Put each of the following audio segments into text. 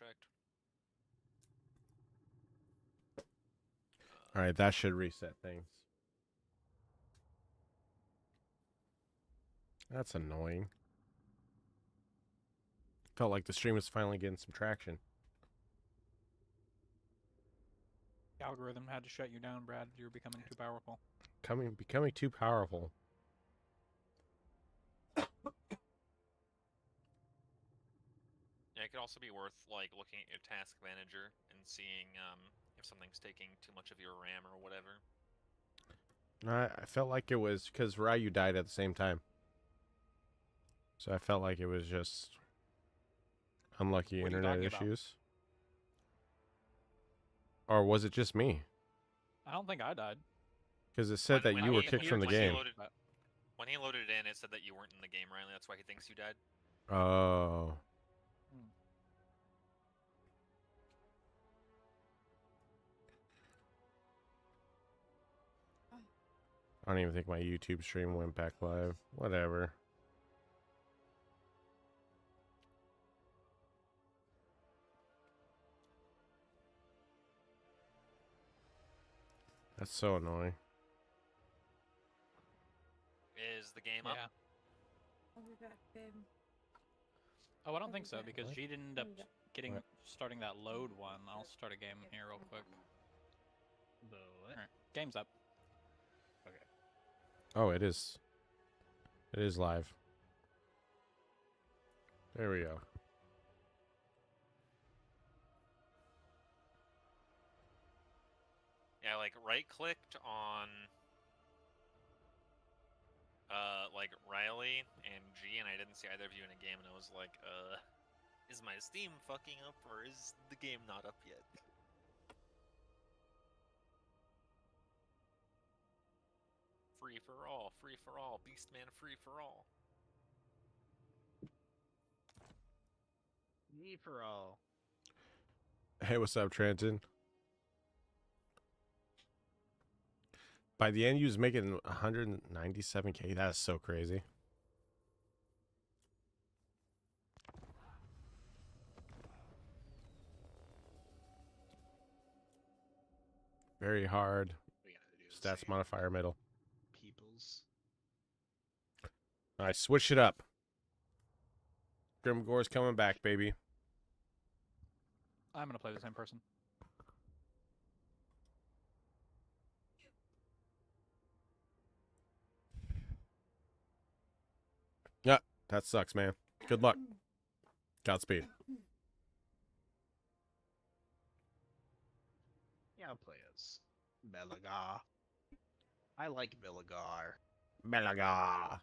contract. All right, that should reset things. That's annoying. Felt like the stream was finally getting some traction. The algorithm had to shut you down, Brad. You're becoming too powerful. Becoming too powerful. Yeah, it could also be worth like looking at your task manager and seeing if something's taking too much of your RAM or whatever. I felt like it was because Ryu died at the same time. So I felt like it was just unlucky What are you internet talking about? issues. Or was it just me? I don't think I died. Because it said that you were kicked from the game. When he loaded it in, it said that you weren't in the game, Riley. That's why he thinks you died. Oh. I don't even think my YouTube stream went back live. Whatever. That's so annoying. Is the game up? Yeah. I'll be back, babe. Oh, I don't think so because What? she didn't end up getting What? starting that load one. I'll start a game here real quick. The what? Alright, game's up. Okay. Oh, it is. It is live. There we go. Yeah, like right-clicked on like Riley and G, and I didn't see either of you in a game, and I was like, is my Steam fucking up, or is the game not up yet? Free for all, Beastman free for all. Me for all. Hey, what's up, Trenton? By the end, you was making 197K. That is so crazy. Very hard. We gotta do the Stats same. modifier middle. Peoples. All right, switch it up. Grimgore's coming back, baby. I'm gonna play the same person. Yeah, that sucks, man. Good luck. Godspeed. Yeah, I'll play as Belagar. I like Belagar. Belaga.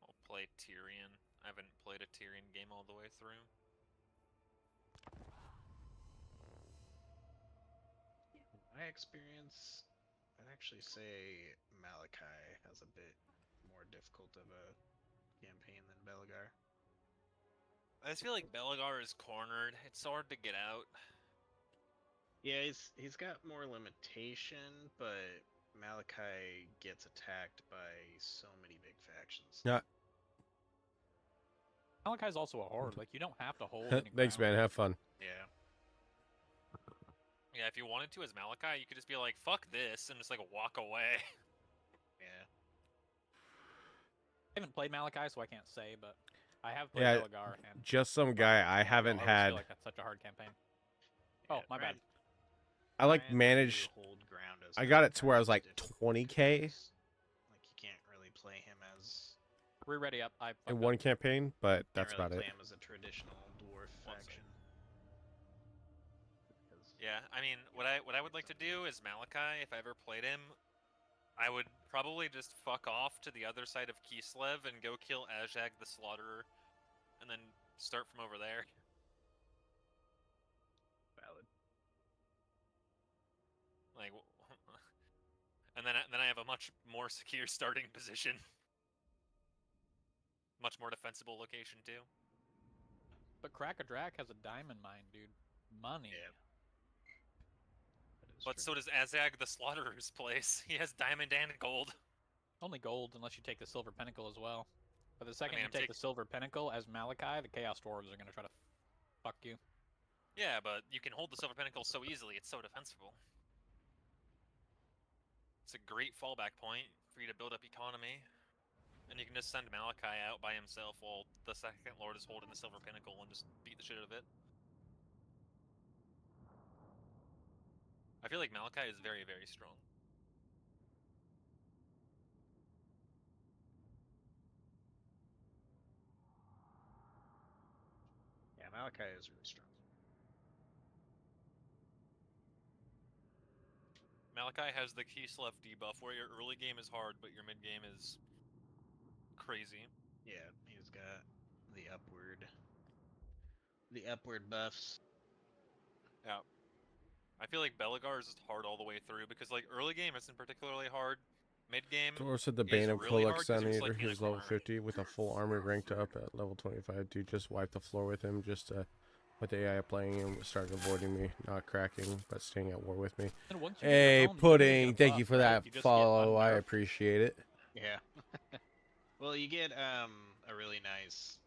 I'll play Tyrion. I haven't played a Tyrion game all the way through. My experience, I'd actually say Malachi has a bit more difficult of a campaign than Belagar. I just feel like Belagar is cornered. It's so hard to get out. Yeah, he's got more limitation, but Malachi gets attacked by so many big factions. Yeah. Malachi's also a horde. Like you don't have to hold. Any Thanks, ground. man. Have fun. Yeah. Yeah, if you wanted to as Malachi, you could just be like, fuck this, and just like walk away. Yeah. I haven't played Malachi, so I can't say, but I have played Yeah, Belagar. And just some guy I haven't I always had. feel like that's such a hard campaign. Oh, my bad. I like Trying to managed. hold ground as I got it to Malachi where I is was like difficult 20K because, like you can't really play him as We're ready up. I in fucked one up. campaign, but can't that's really about play it. him as a traditional dwarf One faction. Because Yeah, I mean, what I would like to do is Malachi, if I ever played him, I would probably just fuck off to the other side of Kislev and go kill Azag the Slaughterer, and then start from over there. valid. Like, and then I have a much more secure starting position. Much more defensible location too. But Crack-a-Drac has a diamond mine, dude. Money. Yeah. That is But true. so does Azag the Slaughterer's place. He has diamond and gold. Only gold unless you take the silver pinnacle as well. But the second mean, you I'm take take- the Silver Pinnacle as Malachi, the Chaos Dwarves are gonna try to fuck you. Yeah, but you can hold the Silver Pinnacle so easily, it's so defensible. It's a great fallback point for you to build up economy. And you can just send Malachi out by himself while the second Lord is holding the Silver Pinnacle and just beat the shit out of it. I feel like Malachi is very, very strong. Yeah, Malachi is really strong. Malachi has the Kislev debuff where your early game is hard, but your mid game is crazy. Yeah, he's got the upward buffs. Yeah. I feel like Belagar is just hard all the way through because like early game isn't particularly hard. Mid game Dwarf said the is Bane of really hard 'cause you're just, Kolak like, in a he's level corner. 50 with a full armor ranked up at level 25. Dude, just wipe the floor with him. Just with the AI playing him, start avoiding me, not cracking, but staying at war with me. And once you get Hey, your own, you don't Pudding, get a thank you buff, for right? that You just get follow. I unnerfed. appreciate it. Yeah. Well, you get a really nice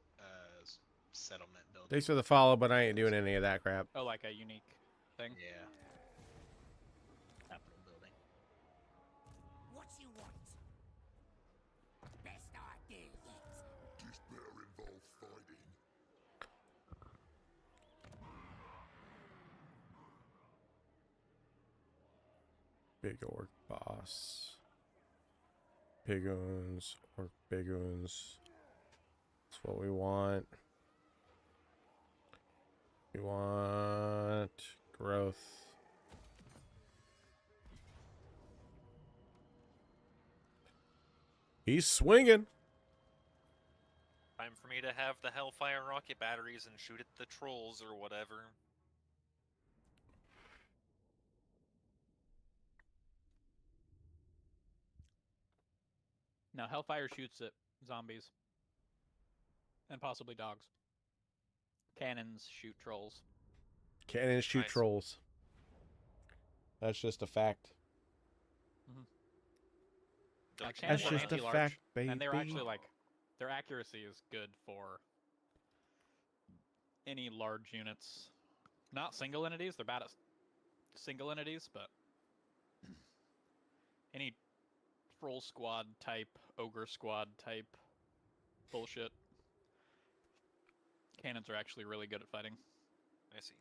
settlement building. Thanks for the follow, but I ain't doing any of that crap. Oh, like a unique thing. Yeah. Capital building. What you want? Best idea yet. Despair involves fighting. Big orc boss. Pigoons, orc bigoons. That's what we want. We want growth. He's swinging. Time for me to have the Hellfire rocket batteries and shoot at the trolls or whatever. Now Hellfire shoots at zombies. And possibly dogs. Cannons shoot trolls. Cannons shoot Nice. trolls. That's just a fact. Don't That's you That's Cannons are wanna- just a anti-large, fact, baby. And they're actually like, their accuracy is good for any large units. Not single entities, they're bad at single entities, but any troll squad type, ogre squad type bullshit. Cannons are actually really good at fighting. I see.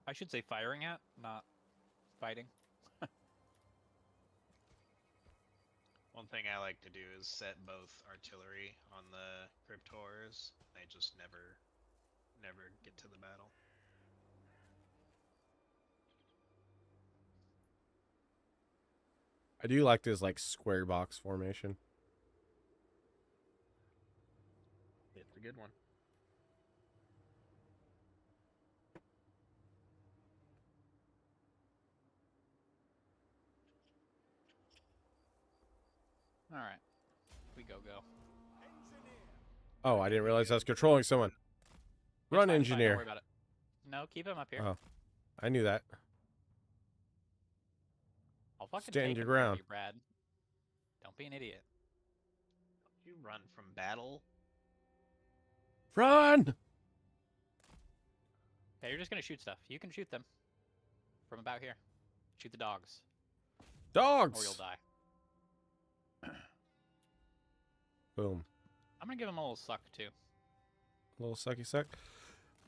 I should say firing at, not fighting. One thing I like to do is set both artillery on the cryptors. They just never get to the battle. I do like this like square box formation. It's a good one. Alright. We go. Oh, I didn't realize I was controlling someone. Run, It's fine, don't engineer. worry about it. No, keep him up here. Oh. I knew that. I'll fucking stand take your him from ground. you, Brad. Don't be an idiot. You run from battle. Run! Okay, you're just gonna shoot stuff. You can shoot them. From about here. Shoot the dogs. Dogs! Or you'll die. Boom. I'm gonna give him a little suck, too. Little sucky suck.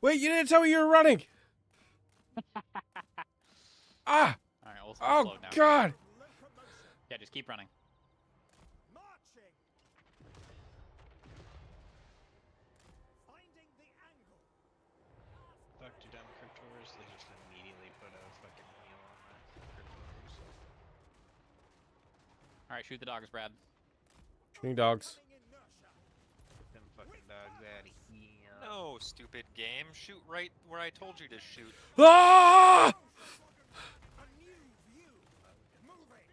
Wait, you didn't tell me you were running! Ah! Alright, we'll Oh, slow down. God! Yeah, just keep running. Marching. Finding the angle. Fuck you dumb cryptors. They just immediately put a fucking heal on my cryptors. Alright, shoot the dogs, Brad. Shooting dogs. Get them fucking dogs out of here. No, stupid game. Shoot right where I told you to shoot. Ah! A new view. Moving.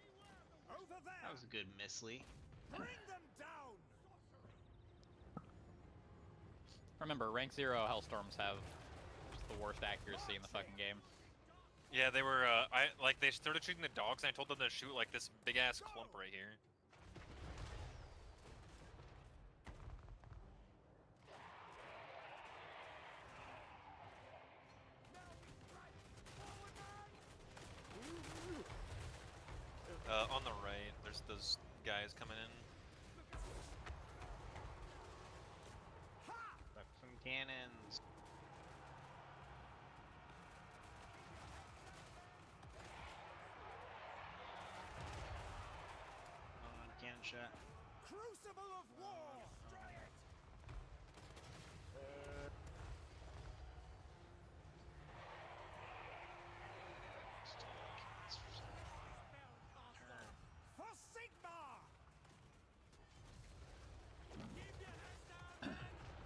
Over there. That was a good misly. Bring them down. Remember, rank 0 Hellstorms have just the worst accuracy in the fucking game. Yeah, they were. They started shooting the dogs, and I told them to shoot like this big ass clump right here. On the right, there's those guys coming in. Fuck some cannons. On cannon shot. Crucible of war! For Sigma! Keep your heads down, men!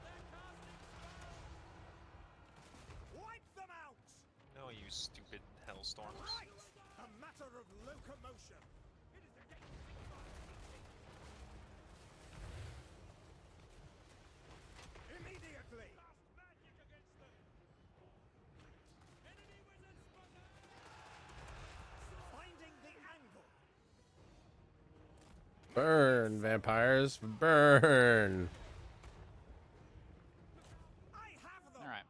They're casting spells! Wipe them out! No, you stupid hellstorms. Right! A matter of locomotion. It is against Sigma! Immediately! Cast magic against them! Enemy wizard spotted! Finding the angle! Burn, vampires, burn. I have them! All right.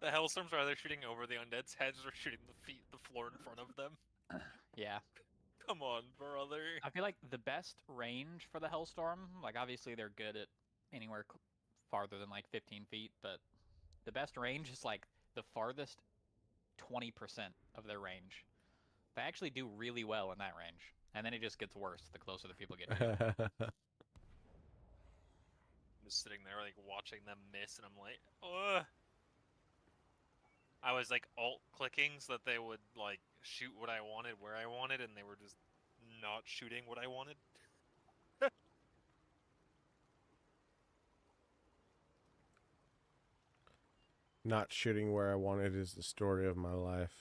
The hellstorms are either shooting over the undead's heads or shooting the floor in front of them. Yeah. Come on, brother. I feel like the best range for the Hellstorm, like obviously they're good at anywhere farther than like 15 feet, but the best range is like the farthest 20% of their range. They actually do really well in that range, and then it just gets worse the closer the people get to you. I'm just sitting there like watching them miss, and I'm like, ugh. I was like alt clicking so that they would like shoot what I wanted where I wanted, and they were just not shooting what I wanted. Not shooting where I wanted is the story of my life.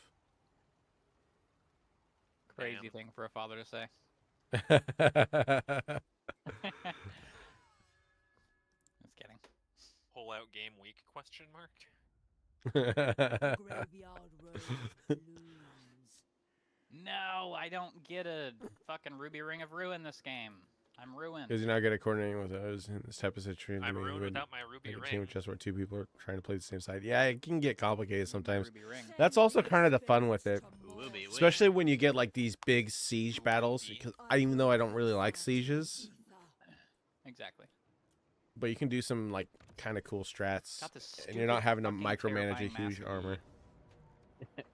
Crazy Damn. thing for a father to say. Just kidding. Whole out game week? Question mark. Graveyard road blooms. No, I don't get a fucking Ruby Ring of Ruin this game. I'm ruined. Because you're not good at coordinating with those in this type of situation. I'm I mean, you ruined would without my ruby like a team ring. of chess where two people are trying to play the same side. Yeah, it can get complicated sometimes. Ruby Ring. That's also kind of the fun with it. Wooby, Especially when you get like these big siege battles. Because even though I don't really like sieges, Exactly. but you can do some like kind of cool strats, Got this and you're not stupid having to fucking micromanage a terrifying huge master armor.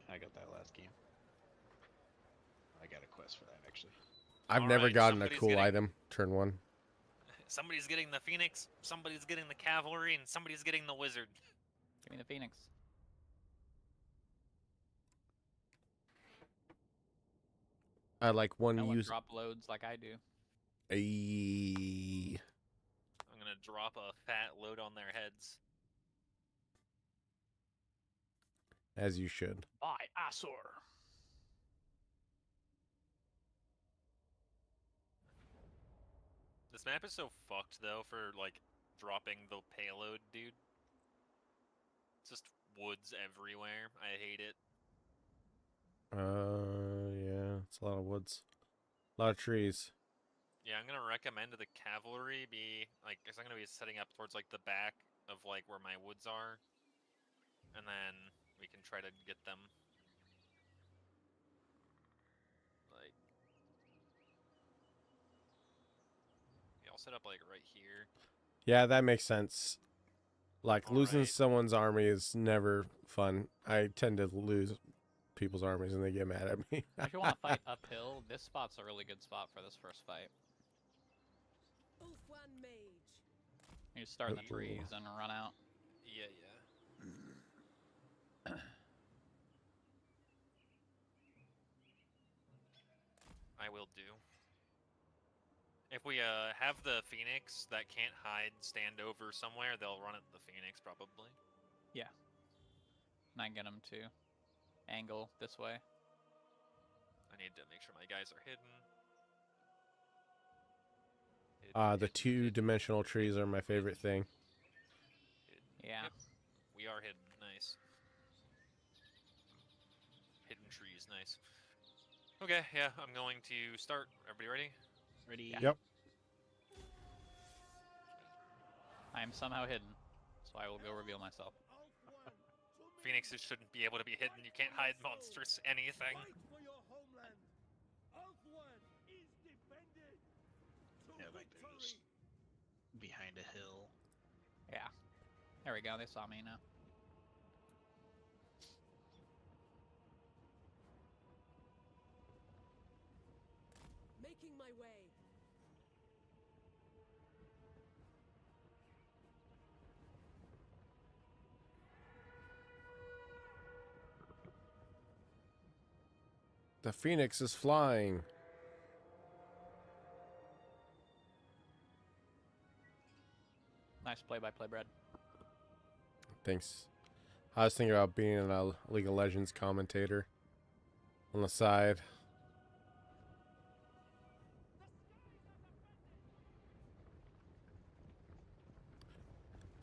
I got that last game. I got a quest for that actually. I've All never right, gotten a somebody's cool getting- item turn one. Somebody's getting the phoenix, somebody's getting the cavalry, and somebody's getting the wizard. Give me the Phoenix. I like one No one use. drop loads like I do. Ayy. I'm gonna drop a fat load on their heads. As you should. By Asur. This map is so fucked though for like dropping the payload, dude. It's just woods everywhere. I hate it. Yeah, it's a lot of woods, a lot of trees. Yeah, I'm gonna recommend the cavalry be like, cause I'm gonna be setting up towards like the back of like where my woods are, and then we can try to get them. Like, yeah, I'll set up like right here. Yeah, that makes sense. Like losing Alright. someone's army is never fun. I tend to lose people's armies and they get mad at me. If you want to fight uphill, this spot's a really good spot for this first fight. Ulfwan Mage. You just start in the Uh-oh. trees and run out. Yeah, yeah. I will do. If we have the phoenix that can't hide, stand over somewhere, they'll run at the phoenix probably. And I can get them to angle this way. I need to make sure my guys are hidden. The two-dimensional trees are my favorite thing. Hidden. Yeah. Yep, we are hidden. Nice. trees. Nice. Okay, yeah, I'm going to start. Everybody ready? Ready? Yep. I am somehow hidden, so I will go reveal myself. Phoenixes shouldn't be able to be hidden. You can't hide monstrous anything. Fight for your homeland. Althwan is defended. To Yeah, like they're just victory. behind a hill. Yeah. There we go. They saw me now. Making my way. The phoenix is flying. Nice play-by-play, Brad. Thanks. I was thinking about being a League of Legends commentator on the side.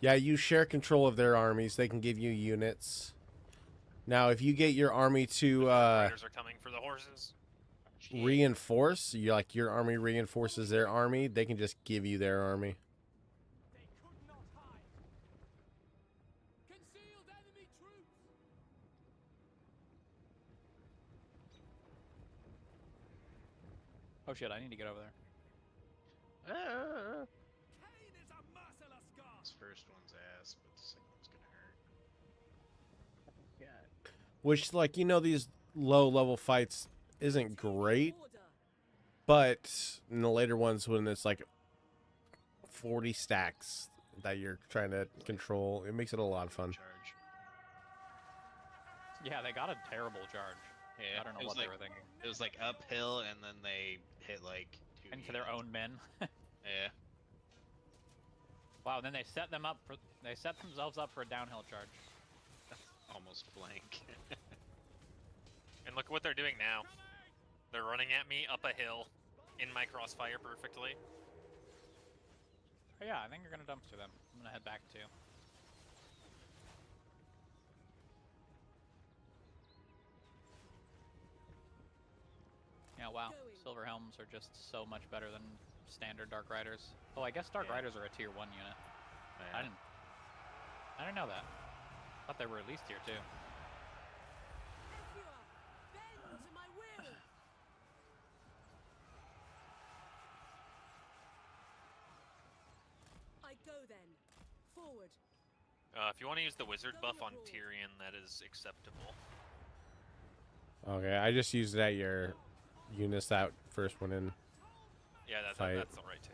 Yeah, you share control of their armies. They can give you units. Now, if you get your army to Riders are coming for the horses. reinforce, your army reinforces their army, they can just give you their army. They could not hide. Concealed enemy troops. Oh shit, I need to get over there. Cain is a merciless god. This first one's ass, but the second one's gonna hurt. Yeah. Which, these low-level fights isn't great, Order. but in the later ones when it's 40 stacks that you're trying to control, it makes it a lot of fun. Charge. Yeah, they got a terrible charge. Yeah. I don't know it what was they were thinking. It was uphill, and then they hit 2 Into their units. own men. Yeah. Wow, then they set themselves up for a downhill charge. Almost blank. And look what they're doing now. They're running at me up a hill in my crossfire perfectly. Oh, yeah, I think you're gonna dumpster them. I'm gonna head back too. Yeah, wow. Going. Silver Helms are just so much better than standard Dark Riders. Oh, I guess Dark Yeah. Riders are a tier 1 unit. Yeah. I didn't know that. Thought they were at least tier 2. Ethua, bend to my will. I go then. Forward. If you want to use the wizard buff on Tyrion, that is acceptable. Okay, I just used it at your units that first one in. Yeah, Fight. that's alright too.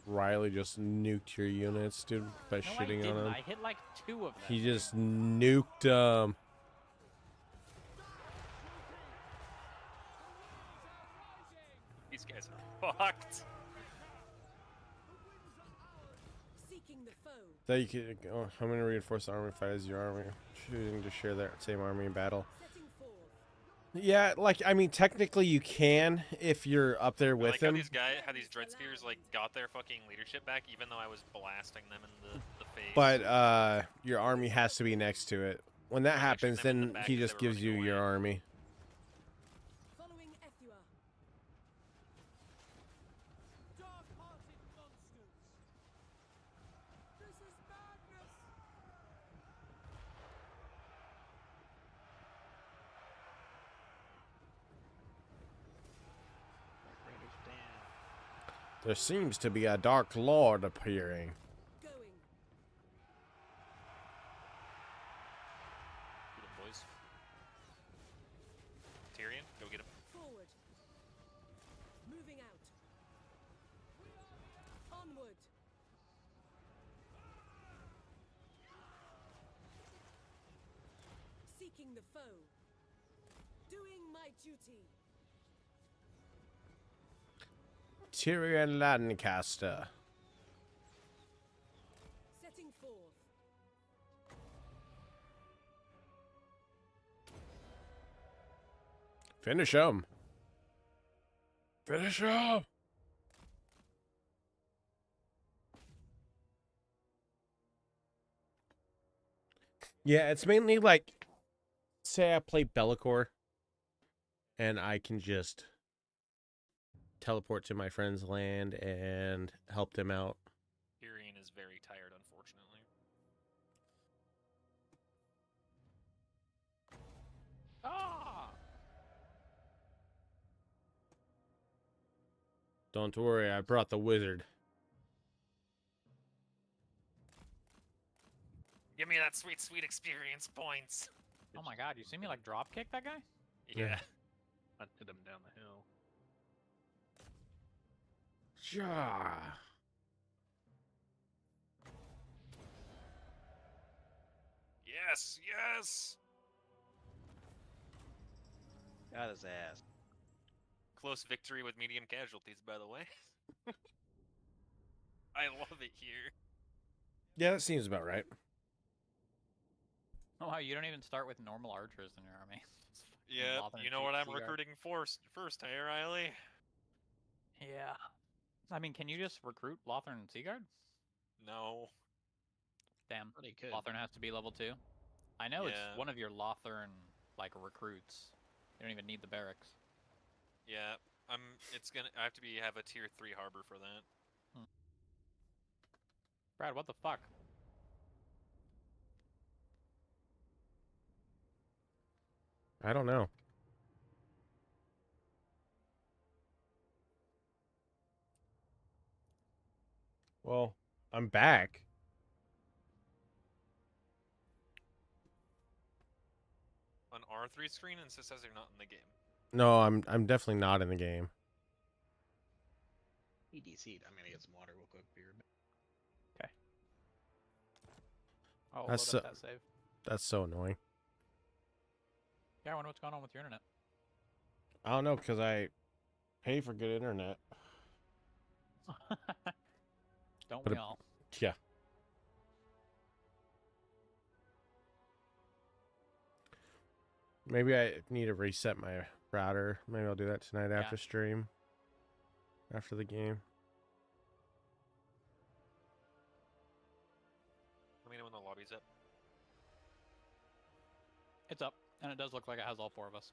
Riley just nuked your units, dude, by No, I shitting on didn't. them. I hit 2 of them. He just nuked them. These guys are fucked. Seeking the foe. That you could go. How many reinforced army fighters your army choosing to share that same army in battle? Setting forth. Yeah, technically you can if you're up there I with like how him. how these dread spears got their fucking leadership back, even though I was blasting them in the face. But your army has to be next to it. When that I'm actually happens, them in the then back he as they just were gives you running your away. army. Following Ethua. Dark-hearted monsters. This is madness. Raiders down. There seems to be a dark lord appearing. Going. Get 'em, boys. Tyrion, go get him. Forward. Moving out. Onward. Seeking the foe. Doing my duty. Tyrion Lancaster. Setting forth. Finish him. Finish him. Yeah, it's mainly say I play Bellicor, and I can just teleport to my friend's land and help them out. Tyrion is very tired, unfortunately. Ah! Don't worry, I brought the wizard. Give me that sweet, sweet experience points. Oh my god, you see me like drop kick that guy? Yeah. Hunted him down the hill. Yeah. Yes, yes. Got his ass. Close victory with medium casualties, by the way. I love it here. Yeah, that seems about right. Oh wow, you don't even start with normal archers in your army. It's fucking Yeah, Lothern you know what I'm Seaguard. recruiting for first, hey, Riley? Yeah. I mean, can you just recruit Lothern Seaguard? No. Damn. Pretty good. Lothern has to be level 2. I know Yeah. it's one of your Lothern like recruits. You don't even need the barracks. Yeah, I have to have a tier 3 harbor for that. Brad, what the fuck? I don't know. Well, I'm back. On R3 screen, and it says you're not in the game. No, I'm definitely not in the game. He DC'd. I'm gonna get some water real quick. Be right back. Oh, That's load up that save. That's so annoying. Yeah, I wonder what's going on with your internet. I don't know, because I pay for good internet. Don't But we all? Yeah. Maybe I need to reset my router. Maybe I'll do that tonight after stream. After the game. Let me know when the lobby's up. It's up, and it does look like it has all 4 of us.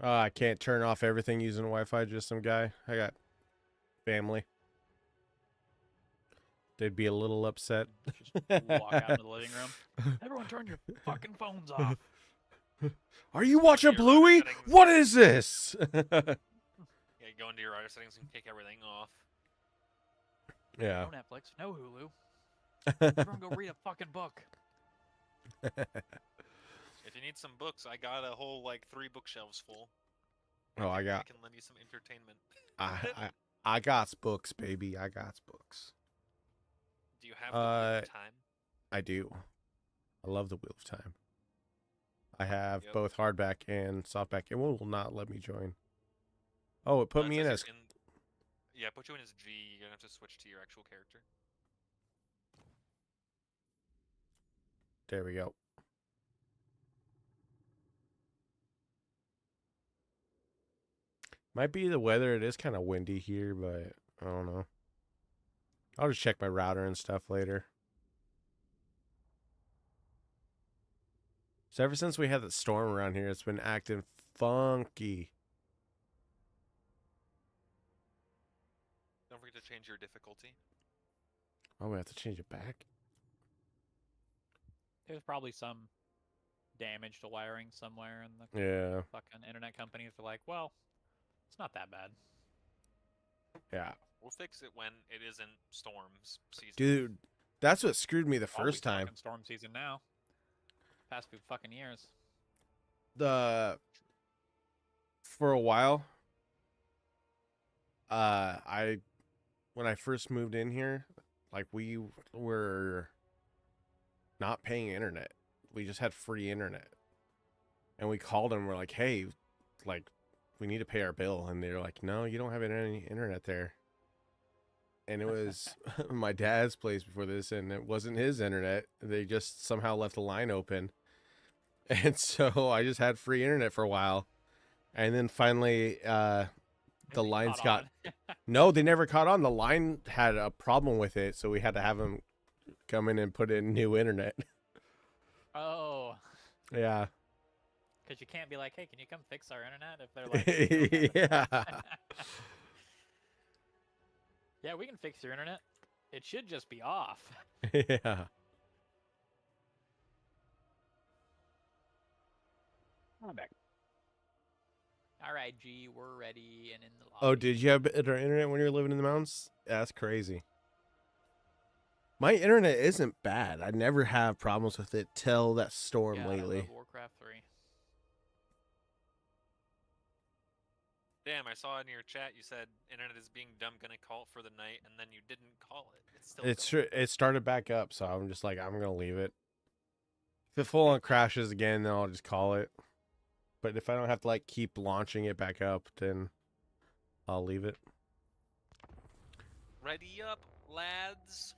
I can't turn off everything using Wi-Fi, just some guy. I got family. They'd be a little upset. Just walk out into the living room. Everyone turn your fucking phones off. Are you watching Your router Bluey? settings. What is this? Yeah, go into your router settings and kick everything off. Yeah. No Netflix, no Hulu. Everyone go read a fucking book. If you need some books, I got a whole, 3 bookshelves full. Oh, I I can lend you some entertainment. I got books, baby. I got books. Do you have the Wheel of time? I do. I love the Wheel of Time. I have Yep. both hardback and softback. It will not let me join. Oh, it put It me in says as... you're Yeah, put you in as G. You're gonna have to switch to your actual character. There we go. Might be the weather. It is kind of windy here, but I don't know. I'll just check my router and stuff later. So ever since we had the storm around here, it's been acting funky. Don't forget to change your difficulty. Oh, we have to change it back? There's probably some damage to wiring somewhere, and the Yeah. fucking internet companies are like, well, it's not that bad. Yeah. We'll fix it when it isn't storms season. Dude, that's what screwed me the Always first time. fucking storm season now. Past few fucking years. For a while, when I first moved in here, we were not paying internet. We just had free internet. And we called them, we're like, hey, we need to pay our bill. And they're like, no, you don't have any internet there. And it was my dad's place before this, and it wasn't his internet. They just somehow left the line open. And so I just had free internet for a while. And then finally, the lines got on. no, they never caught on. The line had a problem with it, so we had to have them come in and put in new internet. Oh, Yeah. because you can't be like, hey, can you come fix our internet if they're like, Yeah. yeah, we can fix your internet. It should just be off. Yeah. I'm back. All right, G, we're ready and in the lobby. Oh, did you have better internet when you were living in the mountains? That's crazy. My internet isn't bad. I never have problems with it till that storm Yeah, I lately. love Warcraft 3. Damn, I saw in your chat you said internet is being dumb, gonna call it for the night, and then you didn't call it. It's still It's going. true. It started back up, so I'm just like, I'm gonna leave it. If it full on crashes again, then I'll just call it. But if I don't have to like keep launching it back up, then I'll leave it. Ready up, lads.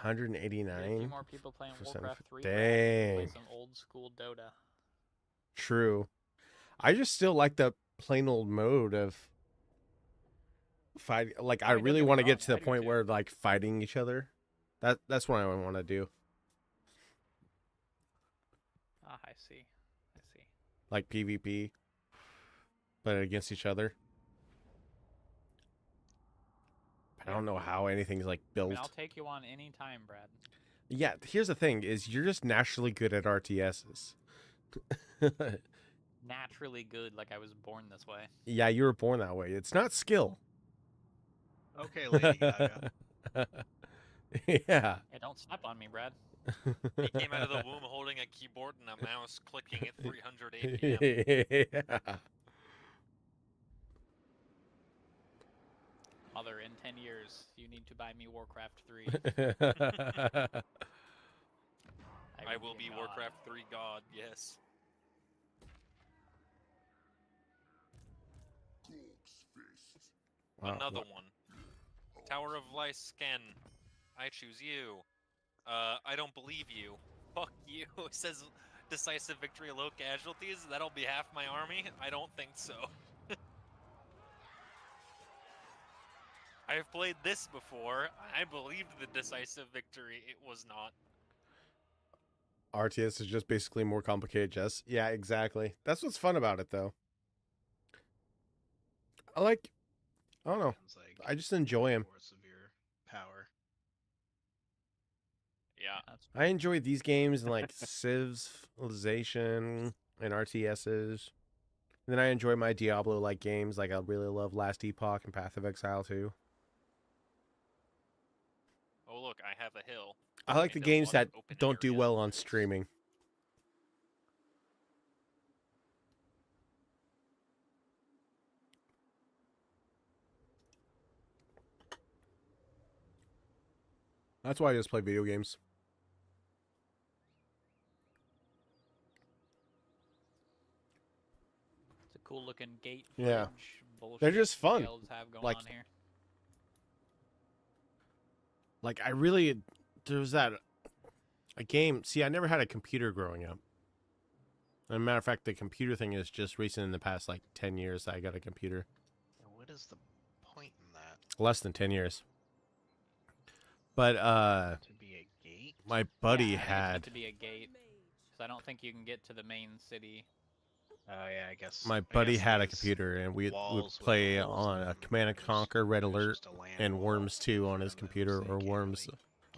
Get a few 189. more people playing for Warcraft 3. Dang. Play some old school Dota. True. I just still like the plain old mode of fight. Like, I I mean, don't really get me want to wrong, get to the I do point too. where like fighting each other. That's what I want to do. Ah, I see. I see. Like PvP, but against each other. I don't know how anything's like I built. mean, I'll take you on any time, Brad. Yeah, here's the thing: is you're just naturally good at RTSs. Naturally good, like I was born this way. Yeah, you were born that way. It's not skill. Okay, Lady Gaga. Yeah. Hey, don't step on me, Brad. He came out of the womb holding a keyboard and a mouse clicking at 300 APM. Yeah. Mother, in 10 years, you need to buy me Warcraft 3. I will be be a god. Warcraft 3 god, yes. Corpse fist. Wow, Another what- one. Tower of Lysean. I choose you. I don't believe you. Fuck you. It says decisive victory, low casualties. That'll be half my army? I don't think so. I've played this before. I believed the decisive victory. It was not. RTS is just basically more complicated chess. Yeah, exactly. That's what's fun about it, though. I don't know. Sounds like I just enjoy him. force of your power. Yeah. That's I enjoy these games and like Civilization and RTSs. And then I enjoy my Diablo-like games. Like I really love Last Epoch and Path of Exile too. Oh, look, I have a hill. I like the And a games lot that of open don't do areas. well on streaming. That's why I just play video games. It's a cool looking gate. Yeah. bridge bullshit They're just fun. guilds have going Like- on here. Like there was a game. See, I never had a computer growing up. As a matter of fact, the computer thing is just recent in the past like 10 years that I got a computer. Yeah, what is the point in that? Less than 10 years. But To be a gate? my buddy Yeah, I think it's meant had to be a gate, because I don't think you can get to the main city. Oh yeah, I guess. my I buddy guess had a these computer and we would walls with play holes on in a them, Command and there's- Conquer, Red there's Alert, just a land and wall Worms 2 on from his them, computer, so you or can't Worms.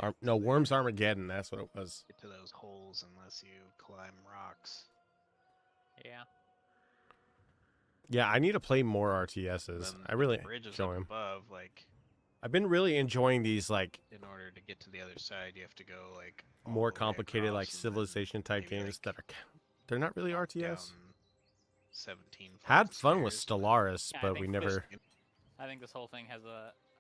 really No, get Worms there. Armageddon. That's what it was. Get to those holes unless you climb rocks. Yeah. Yeah, I need to play more RTSs. Then I really the bridges enjoy up 'em. above, like I've been really enjoying these like in order to get to the other side, you have to go like all more the way complicated like across and then Civilization type maybe, games like, that they're not really walk RTS. down 17 Had flights of fun with stairs, Stellaris, Yeah, I but think we this- never I think this whole thing has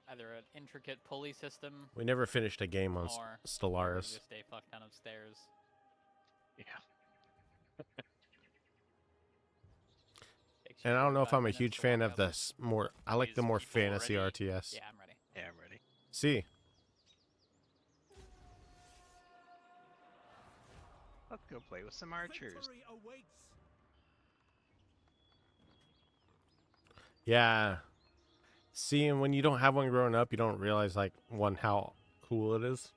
either an intricate pulley system finished a game on or Stellaris. just a fuck ton of stairs. Yeah. Takes you And I don't know if 45 I'm a minutes huge to fan walk of up. this more. I like the Is more people fantasy ready? RTS. Yeah, I'm ready. Yeah, I'm ready. See, Let's go play with some archers. Victory awaits. Yeah. See, and when you don't have one growing up, you don't realize, like, one, how cool it is.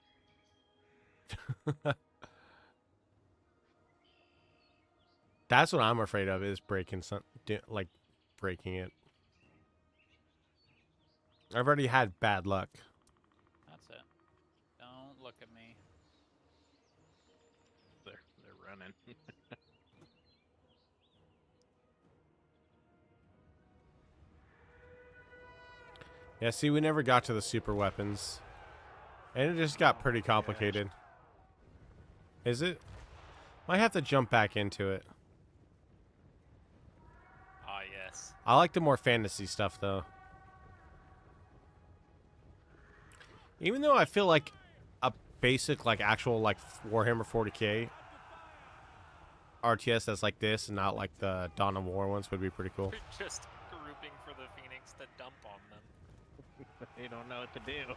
That's what I'm afraid of, is breaking like, breaking it. I've already had bad luck. That's it. Don't look at me. They're running. Yeah, see, we never got to the super weapons. And it just got pretty complicated. Is it? Might have to jump back into it. Ah, yes. I like the more fantasy stuff, though. Even though I feel like a basic, like, actual, like, Warhammer 40k RTS that's like this and not like the Dawn of War ones would be pretty cool. Just grouping for the Phoenix to dump on them. They don't know what to do.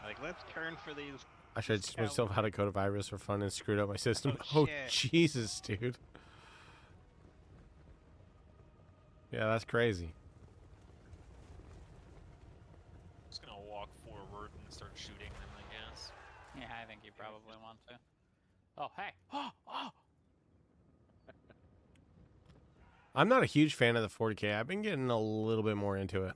Like, let's turn for these. I should teach myself how to code a virus for fun and screwed up my system. Oh, Oh, shit. Jesus, dude. Yeah, that's crazy. I'm just gonna walk forward and start shooting them, I guess. Yeah, I think you probably want to. Oh, hey! Oh, oh! I'm not a huge fan of the 40k. I've been getting a little bit more into it.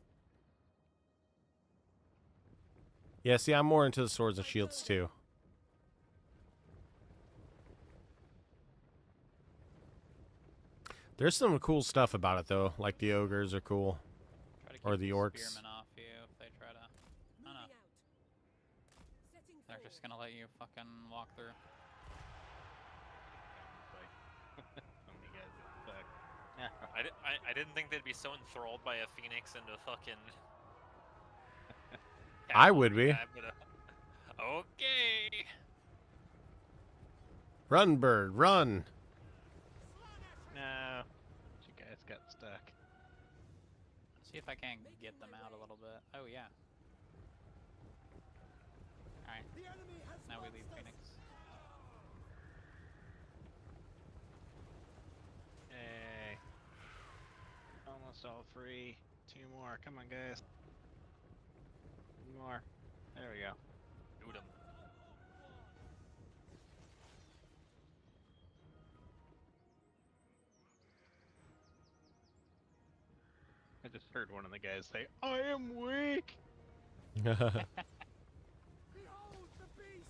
Yeah, see, I'm more into the swords and shields, too. There's some cool stuff about it, though. Like the ogres are cool. Try to Or keep the orcs. spearmen off you if they try to. No, no. Moving out. Setting They're forward. just gonna let you fucking walk through. So many guys get stuck. I didn't think they'd be so enthralled by a Phoenix and a fucking... I would be. guy, but, okay. Run, bird, run! No. You guys got stuck. See if I can get them out a little bit. Oh, yeah. Alright, The enemy has now we lost leave us. Phoenix. Hey. Almost all free. 2 more. Come on, guys. 2 more. There we go. Shoot 'em. I just heard one of the guys say, I am weak! Behold the beast!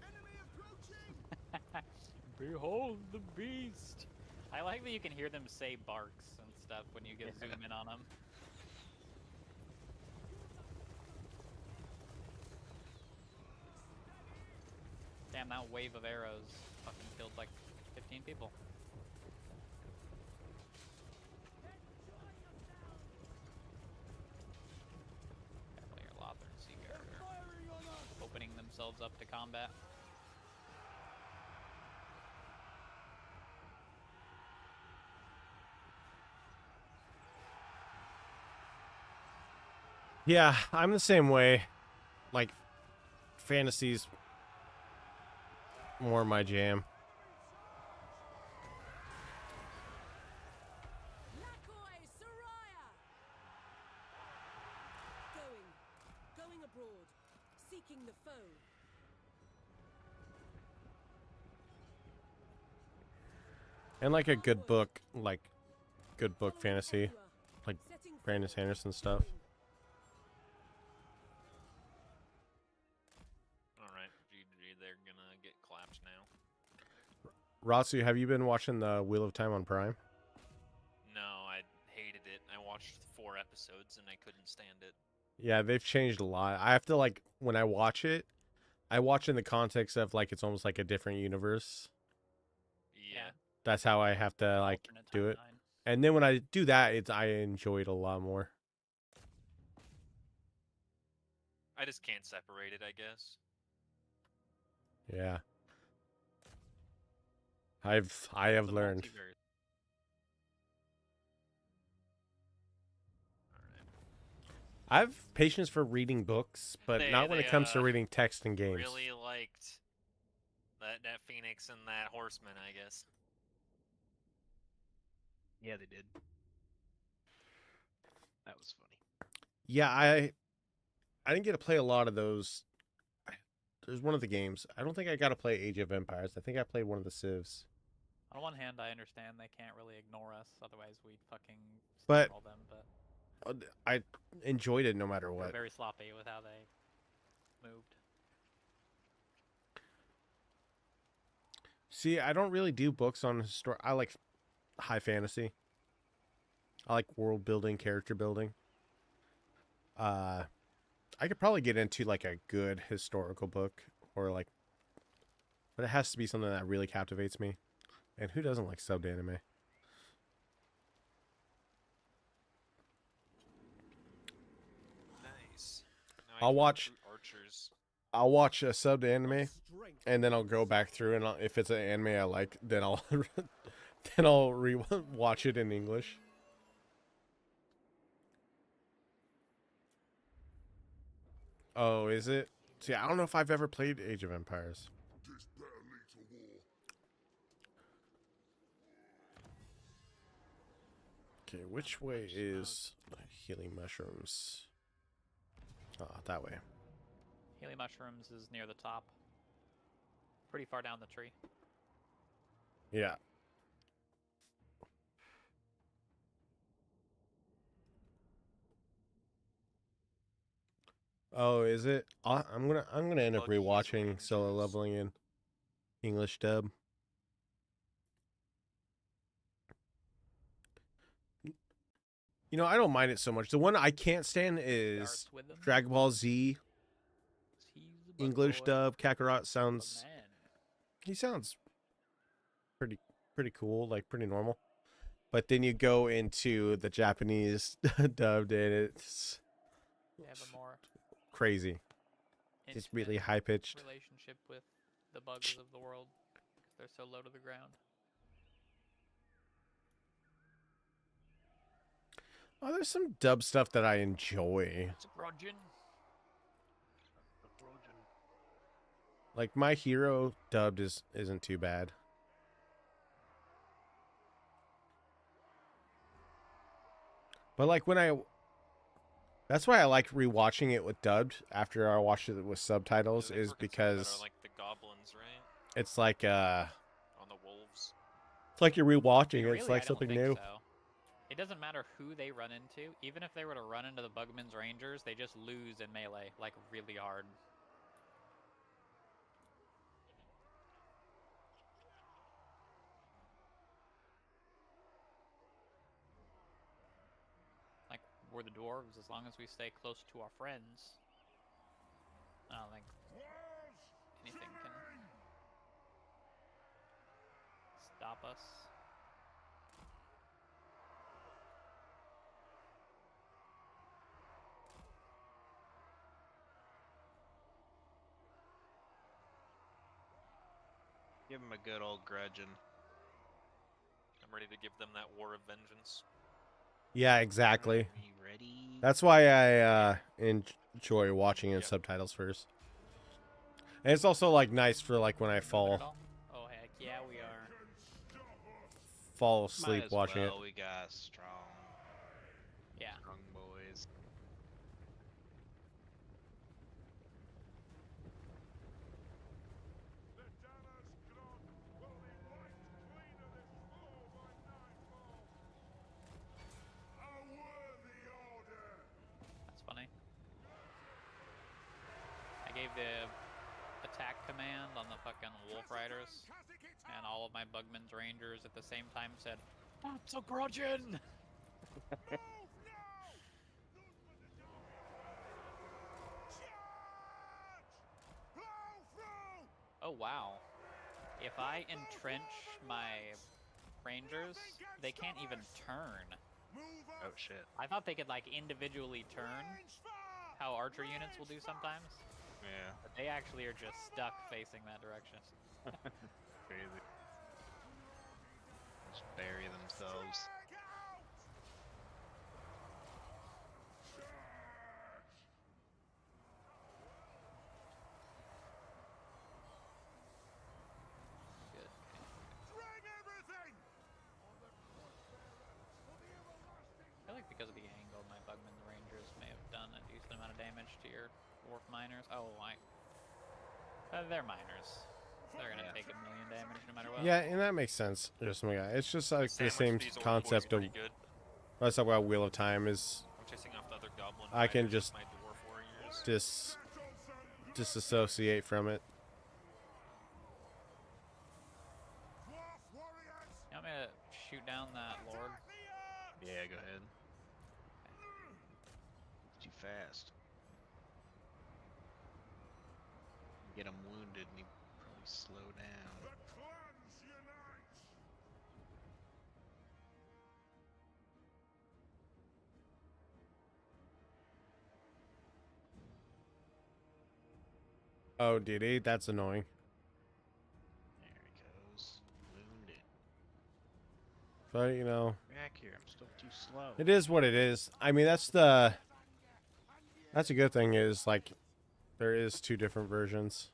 Enemy approaching! Behold the beast! I like that you can hear them say barks and stuff when you get zoom in on them. Damn, that wave of arrows fucking killed like 15 people. Careful your Lothar and Seagarter Firing on us! opening themselves up to combat. Yeah, I'm the same way. Like, fantasy's more my jam. Lakoi Soraya! Going abroad. Seeking the foe. And like a good book, fantasy, like Setting Brandon forward. Sanderson stuff. Alright, GG, they're gonna get clapped now. Ratsu, have you been watching the Wheel of Time on Prime? No, I hated it. I watched 4 episodes and I couldn't stand it. Yeah, they've changed a lot. I have to, like, when I watch it in the context of, like, it's almost like a different universe. Yeah. That's how I have to, like, Alternate do it. timeline. And then when I do that, I enjoy it a lot more. I just can't separate it, I guess. Yeah. I have The learned. multiverse. Alright. I have patience for reading books, but not when it comes to reading text in games. Really liked that Phoenix and that Horseman, I guess. Yeah, they did. That was funny. Yeah, I didn't get to play a lot of those. There's one of the games. I don't think I got to play Age of Empires. I think I played one of the Civs. On one hand, I understand they can't really ignore us, otherwise we'd fucking But- steamroll them. But I enjoyed it no matter they're what. very sloppy with how they moved. See, I don't really do books on I like high fantasy. I like world building, character building. I could probably get into like a good historical book or like, but it has to be something that really captivates me. And who doesn't like subbed anime? Nice. Now I I'll can watch- recruit archers. I'll watch a subbed anime Strength. and then I'll go back through and if it's an anime I like, then I'll then I'll watch it in English. Oh, is it? See, I don't know if I've ever played Age of Empires. This better lead to war. Okay, which way is healing mushrooms? Oh, that way. Healing mushrooms is near the top. Pretty far down the tree. Yeah. Oh, is it? I'm gonna end up Buggies, rewatching Solo Rangers. Leveling in English dub. You know, I don't mind it so much. The one I can't stand is Starts with them. Dragon Ball Z He's a bug English boy, dub. Kakarot a sounds man. he sounds pretty cool, like pretty normal. But then you go into the Japanese dubbed and it's They have a more crazy. It's really intimate high pitched. relationship with the bugs of the world because they're so low to the ground. Oh, there's some dub stuff that I enjoy. It's a grudging. Like My Hero dubbed isn't too bad. But like that's why I like rewatching it with dubbed after I watched it with subtitles Yeah, is those were considered because better, like the goblins, right? it's like On the wolves. it's like you're rewatching it. Really, It's like I don't something think new. so. It doesn't matter who they run into. Even if they were to run into the Bugman's Rangers, they just lose in melee, like really hard. Like, we're the dwarves, as long as we stay close to our friends, I don't think anything can stop us. Give him a good old grudging. I'm ready to give them that war of vengeance. Yeah, exactly. Are we ready? That's why I enjoy watching in Yep. subtitles first. And it's also like nice for like when I Moving it fall all? Oh heck yeah, we are. asleep Might as watching well. it. We got strong Yeah. boys. The Dallas Grot will be wiped clean of this floor by nightfall. A worthy order. That's funny. I gave the attack command on the fucking Wolf Riders, and all of my Bugman's Rangers at the same time said, "That's a grudging!" Oh wow. If I entrench my Rangers, they can't even turn. Oh shit. I thought they could like individually turn, how archer units will do sometimes. Yeah. But they actually are just stuck facing that direction. Crazy. Just bury themselves. because of the angle, my Bugman Rangers may have done a decent amount of damage to your Orc Miners. Oh, they're miners. They're gonna take 1,000,000 damage no matter what. Yeah, and that makes sense. Just some guy. It's just like the Sandwich same these orc boys concept of. pretty good. Let's talk about Wheel of Time. Is I'm chasing off the other goblin. I can fighters just with my dwarf warriors. disassociate from it. Dwarf warriors! You want me to shoot down that Lord? Yeah, go ahead. Too fast. Get him wounded and he probably slow down. The clans unite! Oh, did he? That's annoying. There he goes. Wounded. But you know, Back here, I'm still too slow. it is what it is. I mean, that's a good thing. Is like there is 2 different versions.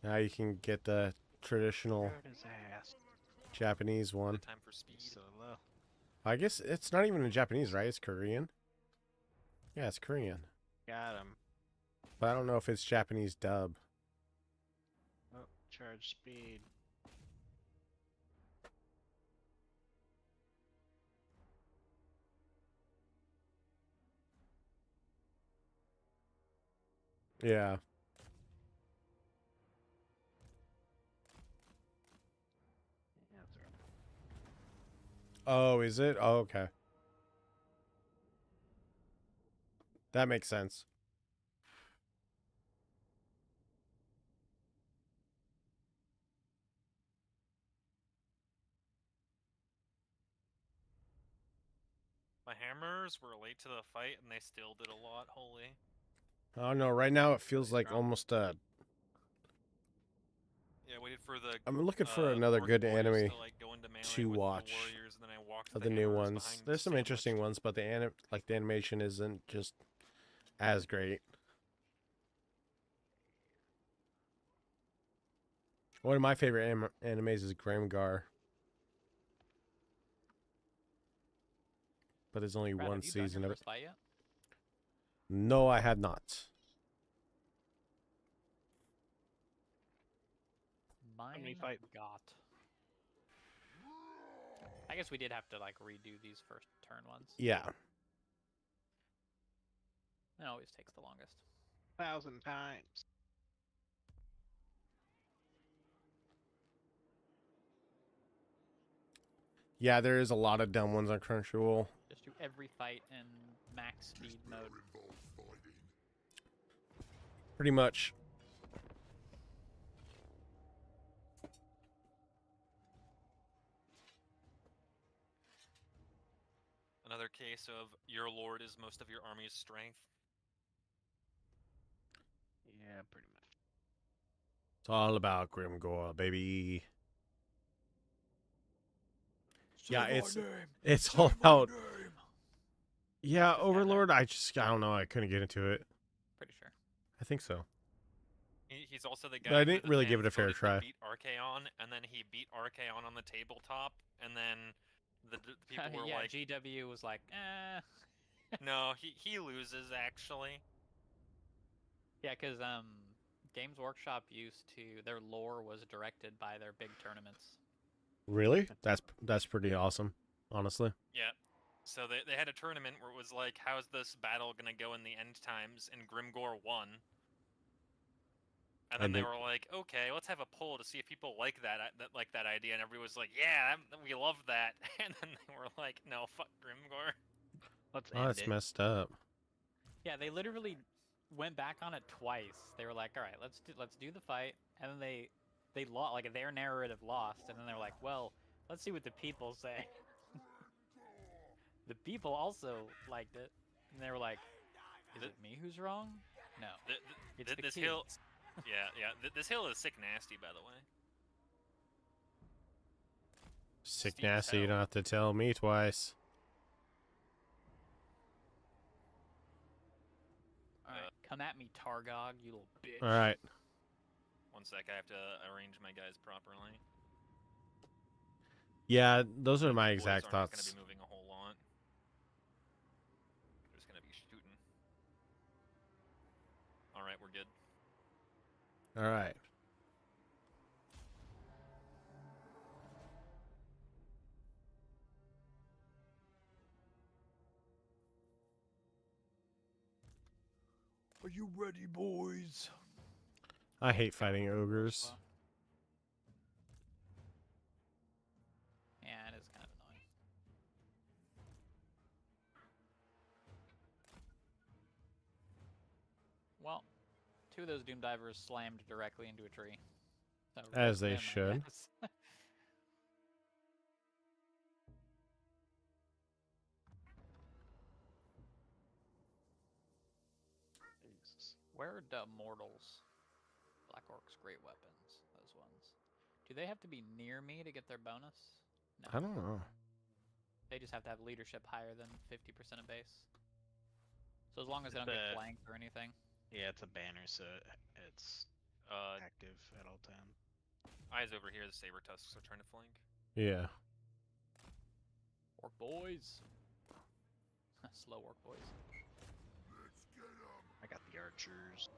Now you can get the traditional Rode his ass. Japanese one. Time for speed. He's so low. I guess it's not even in Japanese, right? It's Korean. Yeah, it's Korean. Got him. But I don't know if it's Japanese dub. Oh, charge speed. Yeah. Yeah, throw him. Oh, is it? Oh, okay. That makes sense. My hammers were late to the fight and they still did a lot. Holy. Oh no, right now it feels like almost Yeah, I waited for the. I'm looking for another orc good warriors anime to, like, go into melee to with the watch warriors, and then I walked of the new hammers ones. behind There's some sandwiched. interesting ones, but the animation isn't just as great. One of my favorite animes is Grimgar. But there's only Brad, one have you done season your of it. first fight yet? No, I have not. Mine many fight? got. I guess we did have to like redo these first turn ones. Yeah. It always takes the longest. 1,000 times. Yeah, there is a lot of dumb ones on Crunchyroll. Just do every fight in max speed mode. Involved fighting. Pretty much. Another case of your lord is most of your army's strength. Yeah, pretty much. It's all about Grimgor, baby. Yeah, it's all about. Yeah, Overlord. I don't know. I couldn't get into it. Pretty sure. I think so. He's also the guy. But I who didn't the really give fans it a fair voted to try. Beat Archaon, and then he beat Archaon on the tabletop, and then the people were yeah, like, GW was like, eh. "No, he loses actually." Yeah, because Games Workshop used to their lore was directed by their big tournaments. Really? That's pretty awesome, honestly. Yeah. So they had a tournament where it was like, how's this battle gonna go in the end times? And Grimgor won. And then And they they- were like, okay, let's have a poll to see if people like that idea. And everybody was like, yeah, we love that. And then they were like, no, fuck Grimgor. Let's Oh, end that's it. messed up. Yeah, they literally went back on it twice. They were like, all right, let's do the fight, and then they lost, like their narrative lost, and then they're like, well, let's see what the people say. The people also liked it, and they were like, is it me who's wrong? No, it's the This kids. hill, yeah. This hill is sick nasty, by the way. Sick Steep nasty. You hell. don't have to tell me twice. All right, come at me, Targog, you little bitch. All right. One sec, I have to arrange my guys properly. Yeah, those are my Boys exact aren't gonna thoughts. be moving a whole lot. we're good. All right. Are you ready, boys? I hate fighting ogres. Yeah, it is kind of annoying. Well, 2 of those Doom Divers slammed directly into a tree. So As they them, I should. guess. Jesus. Where are the mortals? Black Orcs, great weapons. Those ones. Do they have to be near me to get their bonus? No. I don't know. They just have to have leadership higher than 50% of base. So as long as they don't The- get flanked or anything. Yeah, it's a banner, so it's Uh, active at all times. eyes over here. The saber tusks are trying to flank. Yeah. Orc boys. Slow orc boys. I got the archers.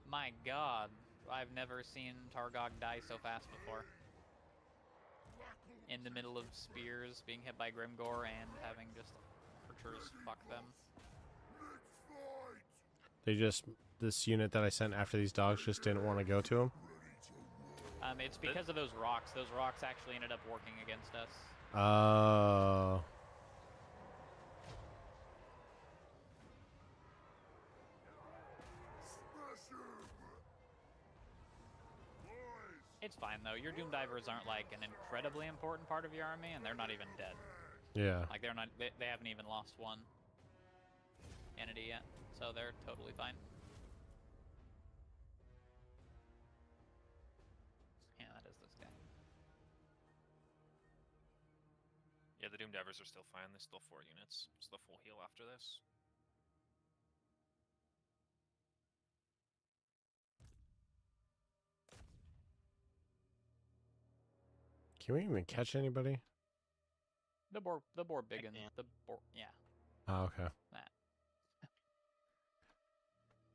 My god, I've never seen Targog die so fast before. In the middle of spears, being hit by Grimgor, and having just archers fuck them. They just, this unit that I sent after these dogs just didn't want to go to them. It's because of those rocks. Those rocks actually ended up working against us. Oh. It's fine though. Your Doom Divers aren't like an incredibly important part of your army, and they're not even dead. Yeah. Like they're not. They haven't even lost one entity yet, so they're totally fine. Yeah, that is this guy. Yeah, the Doom Divers are still fine. There's still 4 units. It's the full heal after this. Can we even catch anybody? The boar big and can't. the boar. Yeah, Oh, okay. that.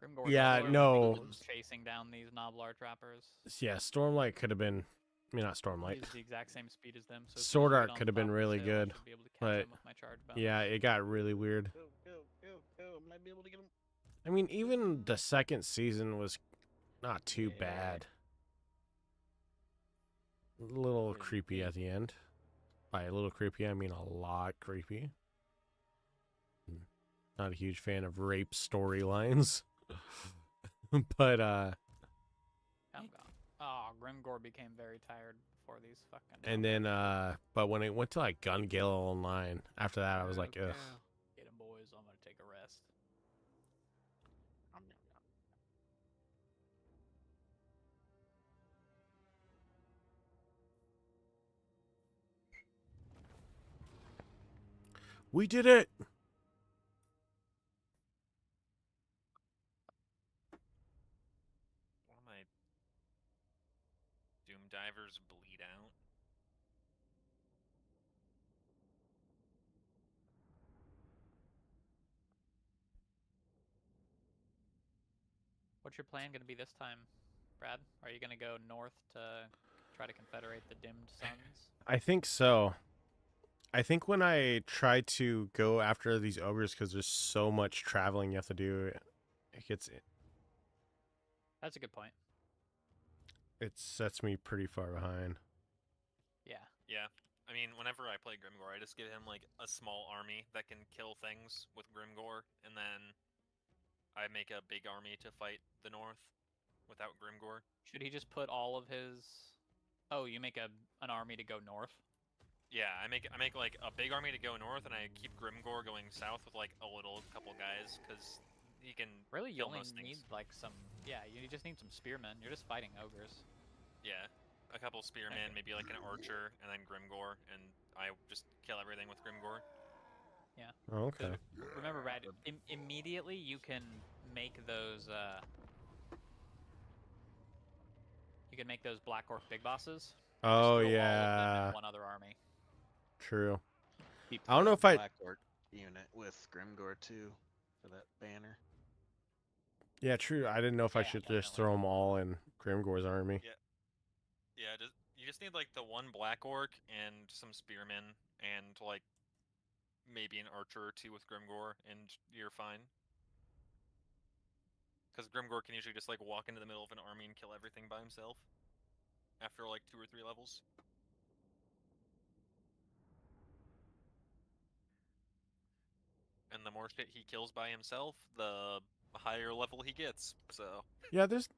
Grimgor Yeah, Grimgor no. was chasing down these Noblar trappers. Yeah, Stormlight could have been, I mean, not Stormlight. He's the exact same speed as them. So as soon as Sword we get Art on could have top been of this really hill, I good, should be able to catch but him with my charge bonus. yeah, it got really weird. Go, go, go, go. Might be able to get him. I mean, even the second season was not too Yeah. bad. A little Pretty creepy at the end. By a little creepy, I mean a lot creepy. Not a huge fan of rape storylines. But, I'm gone. Oh, Grimgor became very tired before these fucking. and then, but when it went to like Gun Gale Online, after that, I was like, ugh. Get him, boys. I'm gonna take a rest. We did it! One of my Doom Divers bleed out. What's your plan gonna be this time, Brad? Are you gonna go north to try to confederate the dimmed suns? I think so. I think when I try to go after these ogres, because there's so much traveling you have to do, That's a good point. it sets me pretty far behind. Yeah. Yeah. I mean, whenever I play Grimgor, I just give him like a small army that can kill things with Grimgor, and then I make a big army to fight the north without Grimgor. Should he just put all of his? Oh, you make an army to go north. Yeah, I make like a big army to go north, and I keep Grimgor going south with like a couple guys, because he can Really, you kill only most need things. like some. Yeah, you just need some spearmen. You're just fighting ogres. Yeah, a couple spearmen, maybe like an archer, and then Grimgor, and I just kill everything with Grimgor. Oh, okay. Remember, Brad, immediately you can make those. You can make those Black Orc big bosses. Just Oh, throw all of them yeah. in one other army. True. Keep I don't know the if I- Black Orc unit with Grimgor too for that banner. Yeah, true. I didn't know if I Yeah, should just definitely. throw them all in Grimgore's army. Yeah, you just need like the one black orc and some spearmen and like maybe an archer or two with Grimgore, and you're fine. Because Grimgore can usually just like walk into the middle of an army and kill everything by himself after like 2 or 3 levels. And the more shit he kills by himself, the higher level he gets. So Yeah, there's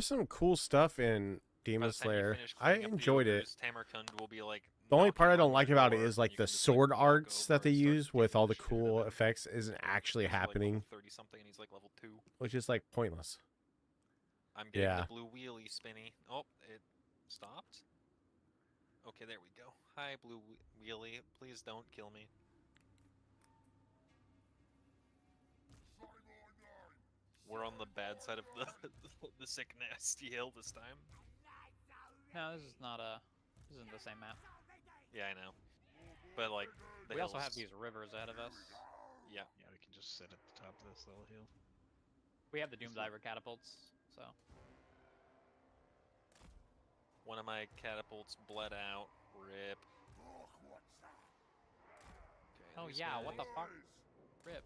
some cool stuff in by Demon the time you Slayer. finish I cleaning up the enjoyed it. ogres, Tamarkund will be like. The only part I knocking don't on like your about it door, is like and you the can just, sword walk arts that over they and start use with all the kicking shit out cool of him. effects isn't actually He's like happening, level 30 something, and he's like level 2. which is like pointless. I'm getting Yeah. the blue wheelie spinny. Oh, it stopped. Okay, there we go. Hi, blue wheelie. Please don't kill me. We're on the bad side of the the sick nasty hill this time. No, this is not this isn't the same map. Yeah, I know. But like, the We also have hills- these rivers ahead of us. Yeah. Yeah, we can just sit at the top of this little hill. We have the Doom Diver catapults, so. One of my catapults bled out. Rip. Okay, Oh these yeah, what the guys- fuck? Rip.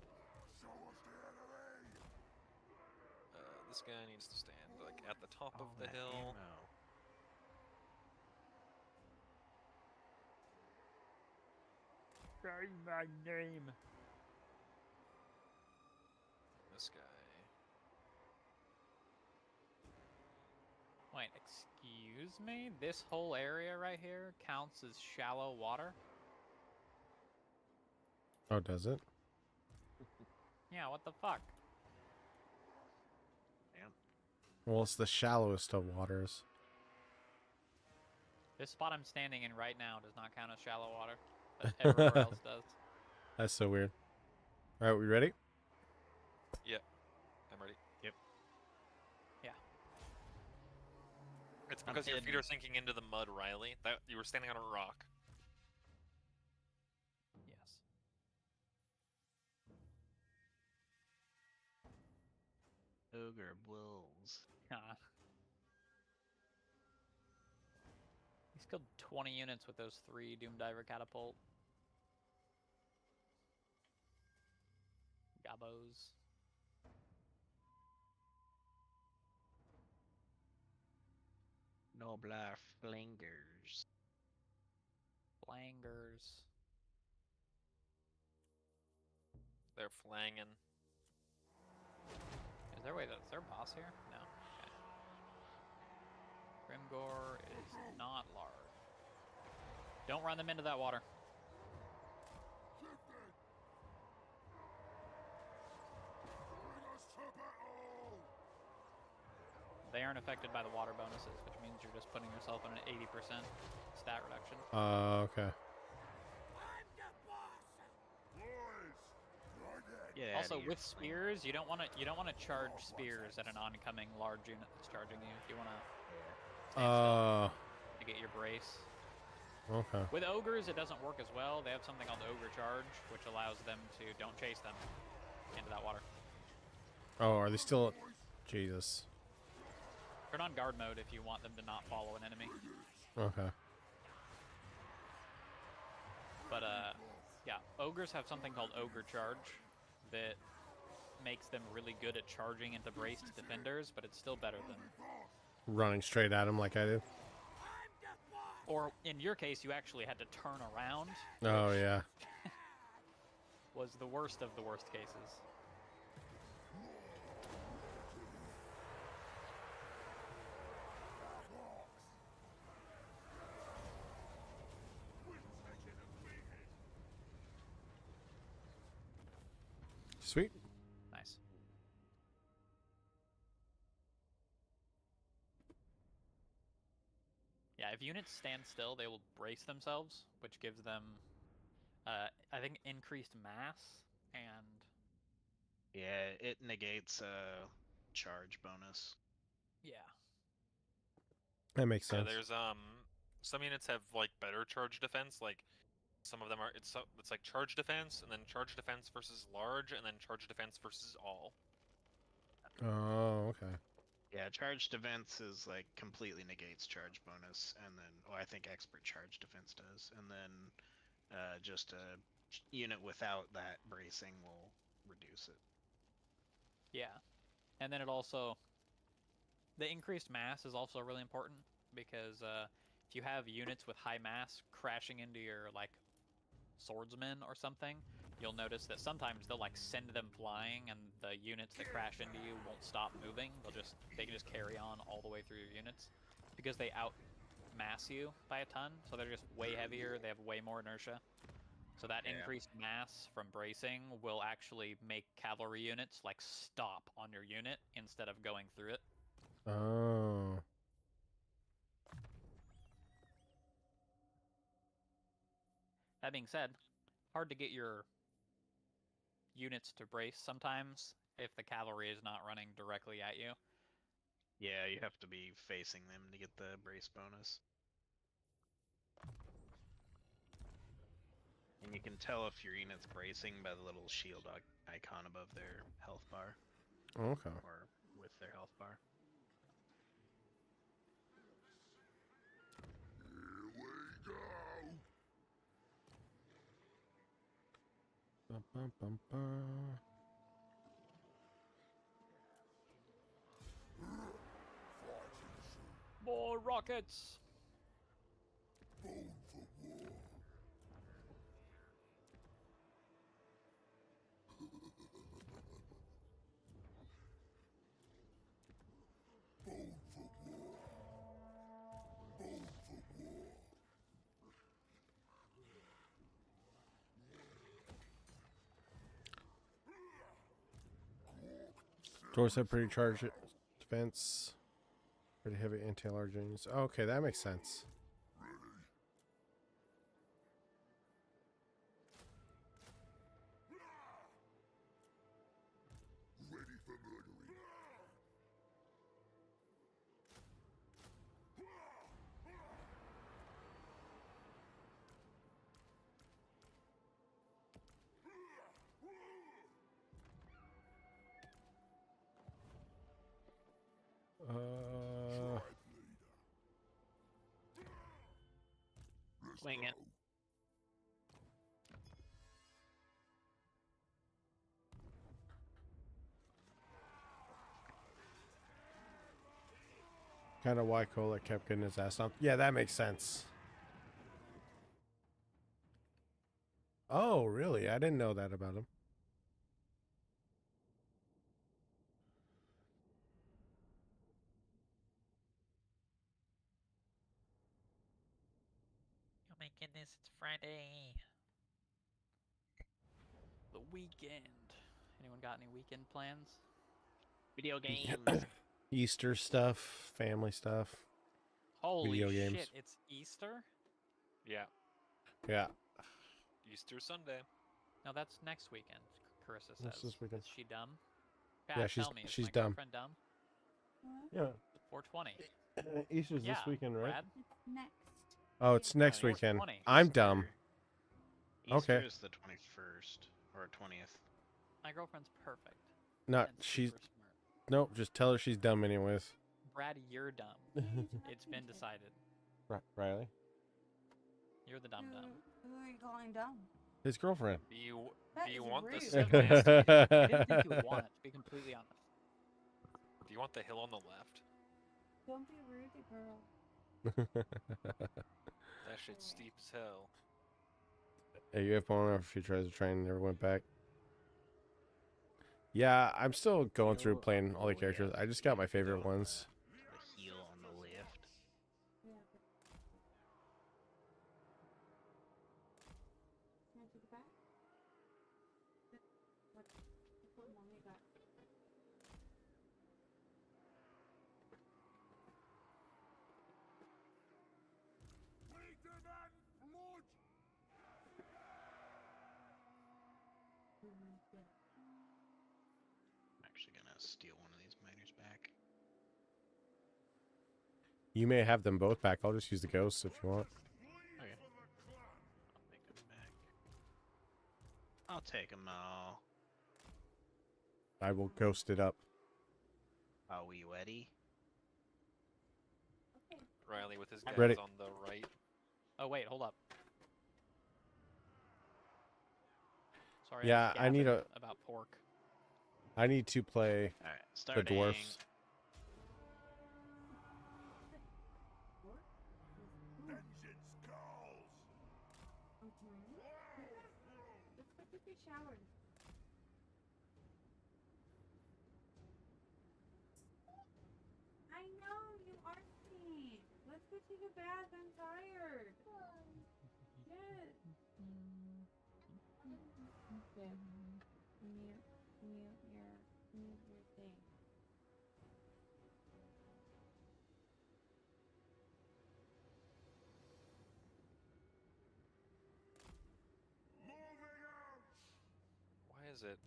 This guy needs to stand like at the top of the that hill. ammo. Say my name. This guy. Wait, excuse me? This whole area right here counts as shallow water? Oh, does it? Yeah, what the fuck? Damn. Well, it's the shallowest of waters. This spot I'm standing in right now does not count as shallow water, but everywhere else does. That's so weird. All right, we ready? I'm ready. Yep. Yeah. It's I'm because your feet hidden. are sinking into the mud, Riley. That you were standing on a rock. Yes. Ogre wolves. He's killed 20 units with those 3 Doom Diver catapult. Gabos. Noblar flingers. Flangers. They're flanging. Is there a boss here? No. Okay. Grimgore is not large. Don't run them into that water. They aren't affected by the water bonuses, which means you're just putting yourself in an 80% stat reduction. Okay. Get Also, outta here, with spears, you don't want to charge spears at an oncoming large unit that's charging you. If you want to stand still to get your brace. Okay. With ogres, it doesn't work as well. They have something called ogre charge, which allows them to don't chase them into that water. Oh, are they still? Jesus. Turn on guard mode if you want them to not follow an enemy. Okay. But yeah, ogres have something called ogre charge that makes them really good at charging into braced defenders, but it's still better than. Running straight at him like I did. Or in your case, you actually had to turn around. Oh which yeah. was the worst of the worst cases. Sweet. Nice. Yeah, if units stand still, they will brace themselves, which gives them, I think, increased mass and. Yeah, it negates charge bonus. Yeah. That makes Yeah, sense. there's some units have like better charge defense. Like some of them are it's like charge defense and then charge defense versus large and then charge defense versus all. okay. Yeah, charge defense is like completely negates charge bonus, and then I think expert charge defense does, and then just a unit without that bracing will reduce it. Yeah, and then it also the increased mass is also really important because if you have units with high mass crashing into your like swordsman or something, you'll notice that sometimes they'll like send them flying, and the units that crash into you won't stop moving. They can just carry on all the way through your units because they outmass you by a ton. So they're just way heavier. They have way more inertia. So that Yeah. increased mass from bracing will actually make cavalry units like stop on your unit instead of going through it. Oh. That being said, hard to get your units to brace sometimes if the cavalry is not running directly at you. Yeah, you have to be facing them to get the brace bonus. And you can tell if your unit's bracing by the little shield icon above their health bar, Okay. or with their health bar. Here we go. Bum, bum, bum, bum. More rockets! Bone for war. Bone for war. Bone for war. Doors have pretty charged defense. Pretty heavy anti-large units. Okay, that makes sense. Ready for murdering. Uh, Wing it. kind of why Cola kept getting his ass up. Yeah, that makes sense. Oh, really? I didn't know that about him. Oh my goodness, it's Friday. The weekend. Anyone got any weekend plans? Video games. Easter stuff, family stuff. Holy Video shit, games. it's Easter? Yeah, Yeah. Easter Sunday. No, that's next weekend, Carissa says. What's this weekend? Is she dumb? Yeah, Pat, she's- tell me, is she's my dumb. girlfriend dumb? Yeah. 420. Easter's Yeah, this weekend, right? Brad? Next. Oh, it's next Yeah, weekend. 420. I'm dumb. Easter Okay. is the 21st or 20th. My girlfriend's perfect. No, and she's super smart. nope. Just tell her she's dumb anyways. Brad, you're dumb. It's been decided. Riley, You're the dumb. Who are you calling dumb? his girlfriend. Do you That do you is want rude. the I sit didn't think you would want it, to be completely honest. Do you want the hill on the left? Don't be rude, girl. That shit's steep as hell. Hey, you have one if he tries to train and never went back. Yeah, I'm still going through playing all the characters. I just got my favorite ones. The heel on the left. Yeah. Can I take it back? What mommy got? I'm actually gonna steal one of these miners back. You may have them both back. I'll just use the ghosts if you want. Okay. I'll take them back. I'll take them all. I will ghost it up. Are we ready? Okay. Riley with his guys Ready. on the right. Oh wait, hold up. Sorry, Yeah, was I need gabbing about pork. I need to play All right, the starting. dwarfs. What? Vengeance calls. Let's go take a shower. I know you asked me. Let's go take a bath. I'm tired. Yes. Okay. Mute your thing. Moving out. Why is it?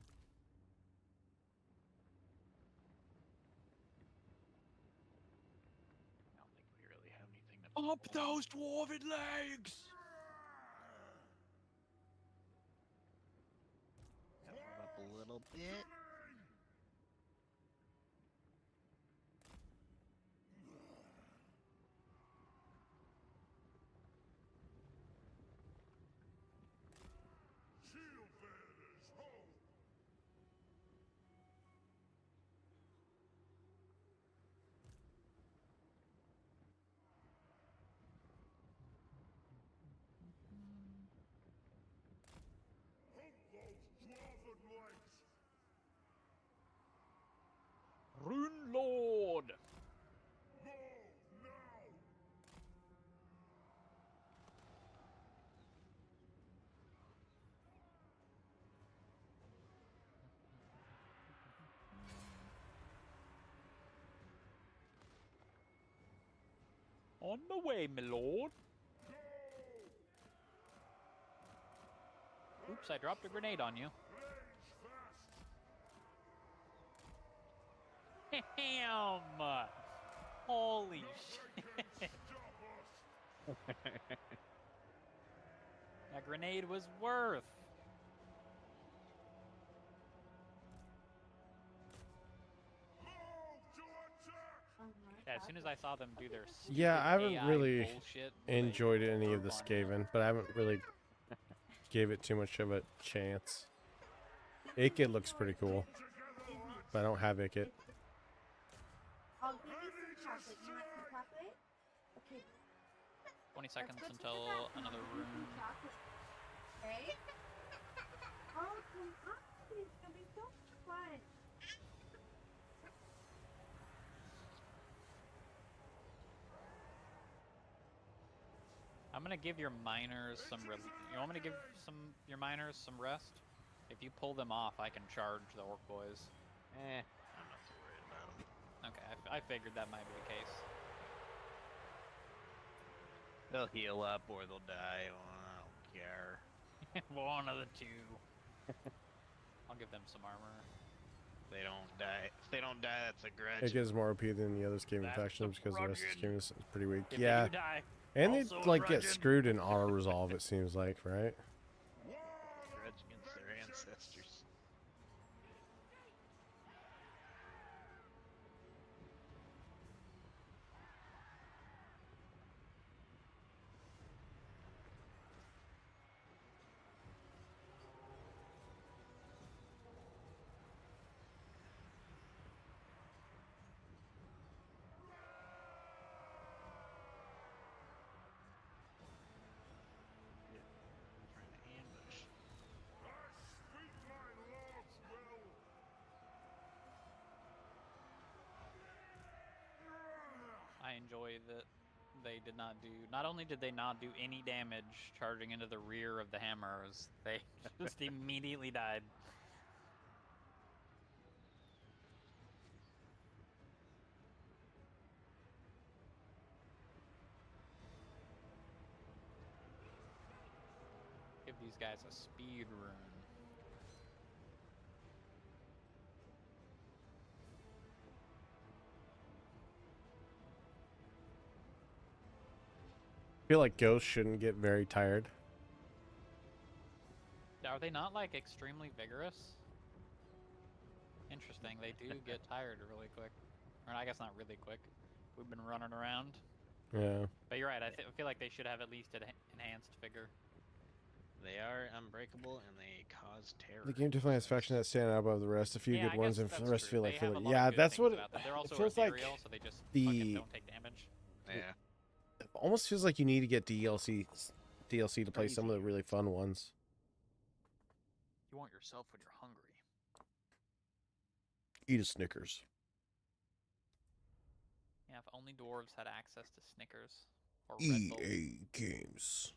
I don't think we really have anything to Up those dwarven legs! Gotta move up a little bit. Shield bearers, ho! Hump those dwarven legs! Rune Lord! Move now! On the way, my lord. Oops, I dropped a grenade on you. Range fast! Damn! Holy shit. Stop us! That grenade was worth. Move to attack! Yeah, as soon as I saw them do their stupid Yeah, I haven't AI really bullshit where they enjoyed any of the burp on you. Skaven, but I haven't really gave it too much of a chance. Ikit looks pretty cool, but I don't have Ikit. I'll give you some chocolate. You want some chocolate? Okay. 20 let's seconds go to the until bathroom. another I'll give you room. some chocolate. Okay? Oh, come on. It's gonna be so fun. I'm gonna give your miners some. You want me to give your miners some rest? If you pull them off, I can charge the orc boys. I'm not too worried about them. Okay, I figured that might be the case. They'll heal up or they'll die. Well, I don't care. One of the two. I'll give them some armor. They don't die. If they don't die, that's a grudge. It gives more OP than the other Skaven That's factions because the rest of the Rugged. Skaven is pretty weak. If Yeah, they do die, and they also like get Rugged. screwed in auto resolve. It seems like, right? Grudge against their ancestors. Trying to ambush. I speak my lord's will! I enjoy that they did not do. Not only did they not do any damage charging into the rear of the hammers, they just immediately died. Give these guys a speed rune. I feel like ghosts shouldn't get very tired. Are they not like extremely vigorous? Interesting, they do get tired really quick. Or I guess not really quick. We've been running around. Yeah. But you're right. I feel like they should have at least an enhanced figure. They are unbreakable and they cause terror. The game definitely has factions that stand out above the rest. A few Yeah, good I ones, guess and that's the rest true. feel They like have a filler. lot of Yeah, good that's things what about them. They're also it feels like. ethereal, so they just the- fucking don't take damage. Yeah. It almost feels like you need to get DLC to play some of the easier. really fun ones. You want yourself when you're hungry. Eat a Snickers. Yeah, if only dwarves had access to Snickers or Red Bull. EA Games.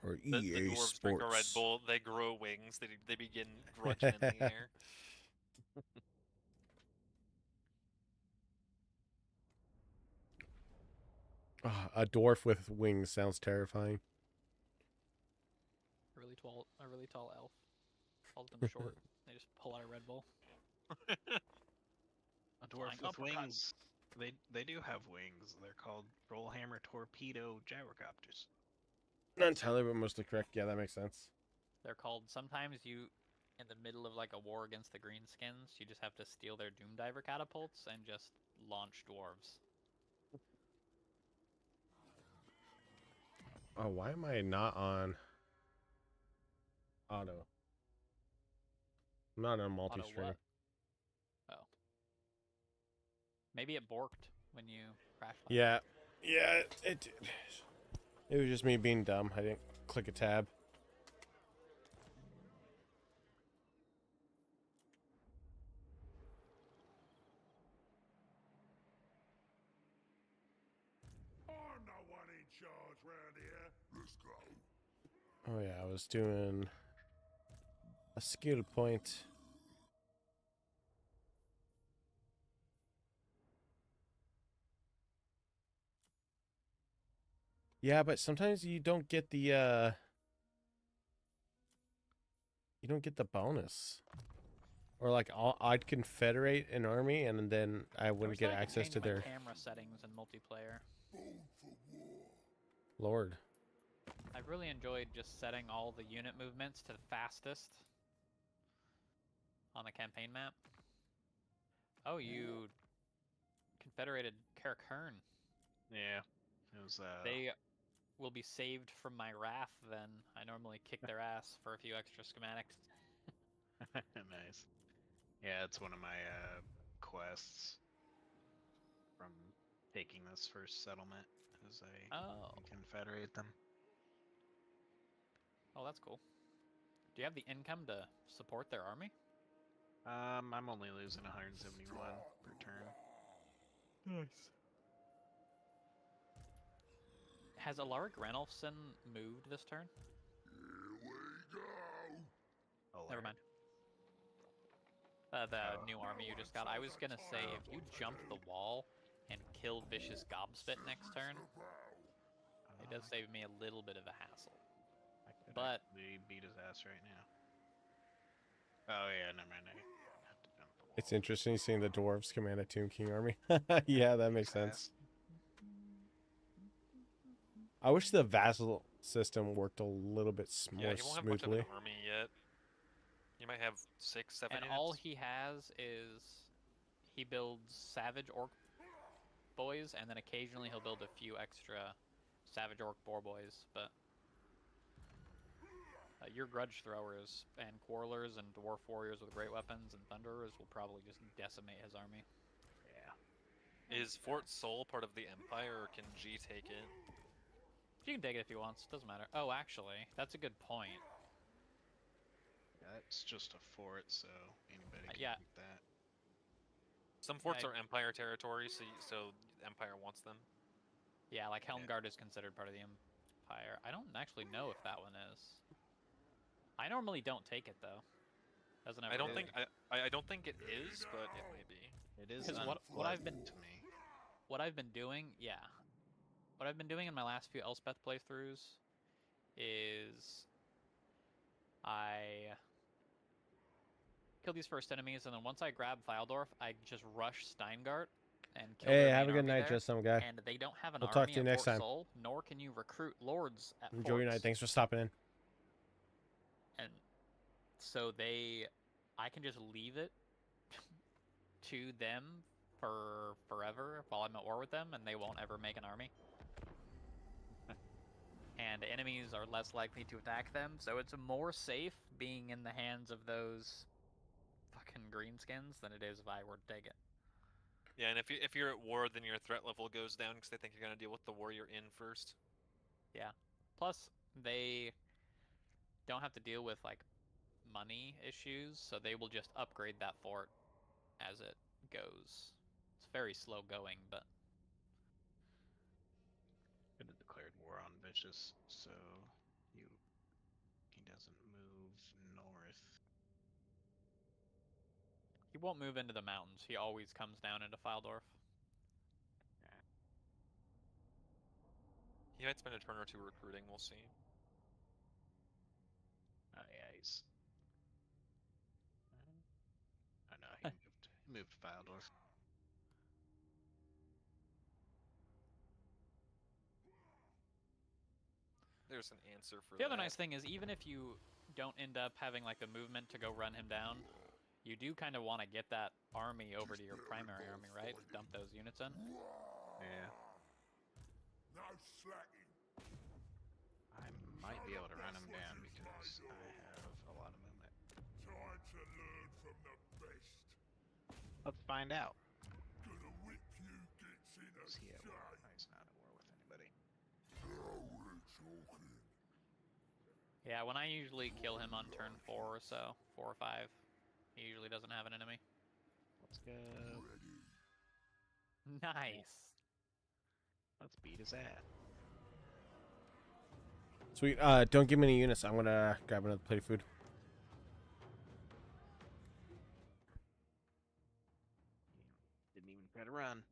Or The EA dwarves drink a Red Sports. Bull, they grow wings, they begin grunting in the air. A dwarf with wings sounds terrifying. A really tall elf. Calls them short. They just pull out a Red Bull. A dwarf Flying with uppercut. wings. They do have wings. They're called Rollhammer Torpedo Gyrocopters. Not entirely, but mostly correct. Yeah, that makes sense. They're called, sometimes you, in the middle of like a war against the Greenskins, you just have to steal their Doom Diver catapults and just launch dwarves. Oh, why am I not on auto? I'm not on multi-stream. what? Oh. Maybe it borked when you crashed. Yeah, it did. It was just me being dumb. I didn't click a tab. I'm no one in charge round here. Let's go. Oh yeah, I was doing a skill point. Yeah, but sometimes you don't get the bonus. Or like I'd confederate an army and then I wouldn't get access to their camera settings in multiplayer. Lord. I've really enjoyed just setting all the unit movements to the fastest on the campaign map. Oh, you confederated Karak. Yeah. It was They will be saved from my wrath then. I normally kick their ass for a few extra schematics. nice. Yeah, it's one of my quests from taking this first settlement as I confederate them. Oh, that's cool. Do you have the income to support their army? I'm only losing 171 per turn. Nice. Has Alaric Renolfson moved this turn? Here we go. Oh, Never mind. The new army you just got. I was gonna say, if you jump the wall and kill Vicious Gobspit next turn, it does save me a little bit of a hassle. I could But actually beat his ass right now. Oh yeah, never mind. I have to jump the wall. It's interesting seeing the dwarves command a Tomb King army. Yeah, that makes sense. I wish the vassal system worked a little bit Yeah, more he won't have much of smoothly. an army yet. He might have 6, 7 and units. all he has is he builds Savage Orc boys, and then occasionally he'll build a few extra Savage Orc boar boys. But your Grudge Throwers and Quarrelers and Dwarf Warriors with great weapons and Thunderers will probably just decimate his army. Yeah. Is Fort Sol part of the Empire, or can G take it? You can take it if he wants. Doesn't matter. Oh, actually, that's a good point. That's just a fort, so anybody can yeah. take that. Some forts I- are Empire territory, so the Empire wants them. Yeah, like Helmgard is considered part of the Empire. I don't actually know if that one is. I normally don't take it though. Doesn't ever I don't really. think I don't think it is, but it may be. It is 'Cause what I've been- unpleasant to me. What I've been doing, yeah. What I've been doing in my last few Elspeth playthroughs is I kill these first enemies, and then once I grab Valdorf, I just rush Steingart and kill Hey, their have a main good army night, there, just some guy. And they don't have an We'll army talk to you at next Fort time. Sol, nor can you recruit lords at Enjoy your night. forts. Thanks for stopping in. And so I can just leave it to them for forever while I'm at war with them, and they won't ever make an army. And enemies are less likely to attack them, so it's more safe being in the hands of those fucking greenskins than it is if I were to take it. Yeah, and if you're at war, then your threat level goes down because they think you're gonna deal with the war you're in first. Yeah. Plus, they don't have to deal with like money issues, so they will just upgrade that fort as it goes. It's very slow going, but Could have declared war on Vicious, so he doesn't move north. he won't move into the mountains. He always comes down into Fildorf. He might spend a turn or two recruiting. We'll see. Oh yeah, he's. Oh no, he moved Fildorf. There's an answer for The that. other nice thing is, even if you don't end up having like the movement to go run him down, you do kind of want to get that army over to your primary army, right? Dump those units in. Yeah. No slacking. I might be able to run him down because I have a lot of movement. Time to learn from the best. Let's find out. Gonna whip you gits in a Is he at war? shade. No, he's not at war with anybody. Now we're talking. Yeah, when I usually kill him on turn 4 or so, 4 or 5, he usually doesn't have an enemy. Let's go. Ready. Nice. Let's beat his ass. Sweet. Don't give me any units. I'm gonna grab another plate of food. Didn't even try to run.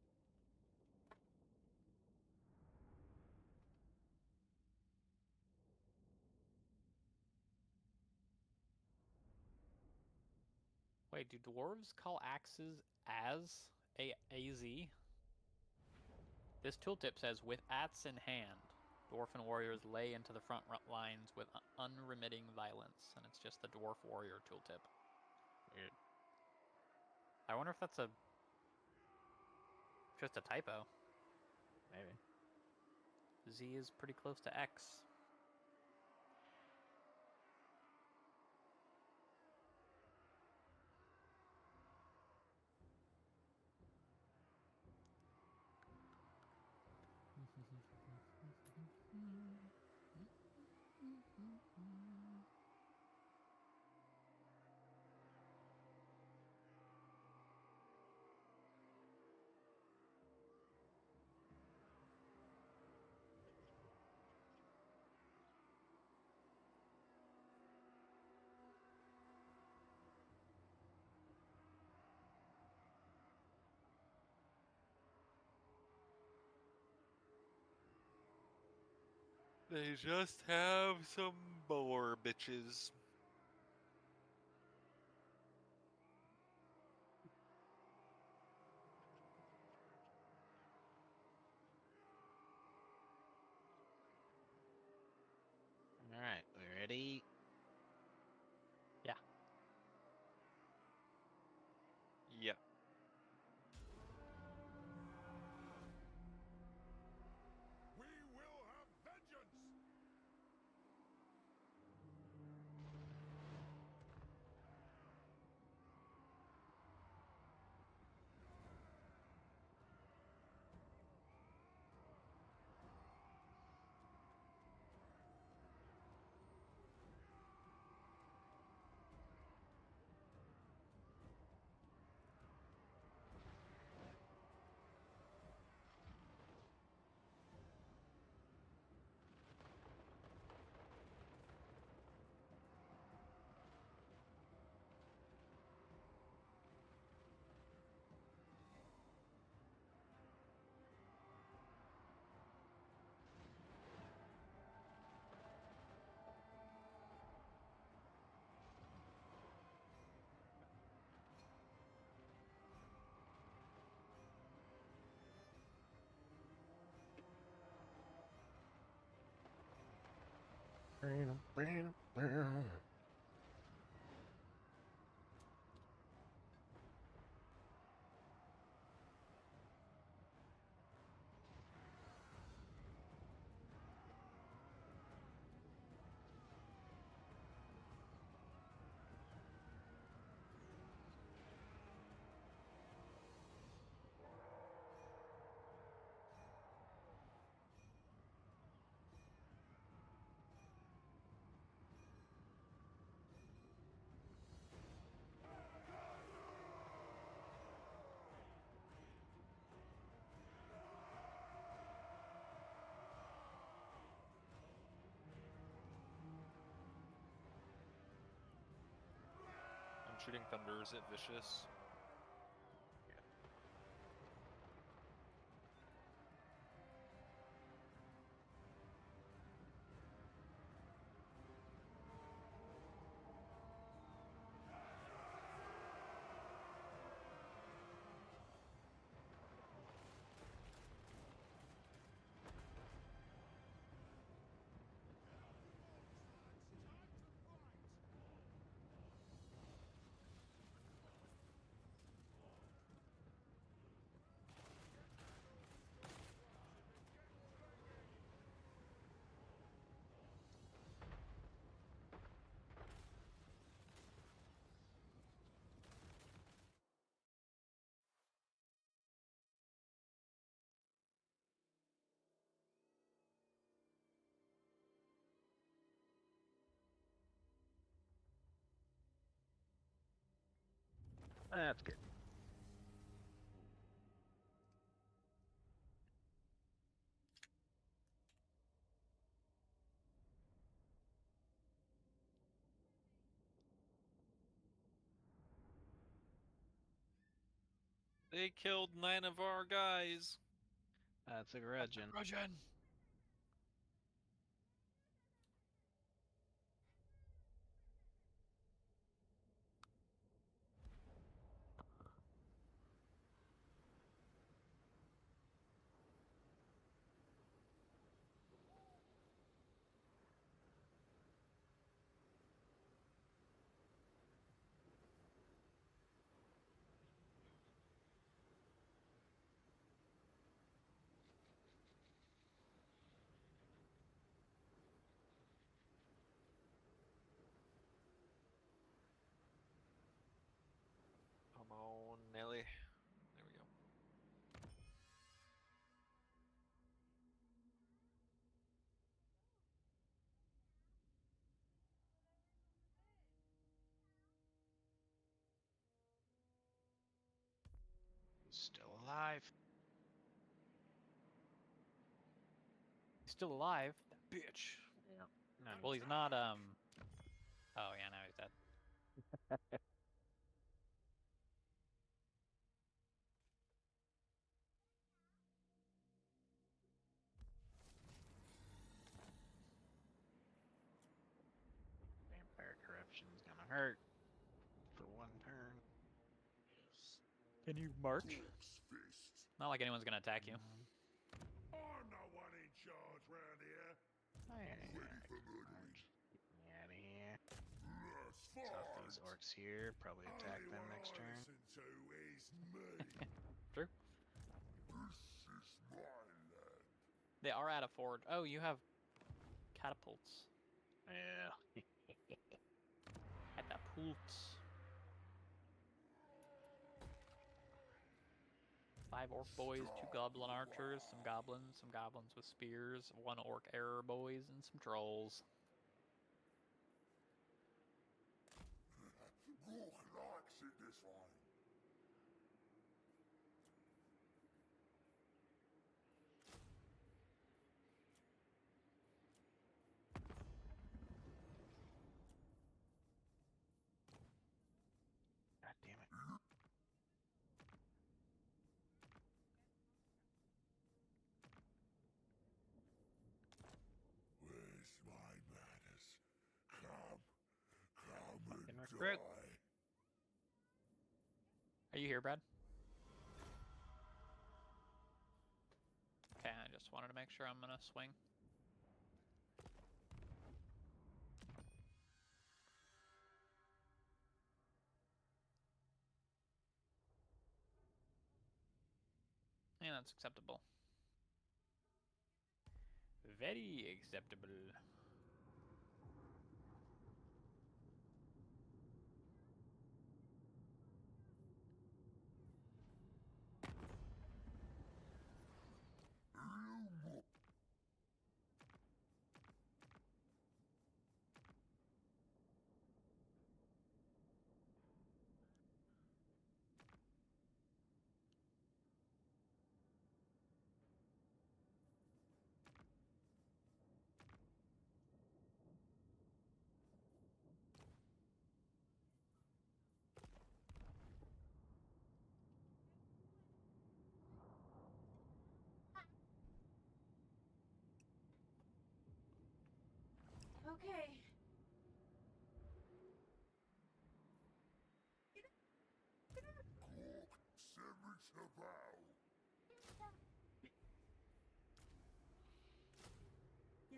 Wait, do dwarves call axes as AZ? This tooltip says, with adze in hand, dwarven warriors lay into the front lines with unremitting violence, and it's just the dwarf warrior tooltip. Weird. I wonder if that's just a typo. Maybe. Z is pretty close to X. They just have some boar bitches. Alright, we ready? Yeah. Yeah. We will have vengeance. Troubleshooting thunders at Vicious. That's good. They killed 9 of our guys. That's a grudging. Come on, Nelly. There we go. Still alive. He's still alive. That bitch. Yep. No, Well, he's not. Oh yeah, now he's dead. Vampire corruption's gonna hurt for one turn. Can you march? Dwarf's fist. Not like anyone's gonna attack you. I'm no one in charge round here. Ready for murdering. Get me out of here. Let's Tough fight. these orcs here. Probably attack them Anyone next I turn. listen to is me. True. This is my land. They are at a forge. Oh, you have catapults. Yeah. Catapults. 5 orc boys, 2 goblin archers, some goblins with spears, 1 orc arrower boys, and some trolls. Rook likes it this way. God damn it. Where's my manners? Come Fucking and recruit. die. Are you here, Brad? Okay, I just wanted to make sure I'm gonna swing. Yeah, that's acceptable. Very acceptable.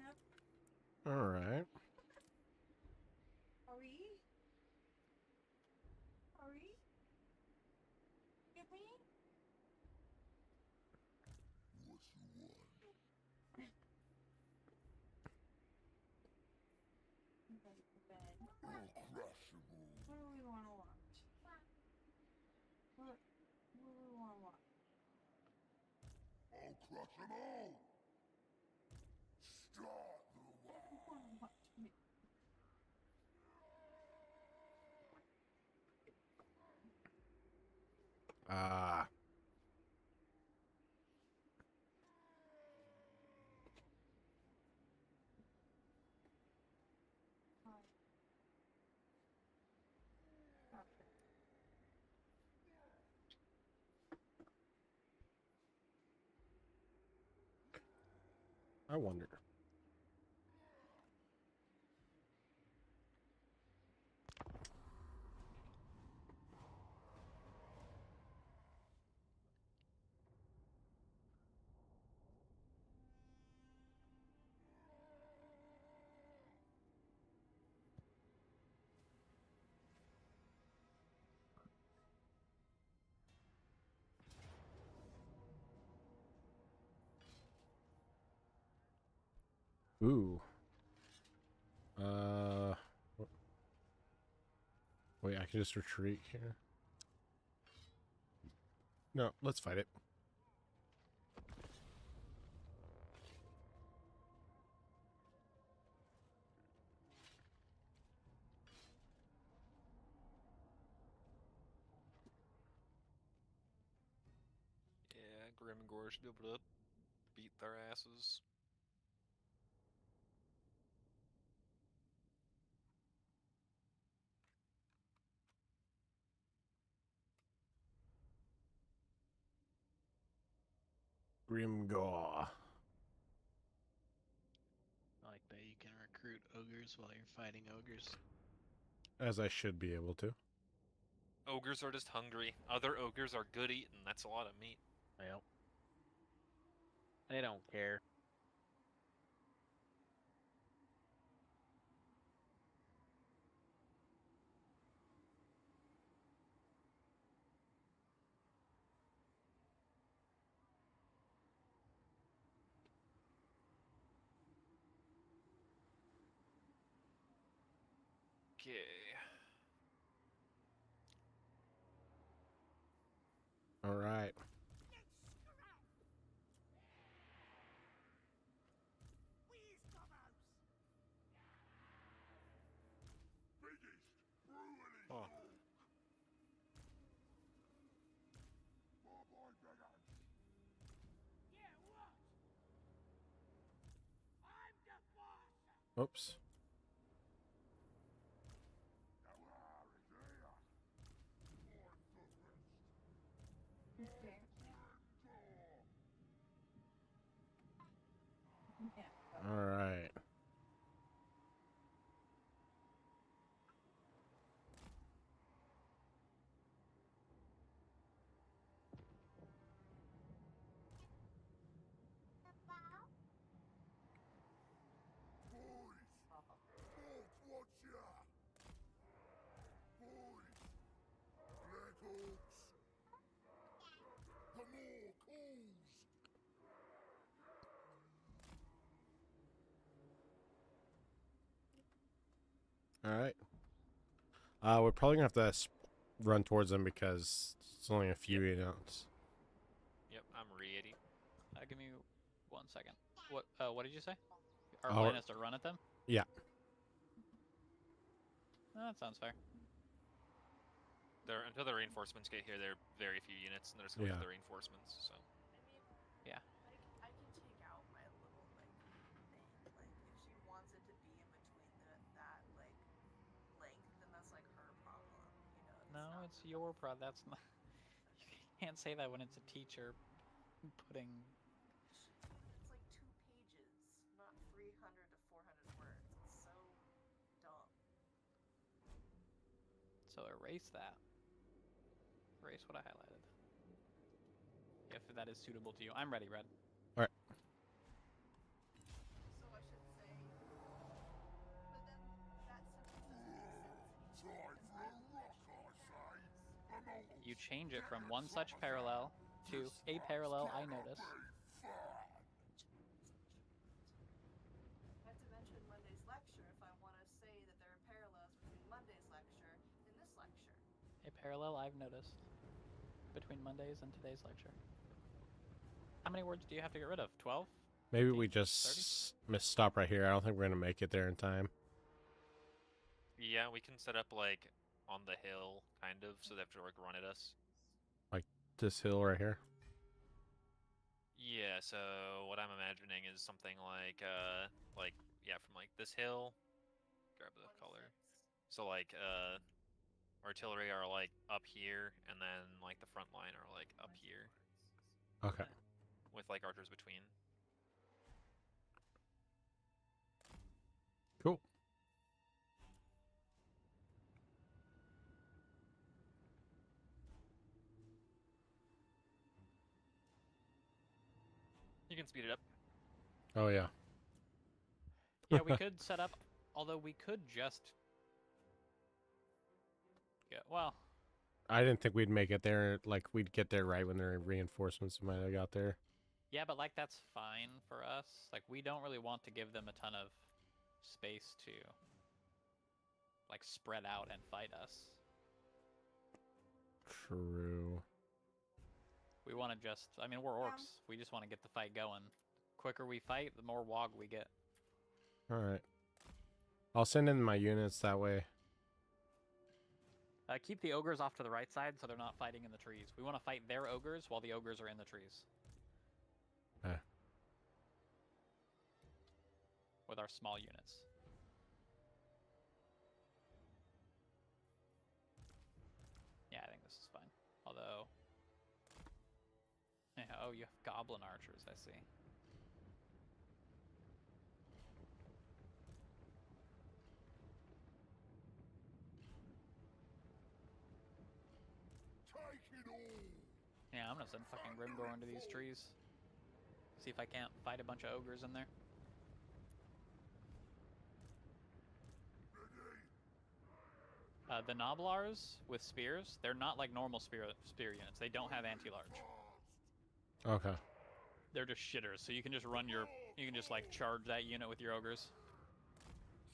Yep. All right. Hurry. Hurry. Get me? What you want? I'm ready for bed. Uncrushable. What do we want to watch? What do we want to watch? I'll crush them all. Start the war. We want to watch me. Ah. I wonder. Ooh. What- Wait, I can just retreat here. No, let's fight it. Yeah, Grim and Gore should be able to beat their asses. Grimgore. I like that you can recruit ogres while you're fighting ogres. As I should be able to. Ogres are just hungry. Other ogres are good eating. That's a lot of meat. Well, they don't care. Okay. All right. Biggest, brutally Oh. Bye-bye, beggars. Yeah, what? I'm the boss. Oops. Now where is here? I'm the best. Okay. Yeah. All right. Boys, Bolts, watch ya! Boys, Black Hawks, the more calls! All right. We're probably gonna have to run towards them because it's only a few units. Yep, I'm re-80. Give me 1 second. What did you say? Our Oh, plan is to run at them? Yeah. That sounds fair. Until the reinforcements get here, there are very few units, and they're just going Yeah. to the reinforcements. So I mean, Yeah. I can take out my little like thing. Like if she wants it to be in between that like length, then that's like her problem. You know. No, not it's your That's not. You can't say that when it's a teacher putting. It's like 2 pages, not 300 to 400 words. It's so dumb. So erase that. Erase what I highlighted. If that is suitable to you. I'm ready, Red. So I should change it from one such parallel to a parallel I notice. I have to mention Monday's lecture if I want to say that there are parallels between Monday's lecture and this lecture. A parallel I've noticed between Monday's and today's lecture. How many words do you have to get rid of? 12? Maybe we 15? just stop right here. I don't think we're gonna make it there in time. Yeah, we can set up like on the hill, kind of, so they have to like run at us. This hill right here. Yeah, so what I'm imagining is something like yeah, from like this hill. Grab the color. 26. So like artillery are like up here, and then like the front line are like up here, Okay. with like archers between. Cool. You can speed it up. Oh yeah. Yeah, we could set up, although we could just... Yeah, well, I didn't think we'd make it there. Like we'd get there right when the reinforcements might have got there. yeah, but like that's fine for us. Like we don't really want to give them a ton of space to like spread out and fight us. True. We want to just, I mean, we're orcs. We just want to get the fight going. Quicker we fight, the more wog we get. All right. I'll send in my units that way. Keep the ogres off to the right side so they're not fighting in the trees. We want to fight their ogres while the ogres are in the trees. Okay. With our small units. Yeah, I think this is fine. Although... Yeah, oh, you have goblin archers, I see. Take it all. Yeah, I'm gonna send fucking Grimgor into these trees. See if I can't fight a bunch of ogres in there. The Noblars with spears, they're not like normal spear units. They don't have anti-large. Okay. They're just shitters, so you can just run your... You can just like charge that unit with your ogres.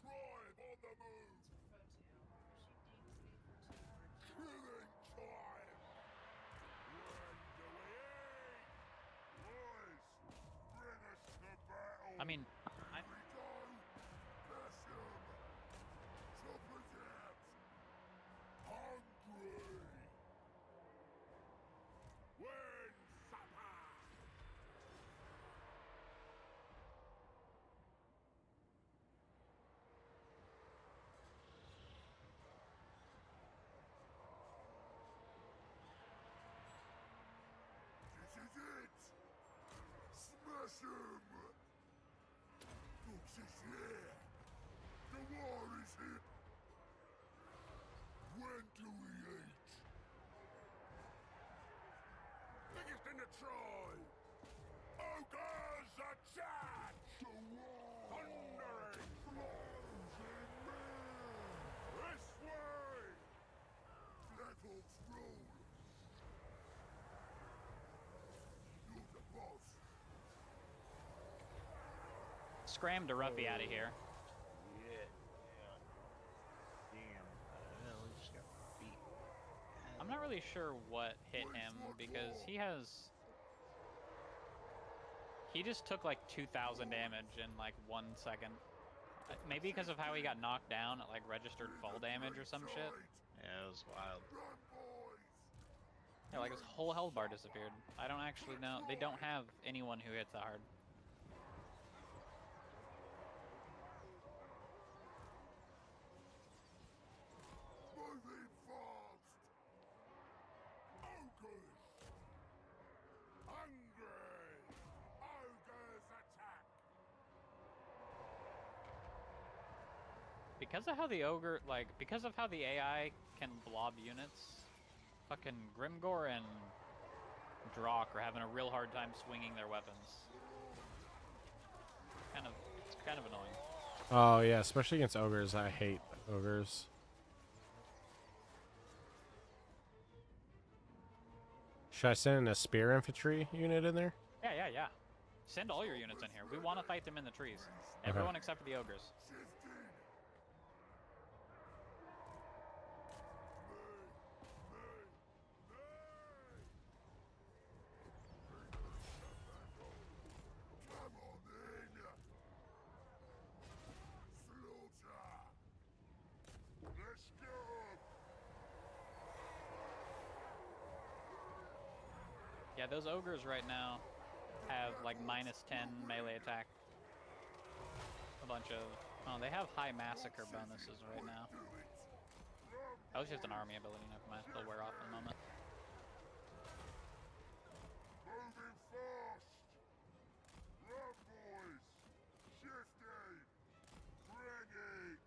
Tribe on the move. For 2. She deems me for 2. Killing time. When do we eat? Boys, bring us to battle. I mean, We go. Bless 'em. Supplicants. Hungry. When supper. This is it! Smash 'em! Fox is here! The war is here! When do we eat? Biggest in the tribe! Ogres attack! The war! Thundering flows in me! This way! Level through! You're the boss! scram to Ruffy out of here. Yeah. Damn. We just got beat. I'm not really sure what hit him because he just took like 2,000 damage in like 1 second. Maybe because of how he got knocked down, it like registered fall damage or some shit. Yeah, it was wild. Yeah, like his whole health bar disappeared. I don't actually know. They don't have anyone who hits that hard. Moving fast! Ogres! Hungry! Ogres attack! Because of how the ogre, like, because of how the AI can blob units, fucking Grimgor and Drock are having a real hard time swinging their weapons. It's kind of annoying. Oh yeah, especially against ogres. I hate ogres. Should I send a spear infantry unit in there? Yeah. Send all your units in here. We want to fight them in the trees. Okay. Everyone except for the ogres. Come on in. Slaughter. Let's go. Yeah, those ogres right now have like -10 melee attack. A bunch of... Oh, they have high massacre bonuses right now. That was just an army ability, never mind. They'll wear off in a moment. Moving fast. Run, boys. Shifting. Bring it.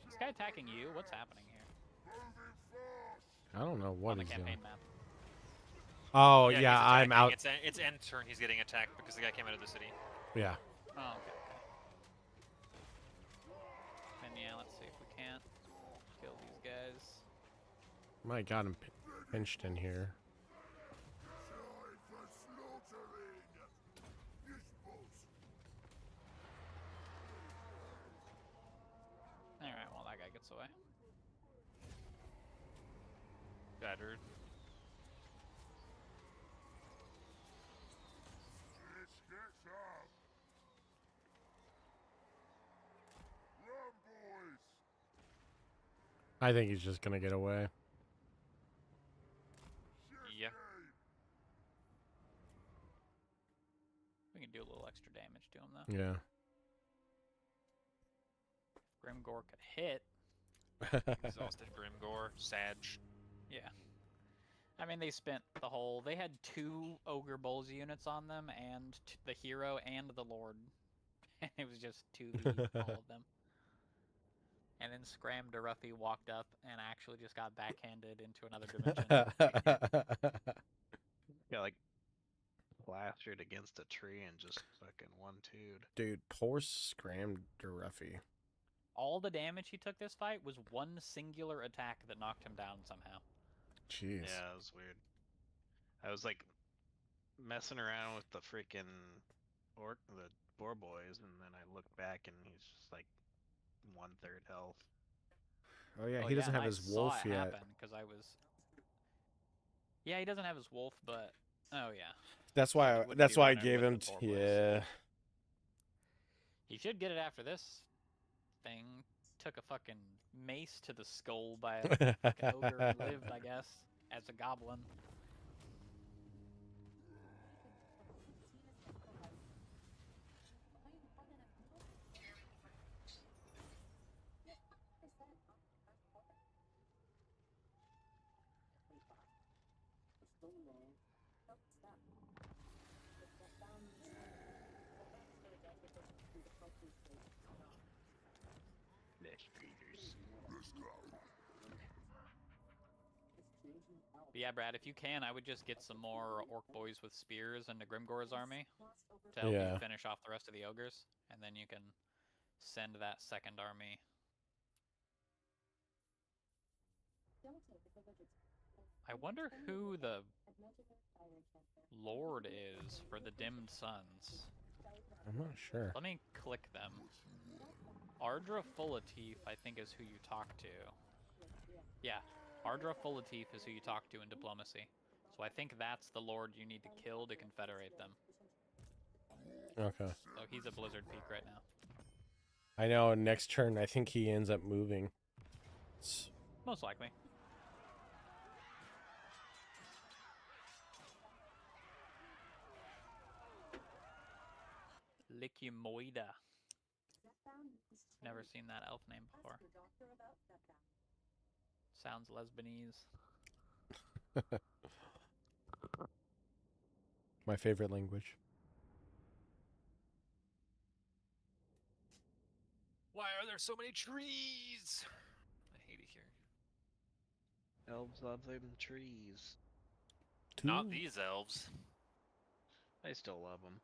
This guy attacking you? What's happening here? Moving fast. I don't know what On the he's campaign doing. map. Oh, he's yeah, I'm attacking. out. It's end turn. He's getting attacked because the guy came out of the city. Yeah. Oh, okay. Then yeah, let's see if we can't kill these guys. My God, I'm pinched in here. Time for slaughtering. Yes, boss. Alright, well that guy gets away. Battered. Let's get up. Run, boys. I think he's just gonna get away. Yeah. We can do a little extra damage to him though. Yeah. Grimgor could hit. Exhausted Grimgor. Sag. Yeah. I mean, they spent the whole... They had 2 Ogre Bulls units on them, and the Hero and the Lord. And it was just 2 all of them. And then Scram Ruffy walked up and actually just got backhanded into another dimension. Yeah, like plastered against a tree and just fucking 1-2'd. Dude, poor Scram Ruffy. All the damage he took this fight was one singular attack that knocked him down somehow. Jeez. Yeah, it was weird. I was like messing around with the freaking the boar boys, and then I looked back and he's just like 1/3 health. Oh yeah, Oh, he doesn't and have his wolf yet. Because I was... Yeah, he doesn't have his wolf, but... Oh, yeah. That's He why. wouldn't That's be why I running gave with him. the boar boys. Yeah. He should get it after this thing. Took a fucking mace to the skull by a fucking ogre and lived, I guess, as a goblin. But yeah, Brad, if you can, I would just get some more orc boys with spears into Grimgor's army to help Yeah. you finish off the rest of the ogres, and then you can send that second army. I wonder who the Lord is for the Dimmed Suns. I'm not sure. Let me click them. Ardra Fullateeth, I think, is who you talk to. Yeah, Ardra Fullateeth is who you talk to in diplomacy. So I think that's the Lord you need to kill to confederate them. Okay. So he's a Blizzard Peak right now. I know. Next turn, I think he ends up moving. Most likely. Licumoida. Never seen that elf name before. Sounds Lesbanese. My favorite language. Why are there so many trees? I hate it here. Elves love them trees. Not these elves. I still love them.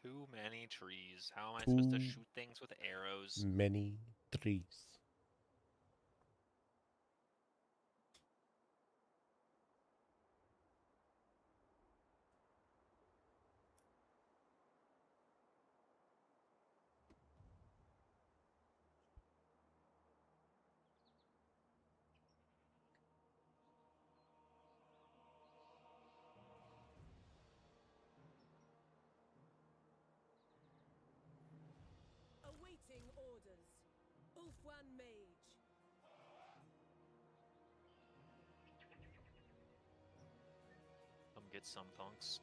Too many trees. How am I supposed to Too shoot things with arrows? Many trees. one mage. Come get some punks.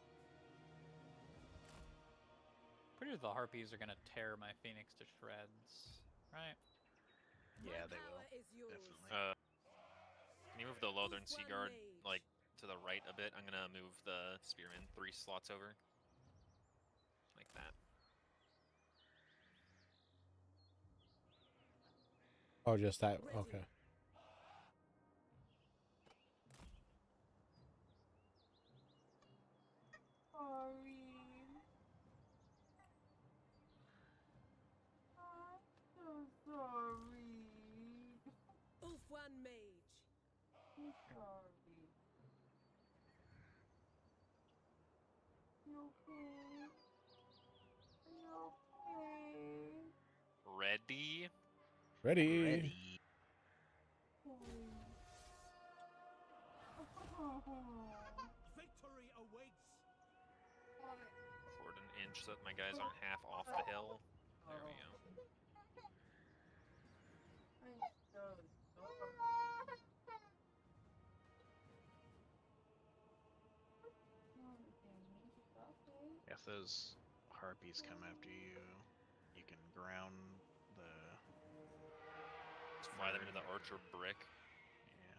Pretty sure the harpies are gonna tear my phoenix to shreds, right? Yeah, My they will. power is yours. Definitely. Can you move the Lothern Wolf Sea one Guard mage. like to the right a bit? I'm gonna move the Spearman 3 slots over. Like that. Oh, just that. Ready. Okay. Sorry. I'm so sorry. Wolf one mage. I'm sorry. You okay? Are you okay? Ready? Ready. Ready. Victory awaits. Forward an inch so that my guys aren't half off the hill. There we go. I'm so sorry. If those harpies come after you, you can ground the. Just fly them into the archer brick. Yeah.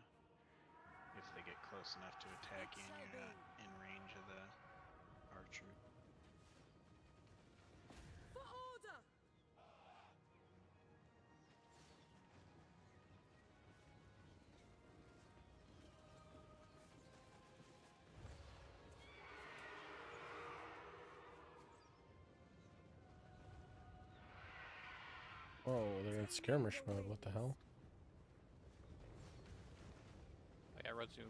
If they get close enough to attack you and you're not in range of the archer. For order. Oh, they're in skirmish mode. What the hell? Oh yeah, Rodzu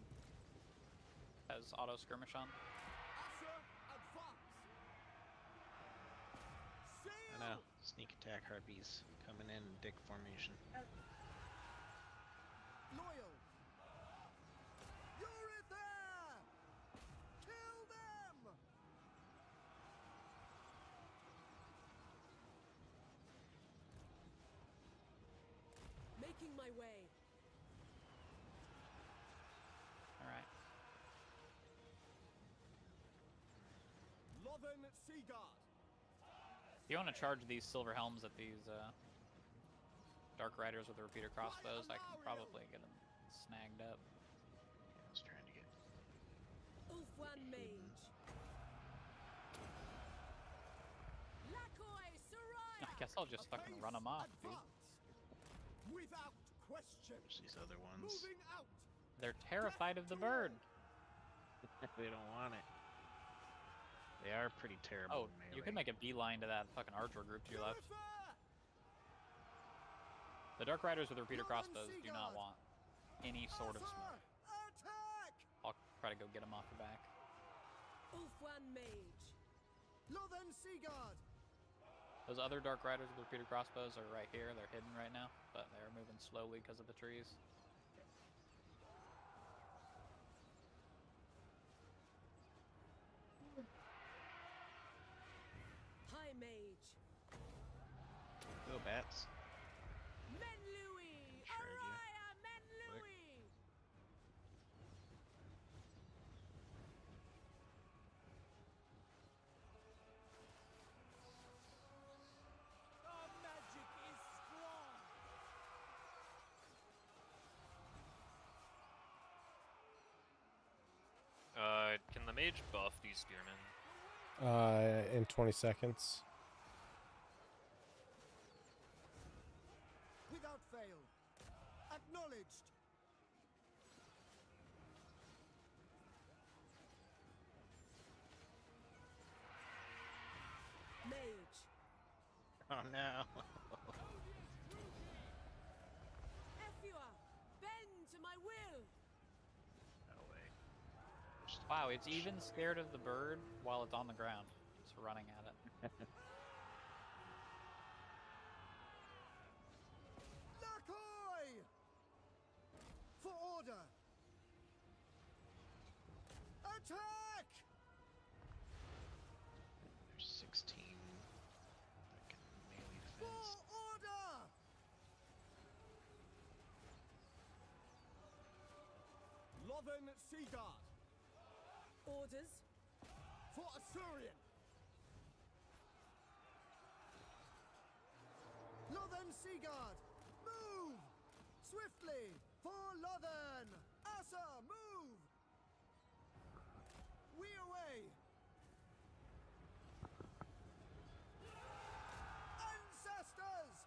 has auto skirmish on. Asher, advance. I know. Sneak attack harpies coming in dick formation. Loyal. You're there. Kill them. Making my way. Alright. Lothern Seaguard. If you want to charge these silver helms at these dark riders with the repeater crossbows, I can probably get them snagged up. Yeah, I was trying to get. Wolf one mage. Lakoi Soraya. I guess I'll just fucking run them off, dude. Without question. There's these other ones. Moving out. They're terrified of the bird. They don't want it. They are pretty terrible. Oh, in you melee. can make a beeline to that fucking archer group to your left. Purify. The dark riders with the repeater Northern crossbows do Seaguard. not want any sort of smoke. Arthur, attack. I'll try to go get them off the back. Wolf one mage. Lothern Seaguard. Those other dark riders with the repeater crossbows are right here. They're hidden right now, but they're moving slowly because of the trees. High mage. Go bats. Men Louis. Shred ya. Araya Men Quick. Louis. Our magic is strong. Can the mage buff these spearmen? In 20 seconds. Without fail. Acknowledged. Mage. Oh no. Efua. Bend to my will. No way. Wow, it's even scared of the bird while it's on the ground. Just running at it. Lakoi. For order. Attack. There's 16 that can melee For defense. order. Northern Sea Guard. Orders. For Assyrian. Northern Sea Guard. Move! Swiftly! For Lothern! Asa, move! We away! Ancestors!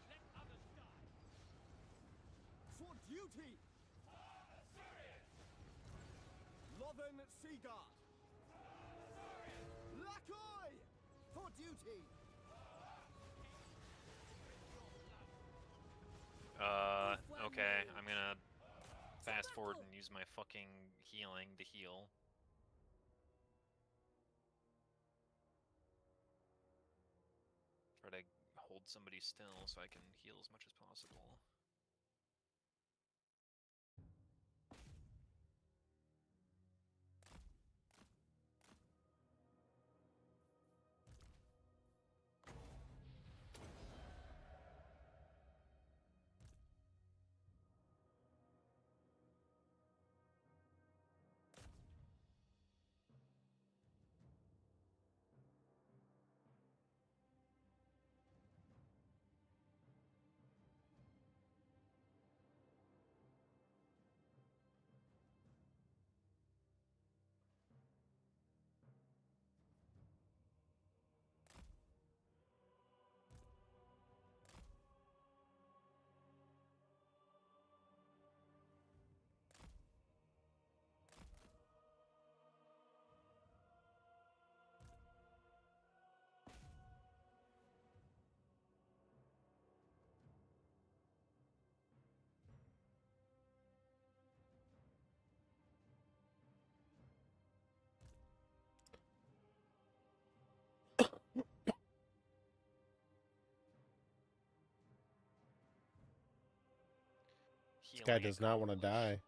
Let others die. For duty! Lothern Sea Guard. Lacoy! For duty! Okay, I'm gonna fast forward and use my fucking healing to heal. Try to hold somebody still so I can heal as much as possible. This guy does not want to die.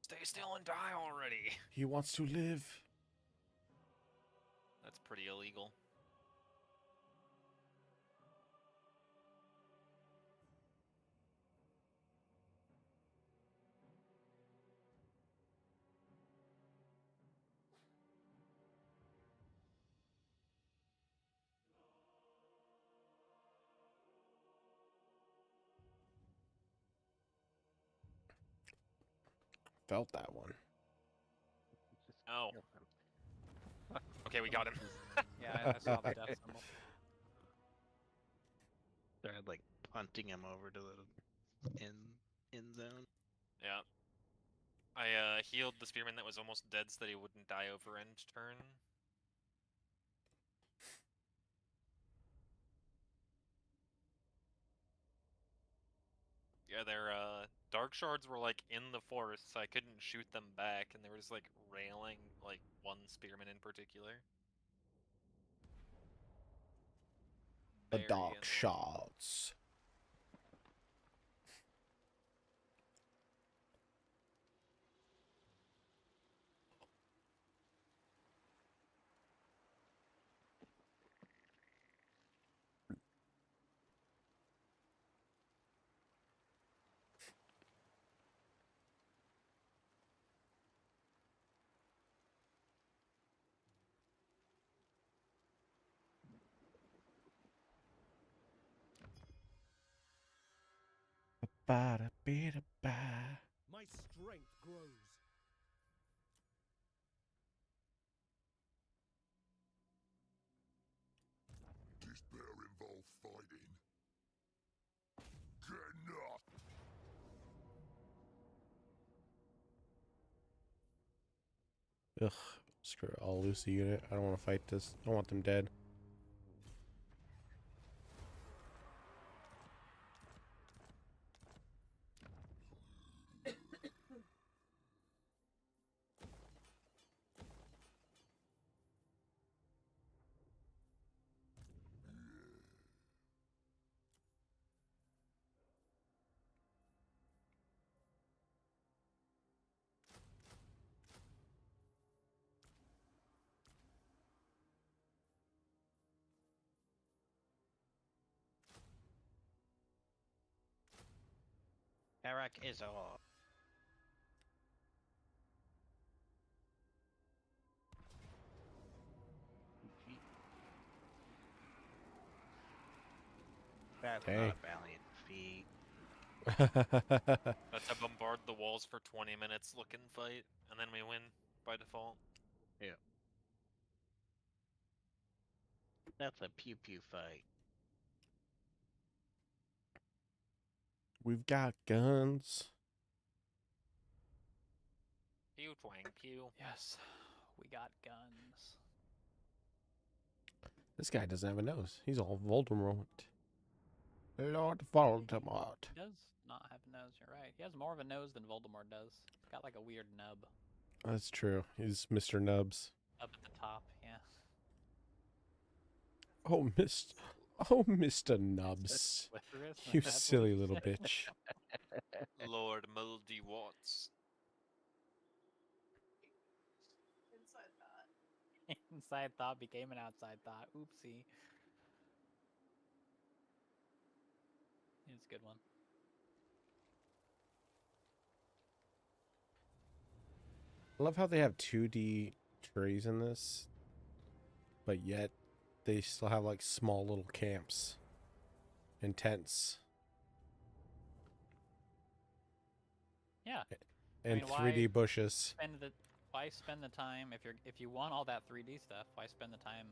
Stay still and die already. He wants to live. That's pretty illegal. Felt that one. Oh. Okay, we got him. Yeah, I saw the death symbol. Started like punting him over to the end zone. Yeah. I healed the spearman that was almost dead so that he wouldn't die over end turn. Yeah, their dark shards were like in the forest, so I couldn't shoot them back, and they were just like railing like one spearman in particular. The Very dark annoying. shards. Ba-da-ba-da-ba. My strength grows. Despair involves fighting. Get up! Ugh. Screw it. I'll lose the unit. I don't want to fight this. I want them dead. Karak is all. That's Hey. not a valiant feat. That's a bombard the walls for 20 minutes looking fight, and then we win by default. Yeah. That's a pew pew fight. We've got guns. Pew twang pew. Yes, we got guns. This guy doesn't have a nose. He's all Voldemort. Lord Voldemort. He does not have a nose, you're right. He has more of a nose than Voldemort does. He's got like a weird nub That's true. He's Mr. Nubs. up at the top, yeah. Oh, Mr. Nubs. Slipperous and You pebbly. silly little bitch. Lord Moldy Watts. Inside thought. Inside thought became an outside thought. Oopsie. It's a good one. I love how they have 2D trees in this, but yet they still have like small little camps and tents Yeah. and mean, 3D bushes. Why spend the time if you want all that 3D stuff? Why spend the time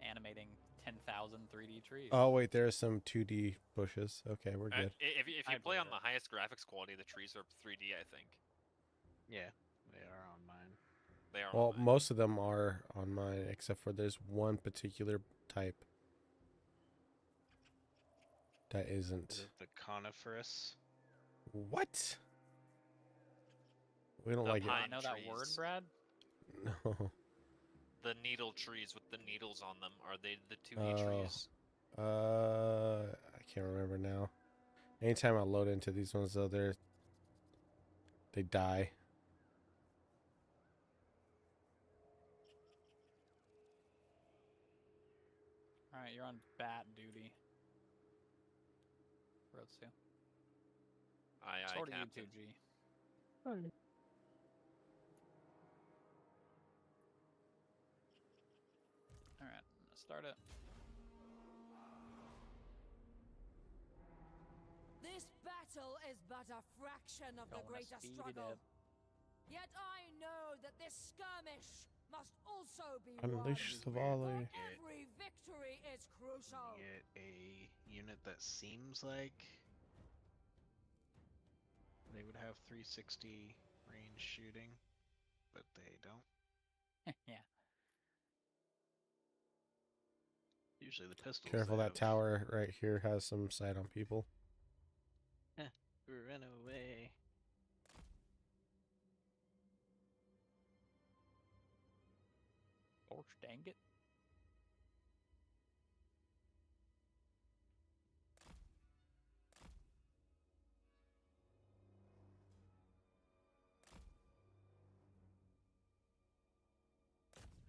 animating 10,000 3D trees? Oh wait, there are some 2D bushes. Okay, we're good. If you I play on believe the highest graphics quality, the trees are 3D, I think. Yeah, they are on mine. They are. Well, on mine. most of them are on mine, except for there's one particular type that Is isn't. it the coniferous? What? We don't The like pine I know that word, trees. Brad? it. No. The needle trees with the needles on them, are they the 2D Oh. trees? I can't remember now. Anytime I load into these ones, though, they die. Alright, you're on bat duty. Road 2. Aye, Sort of Captain. U2G. Alright, let's start it. This battle is but a fraction of the Don't wanna greater speed it struggle. up. Yet I know that this skirmish must also be Unleash the won. volley. For every victory is crucial. Get a unit that seems like they would have 360 range shooting, but they don't. Yeah. Usually the pistols. Careful, they that have- tower right here has some sight on people. Run away. Gosh dang it.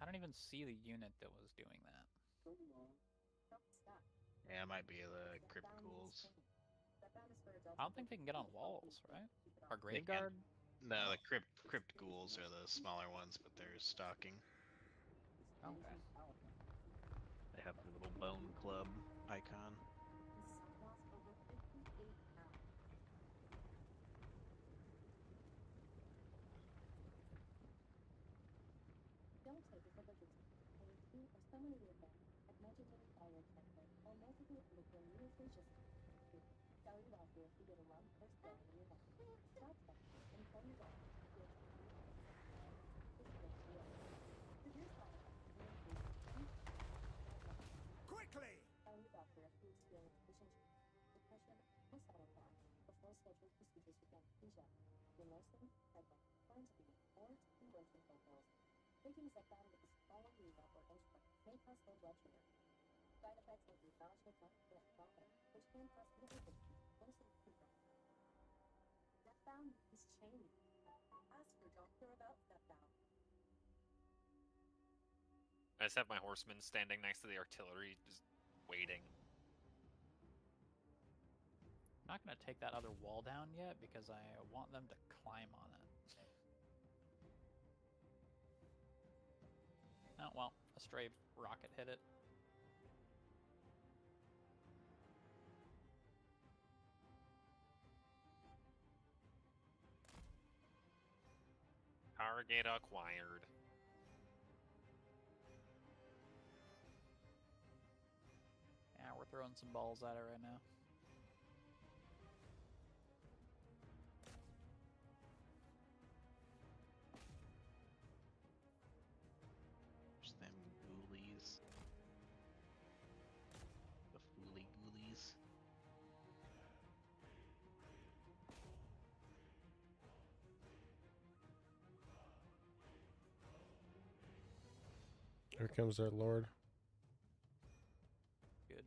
I don't even see the unit that was doing that. Yeah, it might be the crypt ghouls. I don't think they can get on walls, right? Or They grave can. guard? No, the crypt ghouls are the smaller ones, but they're stalking. Okay. They have the little bone club icon. Quickly! I just have my horsemen standing next to the artillery, just waiting. not gonna take that other wall down yet because I want them to climb on it. Oh well, a stray rocket hit it. Target acquired. Yeah, we're throwing some balls at it right now. There's them ghoulies. The fooly ghoulies. Here comes our lord. Good.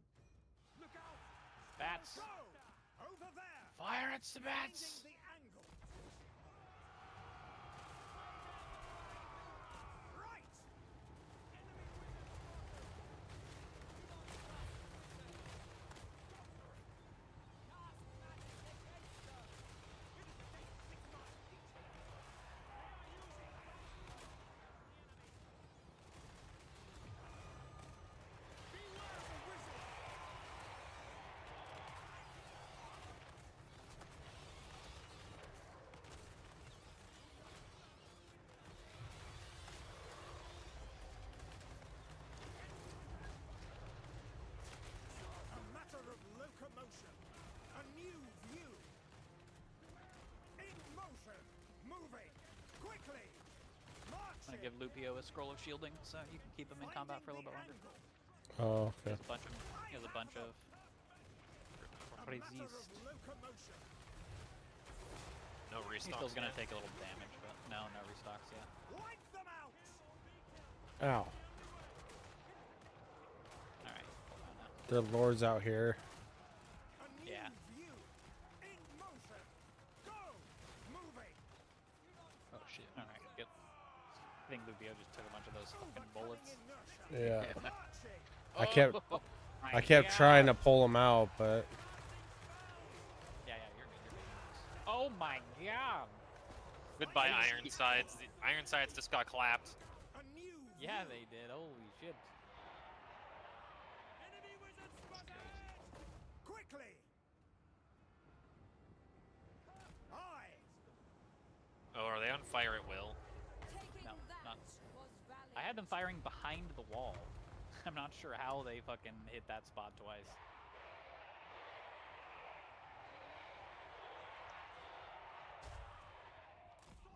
Look out! Bats! Go! Over there! Fire at the bats! Finding the angle. Right! A matter of locomotion. A new view. In motion. Moving. Quickly. I'm Marching. gonna give Lupio a scroll of shielding so you can keep him in combat for a little bit longer. Oh, He okay. has a bunch of A matter of resist. locomotion. No He's restocks. still gonna yet. take a little damage, but no restocks yet. Wipe them out. Ow. Alright, hold on now. The lord's out here. A new Yeah. view. In motion. Go. Moving. Oh shit, alright, good. I think Lupio just took a bunch of those fucking bullets. Yeah. Marching. Oh, I kept trying to pull him out, but Yeah, you're good. Oh my god! Goodbye, Why did you- Ironsides. The Ironsides just got clapped. A new Yeah, view. they did. Holy shit. Enemy wizard spotted. Quickly. Aye. Oh, are they on fire at will? Taking No, that not- was valiant. I had them firing behind the wall. I'm not sure how they fucking hit that spot twice.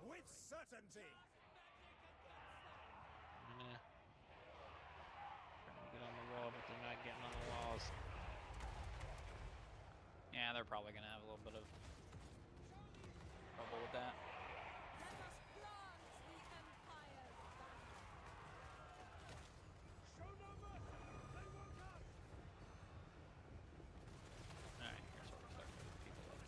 With certainty. Trying to get on the wall, but they're not getting on the walls. Yeah, they're probably gonna have a little bit of trouble with that. Let us plant the Empire's banner. Show no mercy. They want us. Alright, here's where we start moving people up.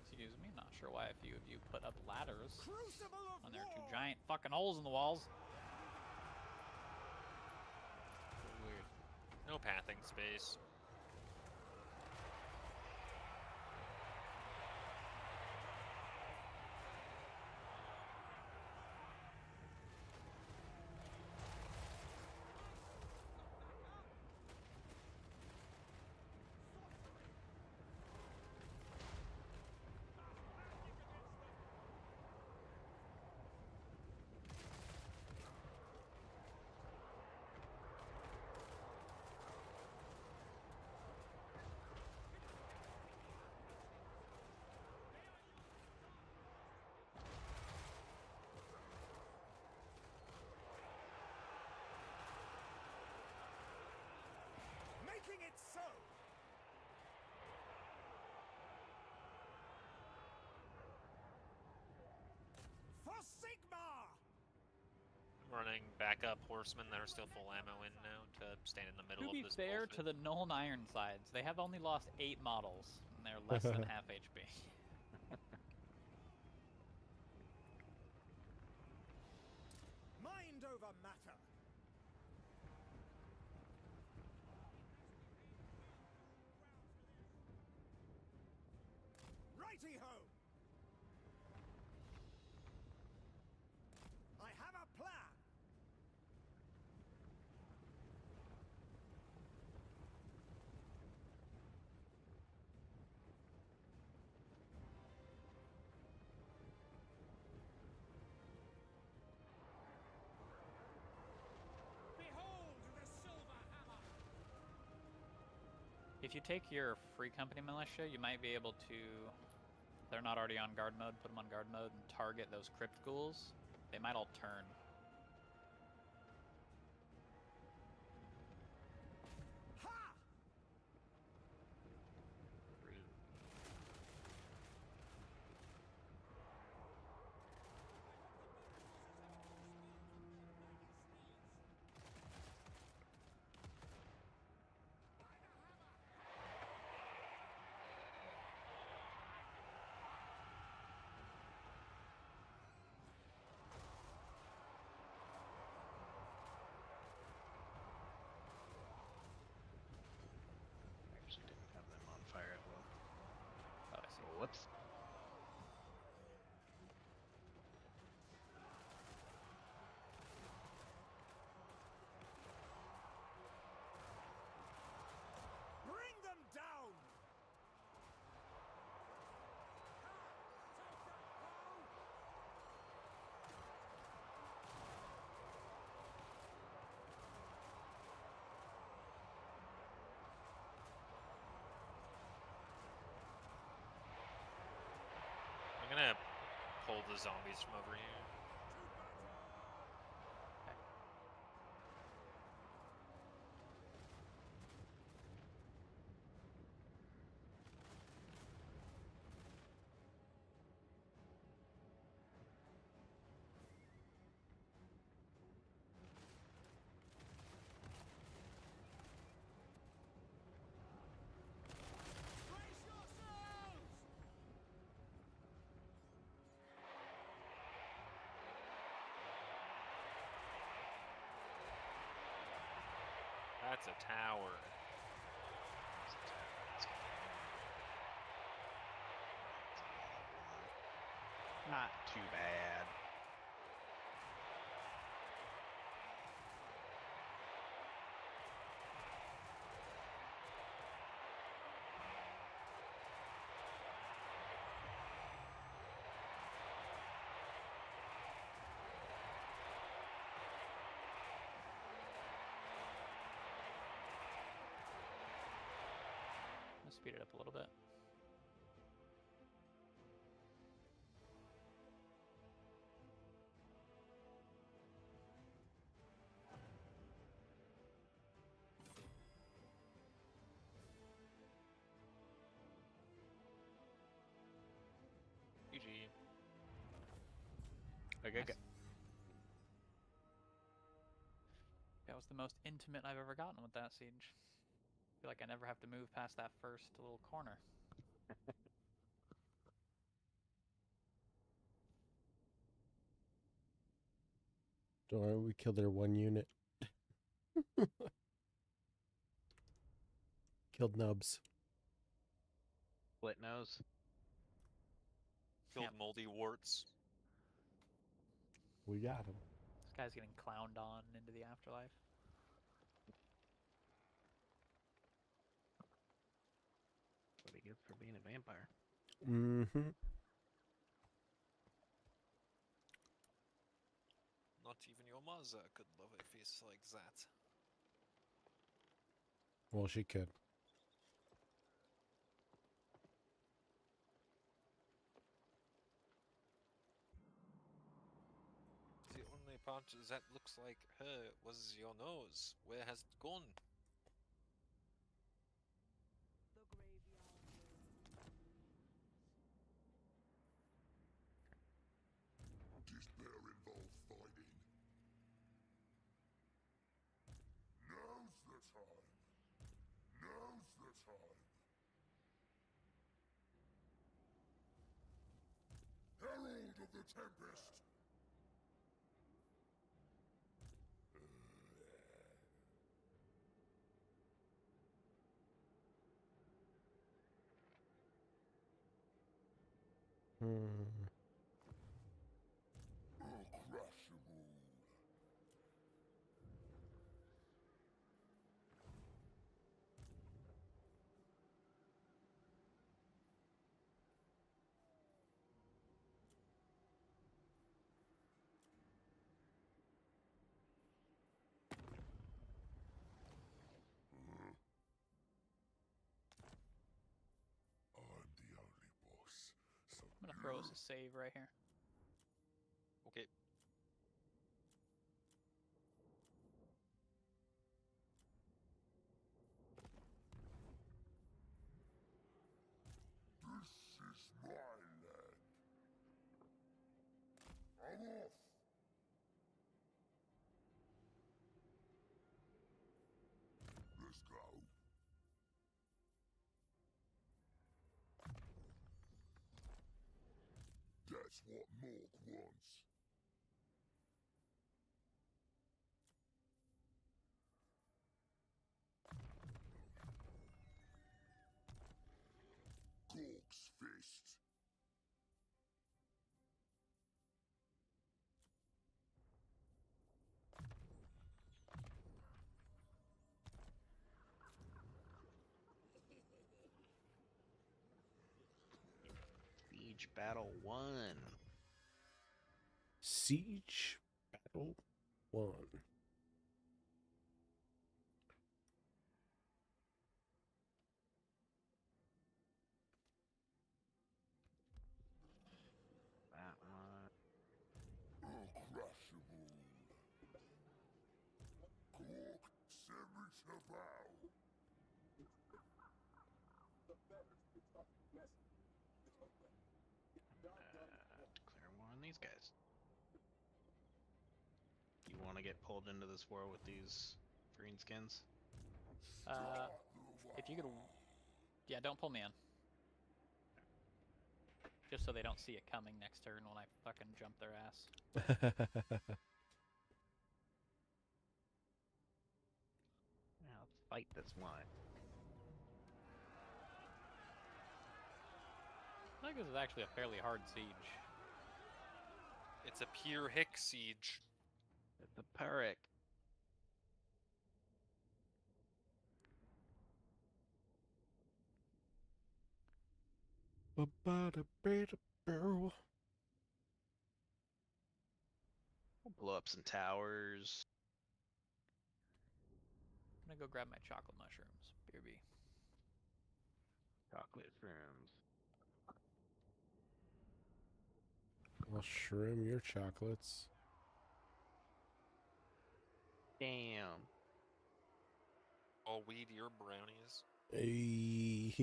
Excuse me, not sure why a few of you put up ladders Crucible of when there are two war. giant fucking holes in the walls. So weird. No pathing space. running backup horsemen that are still full ammo in now to stand in the middle To be of this fair bullshit. to the Nuln Ironsides, they have only lost 8 models, and they're less than half HP. Mind over matter. Righty-ho! I have a plan! Behold the silver hammer! If you take your free company militia, you might be able to, if they're not already on guard mode, put them on guard mode and target those crypt ghouls. They might all turn. Ha! Actually didn't have them on fire at will. Oh, I see. Whoops. Bring them down! I'm gonna pull the zombies from over here. Brace yourselves! That's a tower. Not too bad. Let's speed it up a little bit. GG. Okay, Nice. That was the most intimate I've ever gotten with that siege. I feel like I never have to move past that first little corner. Don't worry, we killed their one unit. Killed Nubs. Split nose. Killed Yep. moldy warts. We got him. This guy's getting clowned on into the afterlife. That's what he gets for being a vampire. Mm-hmm. Not even your mother could love a face like that. Well, she could. The only part that looks like her was your nose. Where has it gone? The graveyard. Despair involves fighting. tempest. Hmm. I'll crush 'em all. I'm the only boss, so I'm gonna throw us a save right here. Okay. this is my land. I'm off. Let's go. That's what Mork wants. Gorg's fist. Siege Battle 1. Siege Battle 1. That one. I'll crush 'em all. Gorg, send me to bow. Declare war on these guys. You want to get pulled into this war with these greenskins? If you could, yeah, don't pull me in. Just so they don't see it coming next turn when I fucking jump their ass. Now let's fight this one. I think this is actually a fairly hard siege. It's a pure hick siege. It's a Pyrrhic. Barrel. We'll blow up some towers. I'm gonna go grab my chocolate mushrooms. BRB. Chocolate shrooms. I'll shroom your chocolates. Damn. I'll weed your brownies. Hey.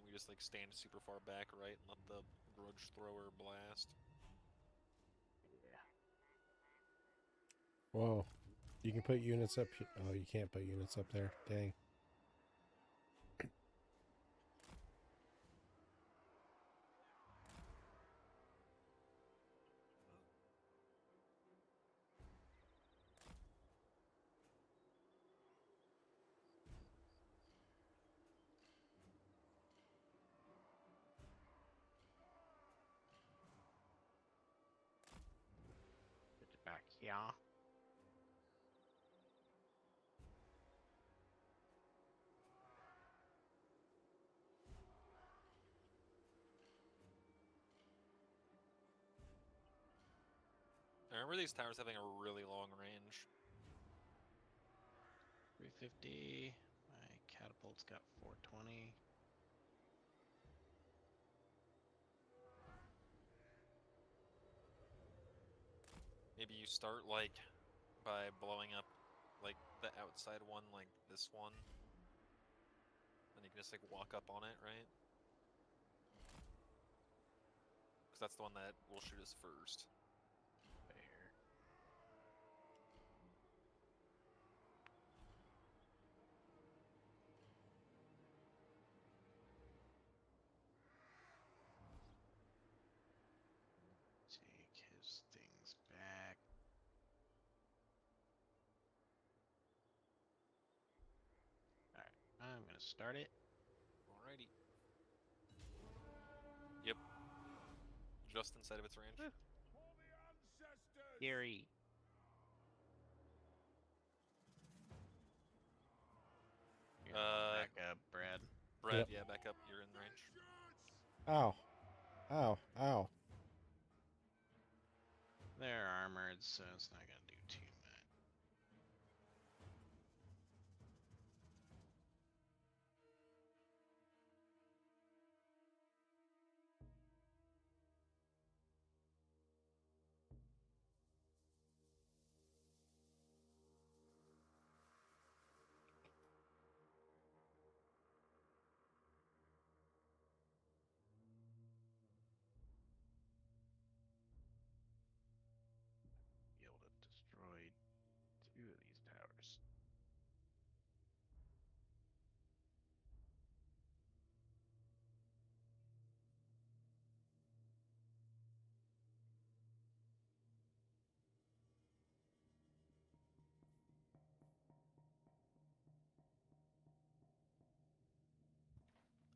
We just like stand super far back, right, and let the grudge thrower blast. Yeah. Whoa. You can put units up here. Oh, you can't put units up there. Dang. Put it back here. I remember these towers having a really long range. 350. My catapult's got 420. Maybe you start like by blowing up like the outside one, like this one. And you can just like walk up on it, right? Because that's the one that will shoot us first. Fair. Take his things back. Alright, I'm gonna start it. Alrighty. Yep. Just inside of its range. For the ancestors! Gary. You're back up, Brad. Brad, Yep. yeah, back up. You're in range. Ow. Ow. Ow. They're armored, so it's not gonna do too much. Be able to destroy 2 of these towers.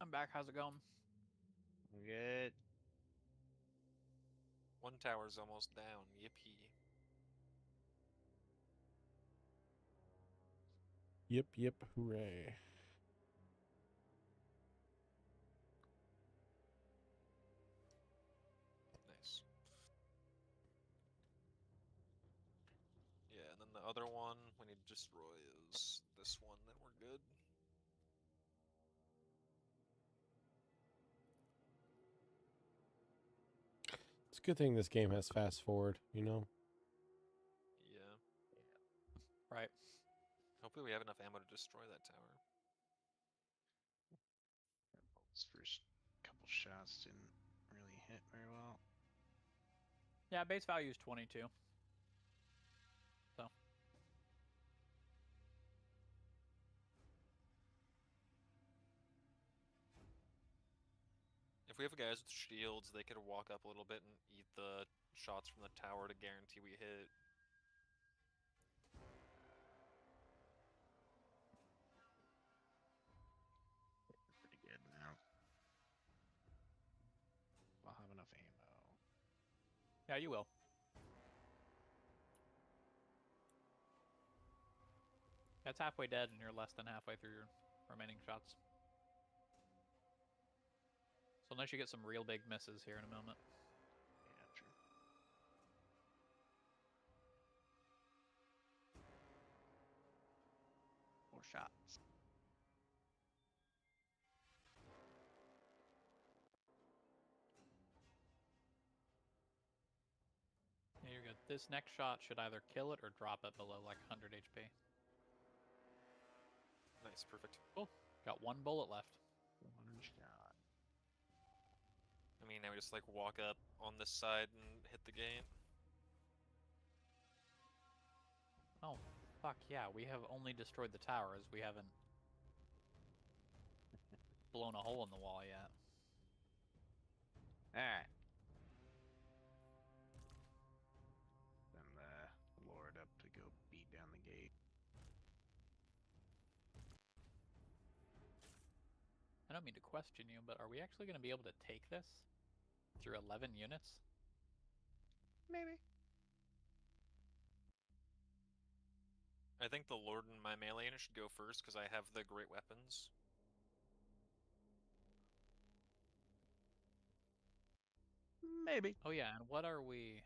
I'm back. How's it going? Good. One tower's almost down. Yippee. Yip, yip, hooray. Nice. Yeah, and then the other one we need to destroy is this one, then we're good. It's a good thing this game has fast forward, you know? Yeah. Right. Hopefully we have enough ammo to destroy that tower. Those first couple shots didn't really hit very well. Yeah, base value is 22. So. If we have guys with shields, they could walk up a little bit and eat the shots from the tower to guarantee we hit. Pretty good now. I'll have enough ammo. Yeah, you will. That's halfway dead, and you're less than halfway through your remaining shots. So unless you get some real big misses here in a moment. Yeah, true. More shots. Yeah, you're good. This next shot should either kill it or drop it below like 100 HP. Nice, perfect. Cool. Got one bullet left. One shot. I mean, now we just like walk up on this side and hit the gate. Oh, fuck yeah. We have only destroyed the towers. We haven't blown a hole in the wall yet. Alright. Send the Lord up to go beat down the gate. I don't mean to question you, but are we actually going to be able to take this through 11 units? Maybe. I think the Lord and my melee unit should go first because I have the great weapons. Maybe. Oh yeah, and what are we...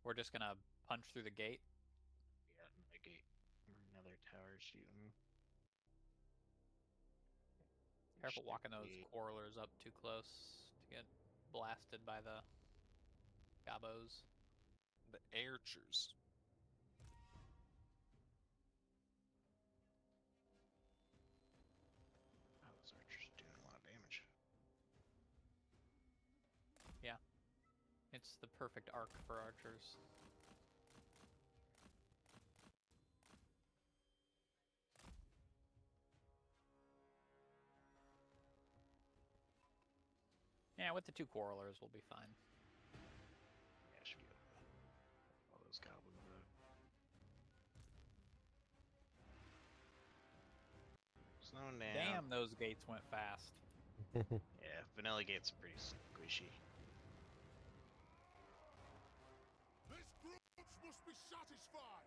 We're just going to punch through the gate? Yeah, the gate. Another tower shooting. Careful Push the walking those gate. quarrelers up too close to get blasted by the gobos. The archers. It's the perfect arc for archers. Yeah, with the 2 quarrelers, we'll be fine. Yeah, should be able to all those goblins up. Slowing down. Damn, those gates went fast. Yeah, vanilla gates are pretty squishy. This grudge must be satisfied.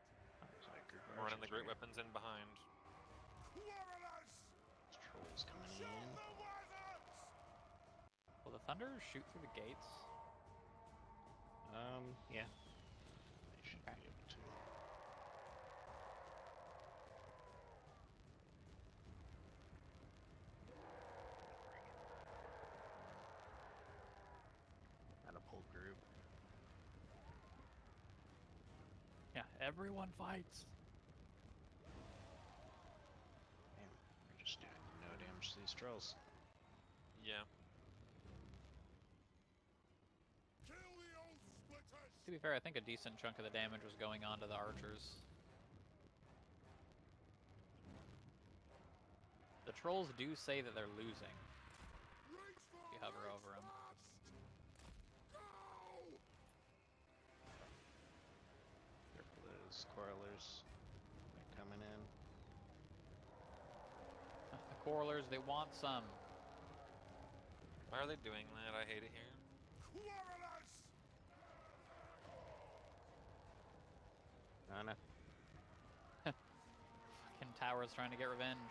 There's like a group of We're running the archers great right weapons in behind. Quarrelers, There's trolls coming show in. the wizards. Will the thunderers shoot through the gates? Yeah. They should Okay. be able to. Catapult group. Yeah, everyone fights. Man, we're just doing no damage to these trolls. Yeah. Kill the old splitters. To be fair, I think a decent chunk of the damage was going on to the archers. The trolls do say that they're losing. Reach for You hover it over 'em. fast. Go. Careful those quarrelers. They're coming in. The quarrelers, they want some. Why are they doing that? I hate it here. Quarrelers. No, no. Fucking towers trying to get revenge.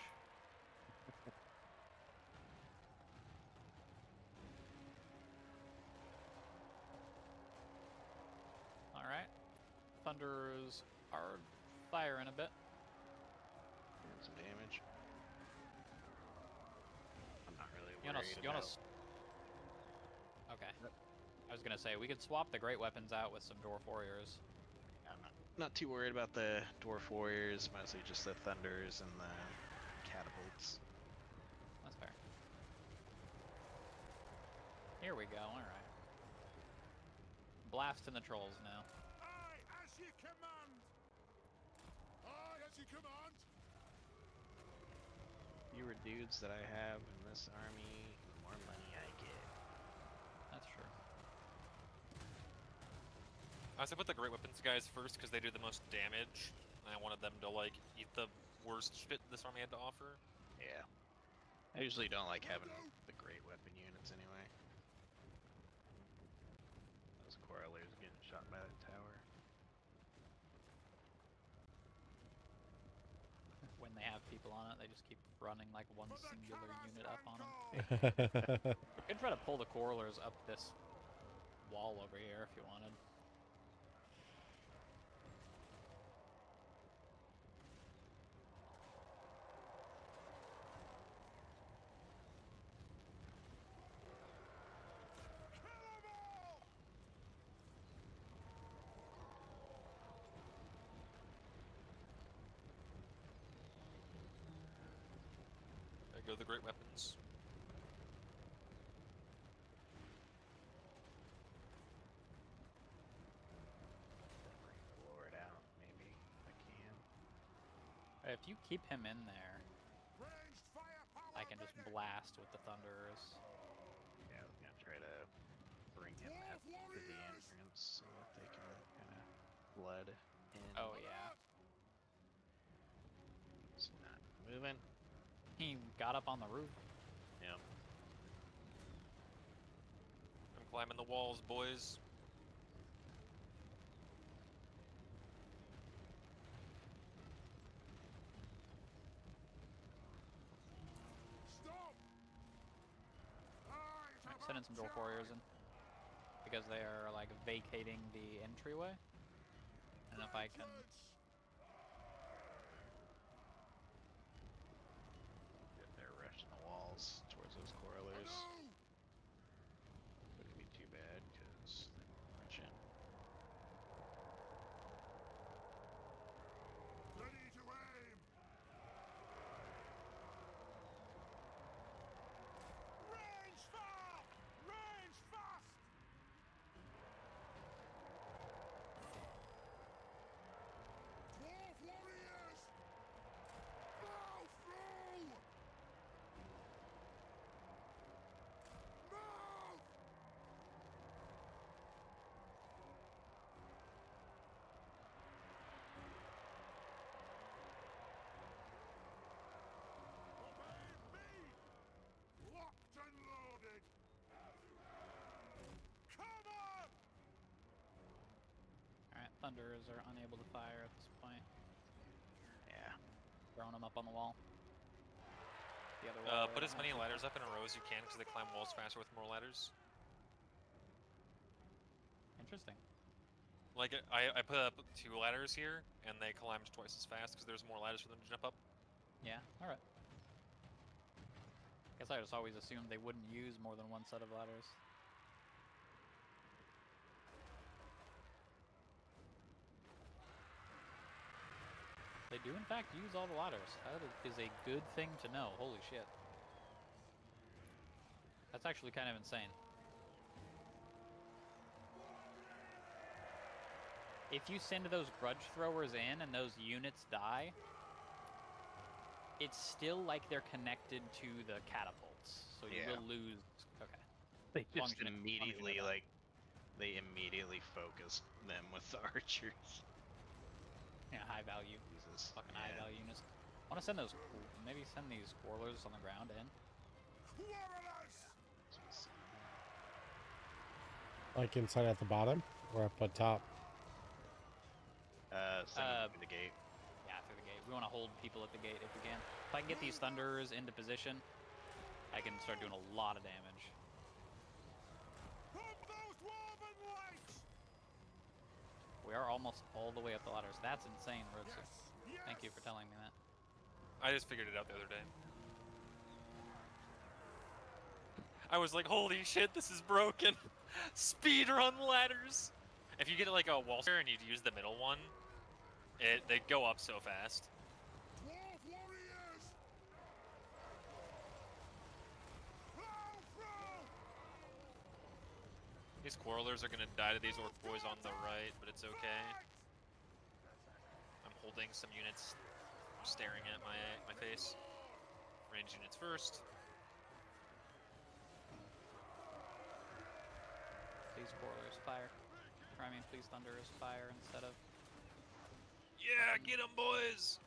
Alright. Thunderers are firing a bit. Doing some damage. I'm not really You wanna, worried you wanna about. s- Okay. I was gonna say, we could swap the great weapons out with some dwarf warriors. I'm not too worried about the dwarf warriors. Mostly just the thunders and the catapults. That's fair. Here we go, alright. Blasting the trolls now. Aye, as you command. Aye, as you command. Fewer dudes that I have in this army, the more money I get. That's true. I also put the great weapons guys first because they do the most damage, and I wanted them to like eat the worst shit this army had to offer. Yeah. I usually don't like having the great weapon units anyway. Those quarrelers getting shot by the tower. When they have people on it, they just keep running like one For the singular Karak unit up on them. Bhufdar. You could try to pull the quarrelers up this wall over here if you wanted. Kill 'em all. There go the great weapons. Bring the Lord out, maybe, if I can. If you keep him in there, Ranged firepower I can just ready. blast with the thunderers. Yeah, I was gonna try to bring in that Dwarf to the warriors. entrance so that they can kind of flood in. Oh yeah. It's not moving. He got up on the roof. Yep. I'm climbing the walls, boys. Stop. Aye, Alright, send in some dwarf warriors in. Because they are like vacating the entryway. And if I can They're rushing the walls towards those quarrelers. Hello. Wouldn't be too bad because they're rushing. Ready to aim. Range fire. Range fast. Thunderers are unable to fire at this point. Yeah. Throwing them up on the wall. The other wall. Put as many ladders up in a row as you can because they climb walls faster with more ladders. Interesting. Like, I put up 2 ladders here, and they climbed twice as fast because there's more ladders for them to jump up. Yeah, alright. Guess I just always assumed they wouldn't use more than one set of ladders. They do in fact use all the ladders. That is a good thing to know. Holy shit. That's actually kind of insane. If you send those grudge throwers in and those units die, it's still like they're connected to the catapults. So you will lose. Okay. They As long just as you know- immediately, like, they immediately focus them with the archers. Yeah, high value. Jesus. Fucking high value units. I want to send those. Maybe send these squirrelers on the ground in. Like inside at the bottom or up at top? Send them through the gate. Yeah, through the gate. We want to hold people at the gate if we can. If I can get these thunderers into position, I can start doing a lot of damage. We are almost all the way up the ladders. That's insane, Roadster. Thank you for telling me that. I just figured it out the other day. I was like, holy shit, this is broken. Speedrun ladders. If you get like a wall and you use the middle one, they go up so fast. These quarrelers are gonna die to these orc boys on the right, but it's okay. I'm holding some units staring at my face. Range units first. Please quarrelers fire. Or I mean, please thunderers fire instead of. Yeah, get them, boys!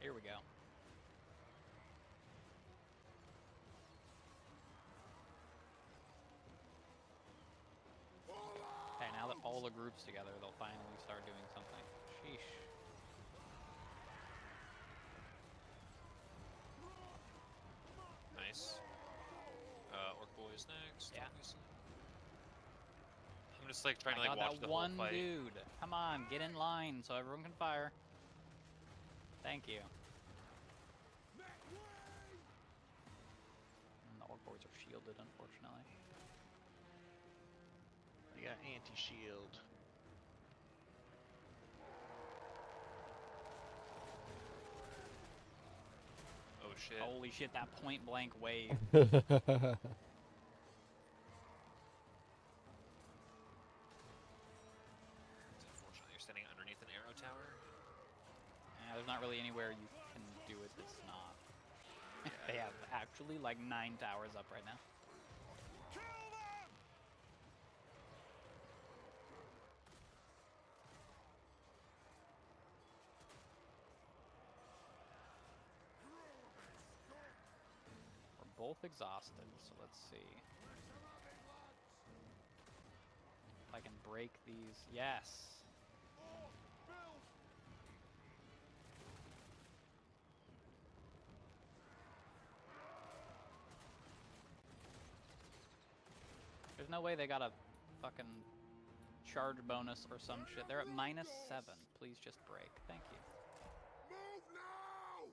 Here we go. Okay, now that all the group's together, they'll finally start doing something. Sheesh. Nice. Orc boys next. Yeah. Obviously. I'm just like trying to I like got watch that the one whole fight. dude. Come on, get in line so everyone can fire. Thank you. And the orc boys are shielded, unfortunately. They got anti-shield. Oh shit. Holy shit, that point blank wave. Unfortunately, you're standing underneath an arrow tower. Yeah, there's not really anywhere you can do it that's not. They have actually like 9 towers up right now. We're both exhausted, so let's see. If I can break these. Yes! There's no way they got a fucking charge bonus or some shit. They're at -7. Please just break. Thank you. Move now!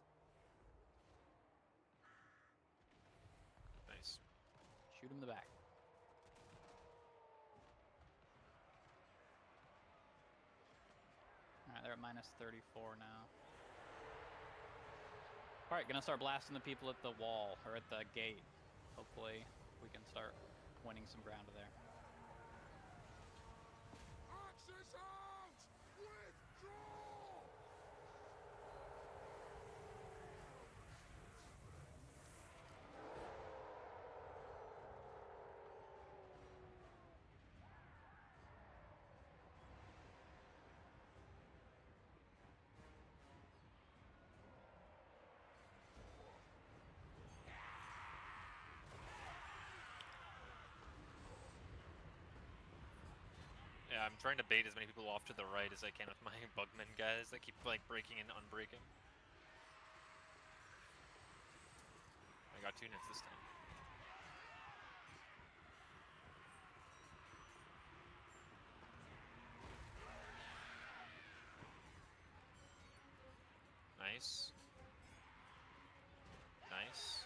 Nice. Shoot him in the back. Alright, they're at -34 now. Alright, gonna start blasting the people at the wall, or at the gate. Hopefully we can start winning some ground there. Axis out! Withdraw! Yeah, I'm trying to bait as many people off to the right as I can with my bugman guys that keep like breaking and unbreaking. I got 2 nits this time. Nice. Nice.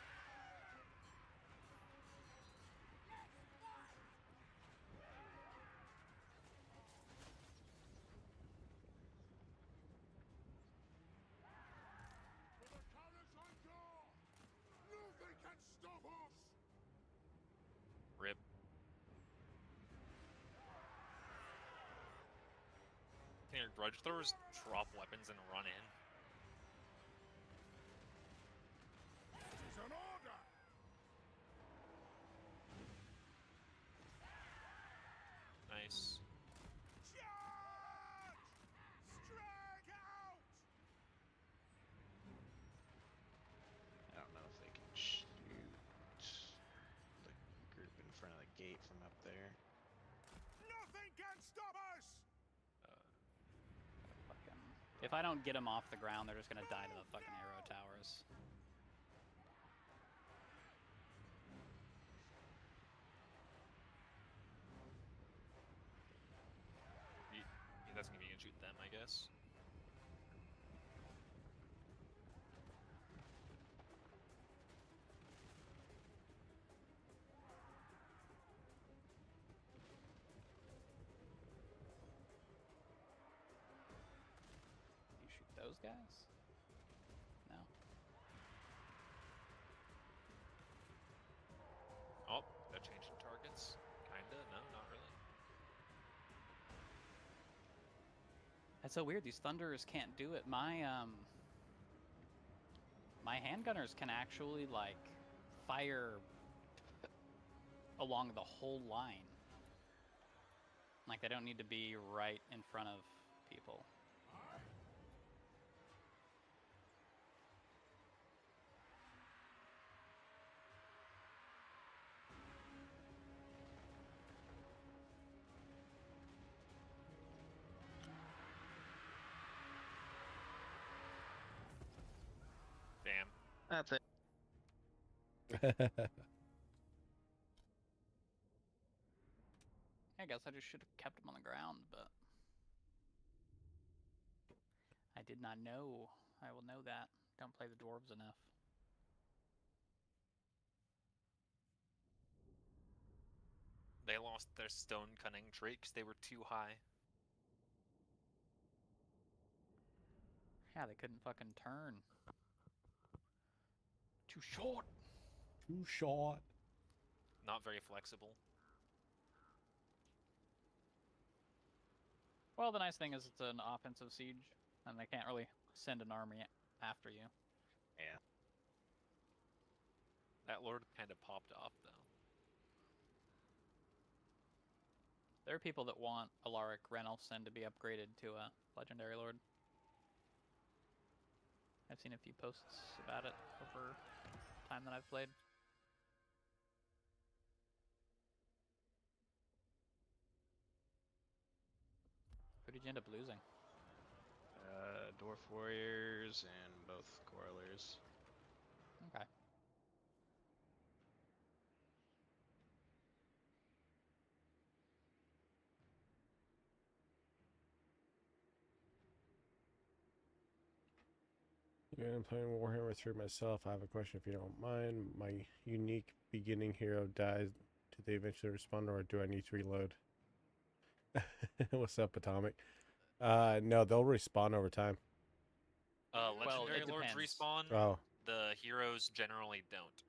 For the Karak Bhufdar! Nothing can stop us! Rip. Can your grudge throwers drop weapons and run in? It's an order! Nice. Charge! Strike out! I don't know if they can shoot the group in front of the gate from up there. Nothing can stop us! Fucking... If I don't get them off the ground, they're just gonna die to the fucking arrow towers. That's gonna be you can shoot them, I guess. You shoot those guys? No. Oh, that changing targets? Kinda? No, not really. That's so weird. These thunders can't do it. My handgunners can actually like fire along the whole line. Like they don't need to be right in front of people. Damn. That's it. I guess I just should have kept them on the ground, but I did not know. I will know that. Don't play the dwarves enough. They lost their stone cunning trait because they were too high. Yeah, they couldn't fucking turn. Too short. Too short. Not very flexible. Well, the nice thing is it's an offensive siege, and they can't really send an army after you. Yeah. That lord kind of popped off, though. There are people that want Alaric Renelson to be upgraded to a legendary lord. I've seen a few posts about it over time that I've played. Who did you end up losing? Dwarf warriors and both correlers. Okay. Yeah, I'm playing Warhammer 3 myself. I have a question if you don't mind. My unique beginning hero dies. Do they eventually respawn or do I need to reload? What's up, Atomic? No, they'll respawn over time. Legendary it lords depends. respawn. Oh. The heroes generally don't.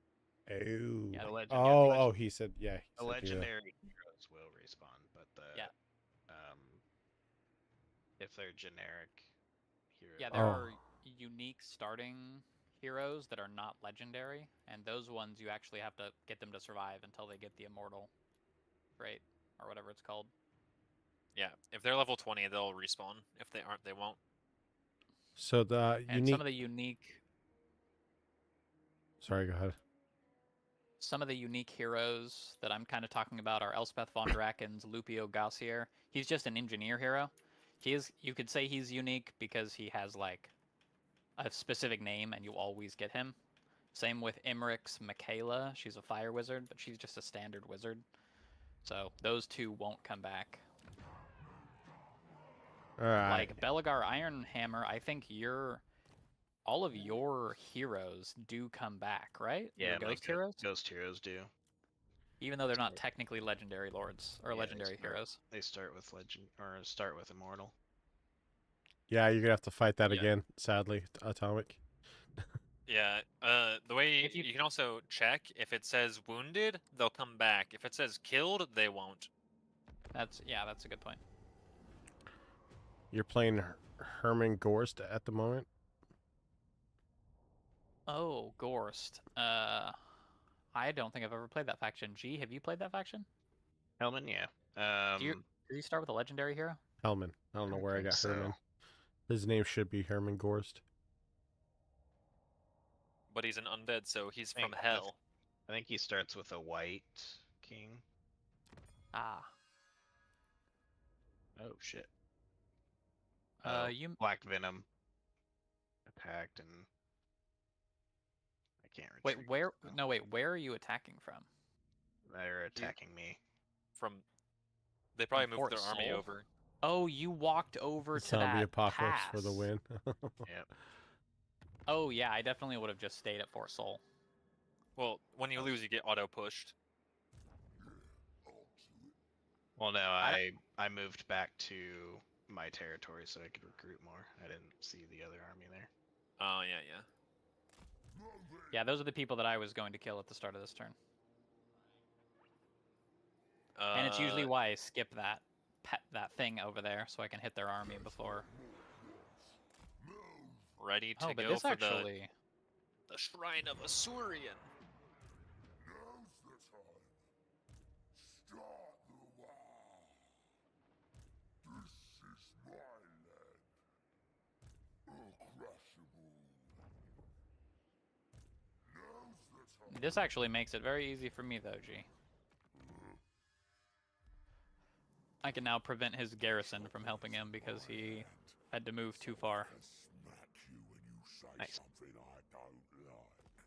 Oh. Yeah, The they- legendary, Oh, he said, yeah. He the said, yeah. legendary heroes will respawn, but the Yeah. if they're generic heroes, Yeah, there Oh. are unique starting heroes that are not legendary, and those ones you actually have to get them to survive until they get the immortal trait, or whatever it's called. Yeah, if they're level 20, they'll respawn. If they aren't, they won't. So the And unique... some of the unique... Sorry, go ahead. some of the unique heroes that I'm kind of talking about are Elspeth von Draken's Lupio Gossier. He's just an engineer hero. You could say he's unique because he has like a specific name and you always get him. Same with Emmerich's Michaela. She's a fire wizard, but she's just a standard wizard. So those two won't come back. All right. Like Belagar Ironhammer, I think all of your heroes do come back, right? Yeah, Your ghost heroes? Ghost heroes do. Even though they're not technically legendary lords or Yeah, legendary heroes. They start with legend or start with immortal. Yeah, you're gonna have to fight that Yeah. again. Sadly, Atomic. Yeah, the way If you- you can also check if it says wounded, they'll come back. If it says killed, they won't. That's a good point. You're playing Herman Gorst at the moment. Oh, Gorst. I don't think I've ever played that faction. G, have you played that faction? Hellman, yeah. Does he start with a legendary hero? Hellman. I don't know where I think got so. Herman. His name should be Herman Gorst. But he's an undead, so he's I from think hell. I think he starts with a white king. Ah. Oh shit. You Black Venom attacked and I can't wait, retreat. where? so No, wait. Where are you attacking from? They're attacking me. From they probably From moved their Fort army Soul? over. Oh, you walked over to Zombie that apocalypse pass. for the win. Yep. Oh yeah, I definitely would have just stayed at Fort Soul. Well, when you lose, you get auto pushed. Well, no, I moved back to my territory so I could recruit more. I didn't see the other army there. Oh yeah, yeah. Yeah, those are the people that I was going to kill at the start of this turn. And it's usually why I skip that thing over there so I can hit their army before. Ready to Oh, but go this for actually. the Shrine of Asurian. Now's the time. Start the war. This is my land. Uncrushable. Now's the time. This actually makes it very easy for me, though, G. I can now prevent his garrison from helping him because he had to move too far. I smack you when you say Nice. something I don't like.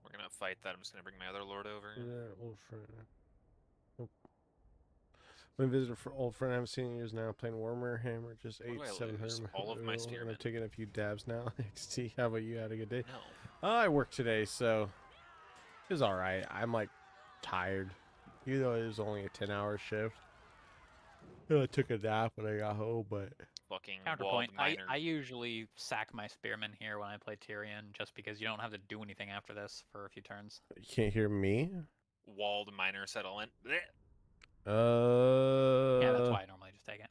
We're gonna fight that. I'm just gonna bring my other lord over. Yeah, old friend. Oh. Been visitor for old friend I haven't seen in years now. Playing Warmer Hammer, just What do I 8-7 lose? Herman. All of my And spearmen. I'm taking a few dabs now. XT, how about you? Had a good day? No. I worked today, so it was all right. I'm like tired, even though it was only a 10-hour shift. I took a nap when I got home, but Fucking Counterpoint, walled miner. I usually sack my spearmen here when I play Tyrion, just because you don't have to do anything after this for a few turns. you can't hear me. Walled miner settlement. Blech. Yeah, that's why I normally just take it.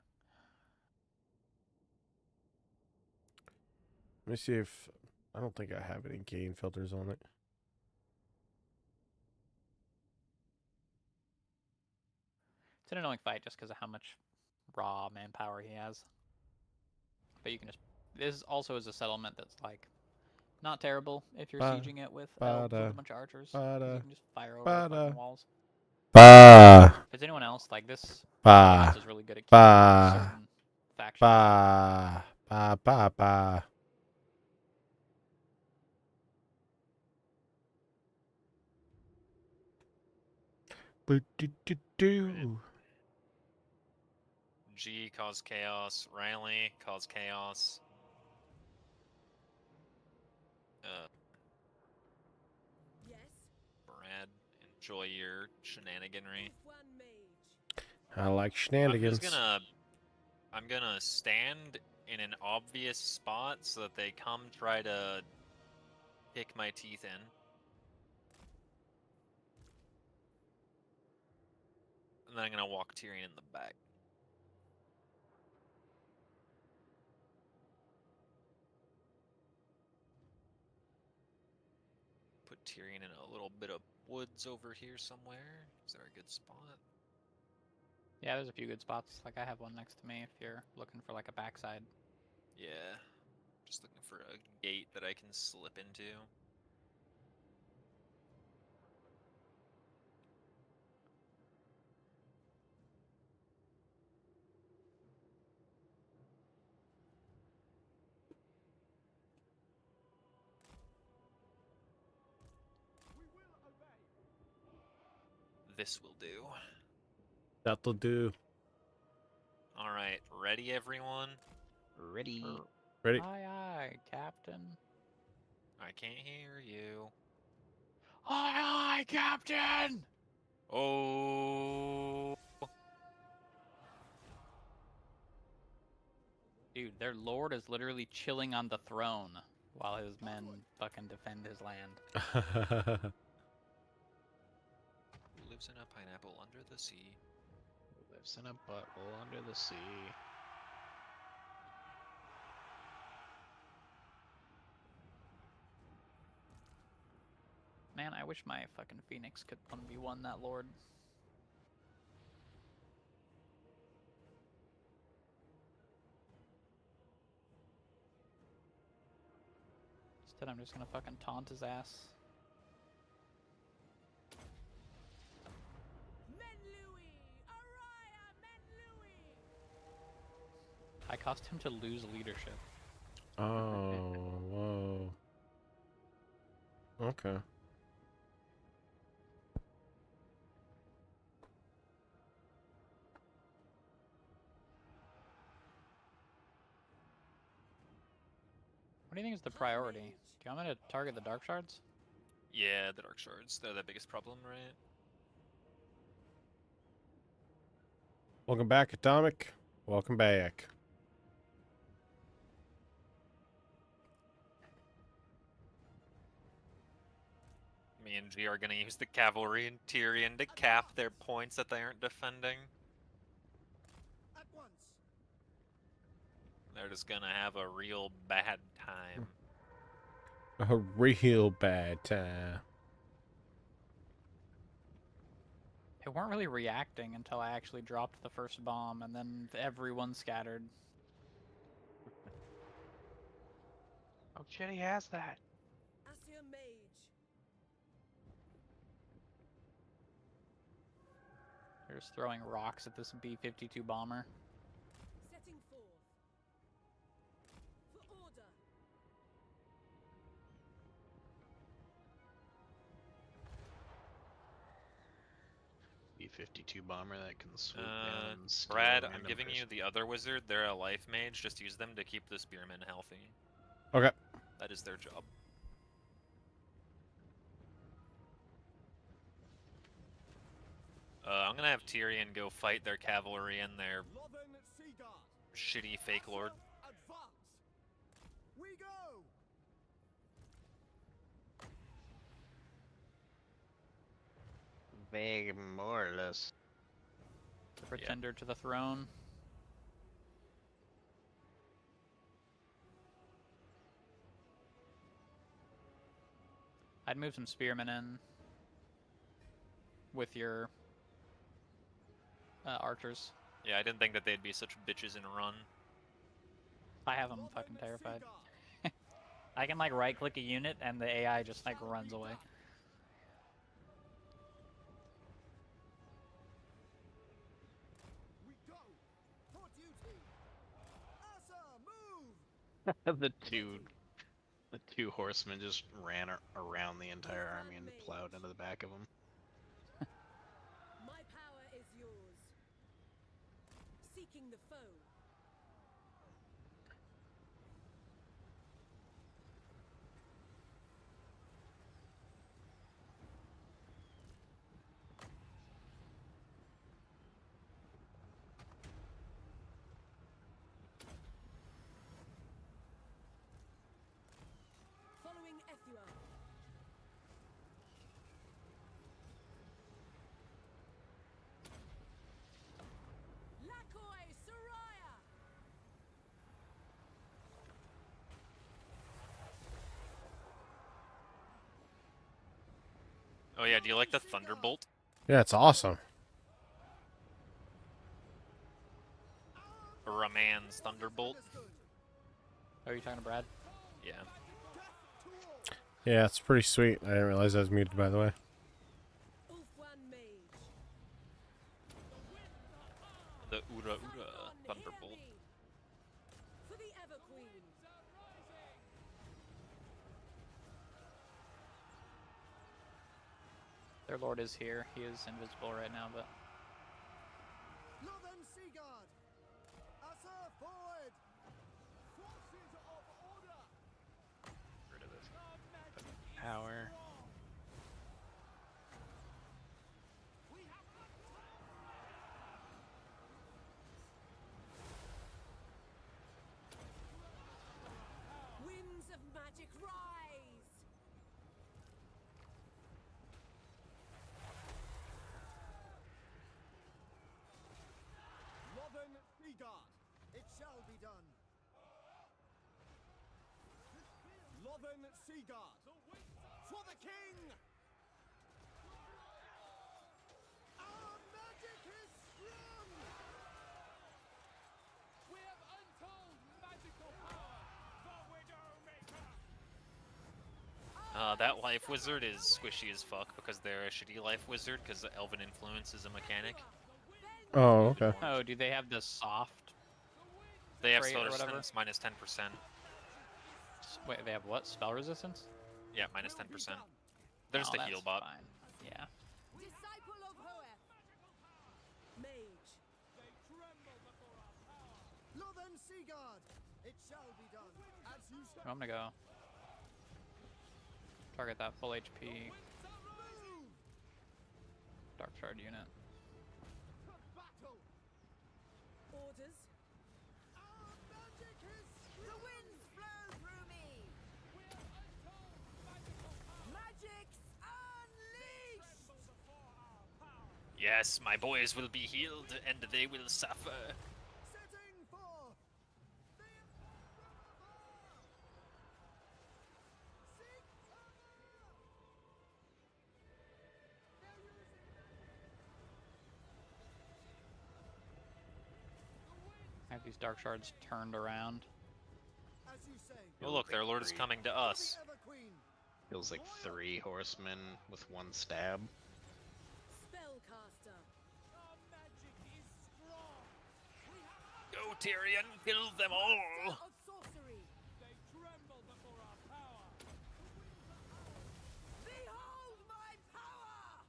Let me see if I don't think I have any gain filters on it. It's an annoying fight just because of how much raw manpower he has. But you can just... This also is a settlement that's, like, not terrible if you're sieging it with elves with a bunch of archers. 'Cause you can just fire over the fucking walls. If it's anyone else, like this settlement is really good at keeping certain factions. G cause chaos. Riley cause chaos. Yes. Brad, enjoy your shenaniganry. One mage. I like shenanigans. I'm gonna stand in an obvious spot so that they come try to kick my teeth in. And then I'm gonna walk Tyrion in the back. Put Tyrion in a little bit of woods over here somewhere. Is there a good spot? Yeah, there's a few good spots. Like, I have one next to me if you're looking for, like, a backside. Yeah. Just looking for a gate that I can slip into. This will do. That'll do. Alright, ready everyone? Ready. Ready? Aye, aye, Captain. I can't hear you. Aye, aye, Captain! Oh. Dude, their lord is literally chilling on the throne while his men fucking defend his land. Who lives in a pineapple under the sea? Lives in a butthole under the sea. Man, I wish my fucking Phoenix could 1v1 that lord. Instead, I'm just gonna fucking taunt his ass. I caused him to lose leadership. Oh, whoa. Okay. What do you think is the priority? Do you want me to target the Dark Shards? Yeah, the Dark Shards. They're the biggest problem, right? Welcome back, Atomic. Welcome back. Me and G are gonna use the cavalry and Tyrion to cap their points that they aren't defending. At once. They're just gonna have a real bad time. A real bad time. They weren't really reacting until I actually dropped the first bomb, and then everyone scattered. Oh shit, he has that. Assia Mage. They're just throwing rocks at this B-52 bomber. Setting forth. For order. B-52 bomber that can swoop down and steal Brad, I'm random giving you person. the other wizard. They're a life mage. Just use them to keep the spearmen healthy. Okay. That is their job. I'm gonna have Tyrion go fight their cavalry and their Lothern Seaguard. shitty fake lord. Advance. We go. Vague, more or less. The pretender to the throne. I'd move some spearmen in with your archers. Yeah, I didn't think that they'd be such bitches and run. I have them fucking terrified. I can like right click a unit and the AI just like runs away. We go. For duty. Asa, move. The two horsemen just ran around the entire army and plowed into the back of them. My power is yours. Seeking the foe. Following Ethua. Lakoi Soraya. Oh yeah, do you like the Thunderbolt? Yeah, it's awesome. Raman's Thunderbolt? Oh, are you talking to Brad? Yeah. Yeah, it's pretty sweet. I didn't realize I was muted, by the way. The Ura Thunderbolt. For the Ever Queen. Their lord is here. He is invisible right now, but Northern Sea Guard! Assert forward! Forces of order! Rid of this. Power. Winds of magic rise! Northern Sea Guard! It shall be done! Northern Sea Guard! For the King! Our magic is strong! We have untold magical power, the Widowmaker! That life wizard is squishy as fuck because they're a shitty life wizard because the elven influence is a mechanic. Oh, okay. oh, do they have the soft? They have Trait spell or whatever? resistance minus 10%. Wait, they have what? Spell resistance? Yeah, minus 10%. There's Oh, the that's heal bot. Fine. Yeah. Disciple of Hoeth. Mage. They tremble before our power. Northern Sea Guard! It shall be done! As you say! I'm gonna go target that full HP Move! Dark Shard unit. To battle! Orders. Our magic is The winds flow through me. We have untold magical power. Magic's unleashed. Tremble before our power. Yes, my boys will be healed and they will suffer. setting forth! The Seek cover! I have these Dark Shards turned around. As you say. Oh look, their lord is coming to us. The Ever Queen! Feels like 3 horsemen with 1 stab. Spellcaster. Our magic is strong. We have Go Tyrion, kill them all! Of sorcery. They tremble before our power. Behold my power.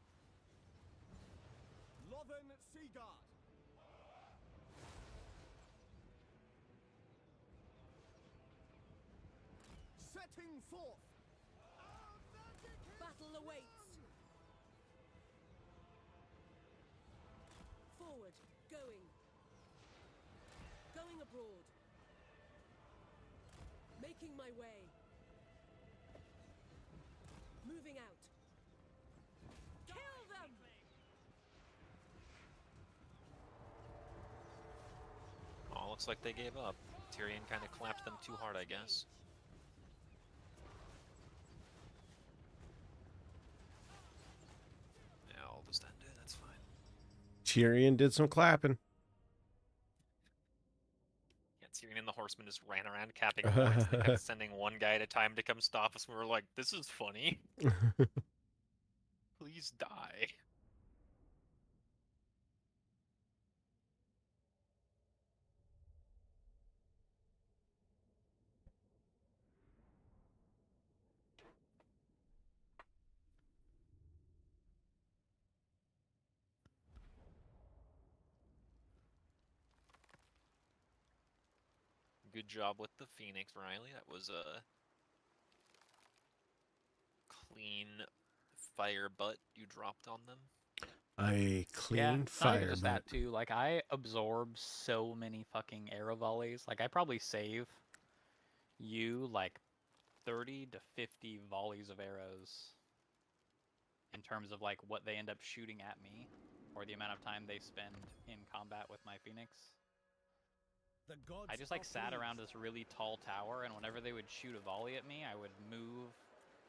Northern Sea Guard! Setting forth! Our magic is Battle awaits. Forward. Going. Going abroad. Making my way. Moving out. Kill them! Oh, looks like they gave up. Tyrion kind of clapped them too hard, I guess. Yeah, I'll just end it, that's fine. Tyrion did some clapping. Yeah, Tyrion and the horsemen just ran around capping points. They kept sending one guy at a time to come stop us. We were like, this is funny. Please die. Good job with the Phoenix, Riley. That was a clean fire butt you dropped on them. A clean Yeah, not fire. even just that too. Like I absorb so many fucking arrow volleys. Like I probably save you like 30 to 50 volleys of arrows in terms of like what they end up shooting at me or the amount of time they spend in combat with my Phoenix. the gods I just like are sat pleased. around this really tall tower, and whenever they would shoot a volley at me, I would move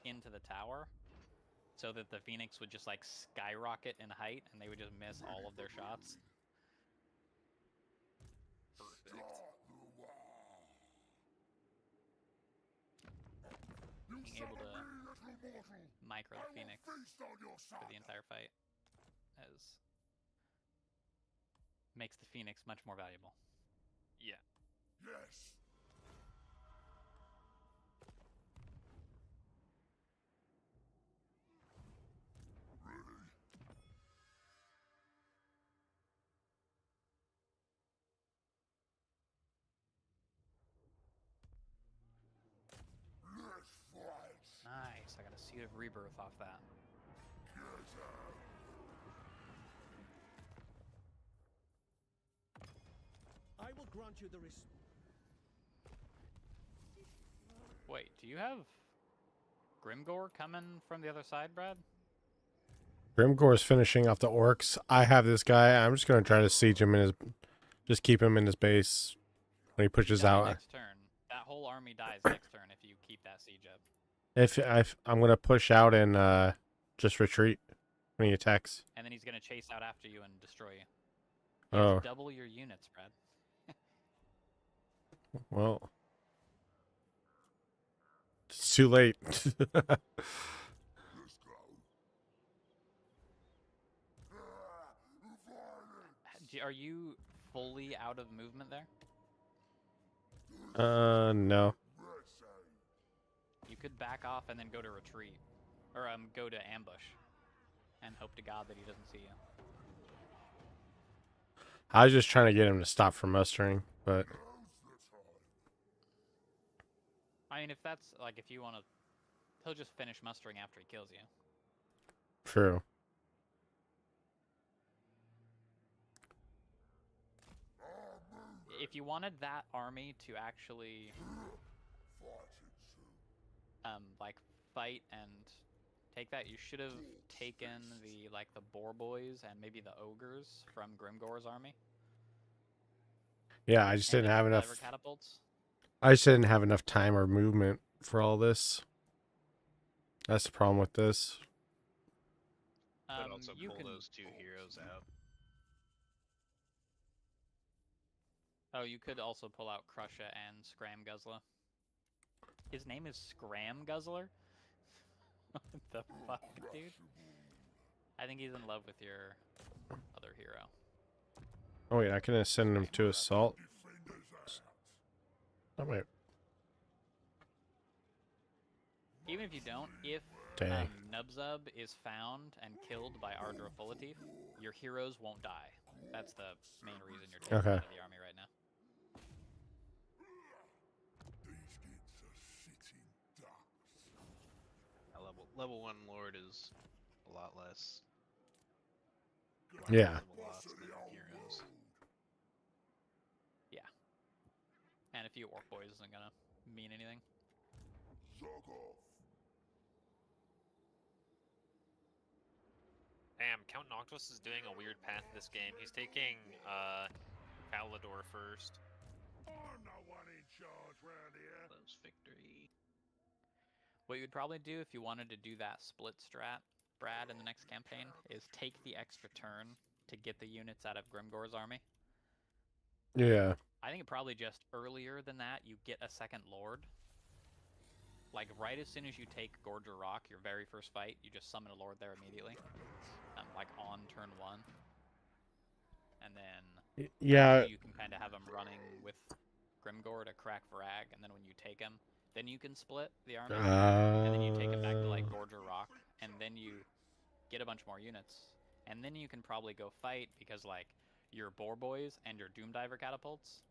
into the tower so that the Phoenix would just like skyrocket in height and they would just miss all of their shots. Perfect. able to micro the Phoenix for the entire fight makes the Phoenix much more valuable. Yeah. Yes. Let's fight. Nice, I got a Seed of Rebirth off that. Get out. I will grant you the Wait, do you have Grimgore coming from the other side, Brad? Grimgore's finishing off the orcs. I have this guy. I'm just gonna try to siege him in his, just keep him in his base when he pushes Die out. next turn. That whole army dies next turn if you keep that siege up. If I'm gonna push out and just retreat when he attacks. And then he's gonna chase out after you and destroy you. Oh, Double your units, Brad. well, it's too late. Let's go. Are you fully out of movement there? No. You could back off and then go to retreat. Or go to ambush. And hope to God that he doesn't see you. I was just trying to get him to stop from mustering, but I mean, if that's, like, if you want to... He'll just finish mustering after he kills you. true. If you wanted that army to actually, like, fight and take that, you should have taken the, like, the boar boys and maybe the ogres from Grimgore's army. Yeah, I just And didn't then have diver enough. catapults. I just didn't have enough time or movement for all this. That's the problem with this. But also You pull can... those two heroes out. Oh, you could also pull out Crusher and Scram Guzzler. His name is Scram Guzzler? What the fuck, dude? I think he's in love with your other hero. Oh wait, I can send him to assault. Oh wait, Even if you don't, if dang. Nubzub is found and killed by Ardra Fullatif, your heroes won't die. That's the main reason you're taking Okay. out of the army right now. Level 1 Lord is a lot less. Yeah. Loss than heroes. Yeah. And a few orc boys isn't gonna mean anything. Damn, Count Noctis is doing a weird path this game. He's taking Palador first. I'm the one in charge round here. Close victory. What you'd probably do if you wanted to do that split strat, Brad, in the next campaign, is take the extra turn to get the units out of Grimgore's army. Yeah. I think probably just earlier than that, you get a second Lord. Like, right as soon as you take Gorger Rock, your very first fight, you just summon a Lord there immediately. Like, on turn 1. And then... Yeah. You can kind of have him running with Grimgore to crack Varag, and then when you take him, then you can split the army. And then you take it back to, like, Gorger Rock, and then you get a bunch more units. And then you can probably go fight, because, like, your Boar Boys and your Doomdiver Catapults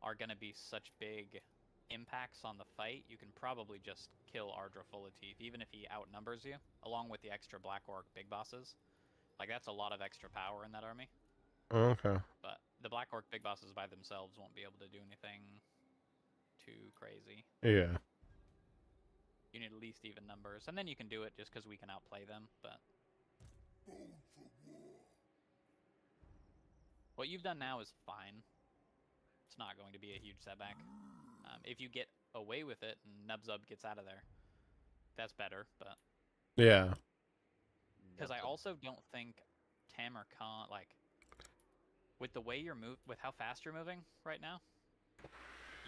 are going to be such big impacts on the fight, you can probably just kill Ardra Fullatif, even if he outnumbers you, along with the extra Black Orc big bosses. Like, that's a lot of extra power in that army. Okay. But the Black Orc big bosses by themselves won't be able to do anything too crazy. Yeah. You need at least even numbers, and then you can do it just because we can outplay them, but... What you've done now is fine. It's not going to be a huge setback. If you get away with it and Nubzub gets out of there, that's better, but... Yeah. Because I also don't think Tamarkan, like... With the way you're with how fast you're moving right now,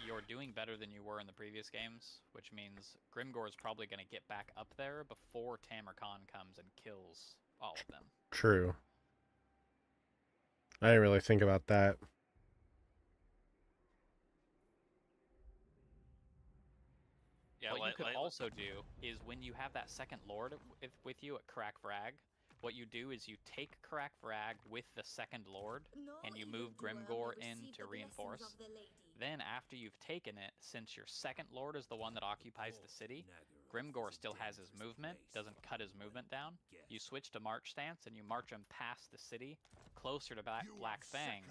you're doing better than you were in the previous games, which means Grimgor is probably going to get back up there before Tamarkan comes and kills all of them. True. I didn't really think about that. Yeah, what you could also do is when you have that second lord with you at Karak Vrag, what you do is you take Karak Vrag with the second lord, and you move Grimgor in to reinforce. Then after you've taken it, since your second lord is the one that occupies the city, Grimgor still has his movement, doesn't cut his movement down. You switch to march stance and you march him past the city, closer to Black Fang.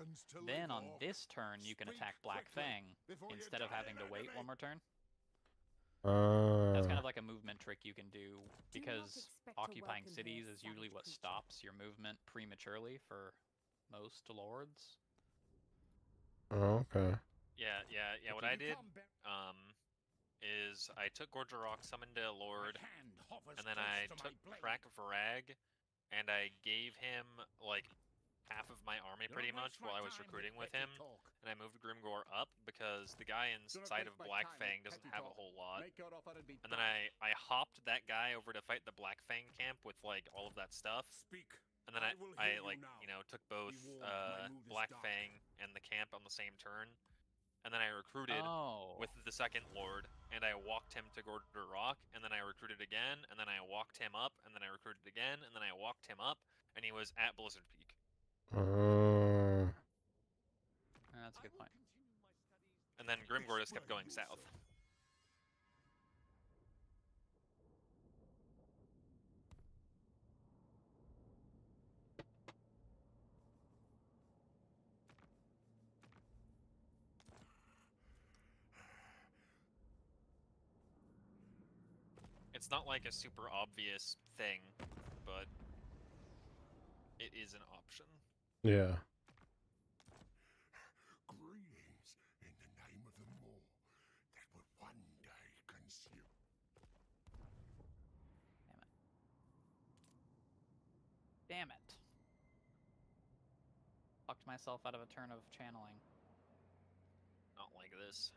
Then on this turn you can attack Black Fang instead of having to wait one more turn. That's kind of like a movement trick you can do, because occupying cities is usually what stops your movement prematurely for most lords. Oh, okay. Yeah. What I did, is I took Gorger, summoned a lord, and then I took Karak Vrag, and I gave him like half of my army pretty much while I was recruiting with him, and I moved Grimgor up because the guy inside of Black Fang doesn't have a whole lot. And then I hopped that guy over to fight the Black Fang camp with like all of that stuff. And then I like, you know, took both Black Fang and the camp on the same turn. And then I recruited with the second lord, and I walked him to Gorger Rock, and then I recruited again, and then I walked him up, and then I recruited again, and then I walked him up, and he was at Blizzard Peak. That's a good point. And then Grimgor just kept going south. It's not like a super obvious thing, but it is an option. Yeah. Greetings in the name of the maw that will one day consume. Damn it. Fucked myself out of a turn of channeling. Not like this.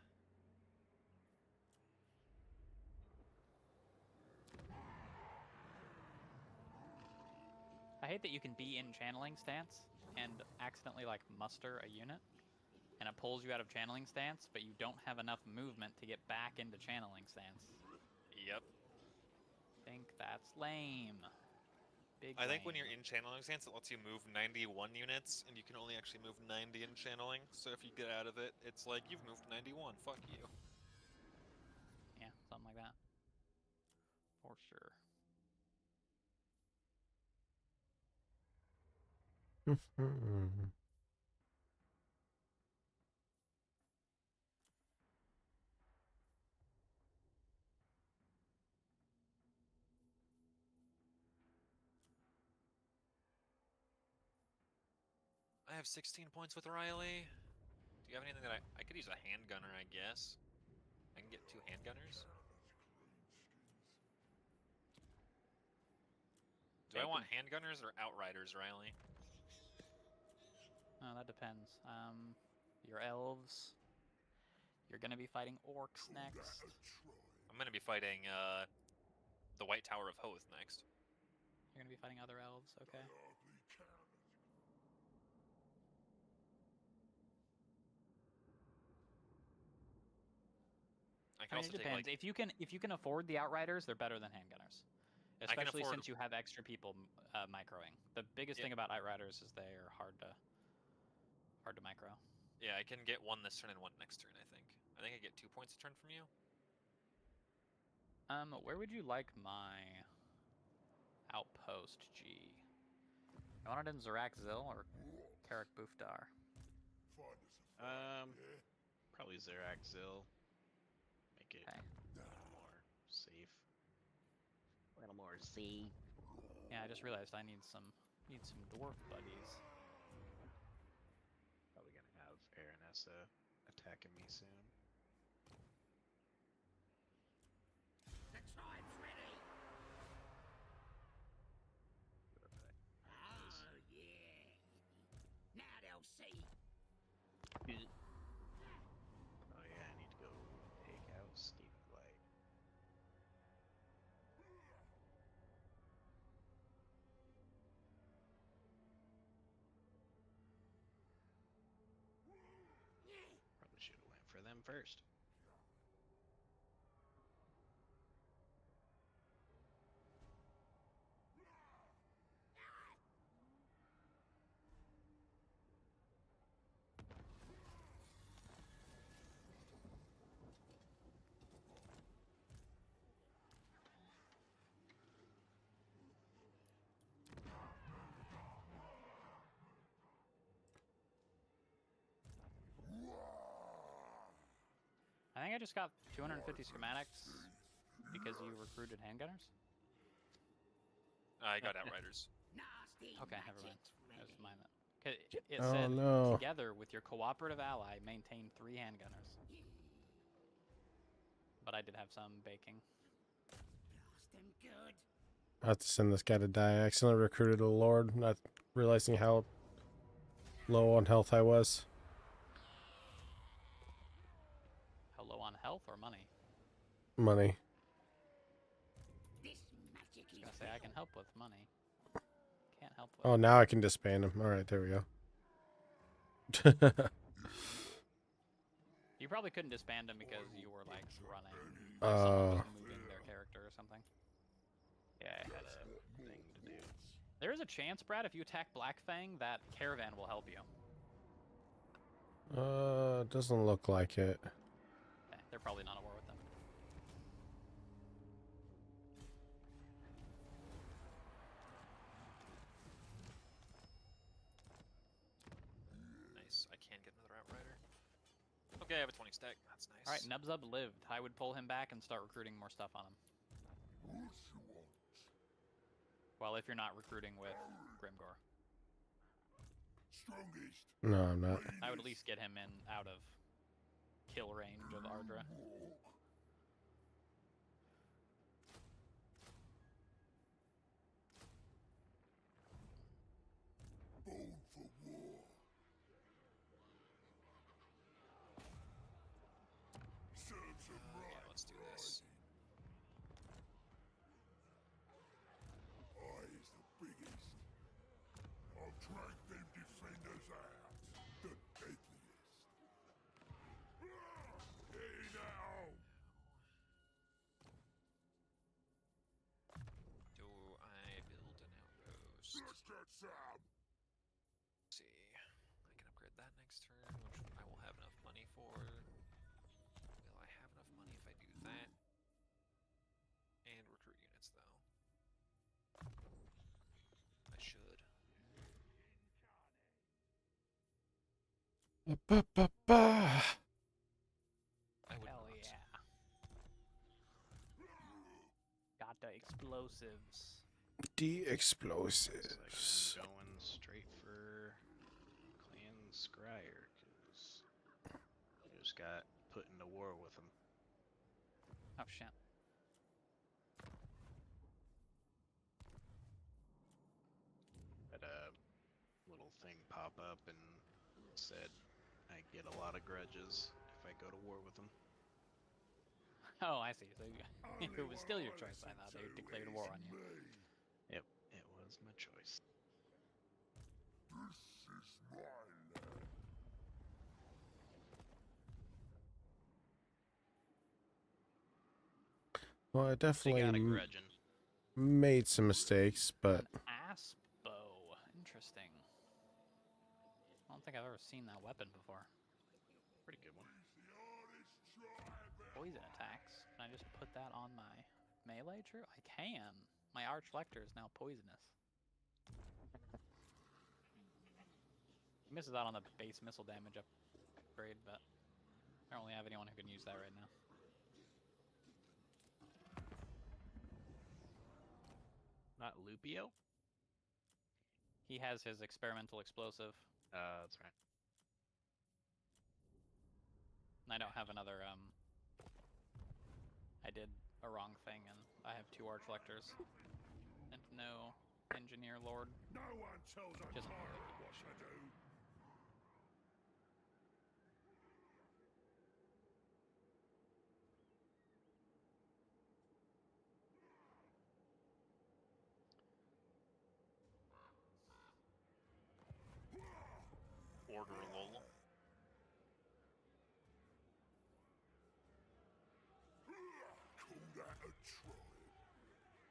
I hate that you can be in channeling stance and accidentally like muster a unit, and it pulls you out of channeling stance, but you don't have enough movement to get back into channeling stance. Yep. Think that's lame. I think when you're in channeling stance, it lets you move 91 units, and you can only actually move 90 in channeling. So if you get out of it, it's like, you've moved 91, fuck you. Yeah, something like that. For sure. I have 16 points with Riley. Do you have anything that I could use a handgunner, I guess. I can get 2 handgunners. Do I want handgunners or outriders, Riley? Oh, that depends. Your elves. You're gonna be fighting orcs next. I'm gonna be fighting the White Tower of Hoth next. You're gonna be fighting other elves, okay. I mean, it depends. Like, if you can afford the outriders, they're better than handgunners, especially since you have extra people microing. The biggest thing about outriders is they are hard to micro. Yeah, I can get 1 this turn and 1 next turn. I think I get 2 points a turn from you. Where would you like my outpost? G. I want it in Zarak Zil or Karak Bhufdar. Probably Zarak Zil. Make it a little more safe. A little more safe. Yeah, I just realized I need some dwarf buddies. Probably gonna have Aranessa attacking me soon. The tribe's ready. Oh yeah. Now they'll see. Oh yeah, I need to first. I think I just got 250 schematics because you recruited handgunners. I got Outriders. Okay, never mind. Never mind that. 'Cause it Oh, said, no. together with your cooperative ally, maintain 3 handgunners. But I did have some baking. I have to send this guy to die. I accidentally recruited a lord, not realizing how low on health I was. How low on health or money? Money. I was gonna say I can help with money. Can't help with. Oh, now I can disband him. All right, there we go. You probably couldn't disband him because you were like running. Like someone was moving their character or something. Yeah, I had a thing to do. There is a chance, Brad, if you attack Black Fang, that caravan will help you. Doesn't look like it. Okay, they're probably not at war with them. Nice. I can get another Outrider. Okay, I have a 20 stack. That's nice. All right, Nubzub lived. I would pull him back and start recruiting more stuff on him. Well, if you're not recruiting with Grimgor. No, I'm not. I would at least get him in out of kill range of Ardra. Yeah, let's do this. I'll track them defenders out. The deadliest. Hey now! Do I build an outpost? Let's get some! Let's see. I can upgrade that next turn, which I will have enough money for. Will I have enough money if I do that? And recruit units, though. I should. Ba-ba-ba. I would Hell not. yeah. Got the explosives. The Looks explosives. like I'm going straight for Clan Scryer, because I just got put into war with them. Oh shit. Had a little thing pop up and said I get a lot of grudges if I go to war with them. Oh, I see. So it was still your choice. I thought they declared war on you. Yep, it was my choice. This is my land. Well, I They definitely got a grudging. made some mistakes, but Asp bow. Interesting. I don't think I've ever seen that weapon before. Pretty good one. Poison attacks. Can I just put that on my melee true? I can. My Arch Lector is now poisonous. He misses out on the base missile damage upgrade, but I don't really have anyone who can use that right now. Not Lupio? He has his experimental explosive. That's right. And I don't have another, I did a wrong thing, and I have 2 Arch Lectors. And no Engineer Lord. No one tells a Just pirate what to do. Order lol.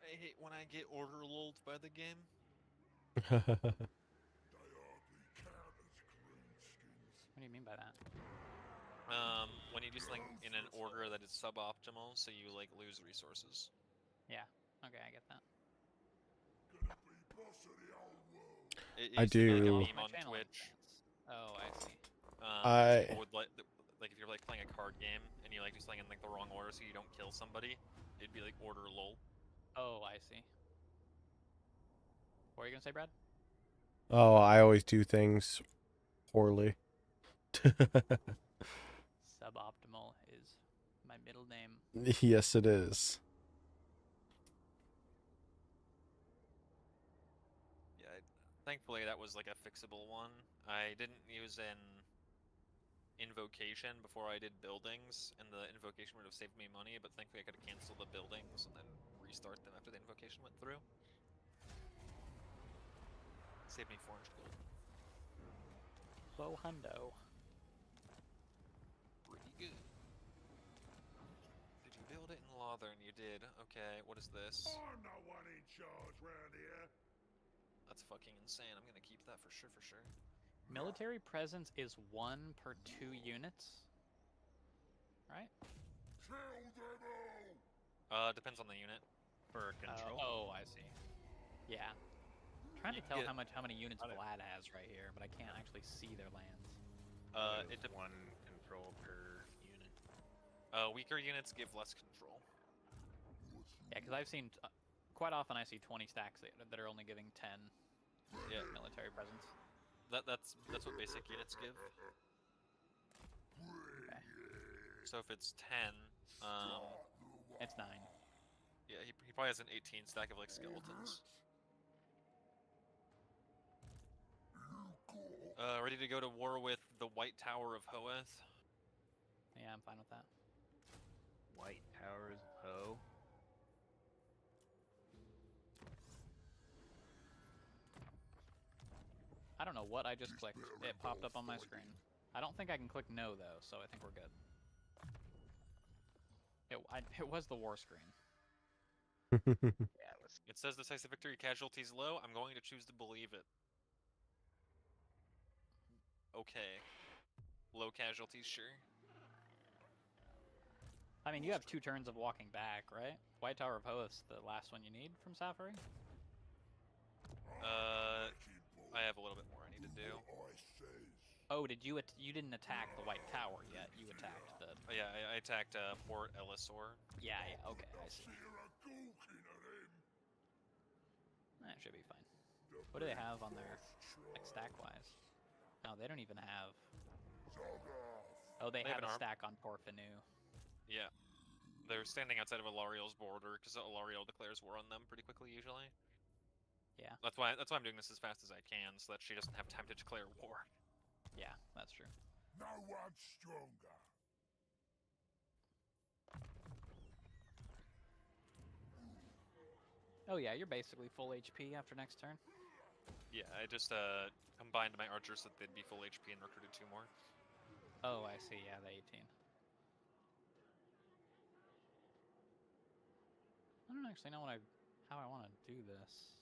I hate when I get order lulled by the game. They hardly count as greenskins. What do you mean by that? When you do something in an order that is suboptimal, so you like lose resources. Yeah. Okay, I get that. Gonna be boss of the whole world. It I used to be like a do. meme My on channel Twitch. advance. Oh, I see. People would like if you're like playing a card game and you like do something in like the wrong order so you don't kill somebody, it'd be like order lull. Oh, I see. What are you gonna say, Brad? Oh, I always do things poorly. Suboptimal is my middle name. Yes, it is. Yeah, thankfully that was like a fixable one. I didn't use an invocation before I did buildings, and the invocation would have saved me money, but thankfully I could have canceled the buildings and then restart them after the invocation went through. Saved me 400 gold. Low hundo. Pretty good. Did you build it in Lothern? You did. Okay, what is this? I'm the one in charge round here. That's fucking insane. I'm gonna keep that for sure, for sure. Military presence is 1 per 2 units. Right? Kill them all. Depends on the unit. For control. Oh, I see. Yeah. Trying You to tell get- how many units Vlad has right here, but I can't actually see their lands. It one control per unit. Weaker units give less control. Yeah, because I've seen quite often I see 20 stacks that are only giving 10 Yeah. military presence. That's what basic units give. Okay. So if it's 10, It's 9. yeah, he probably has an 18 stack of like skeletons. Ready to go to war with the White Tower of Hoeth? Yeah, I'm fine with that. White Towers Ho. I don't know what I just clicked. It popped up on my screen. I don't think I can click no though, so I think we're good. It was the war screen. Yeah, it was. It says decisive victory, casualties low. I'm going to choose to believe it. Okay. Low casualties, sure. I mean, you have 2 turns of walking back, right? White Tower of Hoeth's the last one you need from Safari? I have a little bit more I need to do. Oh, you didn't attack the White Tower yet. You attacked the... Oh, yeah, I attacked Port Elisor. Yeah, okay, I see. That should be fine. What do they have on their, like, stack-wise? No, they don't even have... Oh, they have an a arm. stack on Porfinu. Yeah. They're standing outside of Alariel's border, because Alariel declares war on them pretty quickly, usually. Yeah. That's why I'm doing this as fast as I can, so that she doesn't have time to declare war. Yeah, that's true. No one's stronger. Oh yeah, you're basically full HP after next turn. Yeah, I just combined my archers so that they'd be full HP and recruited 2 more. Oh, I see, yeah, the 18. I don't actually know how I want to do this.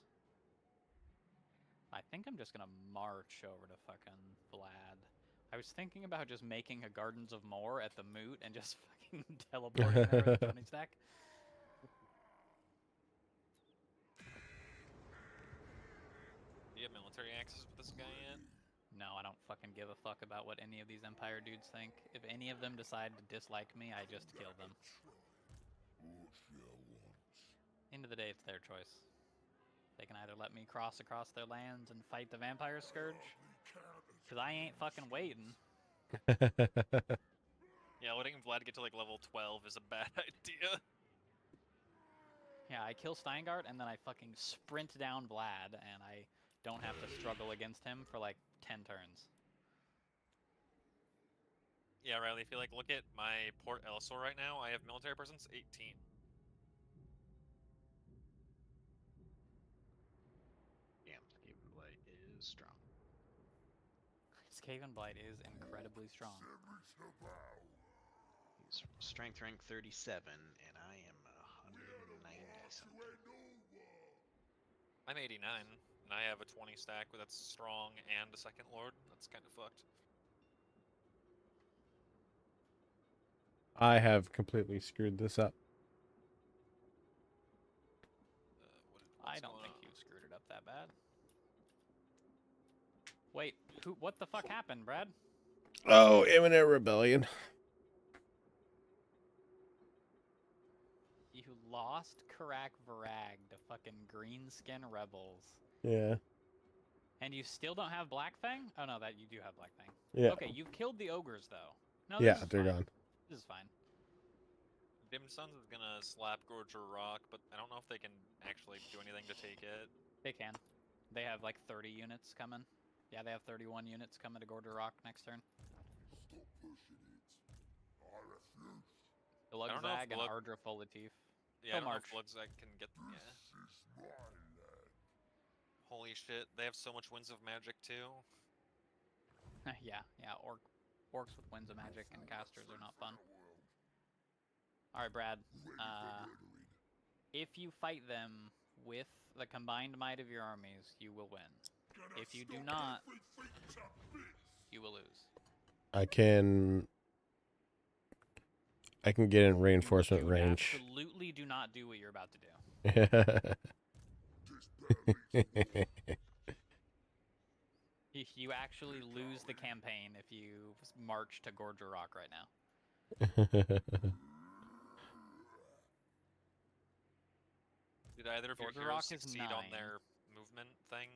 I think I'm just gonna march over to fucking Vlad. I was thinking about just making a Gardens of Moor at the Moot and just fucking teleporting there with a 20 stack. Do you have military access with this guy yet? No, I don't fucking give a fuck about what any of these Empire dudes think. If any of them decide to dislike me, I just kill them. End of the day, it's their choice. They can either let me cross across their lands and fight the Vampire Scourge, because I ain't fucking waiting. Yeah, letting Vlad get to like level 12 is a bad idea. Yeah, I kill Steingart and then I fucking sprint down Vlad and I don't have to struggle against him for like 10 turns. Yeah, Riley, if you like look at my Port Elisor right now, I have military presence 18. Damn, Skaven Blight is strong. Skaven Blight is incredibly strong. He's strength rank 37, and I am 190 something. I'm 89, and I have a 20 stack that's strong and a second lord. That's kind of fucked. I have completely screwed this up. I don't think you screwed it up that bad. Wait, what the fuck happened, Brad? Oh, imminent rebellion. You lost Karak Bhufdar to fucking greenskin rebels. Yeah. And you still don't have Black Fang? Oh no, that you do have Black Fang. Yeah. Okay, you've killed the ogres though. No, Yeah, this is they're fine. gone. This is fine. Dim Sons is gonna slap Gorger Rock, but I don't know if they can actually do anything to take it. They can. They have like 30 units coming. Yeah, they have 31 units coming to Gorger Rock next turn. Stop pushing it. I refuse. The don't know if Lugzag and Ardra Folatif. Yeah, I don't know March. if Lugzag can get. Yeah. This is my land. Holy shit, they have so much Winds of Magic too. yeah. Orcs with Winds of Magic and casters are not fun. Alright, Brad. If you fight them with the combined might of your armies, you will win. If you do not, you will lose. I can get in reinforcement range. Absolutely do not do what you're about to do. You actually lose the campaign if you march to Gorger Rock right now. Did either of your Gorger heroes Rock is succeed 9. on their movement thing?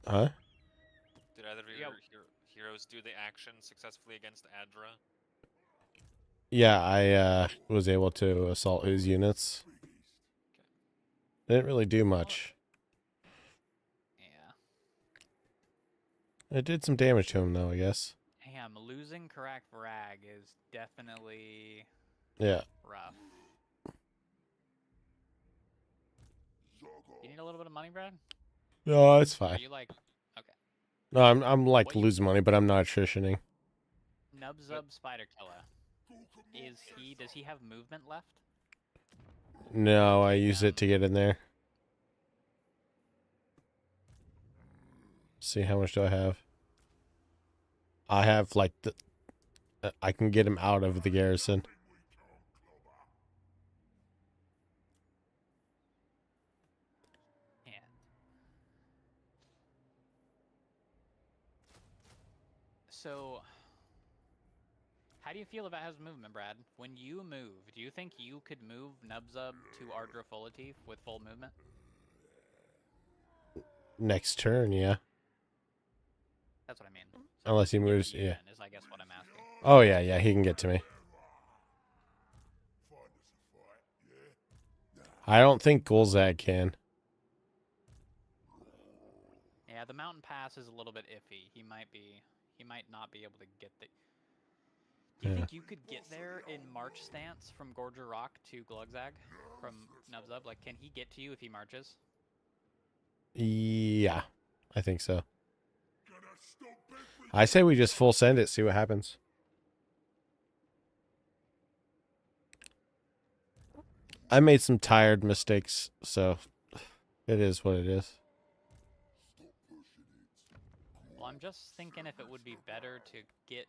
Huh? Did either of your heroes do the action successfully against Adra? Yeah, I was able to assault his units. Didn't really do much. Yeah. It did some damage to him, though, I guess. Damn, losing Karak Bhufdar is definitely rough. You need a little bit of money, Brad? No, it's Are fine. you like, okay. No, I'm like What you- losing money, but I'm not attritioning. Nubzub Spider Killer. Does he have movement left? No, I use it to get in there. See, how much do I have? I have like I can get him out of the garrison. And so, how do you feel about his movement, Brad? When you move, do you think you could move Nubzub to Ardra Folatif with full movement? Next turn, yeah. That's what I mean. So Unless he get to moves, you yeah. then, is I guess what I'm asking. Oh yeah, he can get to me. I don't think Golzag can. Yeah, the mountain pass is a little bit iffy. He might not be able to get the. Do you think you could get there in March stance from Gorger Rock to Glugzag from Nubzub? Like, can he get to you if he marches? Yeah, I think so. I say we just full send it, see what happens. I made some tired mistakes, so it is what it is. Well, I'm just thinking if it would be better to get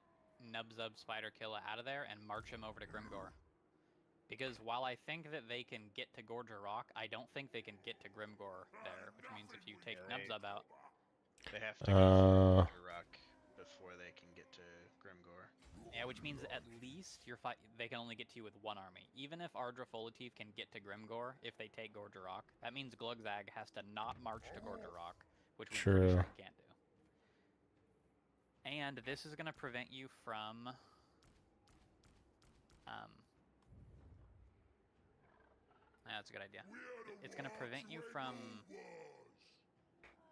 Nubzub Spider Killer out of there and march him over to Grimgor. Because while I think that they can get to Gorger Rock, I don't think they can get to Grimgor there, which means if you take Nubzub out... They have to go through Gorger Rock before they can get to Grimgor. Yeah, which means at least they can only get to you with one army. Even if Ardra Folatif can get to Grimgor, if they take Gorger Rock, that means Glugzag has to not march to Gorger Rock, which we're pretty sure he can't do. And this is going to prevent you from... that's a good idea. It's going to prevent you from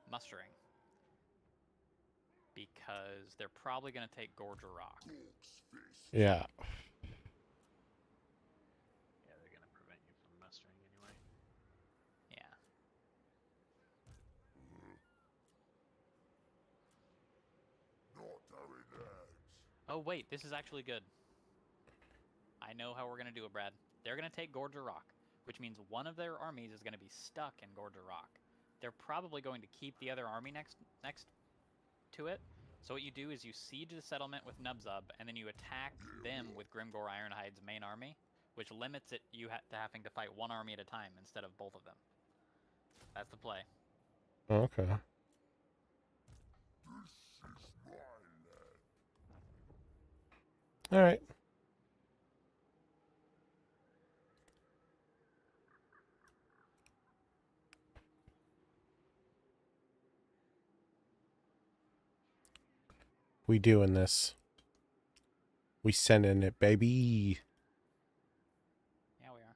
mustering. Because they're probably going to take Gorger Rock. Yeah. Yeah, they're going to prevent you from mustering anyway. Yeah. Oh, wait, this is actually good. I know how we're going to do it, Brad. They're going to take Gorger Rock. which means one of their armies is going to be stuck in Gorger Rock. They're probably going to keep the other army next to it. So what you do is you siege the settlement with Nubzub, and then you attack them with Grimgor Ironhide's main army, which limits it to having to fight one army at a time instead of both of them. That's the play. Okay. All right. We doing this. We sending it, baby. Yeah, we are.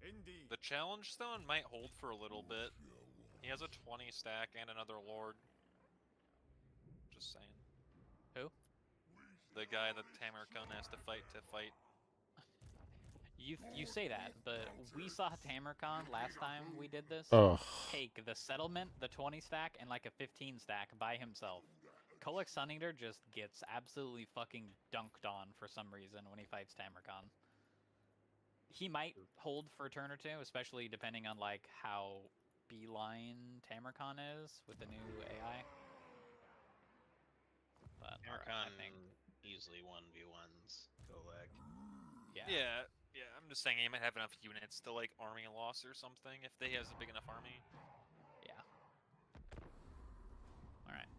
Indeed. The challenge stone might hold for a little bit. He has a 20 stack and another lord. Just saying. Who? The guy that Tamarkun has to fight. You say that, but we saw Tamarkon last time we did this Ugh. take the settlement, the 20 stack, and like a 15 stack by himself. Kolek Suneater just gets absolutely fucking dunked on for some reason when he fights Tamarkon. He might hold for a turn or two, especially depending on like how beeline Tamarkon is with the new AI. But Tamarkon I think easily 1v1s. Kolek. Yeah, I'm just saying he might have enough units to like army loss or something if he has a big enough army. Yeah. Alright.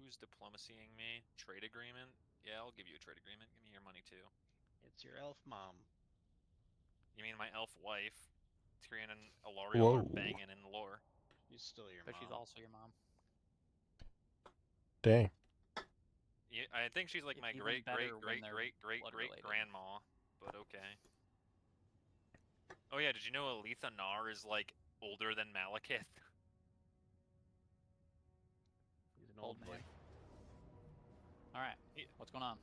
Who's diplomacying me? Trade agreement? Yeah, I'll give you a trade agreement. Give me your money too. It's your elf mom. You mean my elf wife? Tyrion and Alariel are Whoa. banging in the lore. She's still your But mom. she's also your mom. Dang. Yeah, I think she's like It's my even great better when they're great blood-related. grandma, but okay. Oh yeah, did you know Aletha Nar is like older than Malekith? He's an old boy. man. Alright, what's going on?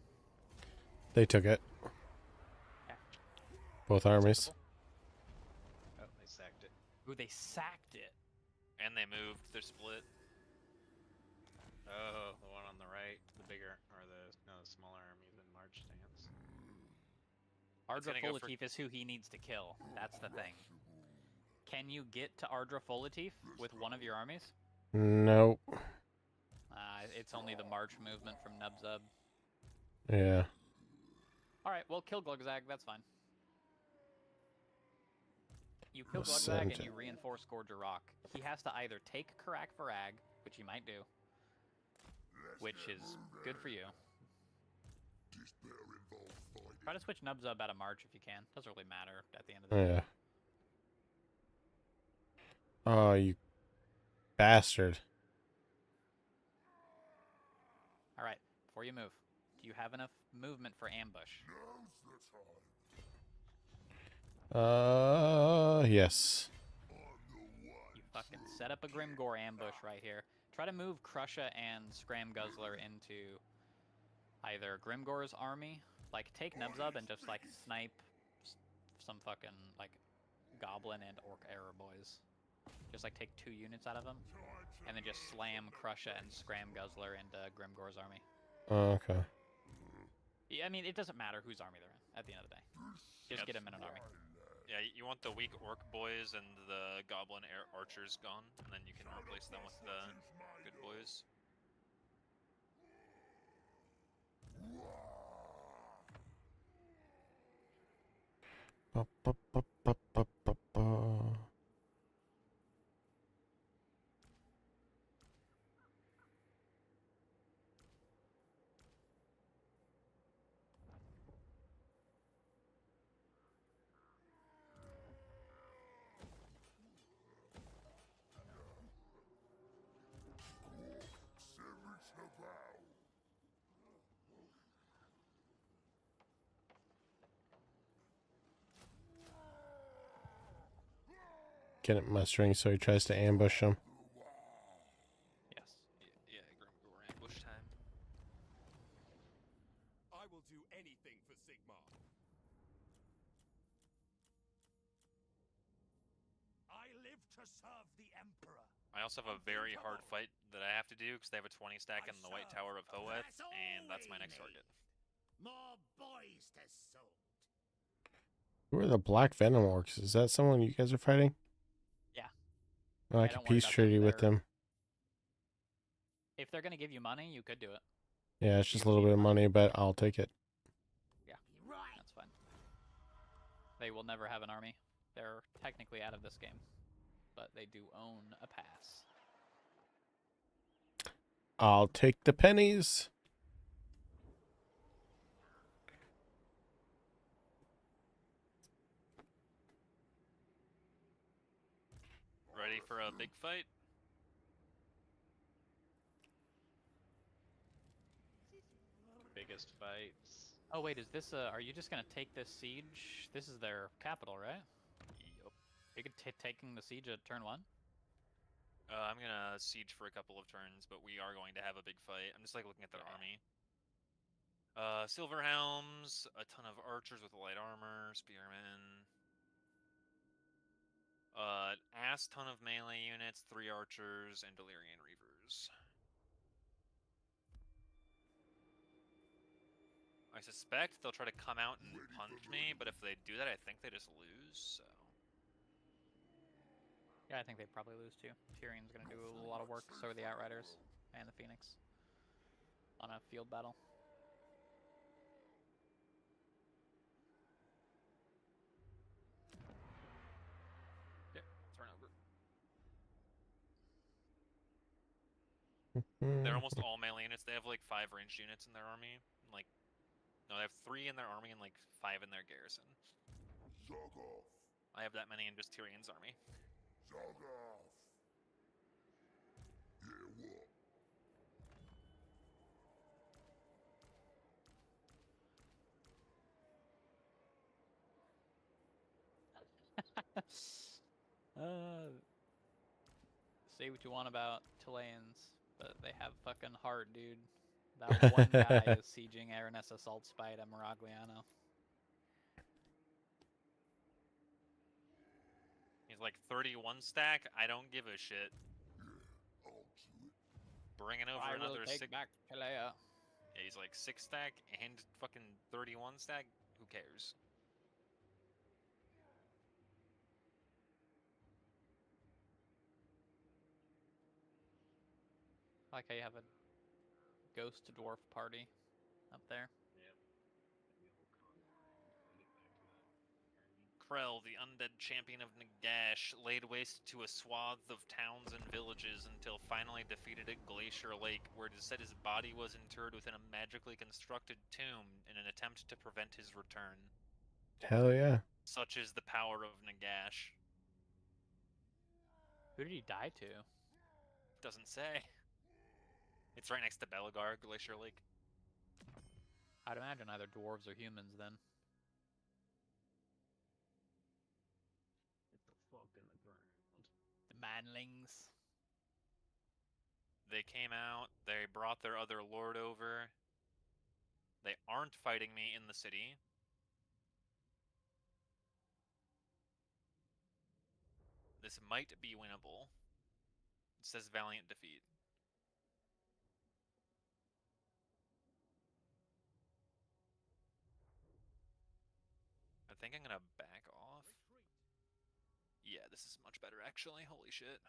They took it. Yeah. Both armies. Acceptable? Oh, they sacked it. Ooh, they sacked it. And they moved. They're split. Oh, the one on the right, the bigger, or the smaller army's in March stance. Ardra gonna go for- Folatif is who he needs to kill. That's the thing. Can you get to Ardra Folatif with one of your armies? Nope. It's only the march movement from Nubzub. Yeah. Alright, well, kill Glugzag, that's fine. You kill We'll Glugzag send and you reinforce Gorger Rock. He has to either take Karak Bhufdar, which he might do, which is good for you. Try to switch Nubzub out of March if you can. Doesn't really matter at the end of the day. Yeah. Oh, you bastard. Alright, before you move, do you have enough movement for ambush? Yes. You fucking set up a Grimgor ambush right here. Try to move Krusha and Scram Guzzler into either Grimgor's army, like take Nubzub and just like snipe some fucking like Goblin and Orc Error boys. Just like take 2 units out of them, and then just slam Krusha and Scram Guzzler into Grimgor's army. Oh, okay. Yeah, I mean, it doesn't matter whose army they're in at the end of the day. Just get them in an army. Yeah, you want the weak orc boys and the goblin archers gone, and then you can replace them with the good boys. Ba, ba, ba, ba, ba, ba, ba. Get it mustering, so he tries to ambush him. to serve the Emperor. I also have a very hard fight that I have to do because they have a 20 stack in the White Tower of Hoeth, and that's my next target. More boys to sort. Who are the Black Venom Orcs? Is that someone you guys are fighting? Yeah. Oh, I Yeah, could don't worry peace about them, treaty with they're- them. If they're gonna give you money, you could do it. Yeah, it's just a You little need bit of money, but I'll take it. Yeah, Right. that's fine. They will never have an army. They're technically out of this game, but they do own a pass. I'll take the pennies. Ready for a big fight? Biggest fights. Oh wait, is this are you just gonna take this siege? This is their capital, right? Yup. You could taking the siege at turn 1? I'm gonna siege for a couple of turns, but we are going to have a big fight. I'm just like looking at their army. Silver Helms, a ton of archers with light armor, spearmen. Ass ton of melee units, 3 archers, and Delirian Reavers. I suspect they'll try to come out and punch me, but if they do that, I think they just lose, so... Yeah, I think they probably lose too. Tyrion's gonna do a lot of work, so are the Outriders and the Phoenix on a field battle. Yeah, turn over. They're almost all melee units. They have like 5 ranged units in their army. Like, no, they have 3 in their army and like 5 in their garrison. Zog off. I have that many in just Tyrion's army. Zog off. Yeah, what? Say what you want about Chileans, but they have fucking heart, dude. That one guy is sieging Araness Assault Spite at Miragliano. He's like 31 stack. I don't give a shit. Yeah, I'll do it. Bringing over I will another take 6. back Chilea. Yeah, he's like 6 stack and fucking 31 stack. Who cares? I like how you have a ghost dwarf party up there. Krell, the undead champion of Nagash, laid waste to a swath of towns and villages until finally defeated at Glacier Lake, where it is said his body was interred within a magically constructed tomb in an attempt to prevent his return. Hell yeah. Such is the power of Nagash. Who did he die to? Doesn't say. It's right next to Belagar, Glacier Lake. I'd imagine either dwarves or humans then. Get the fuck in the ground. The manlings. They came out, they brought their other lord over. They aren't fighting me in the city. This might be winnable. It says valiant defeat. I think I'm gonna back off. Yeah, this is much better actually. Holy shit.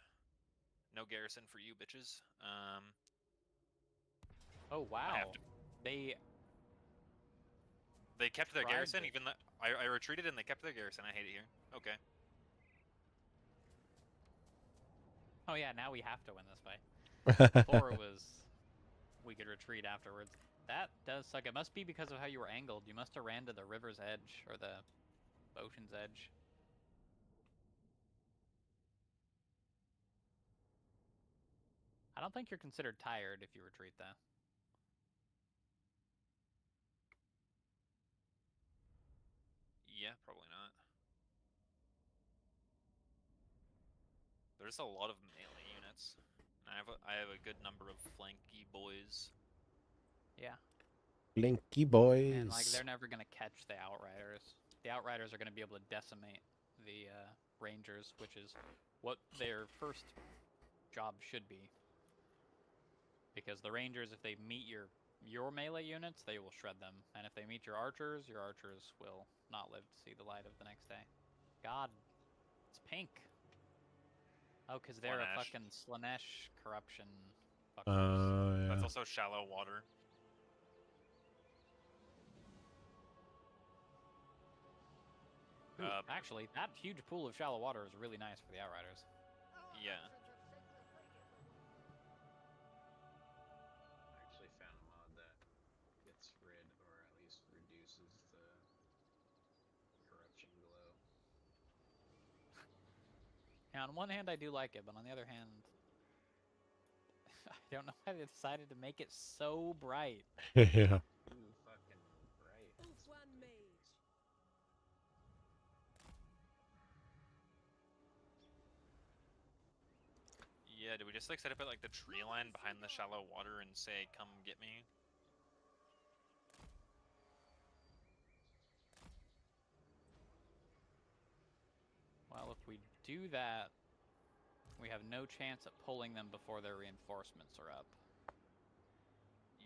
No garrison for you bitches. Oh wow. They kept their tried garrison, to- even though I retreated and they kept their garrison. I hate it here. Okay. Oh yeah, now we have to win this fight. Before it was we could retreat afterwards. That does suck. It must be because of how you were angled. You must have ran to the river's edge or the ocean's edge. I don't think you're considered tired if you retreat though. Yeah, probably not. There's a lot of melee units. And I have a good number of flanky boys. Yeah. Blinky boys. And like they're never gonna catch the Outriders. The Outriders are gonna be able to decimate the rangers, which is what their first job should be. Because the rangers, if they meet your melee units, they will shred them, and if they meet your archers will not live to see the light of the next day. God, it's pink. Oh, because they're a Slanesh. fucking Slanesh corruption. Yeah. That's also shallow water. Ooh, actually, that huge pool of shallow water is really nice for the Outriders. Yeah. I actually found a mod that gets rid, or at least reduces the corruption glow. Yeah, on one hand, I do like it, but on the other hand, I don't know why they decided to make it so bright. Yeah. Ooh, fucking bright. Ultwan mage. Yeah, do we just like set up at like the tree line behind the shallow water and say, "Come get me"? Well, if we do that, we have no chance at pulling them before their reinforcements are up.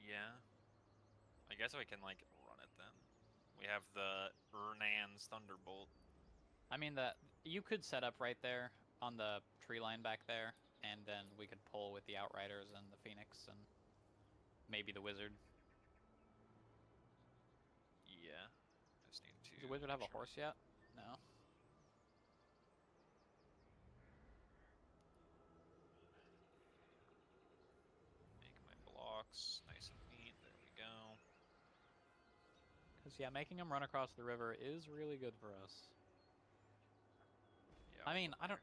Yeah. I guess we can like run it then. We have the Ernan's Thunderbolt. I mean, you could set up right there on the tree line back there, and then we could pull with the Outriders and the Phoenix and maybe the Wizard. Yeah. Just need to. Does the Wizard have a make sure. horse yet? No. Make my blocks nice and neat. There we go. Because, yeah, making them run across the river is really good for us. Yeah. I mean, I don't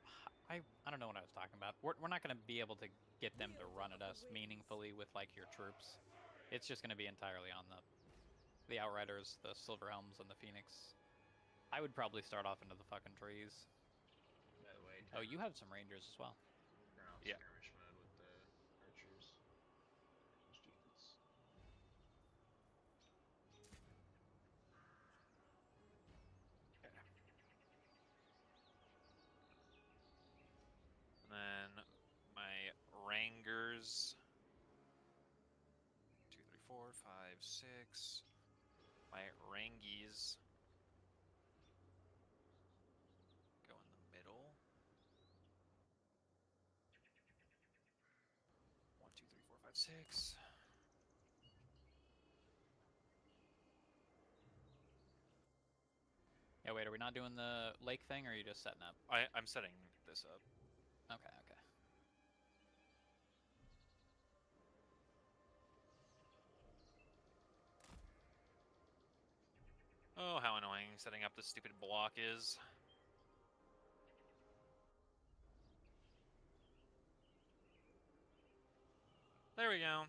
know what I was talking about. We're not going to be able to get them to run at us meaningfully with, like, your troops. It's just going to be entirely on the Outriders, the Silverhelms, and the Phoenix. I would probably start off into the fucking trees. By the way, Oh, you have some rangers as well. turn off Yeah. skirmish mode with the archers. Range units. And then my Rangers. 2, 3, 4, 5, 6. My Rangies go in the middle. 1, 2, 3, 4, 5, 6. Yeah, wait, are we not doing the lake thing, or are you just setting up? I'm setting this up. Okay, okay. Oh, how annoying setting up this stupid block is. There we go.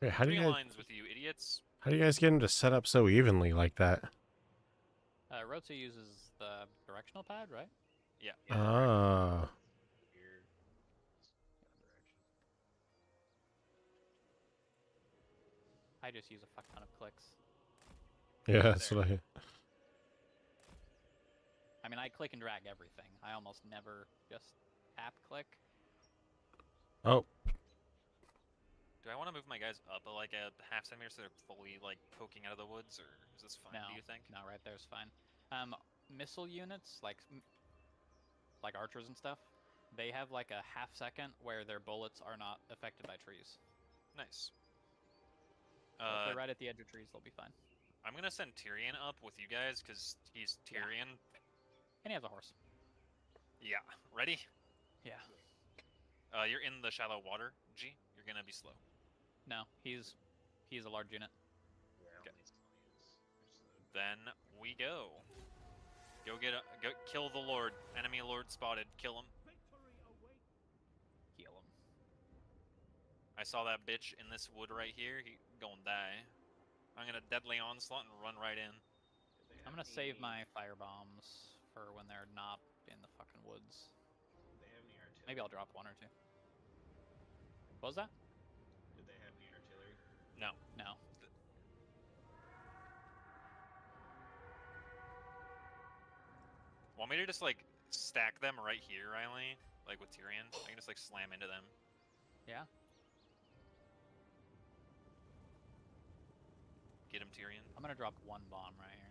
Wait, how do Three you guys lines with you, idiots. how do you guys get them to set up so evenly like that? Rotsu uses the directional pad, right? Yeah. Ah. Weird. Direction. I just use a fuck ton of clicks. Yeah, that's what I mean, I click and drag everything. I almost never just tap click. Oh. Do I want to move my guys up like a half centimeter so they're fully like poking out of the woods, or is this fine? No, Do you think? no, right there's fine. Missile units, like archers and stuff, they have like a half second where their bullets are not affected by trees. Nice. So if they're right at the edge of trees, they'll be fine. I'm gonna send Tyrion up with you guys because he's Tyrion. And he has a horse. Yeah. Ready? Yeah. You're in the shallow water, G. You're gonna be slow. No, he's a large unit. Yeah, Okay. only slowed. Then we go. Go kill the Lord. Enemy Lord spotted. Kill him. Victory awaits. Heal him. I saw that bitch in this wood right here. He gonna die. I'm gonna deadly onslaught and run right in. I'm gonna save my fire bombs for when they're not in the fucking woods. Did they have any artillery? Maybe I'll drop one or two. What was that? Did they have any artillery? No. No. Want me to just like stack them right here, Riley, like with Tyrion. I can just like slam into them. Yeah. Get him, Tyrion. I'm gonna drop one bomb right here.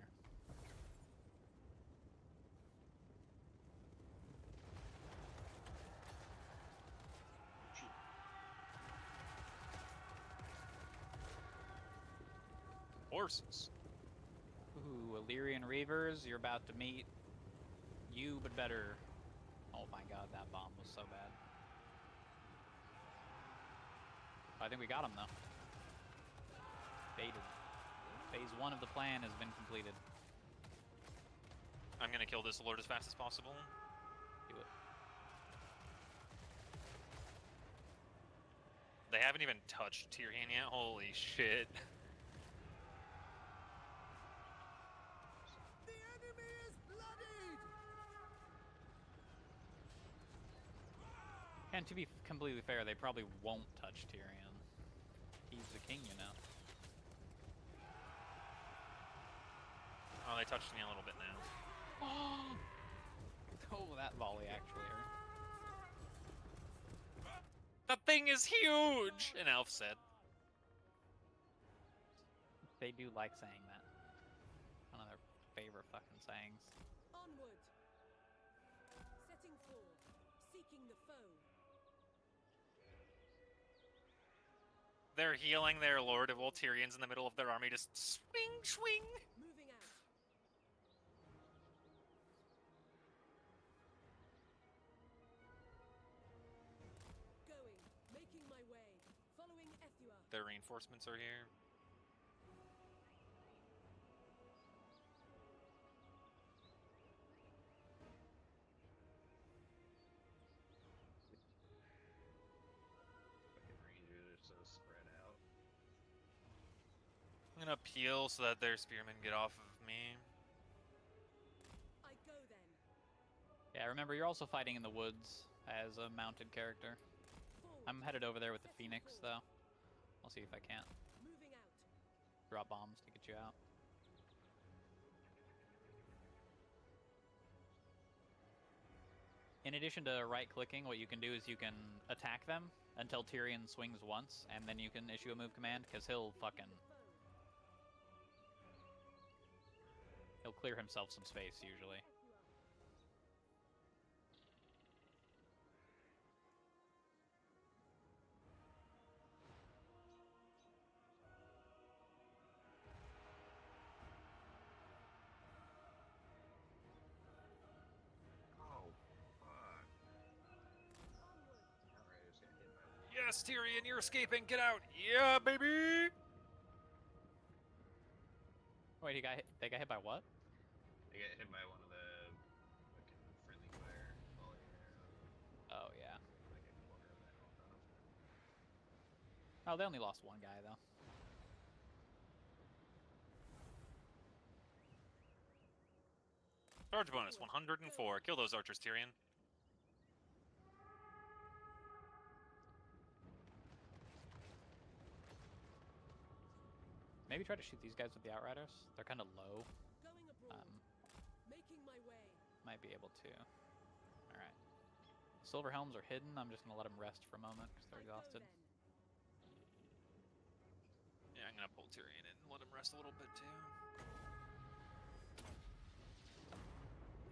Horses. Ooh, Illyrian Reavers, you're about to meet you, but better. Oh my god, that bomb was so bad. I think we got him though. Baited. Phase 1 of the plan has been completed. I'm gonna kill this lord as fast as possible. Do it. They haven't even touched Tyrion yet. Holy shit. The enemy is bloodied! And to be completely fair, they probably won't touch Tyrion. He's the king, you know. Oh, they touched me a little bit now. Oh, that volley actually hurt. That thing is huge! An elf said. They do like saying that. One of their favorite fucking sayings. Onward. Setting forward. Seeking the foe. They're healing their lord of Tyrion's in the middle of their army, just swing, swing! Moving out. Going. Making my way. Following Ethua. Their reinforcements are here. Fucking rangers are so spread out. I'm gonna peel so that their spearmen get off of me. I go then. Yeah, remember, you're also fighting in the woods as a mounted character. Forward. I'm headed over there with the Setting Phoenix, forward. though. I'll see if I can't Moving out. drop bombs to get you out. In addition to right-clicking, what you can do is you can attack them until Tyrion swings once, and then you can issue a move command, because he'll fucking... He'll clear himself some space, usually. Oh, fuck. Outriders got hit by one. Yes, Tyrion, you're escaping! Get out! Yeah, baby! Wait, they got hit by what? They got hit by one of the fucking friendly fire volley arrows. Oh, yeah. Like a quarter of that health off. Oh, they only lost one guy, though. Charge bonus 104. Kill those archers, Tyrion. Maybe try to shoot these guys with the Outriders. They're kind of low. Going abroad. Making my way. Might be able to. Alright. Silver Helms are hidden. I'm just going to let them rest for a moment because they're I go exhausted. then. Yeah, I'm gonna pull Tyrion in and let him rest a little bit too.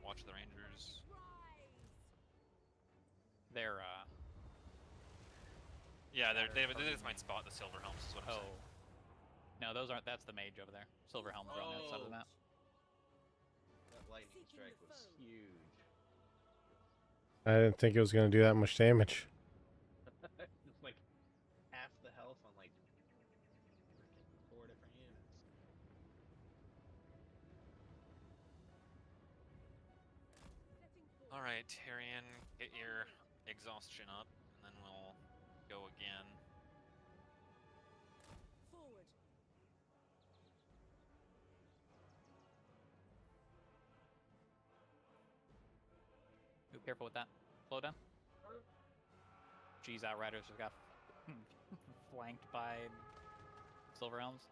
Watch the rangers. Rise. They're, Yeah, they just might spot the silver helms. Is what I'm oh. saying. No, those aren't. That's the mage over there. Silver Helms are on the outside of the map. That lightning Seeking strike the was foe. huge. I didn't think it was going to do that much damage. It's like half the health on like freaking 4 different units. Setting forward. Alright, Tyrion, get your exhaustion up, and then we'll go again. Forward. Be careful with that. Slow down. Jeez, Outriders just got flanked by Silver Helms.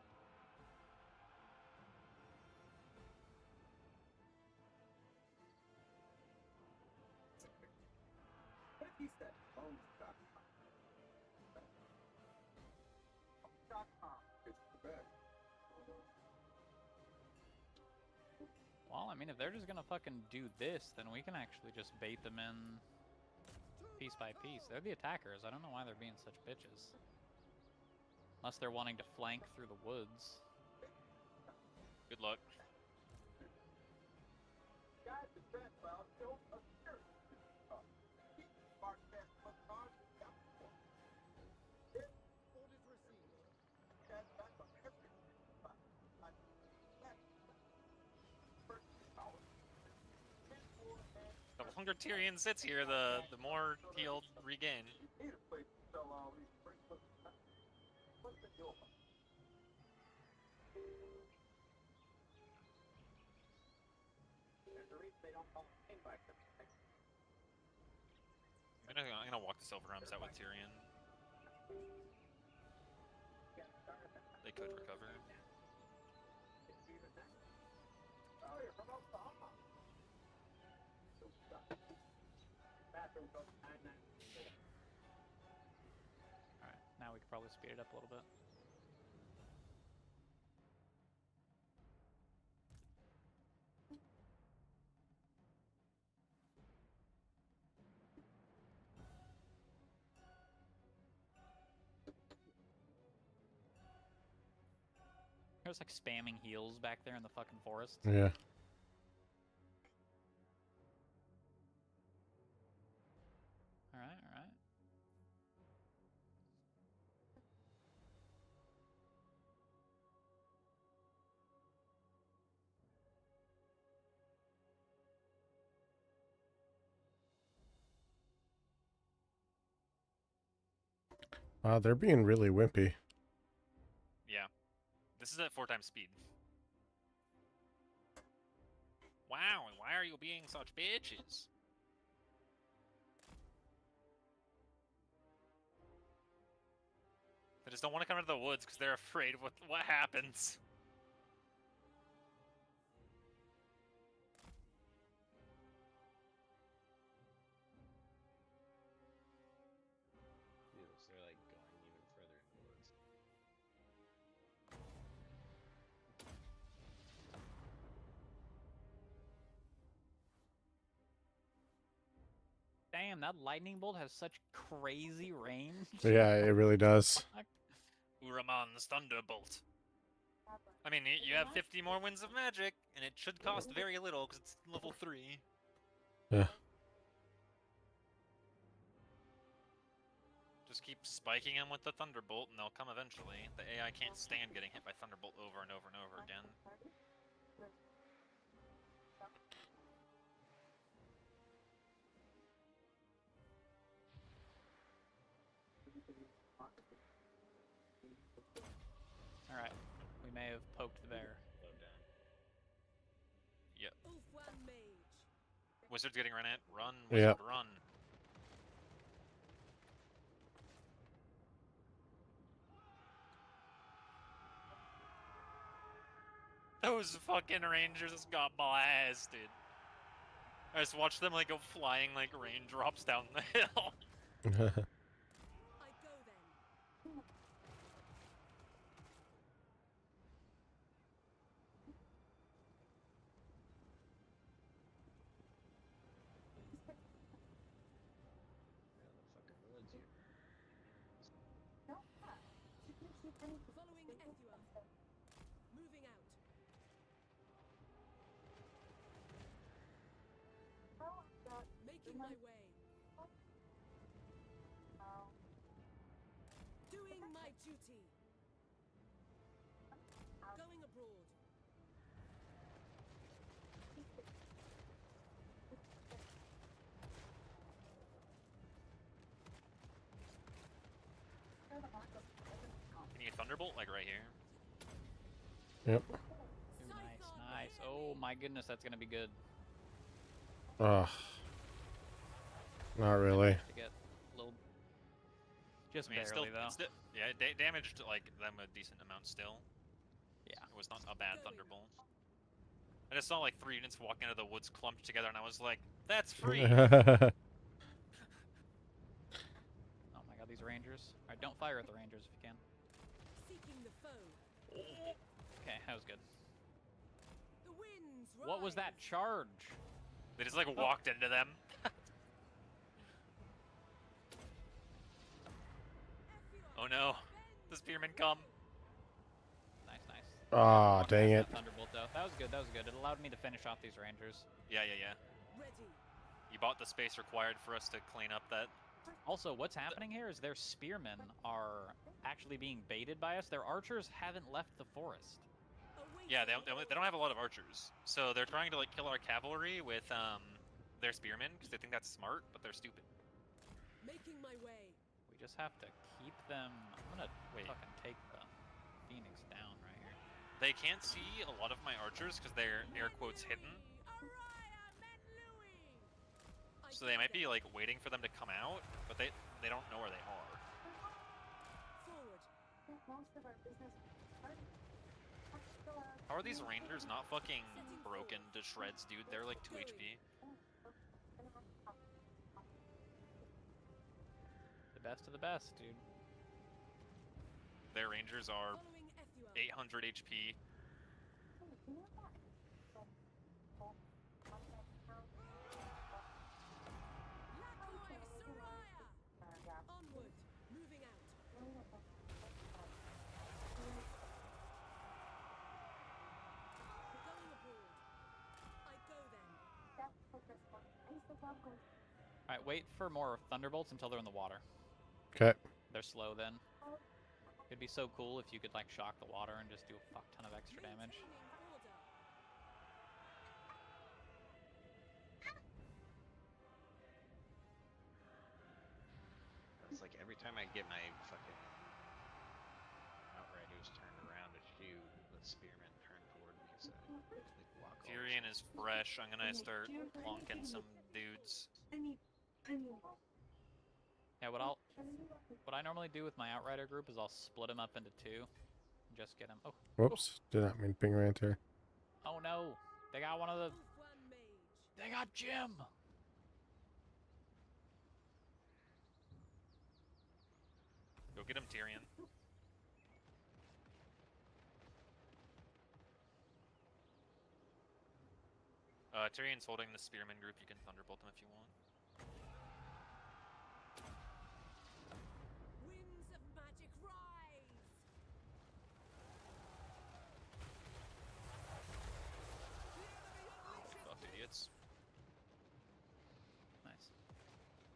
Well, I mean, if they're just gonna fucking do this, then we can actually just bait them in piece by piece. They're the attackers. I don't know why they're being such bitches. Unless they're wanting to flank through the woods. Good luck. The longer Tyrion sits here, the more he'll regain. I'm gonna walk the Silver Realms out with Tyrion. They could recover. Alright, now we could probably speed it up a little bit. There's like spamming heals back there in the fucking forest. Yeah. Alright, alright. Wow, they're being really wimpy. Yeah. This is at 4 times speed. Wow, and why are you being such bitches? They just don't want to come into the woods because they're afraid of what happens. Ew, so they're like going even further in the woods. Damn, that lightning bolt has such crazy range. Yeah, it really does. Fuck. Uramon's Thunderbolt. I mean, you have 50 more winds of magic, and it should cost very little because it's level 3. Yeah. Just keep spiking them with the Thunderbolt, and they'll come eventually. The AI can't stand getting hit by Thunderbolt over and over and over again. Alright, we may have poked the bear. Low down. Yep. Ulfwan Mage. Wizard's getting run at. Run, Yeah. Wizard, run. Those fucking rangers just got blasted. I just watched them like go flying like raindrops down the hill. I go then. We're in the fucking woods here. Following Ethua. Moving out. Making my way. Doing my duty. Going abroad. Can you Thunderbolt like right here? Yep. Ooh, nice, nice. Oh my goodness, that's gonna be good. Ugh. Not really. To get a little, just I mean, barely though. Yeah, it damaged like them a decent amount still. Yeah. It was not a bad Thunderbolt. I just saw like 3 units walk into the woods clumped together, and I was like, "That's free." these rangers. Alright, don't fire at the rangers if you can. Seeking the foe. Okay, that was good. The winds What was that rise. charge? They just like walked into them. Oh no, the spearmen come. Nice, nice. Ah, dang it. That Thunderbolt though. That was good, that was good. It allowed me to finish off these rangers. Yeah, yeah, yeah. Ready. You bought the space required for us to clean up that. Also, what's happening here is their spearmen are actually being baited by us. Their archers haven't left the forest. Yeah, they don't have a lot of archers, so they're trying to like kill our cavalry with their spearmen because they think that's smart, but they're stupid. Making my way. We just have to keep them. I'm gonna fucking take the Phoenix down right here. They can't see a lot of my archers because they're air quotes hidden. So they might be like waiting for them to come out, but they don't know where they are. Forward. How are these rangers not fucking broken to shreds, dude? They're like 2 HP. The best of the best, dude. Their rangers are Following 800 Ethuel. HP. Lakoi Soraya. Onward. Moving out. Going abroad. I go then. Alright, wait for more Thunderbolts until they're in the water. Okay. They're slow then. It'd be so cool if you could like shock the water and just do a fuck ton of extra damage. Maintaining order. It's like every time I get my fucking outriders turned around to shoot, the spearmen turn toward me, so I like walk all Tyrion is fresh. I'm gonna start plonking some dudes. Yeah, what I normally do with my Outrider group is I'll split them up into two and just get them. Oh, Whoops. Did not mean ping right there. oh no! They got one of the. Ulfwan Mage. They got Jim. Go get him, Tyrion. Tyrion's holding the spearman group. You can thunderbolt him if you want. Winds of magic rise. Fuck idiots. Nice.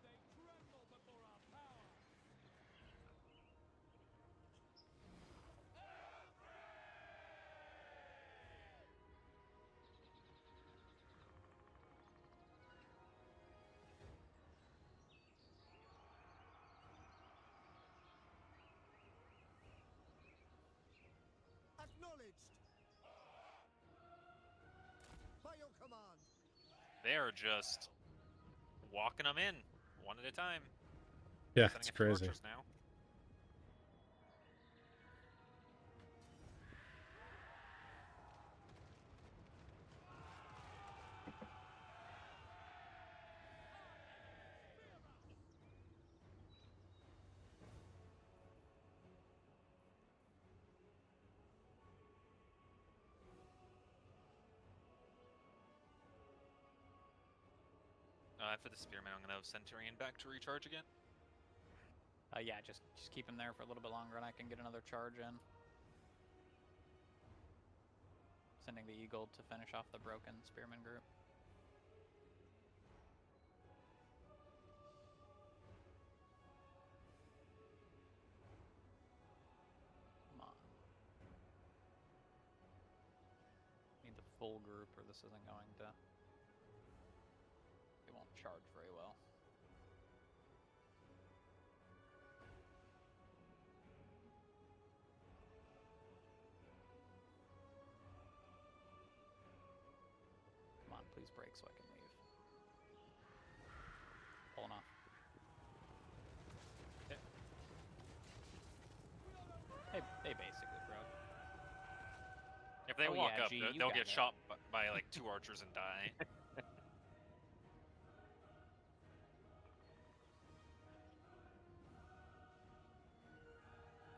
They tremble before our power. Acknowledged. By your command. They are just walking them in one at a time. Yeah, Sending it's a few crazy. archers now. For the spearman, I'm gonna have Centurion back to recharge again. Yeah, just keep him there for a little bit longer, and I can get another charge in. Sending the eagle to finish off the broken spearman group. Come on. Need the full group, or this isn't going to. It won't charge very well. Come on, please break so I can leave. Pulling off. Okay. They basically broke. If they Oh, walk yeah, up, G, you they'll got get it. shot by like 2 archers and die.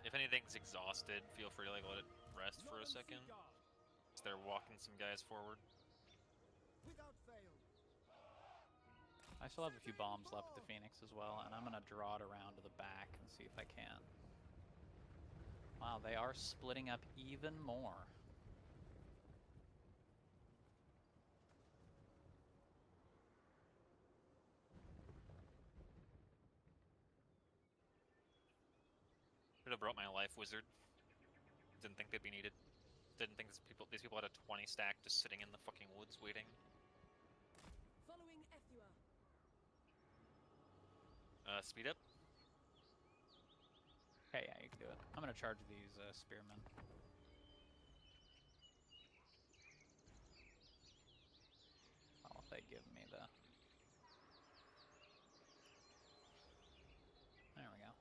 If anything's exhausted, feel free to like let it rest for a second. So they're walking some guys forward. Without fail. I still have a few bombs left at the Phoenix as well, and I'm gonna draw it around to the back and see if I can. Wow, they are splitting up even more. Should have brought my life wizard. Didn't think they'd be needed. Didn't think these people had a 20 stack just sitting in the fucking woods waiting. Following Ethua. Speed up. Okay, yeah, you can do it. I'm gonna charge these spearmen. Oh, if they give me the... There we go.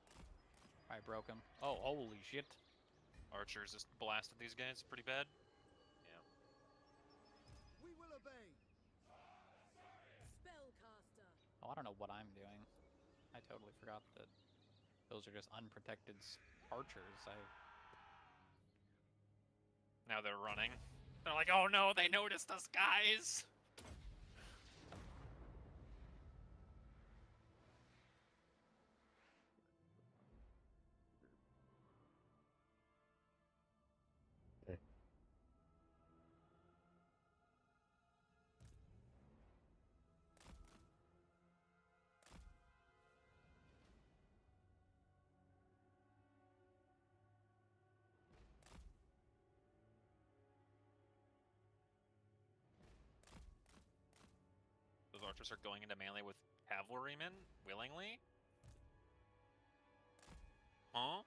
I broke him. Oh, holy shit. Archers just blasted these guys pretty bad. Yeah. We will obey. Spellcaster. Oh, I don't know what I'm doing. I totally forgot that those are just unprotected archers. Now they're running. They're like, oh no, they noticed us, guys! Okay. Those archers are going into melee with cavalrymen, willingly? Huh?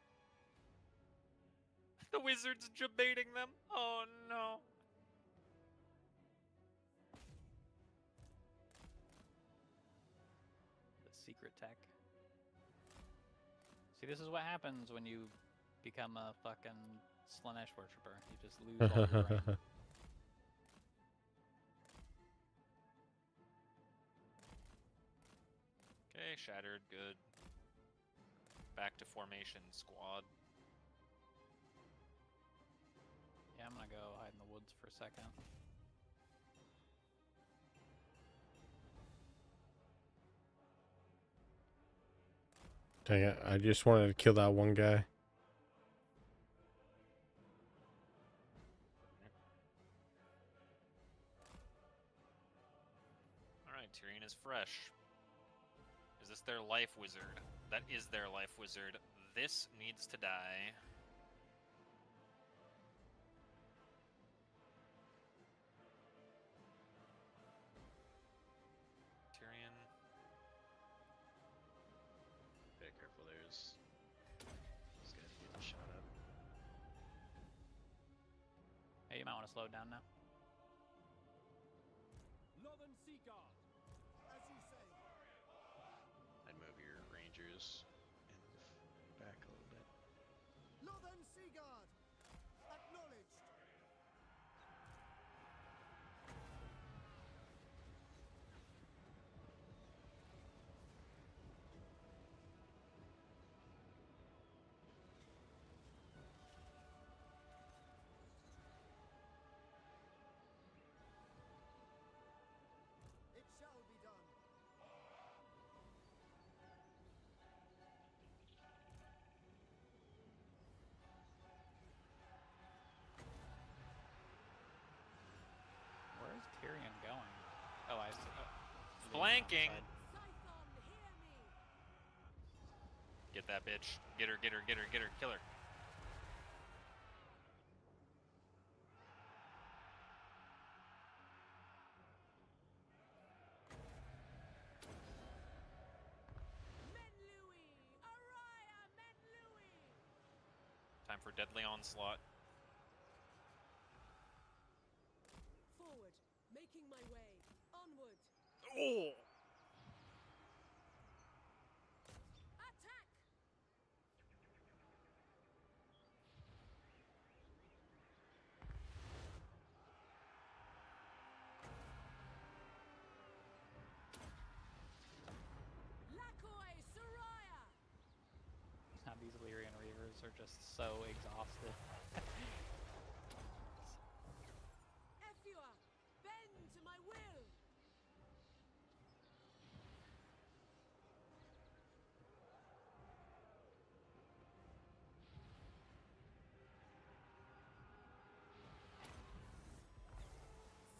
The wizard's debating them? Oh no. The secret tech. See, this is what happens when you become a fucking Slanesh worshiper. You just lose all your brain. Okay, shattered, good. Back to formation, squad. Yeah, I'm gonna go hide in the woods for a second. Dang it, I just wanted to kill that one guy. Alright, Tyrion is fresh. Is this their life wizard? That is their life wizard. This needs to die. Tyrion. Very careful, there's these guys getting shot up. Hey, you might want to slow it down now. Northern Sea Guard. As you say. I'd move your rangers and back a little bit. Northern Sea Guard. Acknowledged. It shall be done. Where is Tyrion going? Oh, I see. Oh. Flanking! Scython, hear me. Get that bitch. Get her, get her, get her, get her, kill her. Menlui. Araya Menlui. Time for deadly onslaught. Forward. Making my way. Onward. Oh! Attack. Lakoi Soraya. I'm these Lyrian Reavers are just so exhausted. Efua, bend to my will.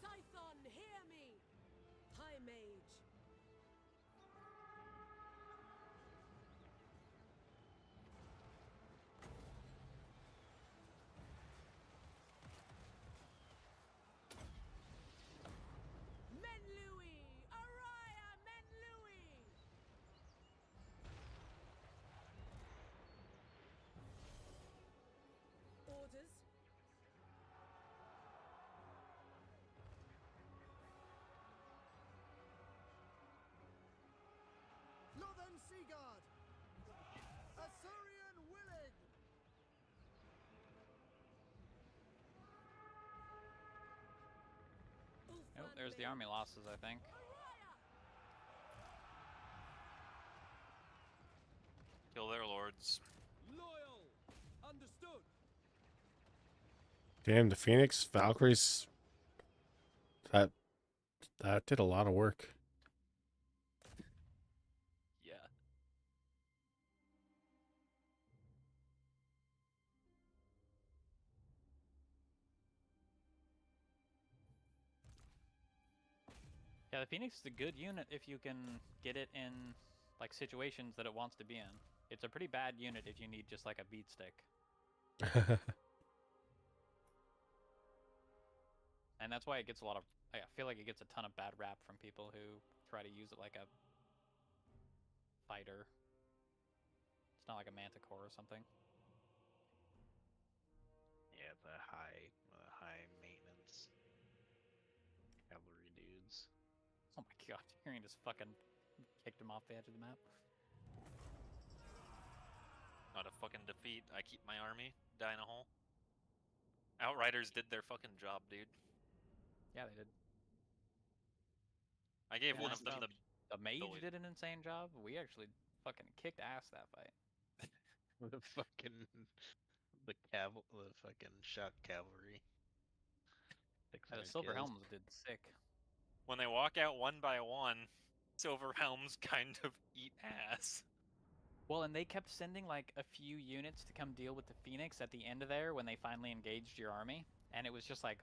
Scython, hear me. High mage. Menlui! Araya Menlui! Orders. Northern Seaguard! Assyrian willing! Oh, there's the army losses, I think. Kill their lords. Loyal. Understood. Damn, the Phoenix Valkyries. That did a lot of work. Yeah. Yeah, the Phoenix is a good unit if you can get it in like situations that it wants to be in. It's a pretty bad unit if you need just like a beat stick. And that's why it gets a lot of, I feel like it gets a ton of bad rap from people who try to use it like a fighter. It's not like a manticore or something. Yeah, the high maintenance cavalry dudes. Oh my god, Tyrion just fucking kicked him off the edge of the map. Not a fucking defeat. I keep my army. Die in a hole. Outriders did their fucking job, dude. Yeah, they did. I gave Yeah, one of them the mage lead. did an insane job. We actually fucking kicked ass that fight. The fucking shock cavalry. The 600 Silver kills. Helms did sick. When they walk out one by one, Silver Helms kind of eat ass. Well, and they kept sending like a few units to come deal with the Phoenix at the end of there when they finally engaged your army. And it was just like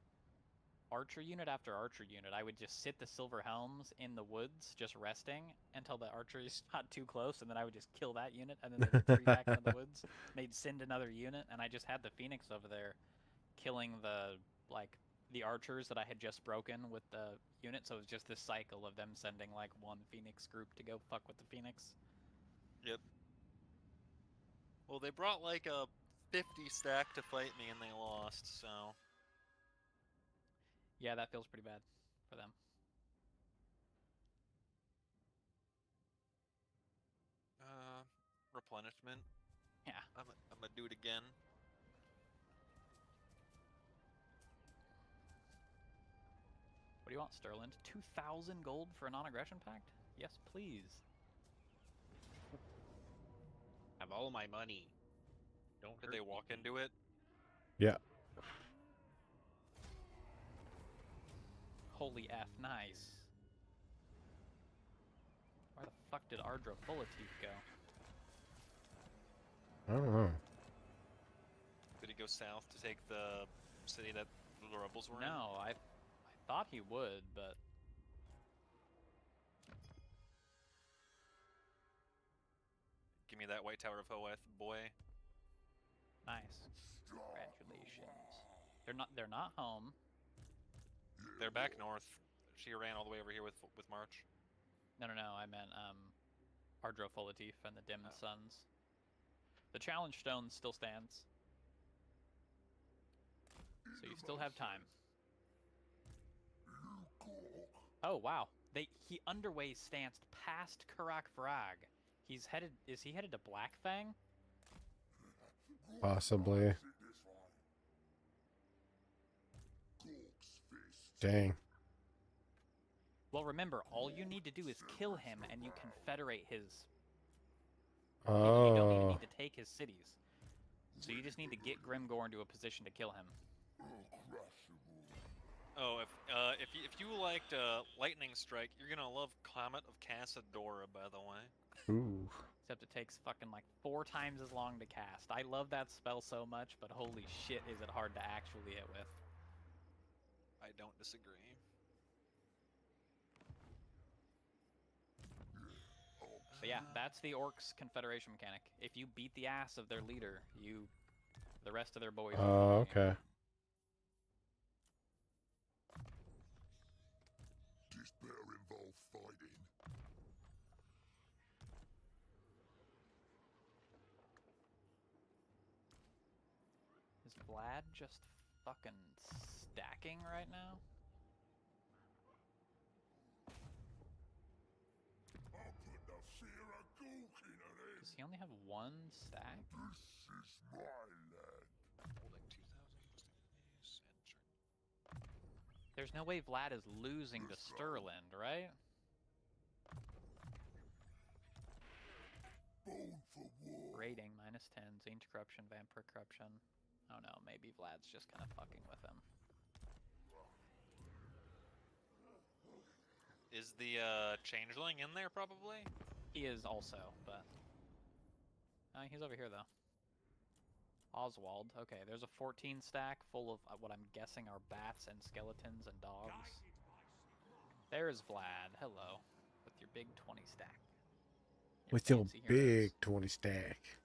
archer unit after archer unit. I would just sit the Silver Helms in the woods, just resting until the archery's not too close, and then I would just kill that unit, and then they'd retreat back into the woods. They'd send another unit, and I just had the Phoenix over there killing the archers that I had just broken with the unit, so it was just this cycle of them sending like one Phoenix group to go fuck with the Phoenix. Yep. Well, they brought like a 50 stack to fight me, and they lost, so... Yeah, that feels pretty bad for them. Replenishment. Yeah. I'm gonna do it again. What do you want, Sterling? 2,000 gold for a non-aggression pact? Yes, please. Have all my money. Don't Did hurt they me. walk into it? Yeah. Holy F, nice. Where the fuck did Ardra Fullateeth go? I don't know. Did he go south to take the city that the rebels were in? No, I thought he would, but... Give me that White Tower of Hoeth, boy. Nice. Congratulations. They're not home. They're back north. She ran all the way over here with March. No, I meant Ardra Fullateeth and the Dim Suns. The challenge stone still stands. So you still have time. Oh wow. He underway stanced past Karak Bhufdar. Is he headed to Blackfang? Possibly. Dang. Well, remember, all you need to do is kill him, and you confederate his. You don't even Oh. need to take take his cities. So you just need to get Grimgor into a position to kill him. Oh, if you liked Lightning Strike, you're gonna love Comet of Casadora, by the way. Ooh. Except it takes fucking like 4 times as long to cast. I love that spell so much, but holy shit is it hard to actually hit with. I don't disagree. But yeah, that's the Orcs Confederation mechanic. If you beat the ass of their leader, the rest of their boys will Oh, follow you. okay. This better involve fighting. Is Vlad just fucking stacking right now? I'll put the fear of Gork into them. Does he only have 1 stack? This is my land. Holding 2,000 and There's no way Vlad is losing to Stirland, right? Born for war. Rating -10, Zane Corruption, Vampire Corruption. Oh no, maybe Vlad's just kind of fucking with him. Is the changeling in there probably? He is also, but he's over here though. Oswald. Okay, there's a 14 stack full of what I'm guessing are bats and skeletons and dogs. There's Vlad. Hello, with your big 20 stack. With your fancy heroes. big 20 stack.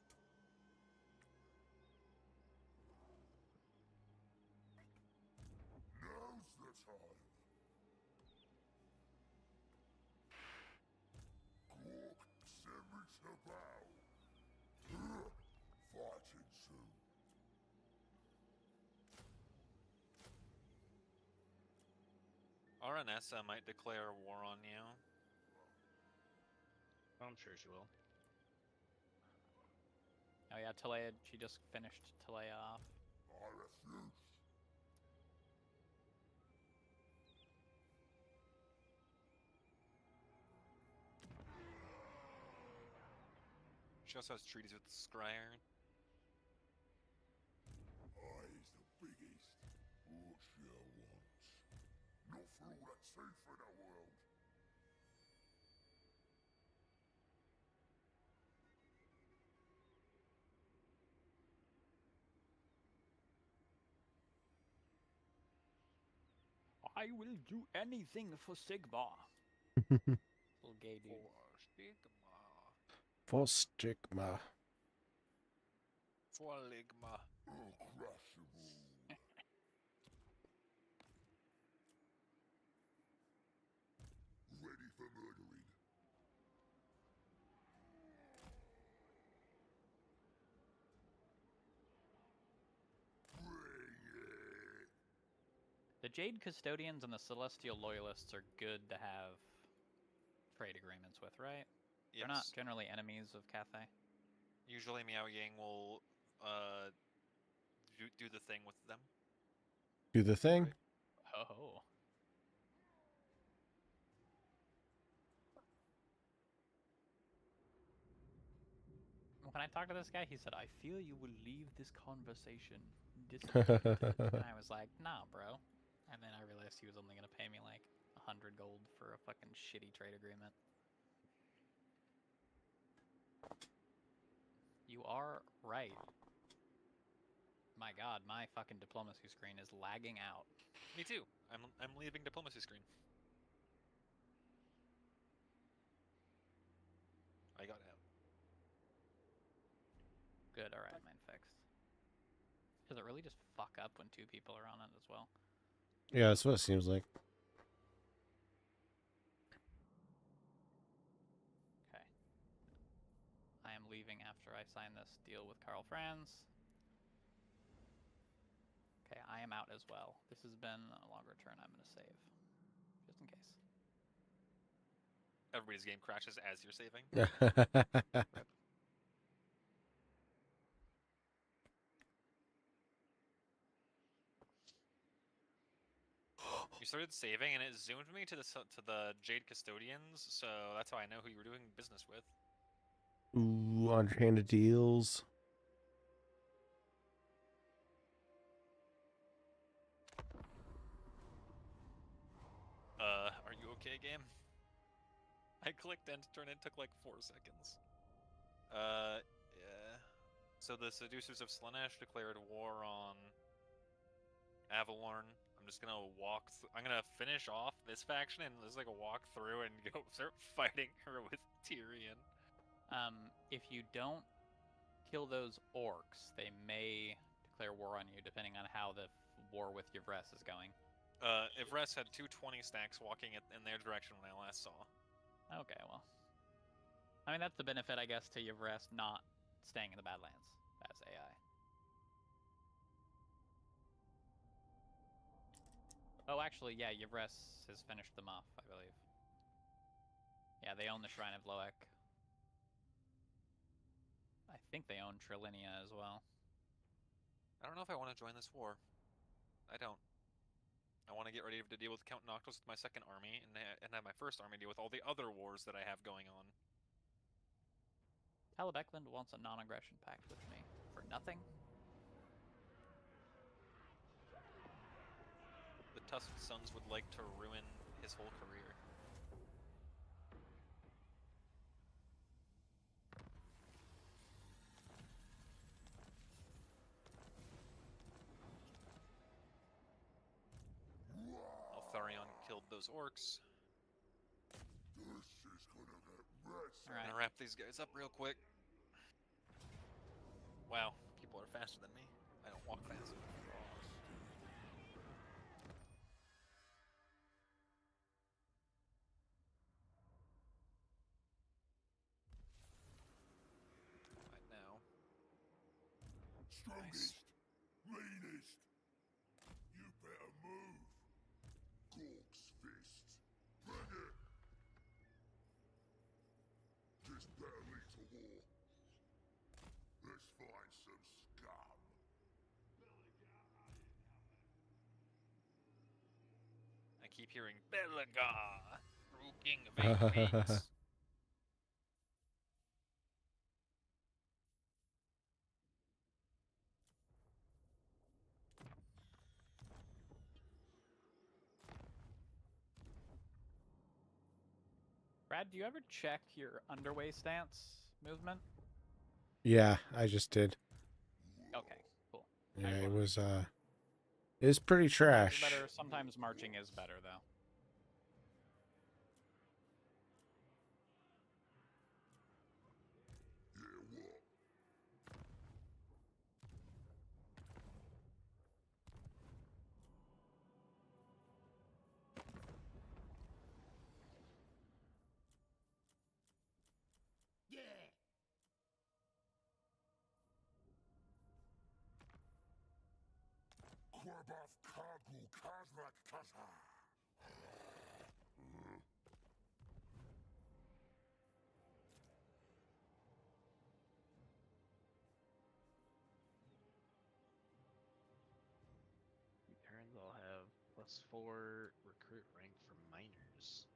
Now's the time. Gork, send me to bow. Fighting soon. Aranessa might declare war on you. I'm sure she will. Oh yeah, Talea, she just finished Talea off. I refuse. She also has treaties with Scryer. I is the biggest. What you want? Not for all that safe in the world. I will do anything for Sigma. Little gay dude. For stigma. For Ligma. Uncrushable. Ready for murdering. Bring it. The Jade Custodians and the Celestial Loyalists are good to have trade agreements with, right? Yes. They're not generally enemies of Cathay. Usually Miao Yang will do the thing with them. Do the thing? Oh. When I talked to this guy, he said, I feel you will leave this conversation disappointed. And I was like, nah, bro. And then I realized he was only going to pay me like 100 gold for a fucking shitty trade agreement. You are right. My god, my fucking diplomacy screen is lagging out. Me too. I'm leaving diplomacy screen. I got out. Good, alright, mine fixed. Does it really just fuck up when 2 people are on it as well? Yeah, that's what it seems like. Okay. I am leaving after I sign this deal with Karl Franz. Okay, I am out as well. This has been a longer turn I'm going to save. Just in case. Everybody's game crashes as you're saving. You started saving, and it zoomed me to the Jade Custodians, so that's how I know who you were doing business with. Ooh, underhanded deals. I clicked end turn. It took like 4 seconds. Yeah. So the Seducers of Slaanesh declared war on Avalorn. I'm just gonna walk. I'm gonna finish off this faction and just like walk through and go start fighting her with Tyrion. If you don't kill those orcs, they may declare war on you, depending on how the war with Yvresse is going. Yvresse had 220 stacks walking in their direction when I last saw. Okay, well. I mean, that's the benefit, I guess, to Yvresse not staying in the Badlands as AI. Oh, actually, yeah, Yvresse has finished them off, I believe. Yeah, they own the Shrine of Loek. I think they own Trilinia as well. I don't know if I want to join this war. I don't. I want to get ready to deal with Count Noctis with my second army, and have my first army deal with all the other wars that I have going on. Talabecland wants a non-aggression pact with me. For nothing? The Tusked Sons would like to ruin his whole career. Altharion killed those orcs. I'm gonna wrap these guys up real quick. Wow, people are faster than me. I don't walk fast. Right now. Strongest, meanest. You better move. Gorg's fist. Bring it. This better lead to war. Let's find some scum. I keep hearing Belagar, true king of 8 peaks. Brad, do you ever check your underway stance movement? Yeah, I just did. Okay, cool. Yeah, it was pretty trash. Better. Sometimes marching is better, though. Quabath Kagu Kazrak Kaza. Turns I'll have +4 recruit rank for miners.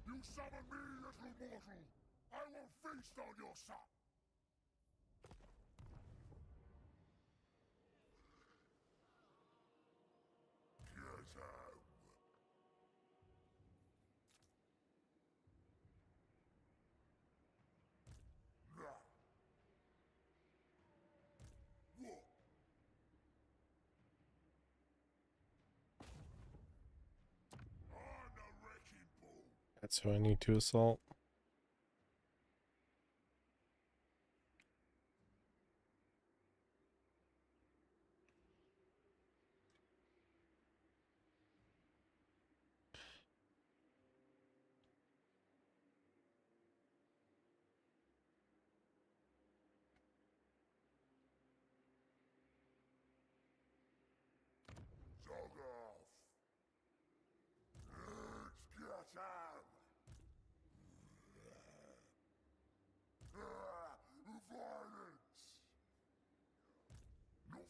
You summon me, little mortal! I will feast on your son! Get out! Now! What? I'm the wrecking ball! That's who I need to assault. Dog off! Let's get out!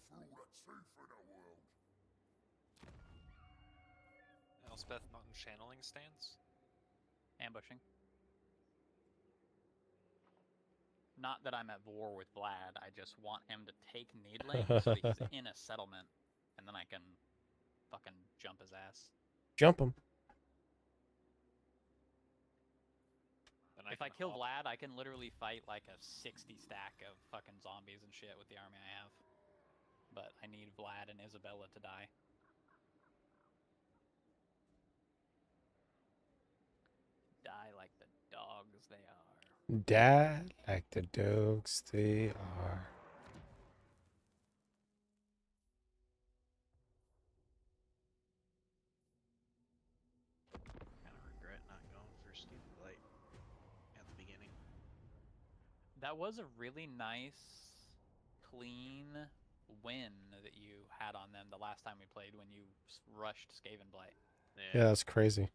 for all that's safe in the world. Elspeth not in channeling stance? Ambushing. Not that I'm at war with Vlad, I just want him to take needling so that he's in a settlement, and then I can fucking jump his ass. Jump him. Then If I can kill hop. Vlad, I can literally fight like a 60 stack of fucking zombies and shit with the army I have. But I need Vlad and Isabella to die. Die like the dogs they are. Die like the dogs they are. Kind of regret not going for Stephen Blight at the beginning. That was a really nice, clean win that you had on them the last time we played when you rushed Skaven Blight. Yeah, that's crazy.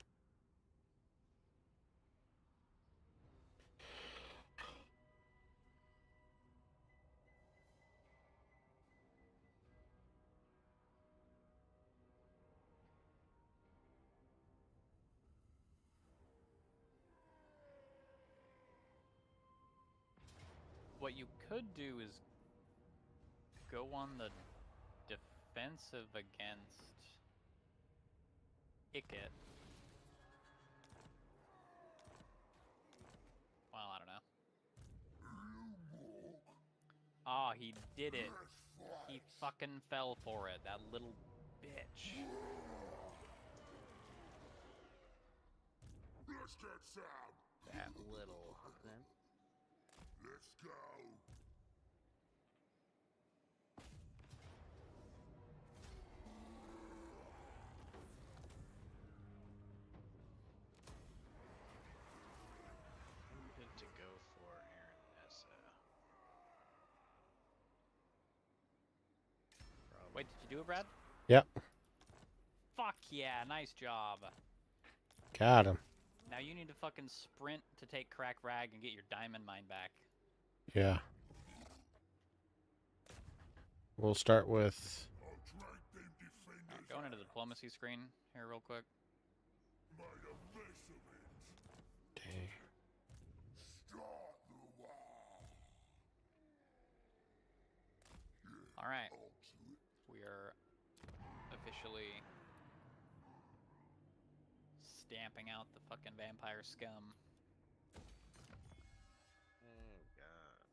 What you could do is go on the defensive against Icket. Well, I don't know. Ah, he did it. He fucking fell for it, that little bitch. Let's get some. That little then. Let's go. Good to go for Aaron Nessa. Wait, did you do it, Brad? Yep. Fuck yeah, nice job. Got him. Now you need to fucking sprint to take Karak Rag and get your diamond mine back. Yeah. We'll start with... Going into the diplomacy screen here real quick. Dang. Alright. We are officially stamping out the fucking vampire scum. Oh god.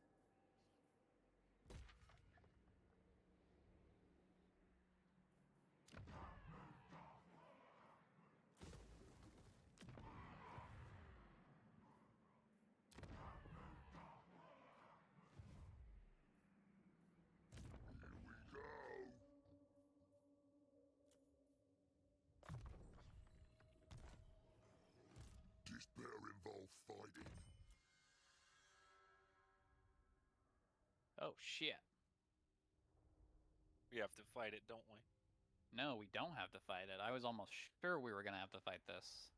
This better involve fighting. Oh shit. We have to fight it, don't we? No, we don't have to fight it. I was almost sure we were gonna have to fight this.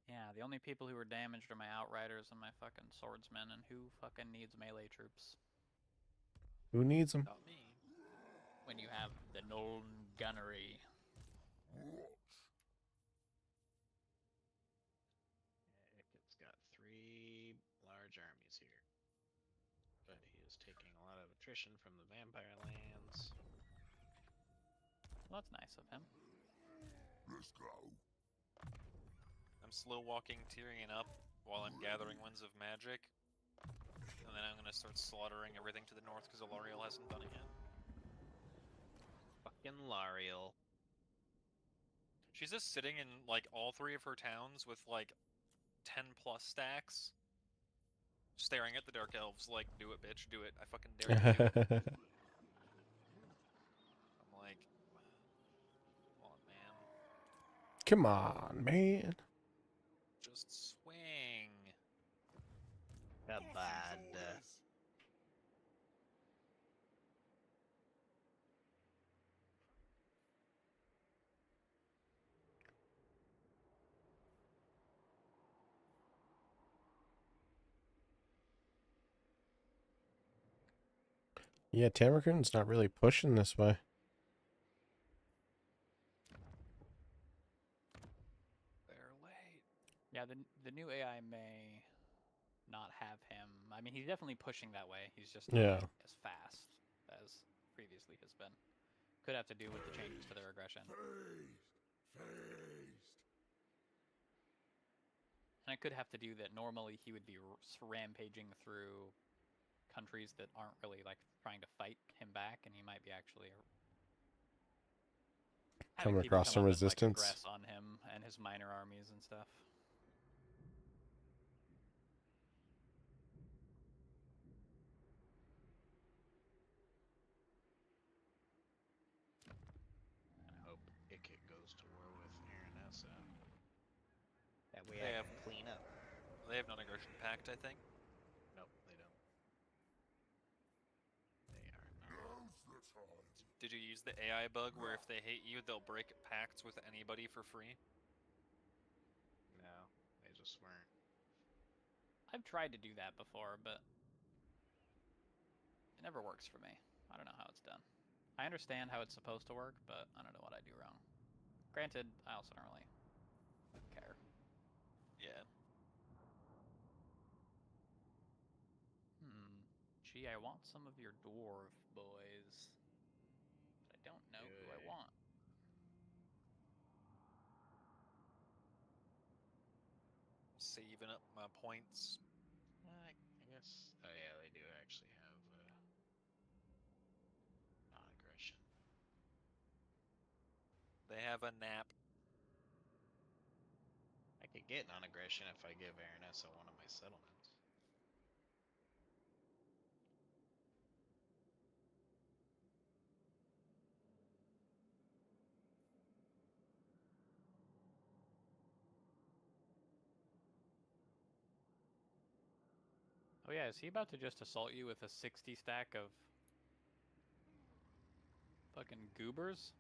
Yeah, the only people who were damaged are my outriders and my fucking swordsmen, and who fucking needs melee troops? Who needs them? Not me. When you have the Nuln gunnery. It's got 3 large armies here. But he is taking a lot of attrition from the vampire lands. Well, that's nice of him. Let's go. I'm slow walking Tyrion up while I'm gathering Winds of Magic. And then I'm gonna start slaughtering everything to the north because Alariel hasn't done it yet. Fucking Lariel. She's just sitting in like all 3 of her towns with like 10 plus stacks, staring at the Dark Elves like, do it, bitch, do it. I fucking dare you to do it. I'm like, come on, man. Come on, man. Just swing. Bad. Yeah, Tamarkun's not really pushing this way. They're late. Yeah, the new AI may not have him. I mean, he's definitely pushing that way. He's just Yeah. not as fast as previously has been. Could have to do with the changes to their aggression. And it could have to do that normally he would be rampaging through countries that aren't really like trying to fight him back, and he might be actually having Come people across come some up and, like, resistance. aggress on him and his minor armies and stuff. I hope Ikit goes to war with Aranessa. That way They I have- can clean up. They have non-aggression pact, I think. Nope, they don't. They are not. Did you use the AI bug where if they hate you, they'll break pacts with anybody for free? No, they just weren't. I've tried to do that before, but it never works for me. I don't know how it's done. I understand how it's supposed to work, but I don't know what I do wrong. Granted, I also don't really care. Yeah. Gee, I want some of your dwarf boys, but I don't know who I Good. want. Saving up my points. I guess. Oh yeah, they do actually have non-aggression. They have a nap. I could get non-aggression if I give Aranessa one of my settlements. Oh yeah, is he about to just assault you with a 60 stack of fucking goobers?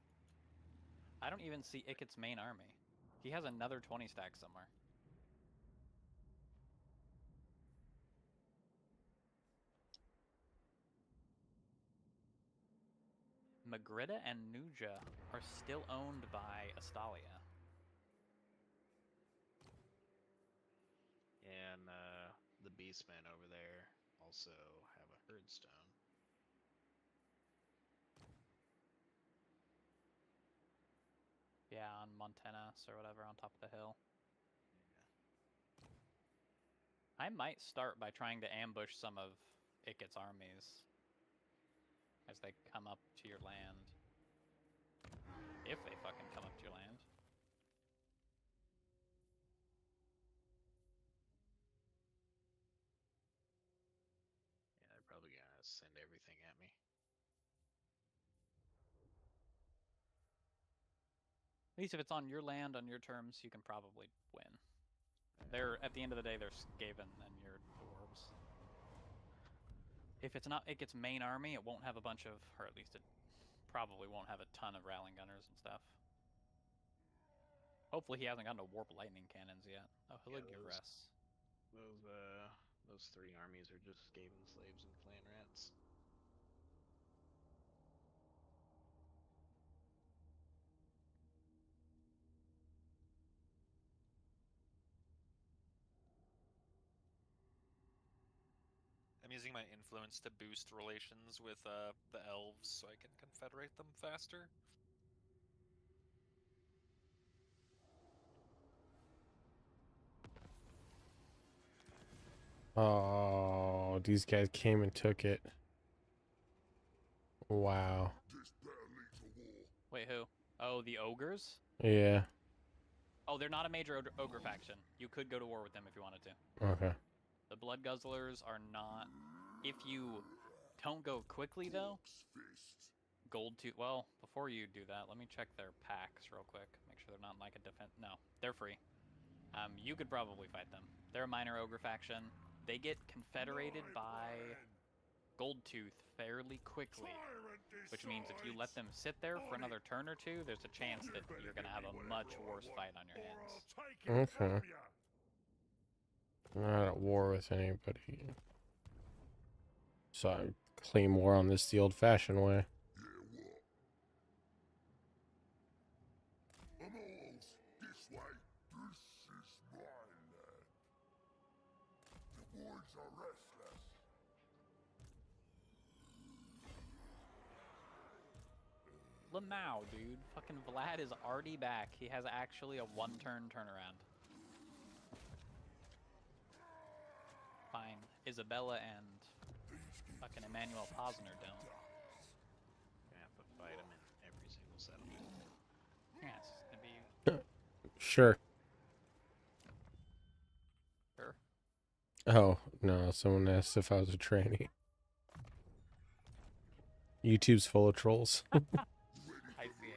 I don't even see Ikit's main army. He has another 20 stack somewhere. Magritta and Nuja are still owned by Astalia. And the beastmen over there also have a herdstone. Yeah, on Montenas or whatever on top of the hill. I might start by trying to ambush some of Ikit's armies as they come up to your land. If they fucking come up to your land. Yeah, they're probably gonna send everything at me. At least if it's on your land, on your terms, you can probably win. They're, at the end of the day, they're Skaven and your dwarves. If it's not Ikit's main army, it won't have a bunch of, or at least it probably won't have a ton of Rowling Gunners and stuff. Hopefully he hasn't gotten to warp lightning cannons yet. Oh, he'll give rest. Those three armies are just Skaven slaves and clan rats. I'm using my influence to boost relations with the elves so I can confederate them faster. Oh, these guys came and took it. Wow. Wait, who? Oh, the ogres? Yeah. Oh, they're not a major ogre faction. You could go to war with them if you wanted to. Okay. The Blood Guzzlers are not... If you don't go quickly, though... Gold tooth... Well, before you do that, let me check their packs real quick. Make sure they're not like a defense... No, they're free. You could probably fight them. They're a minor ogre faction. They get confederated by Gold Tooth fairly quickly. Which means if you let them sit there for another turn or two, there's a chance that you're going to have a much worse fight on your hands. Okay. I'm not at war with anybody. So I'm Claim war on this the old-fashioned way. I'm almost this way. This is my land. The boys are restless. Lamau, dude. Fucking Vlad is already back. He has actually a one-turn turnaround. Fine. Isabella and fucking Emmanuel Posner don't. Gonna have to fight him in every single settlement. Yeah, it's gonna be... Sure. Sure. Oh, no. Someone asked if I was a tranny. YouTube's full of trolls. I see.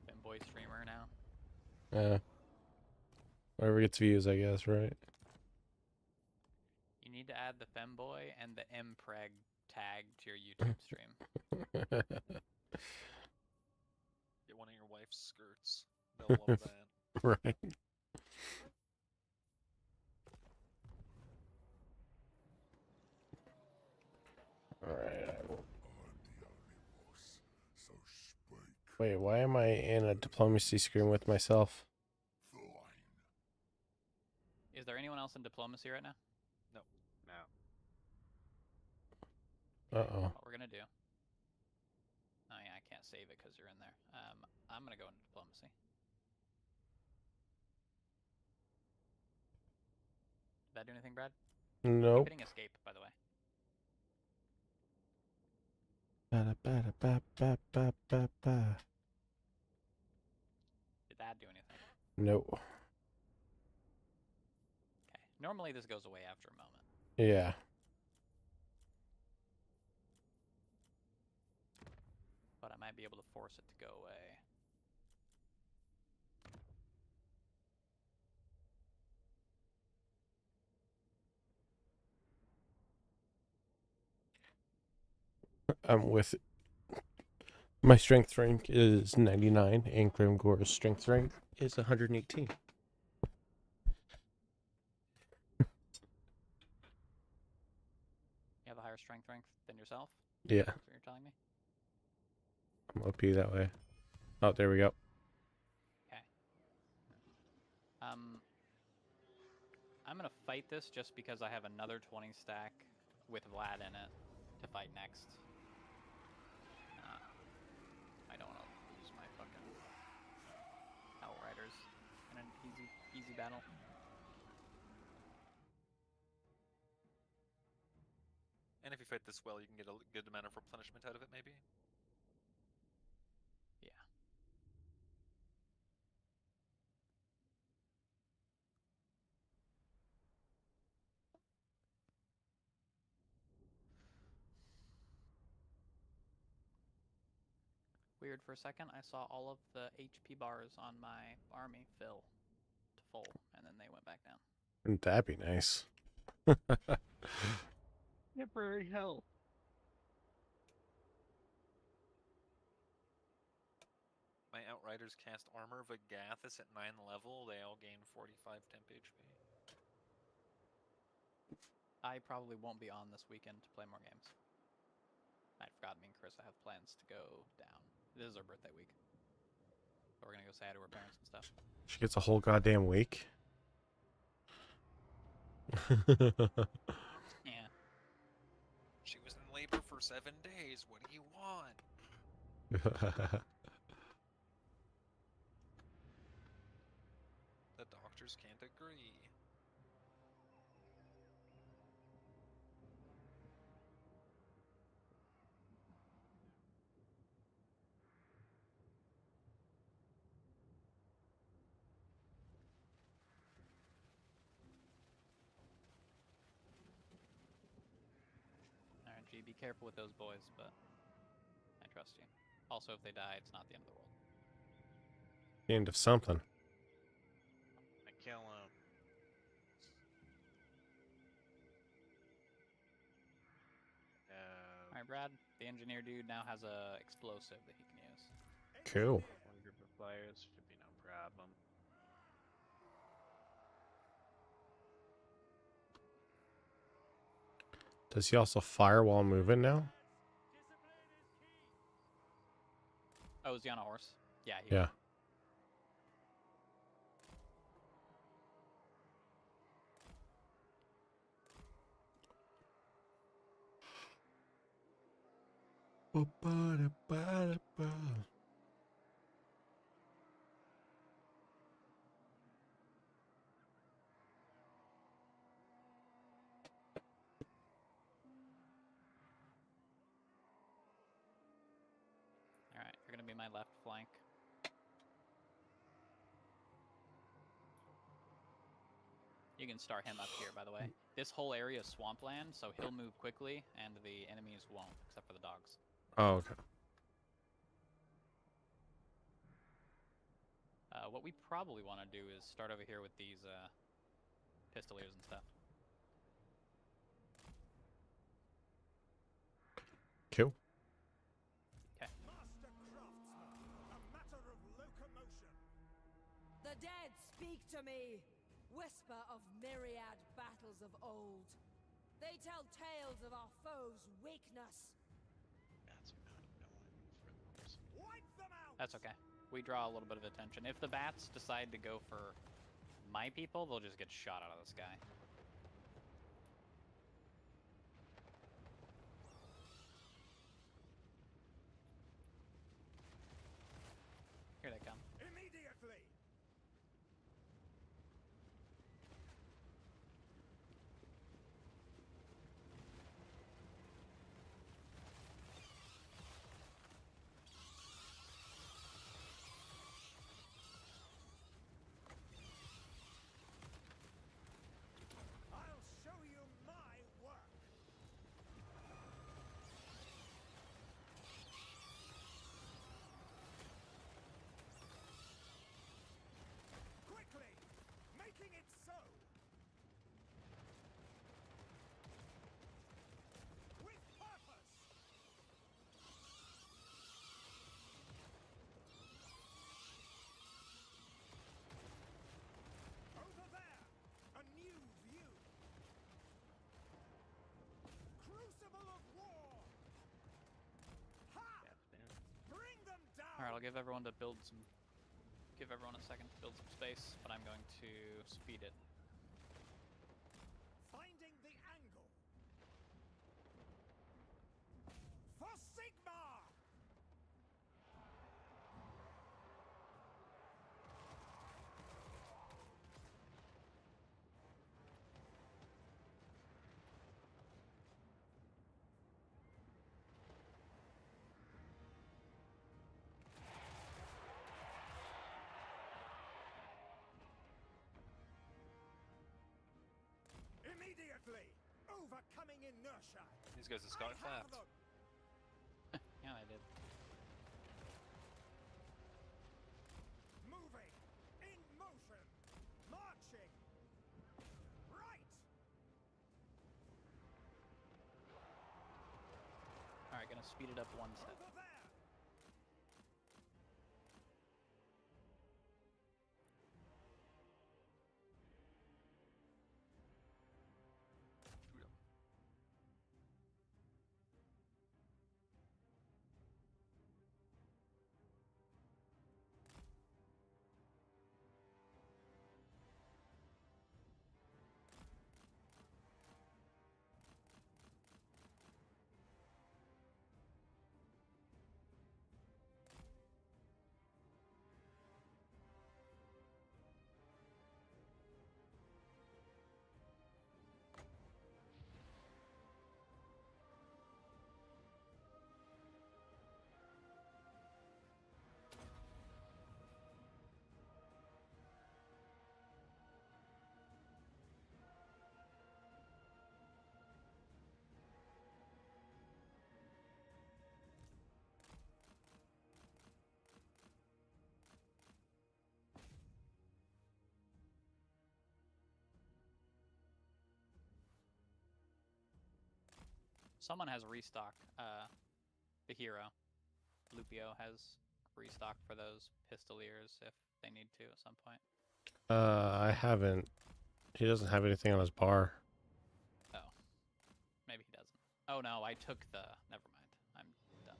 Femboy streamer now. Whatever gets views, I guess, right? You need to add the femboy and the mpreg tag to your YouTube stream. Get one of your wife's skirts. They'll love that. Right. Alright. So speak. Wait, why am I in a diplomacy screen with myself? Is there anyone else in diplomacy right now? No. Uh-oh. What we're gonna do? Oh yeah, I can't save it because you're in there. I'm gonna go into diplomacy. Did that do anything, Brad? Nope. Keep hitting escape, by the way. Ba-da-ba-da-ba-ba-ba-ba-ba. Did that do anything? Nope. Okay. Normally this goes away after a moment. Yeah. But I might be able to force it to go away. I'm with... My strength rank is 99, and Grimgore's strength rank is 118. You have a higher strength rank than yourself? Yeah. That's what you're telling me? I'm OP that way. Oh, there we go. Okay. I'm gonna fight this just because I have another 20 stack with Vlad in it to fight next. I don't want to lose my fucking Outriders in an easy battle. And if you fight this well, you can get a good amount of replenishment out of it, maybe? Yeah. Weird, for a second, I saw all of the HP bars on my army fill to full, and then they went back down. Wouldn't that be nice? Temporary health. My Outriders cast Armor Vagathis at 9 level. They all gain 45 temp HP. I probably won't be on this weekend to play more games. I forgot, me and Chris, I have plans to go down. This is our birthday week. So we're gonna go say hi to our parents and stuff. She gets a whole goddamn week. Yeah. She was in labor for 7 days. What do you want? The doctors can't agree. Alright, G, be careful with those boys, but I trust you. Also, if they die, it's not the end of the world. The end of something. I kill him. Alright, Brad, the engineer dude now has a explosive that he can use. Cool. One group of players should be no problem. Does he also fire while moving now? Oh, is he on a horse? Yeah. He Yeah. All right, you're gonna be my left flank. You can start him up here, by the way. This whole area is swampland, so he'll move quickly, and the enemies won't, except for the dogs. Oh, okay. What we probably want to do is start over here with these pistoliers and stuff. Cool. Okay. Master craftsman, a matter of locomotion. The dead speak to me, whisper of myriad battles of old. They tell tales of our foes' weakness. Bats are not going for the person. Wipe them out. That's okay. We draw a little bit of attention. If the bats decide to go for my people, they'll just get shot out of the sky. Here they come. Immediately. I'll show you my work. Quickly, making it so. With purpose. Over there, a new view. Crucible of war. Ha! Bring them down. All right, I'll give everyone to build some. Give everyone a second to build some space, but I'm going to speed it. Finding the angle. For Sigma! Immediately! Overcoming inertia! These guys just got I have fast. them. Yeah, I did. Moving! In motion! Marching! Right! All right, gonna speed it up one step. Over there! Someone has restock. The hero, Lupio, has restock for those pistoliers if they need to at some point. I haven't. He doesn't have anything on his bar. Oh, maybe he doesn't. Oh no, I took the. Never mind. I'm done.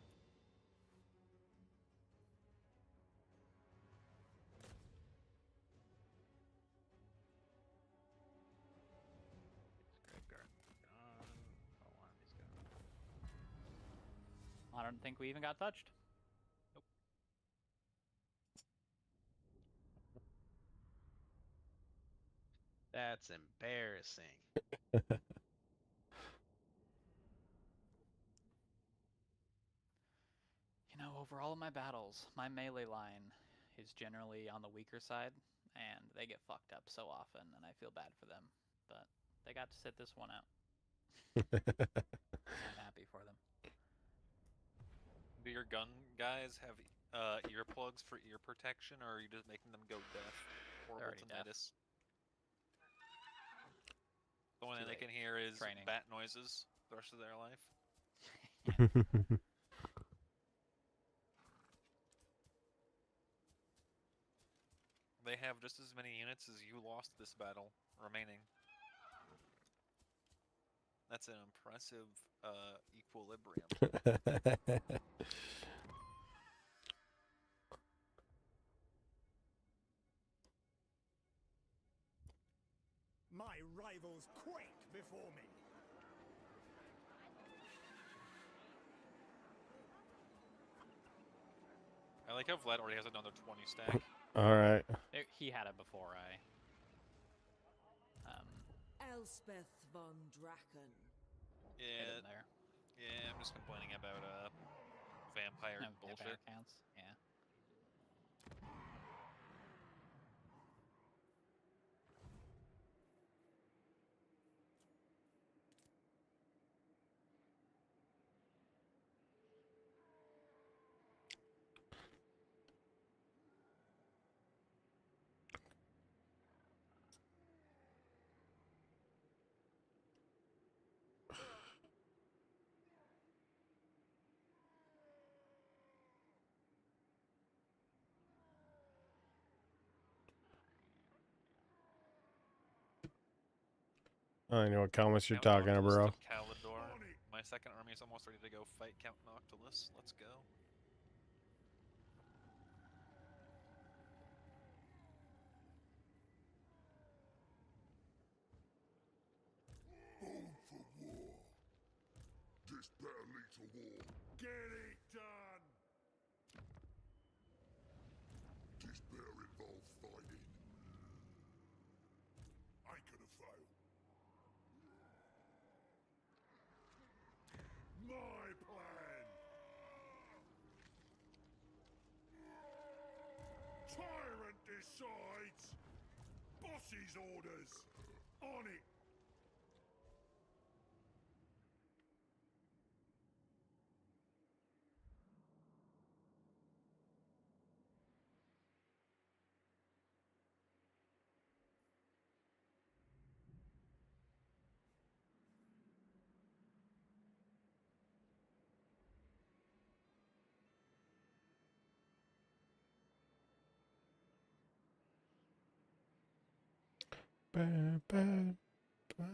Graveyard gone. Oh, army's gone. I don't think we even got touched. Nope. That's embarrassing. You know, over all of my battles, my melee line is generally on the weaker side, and they get fucked up so often, and I feel bad for them. But they got to sit this one out. I'm happy for them. Do your gun guys have earplugs for ear protection, or are you just making them go deaf? Horrible already deaf. tinnitus. The only too thing they late. can hear is Training. bat noises the rest of their life. They have just as many units as you lost this battle remaining. That's an impressive equilibrium. My rivals quake before me. I like how Vlad already has another 20 stack. All right. He had it before I. Elspeth von Draken. Hit Yeah, him there. yeah, I'm just complaining about vampire No, bullshit. vampire counts. Yeah. I know what comments you're Count talking about, Noctilus bro. to Calidor. My second army is almost ready to go fight Count Noctilus. Let's go. Born for war. This better lead to war. Get it done! This better involve fighting. I could have failed. My plan! Tyrant decides! Boss's orders! On it! Ba, ba, ba.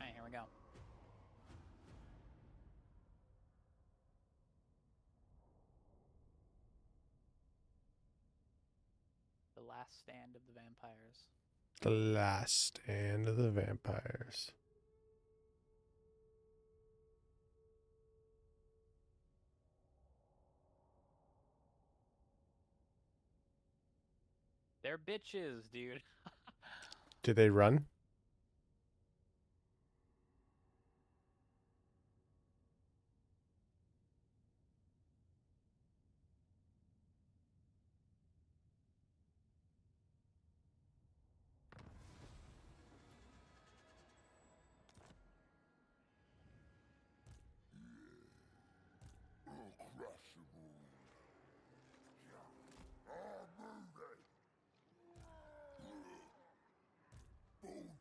Alright, here we go. The last stand of the vampires. The last stand of the vampires. They're bitches, dude. Did they run? I'll crush them all. I'll move it. Born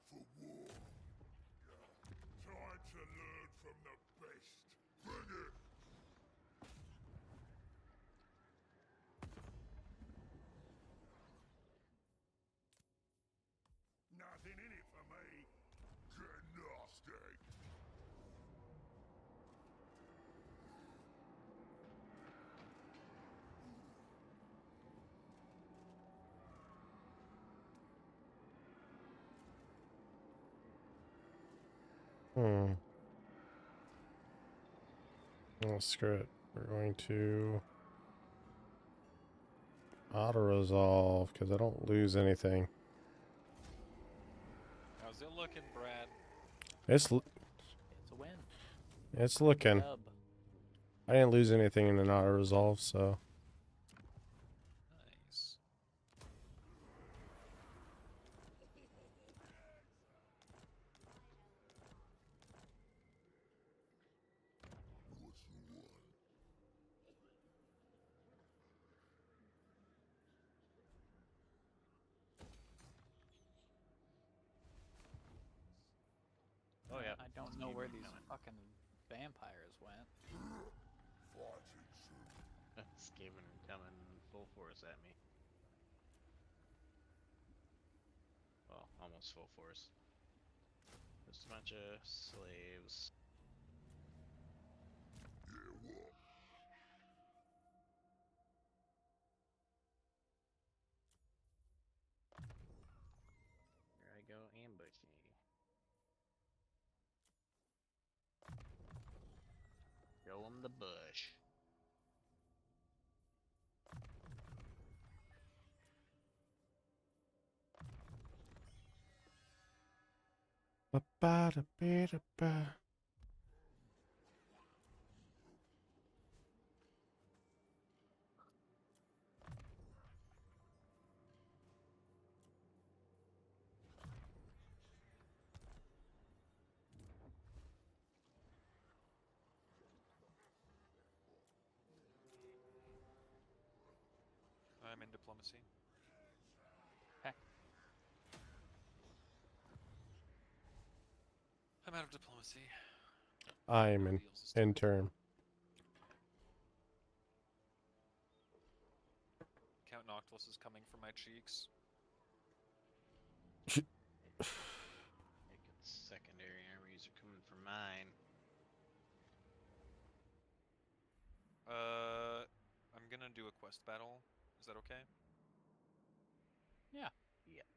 Oh, screw it. We're going to auto-resolve because I don't lose anything. How's it looking, Brad? It's It's a win. it's looking. Dub. I didn't lose anything in an auto-resolve, so. Nice. Oh yeah. I don't know where these fucking vampires went. Skaven coming full force at me. Well, almost full force. Just a bunch of slaves. Here I go ambushing. Show 'em the bush. Ba-ba-da-ba-da-ba. I'm in diplomacy. Okay. I'm out of diplomacy. I'm in intern. Count Noctilus is coming for my cheeks. Secondary armies are coming for mine. I'm gonna do a quest battle. Is that okay? Yeah. Yeah.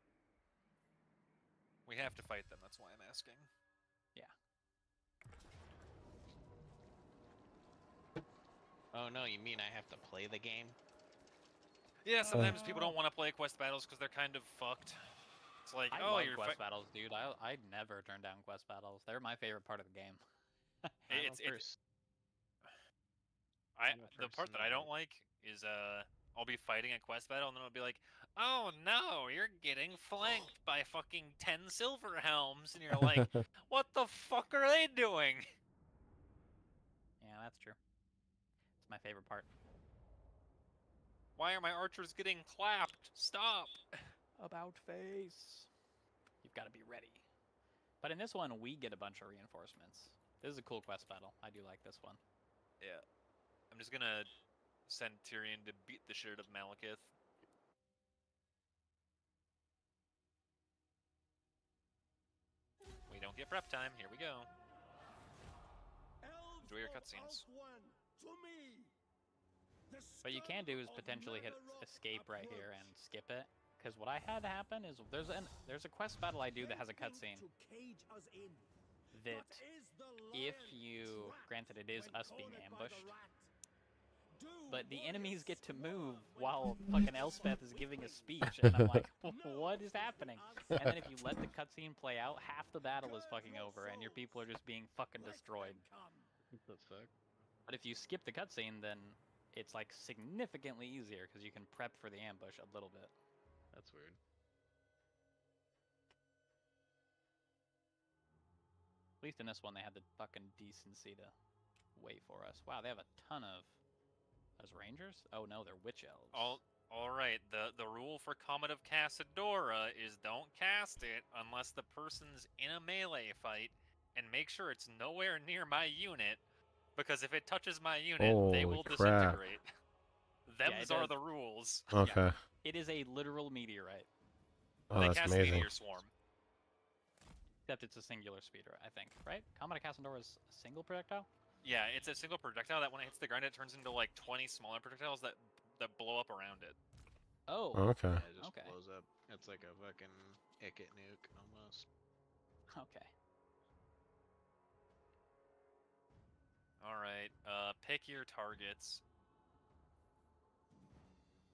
We have to fight them, that's why I'm asking. Yeah. Oh no, you mean I have to play the game? Yeah, sometimes people don't want to play quest battles because they're kind of fucked. It's like, I oh, love you're quest battles, dude. I never turn down quest battles. They're my favorite part of the game. it's the part that I don't like is I'll be fighting a quest battle and then I'll be like, oh no, you're getting flanked by fucking 10 silver helms, and you're like, what the fuck are they doing? Yeah, that's true. It's my favorite part. Why are my archers getting clapped? Stop! About face. You've got to be ready. But in this one, we get a bunch of reinforcements. This is a cool quest battle. I do like this one. Yeah. I'm just gonna send Tyrion to beat the shit out of Malekith. We don't get prep time. Here we go. Enjoy your cutscenes. What you can do is potentially hit escape right here and skip it. Because what I had happen is there's a quest battle I do that has a cutscene that if you, granted it is us being ambushed, but the enemies get to move while fucking Elspeth is giving a speech, and I'm like, what is happening? And then if you let the cutscene play out, half the battle is fucking over, and your people are just being fucking destroyed. What the fuck? But if you skip the cutscene, then it's like significantly easier because you can prep for the ambush a little bit. That's weird. At least in this one, they had the fucking decency to wait for us. Wow, they have a ton of... Those rangers? Oh no, they're witch elves. All right. The rule for Comet of Cassadora is don't cast it unless the person's in a melee fight, and make sure it's nowhere near my unit, because if it touches my unit, they Holy will crap. disintegrate. Them's are the rules. Okay. It is a literal meteorite. Oh, They that's cast amazing. Meteor Swarm. Except it's a singular speeder, I think, right? Comet of Cassadora is a single projectile? Yeah, it's a single projectile that when it hits the ground, it turns into like 20 smaller projectiles that blow up around it. Oh. Okay. Yeah, it just blows up. It's like a fucking Icket nuke almost. Okay. Alright, pick your targets.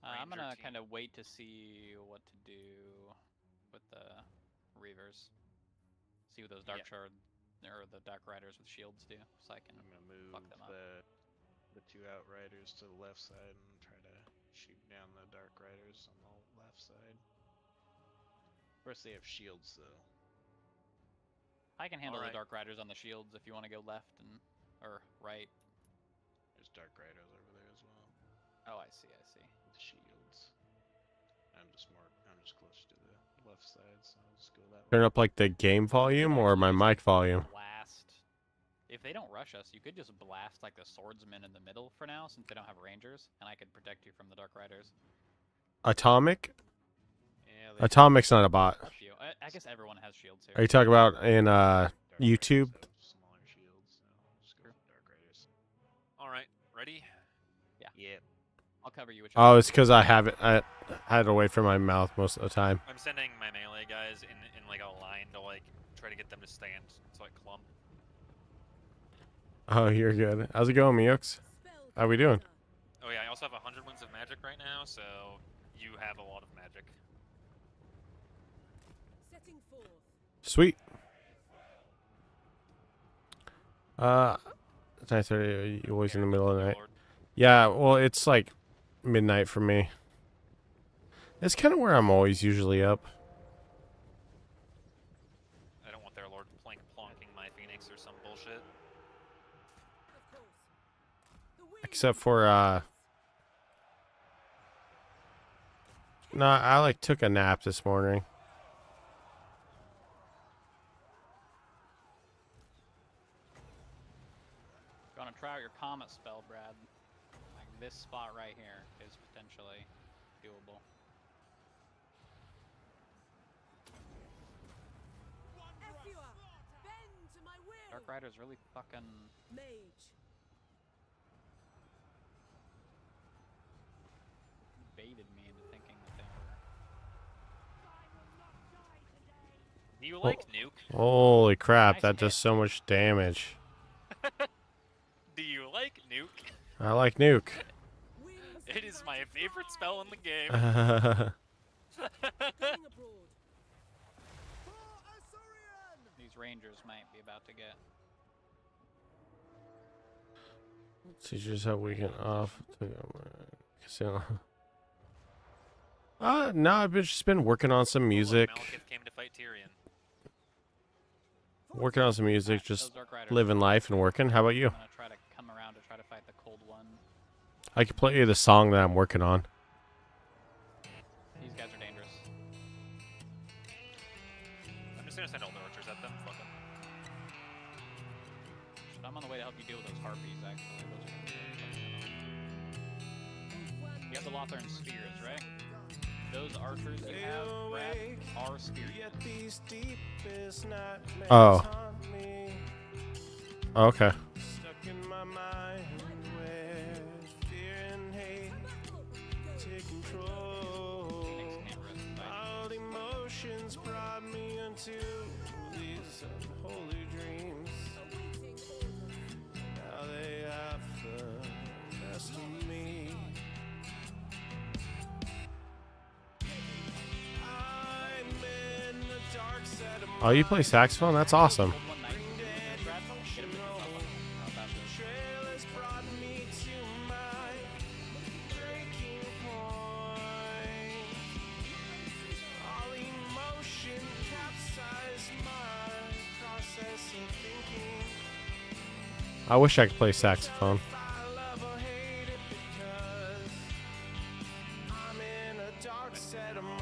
I'm Ranger gonna team. kind of wait to see what to do with the Reavers. See what those Dark Shard or the Dark Riders with shields do, so I can I'm gonna move fuck them up. the 2 Outriders to the left side and try to shoot down the Dark Riders on the left side. Of course, they have shields though. I can handle Alright. the Dark Riders on the shields if you want to go left or right. There's Dark Riders over there as well. Oh, I see. With shields. I'm just closer to the left side, so I'll just go that way. Turn up like the game volume or my mic volume. Blast. If they don't rush us, you could just blast like the swordsmen in the middle for now, since they don't have rangers, and I could protect you from the Dark Riders. Atomic? Yeah, they Atomic's not a bot. Shield. I guess everyone has shields here. Are you talking about in Dark YouTube? Riders have smaller shields, so I'll just go for Dark Riders. Alright, ready? Yep. I'll cover you. Oh, it's because I have it. I had to wait for my mouth most of the time. I'm sending my melee guys in like a line to like try to get them to stand, so like clump. Oh, you're good. How's it going, Miux? How we doing? Oh yeah, I also have 100 winds of magic right now, so you have a lot of magic. Setting forth. Sweet. 9:30. You always in the middle of the night. Lord. Yeah. Well, it's like midnight for me. It's kind of where I'm always usually up. I don't want their lord plonking my phoenix or some bullshit. Of course. The wind Except for no, I like took a nap this morning. Gonna try out your comet spell, Brad. Like this spot right here is potentially doable. Effua, bend to my will. Dark Rider's really fucking. Mage. Baited me into thinking that they were. Do you like nuke? Holy crap! Nice That does hit. so much damage. Do you like nuke? I like nuke. Winds It is my favorite spell in the game. going abroad. These Rangers might be about to get. Teachers have weekend off. Casino. No, I've just been working on some music. Malekith came to fight Tyrion. Working on some music, Those just Dark Riders. living life and working. How about you? I'm gonna try to come around to try to fight the cold one. I can play you the song that I'm working on. These guys are dangerous. I'm just gonna send all the archers at them. Fuck them. Shit, I'm on the way to help you deal with those harpies. Actually, those are gonna be really fucking You have the Lothern spears, right? Those archers you have, Brad, are spears. Oh. Okay. Stuck in my mind where fear and hate take control. All emotions brought me into these unholy dreams. Now they have the best of me. I'm in the dark side of Oh, you play saxophone? That's awesome. Cold one night. Brad, get him to do something. How about this? trail has brought me to my breaking point. All emotion capsized my process of thinking. I wish I could play saxophone. If I love or hate it because I'm in a dark set of mind.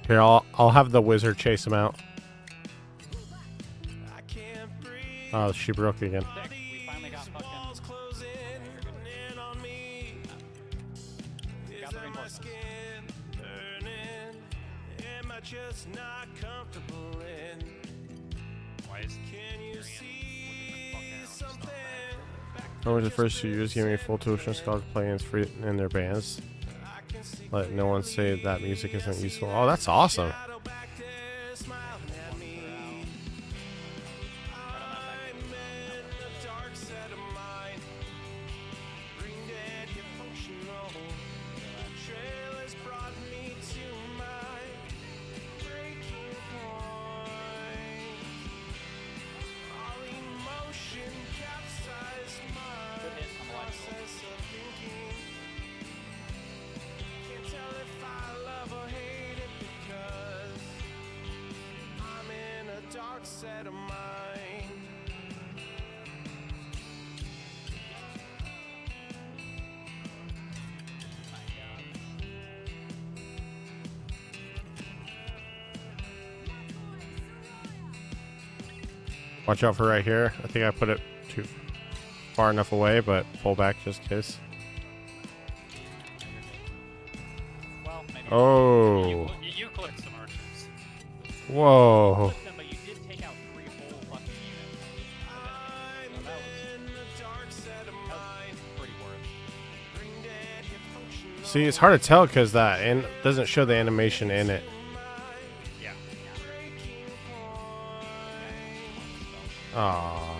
Here, I'll have the wizard chase him out. I can't breathe. Oh, she broke again. Sick. We finally got fucking. Walls closing in on me. Got Is the my reinforcements. skin burning? Am I just not comfortable in? Why is Can you Tyrion see looking the fuck out? something? Back Over the first 2 years, giving me full tuition scholarship playing free in their bands. Let no one say that music isn't useful. Oh, that's awesome. Set of mind. Watch out for right here. I think I put it too far enough away, but pull back just in case. Well, maybe Oh. You clicked some archers. Whoa. but you did take out 3 whole fucking units. So that was pretty worth. See, it's hard to tell because that doesn't show the animation in it. Yeah. Aww.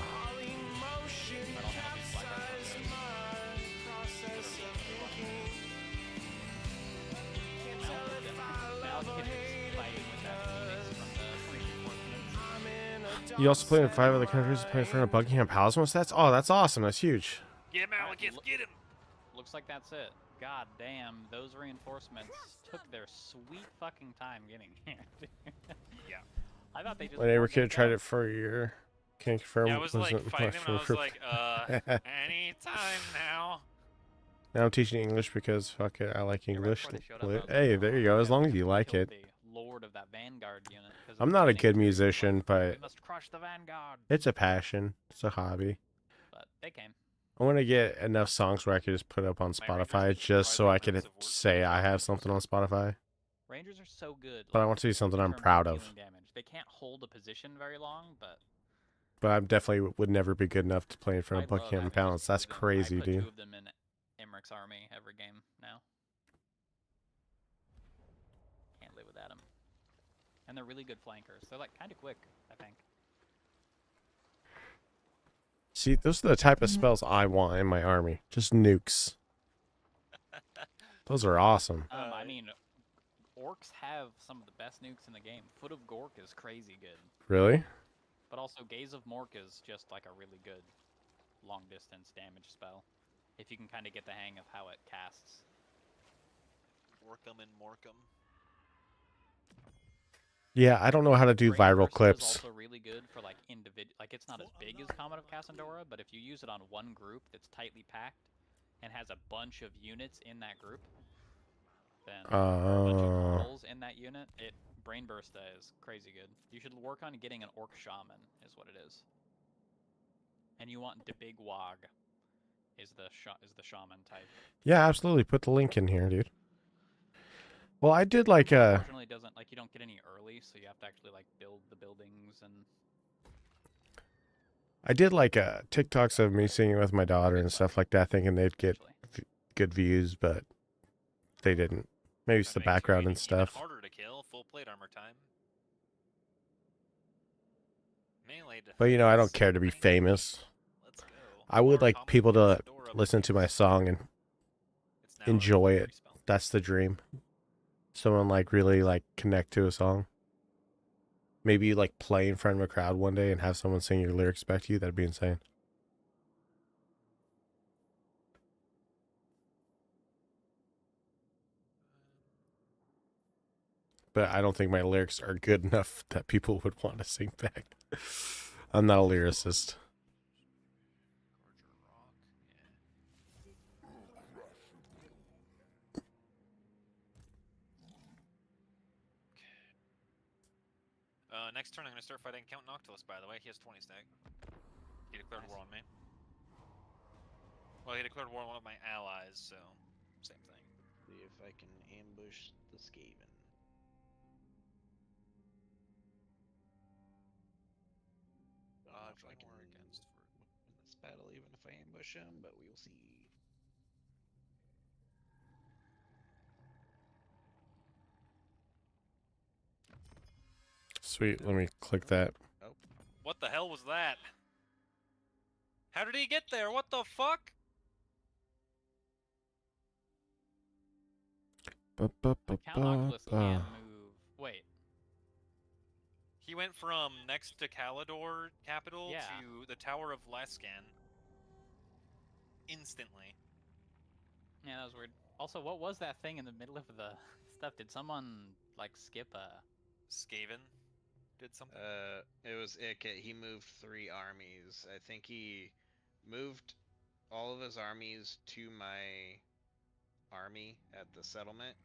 You also played in 5 other countries, playing in front of Buckingham Palace once. That's awesome. That's huge. Get Malekith, get him! Looks like that's it. God damn, those reinforcements took their sweet fucking time getting here. Yeah. I thought they just. My neighbor weren't gonna kid tried go. it for a year. Can't confirm. Yeah, I was like wasn't fighting much him, for and I was recruit- like, anytime now. Now I'm teaching English because fuck it, I like English. before they showed up, I was Hey, like, there oh, you go. As yeah, long as you like killed it. the lord of that vanguard unit, 'cause I'm of not a things good they did, musician, like, but we must crush the vanguard. it's a passion. It's a hobby. But they came. I want to get enough songs where I could just put up on My Rangers Spotify get just so I surprisingly could aggressive say I have something on Spotify. Rangers are so good. But I like, want to see something in I'm terms proud of. dealing damage. They can't hold a position very long, but But I definitely would never be good enough to play in front of I love Buckingham having Palace. just That's 2 of them. crazy, I put dude. 2 of them in Emmerich's army every game now. Can't live without them. And they're really good flankers. They're like kind of quick, I think. See, those are the type of spells I want in my army. Just nukes. Those are awesome. I mean, orcs have some of the best nukes in the game. Foot of Gork is crazy good. Really? But also, Gaze of Mork is just like a really good long-distance damage spell. If you can kind of get the hang of how it casts. Morcum and Morcum. Yeah, I don't know how to do Brain viral Burst clips. is also really good for like like it's not as big as Comet of Cassandora, but if you use it on one group that's tightly packed and has a bunch of units in that group, then or a bunch of models in that unit, Brain Burst is crazy good. You should work on getting an Orc Shaman, is what it is. And you want the Big Wog, is the Shaman type. Yeah, absolutely. Put the link in here, dude. Well, I did like a. Unfortunately, it doesn't like you don't get any early, so you have to actually like build the buildings and. I did like TikToks of me singing with my daughter and stuff like that, thinking they'd get good views, but they didn't. Maybe it's the background and stuff. Harder to kill, full plate armor time. Melee But you know, I don't defense, care to be 90. famous. Let's go. I would More like common people to Cassandora listen to my base. song and It's now a enjoy it. free spell. That's the dream. Someone like really like connect to a song. Maybe like play in front of a crowd one day and have someone sing your lyrics back to you. That'd be insane. But I don't think my lyrics are good enough that people would want to sing back. I'm not a lyricist. Next turn, I'm going to start fighting Count Noctilus, by the way. He has 20 stack. He declared war on me. Well, he declared war on one of my allies, so same thing. See if I can ambush the Skaven. If I can war against for... battle, even if I ambush him, but we will see. Sweet. Let me click that. Oh, What the hell was that? How did he get there? What the fuck? Count Oculus can move. Wait. He went from next to Calidor capital Yeah. to the Tower of Lysean. Instantly. Yeah, that was weird. Also, what was that thing in the middle of the stuff? Did someone like skip a? Skaven did something. It was Icket. He moved 3 armies. I think he moved all of his armies to my army at the settlement.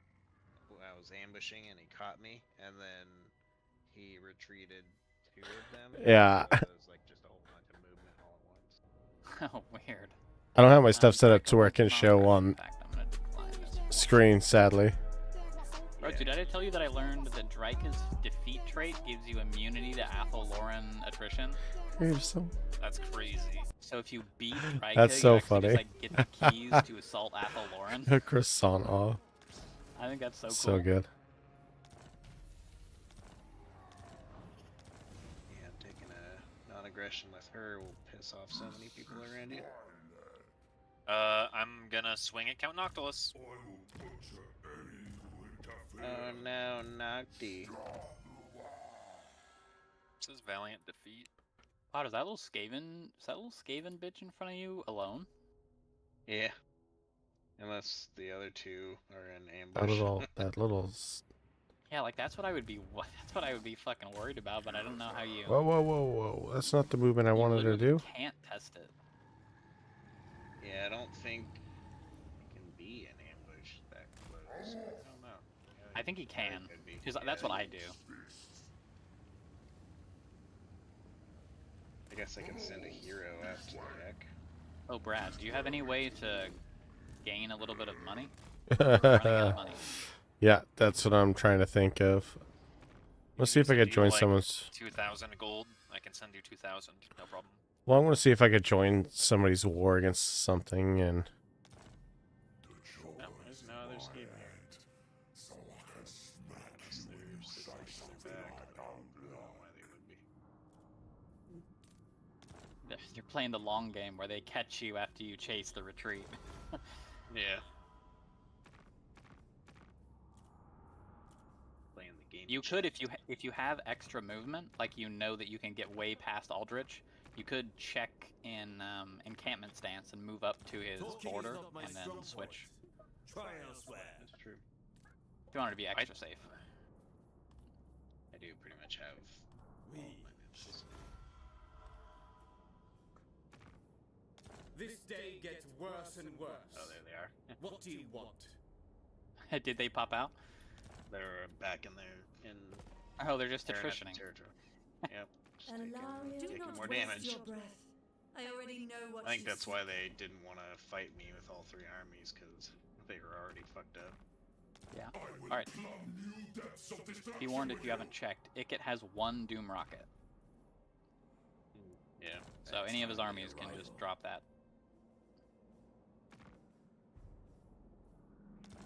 I was ambushing and he caught me, and then he retreated 2 of them. Yeah. So it was like just a whole bunch of movement all at once. Oh, weird. I don't have my stuff set up to where I Like, can show on in fact, I'm gonna decline this. screen, sadly. Bro, did I tell you that I learned that Dryka's defeat trait gives you immunity to Athel-Loren attrition? You're so... That's crazy. So if you beat Dryka, That's so you actually funny. just, like, get the keys to assault Athel-Loren. A croissant off. I think that's so cool. So good. Yeah, taking a non-aggression with her will piss off so many people around you. I'm gonna swing at Count Noctilus. Oh no, Nocti. It says Valiant Defeat. Wow, is that little Skaven bitch in front of you alone? Yeah. Unless the other 2 are in ambush. That little... Yeah, like that's what I would be. That's what I would be fucking worried about. But I don't know how you. Whoa, whoa, whoa, whoa. That's not the movement I wanted to do. Can't test it. Yeah, I don't think he can be in ambush that close. I don't know. Yeah, I think he can. could be. Because that's what I do. I guess I can send a hero out to the deck. Oh, Brad, do you have any way to gain a little bit of money? We're running out of money. Yeah, that's what I'm trying to think of. Let's see if I could join like someone's... 2,000 gold. I can send you 2,000. No problem. Well, I'm going to see if I could join somebody's war against something, and... No, there's no other escape. You're playing the long game where they catch you after you chase the retreat. Yeah. Playing the game. You could, if you have extra movement, like you know that you can get way past Aldrich, you could check in encampment stance and move up to his border and then switch. Try elsewhere. That's true. If you wanted to be extra safe. I do pretty much have all my moves. This day gets worse and worse. Oh, there they are. What do you want? Did they pop out? They're back in there in Oh, they're just Terran attritioning. territory. Yep. Just Alaria, do taking not more waste damage. your breath. I already know what I think you that's seek. why they didn't want to fight me with all 3 armies, because they were already fucked up. Yeah. Alright. Be warned if you haven't checked. Icket has 1 Doom Rocket. Yeah. So any of his armies can just drop that.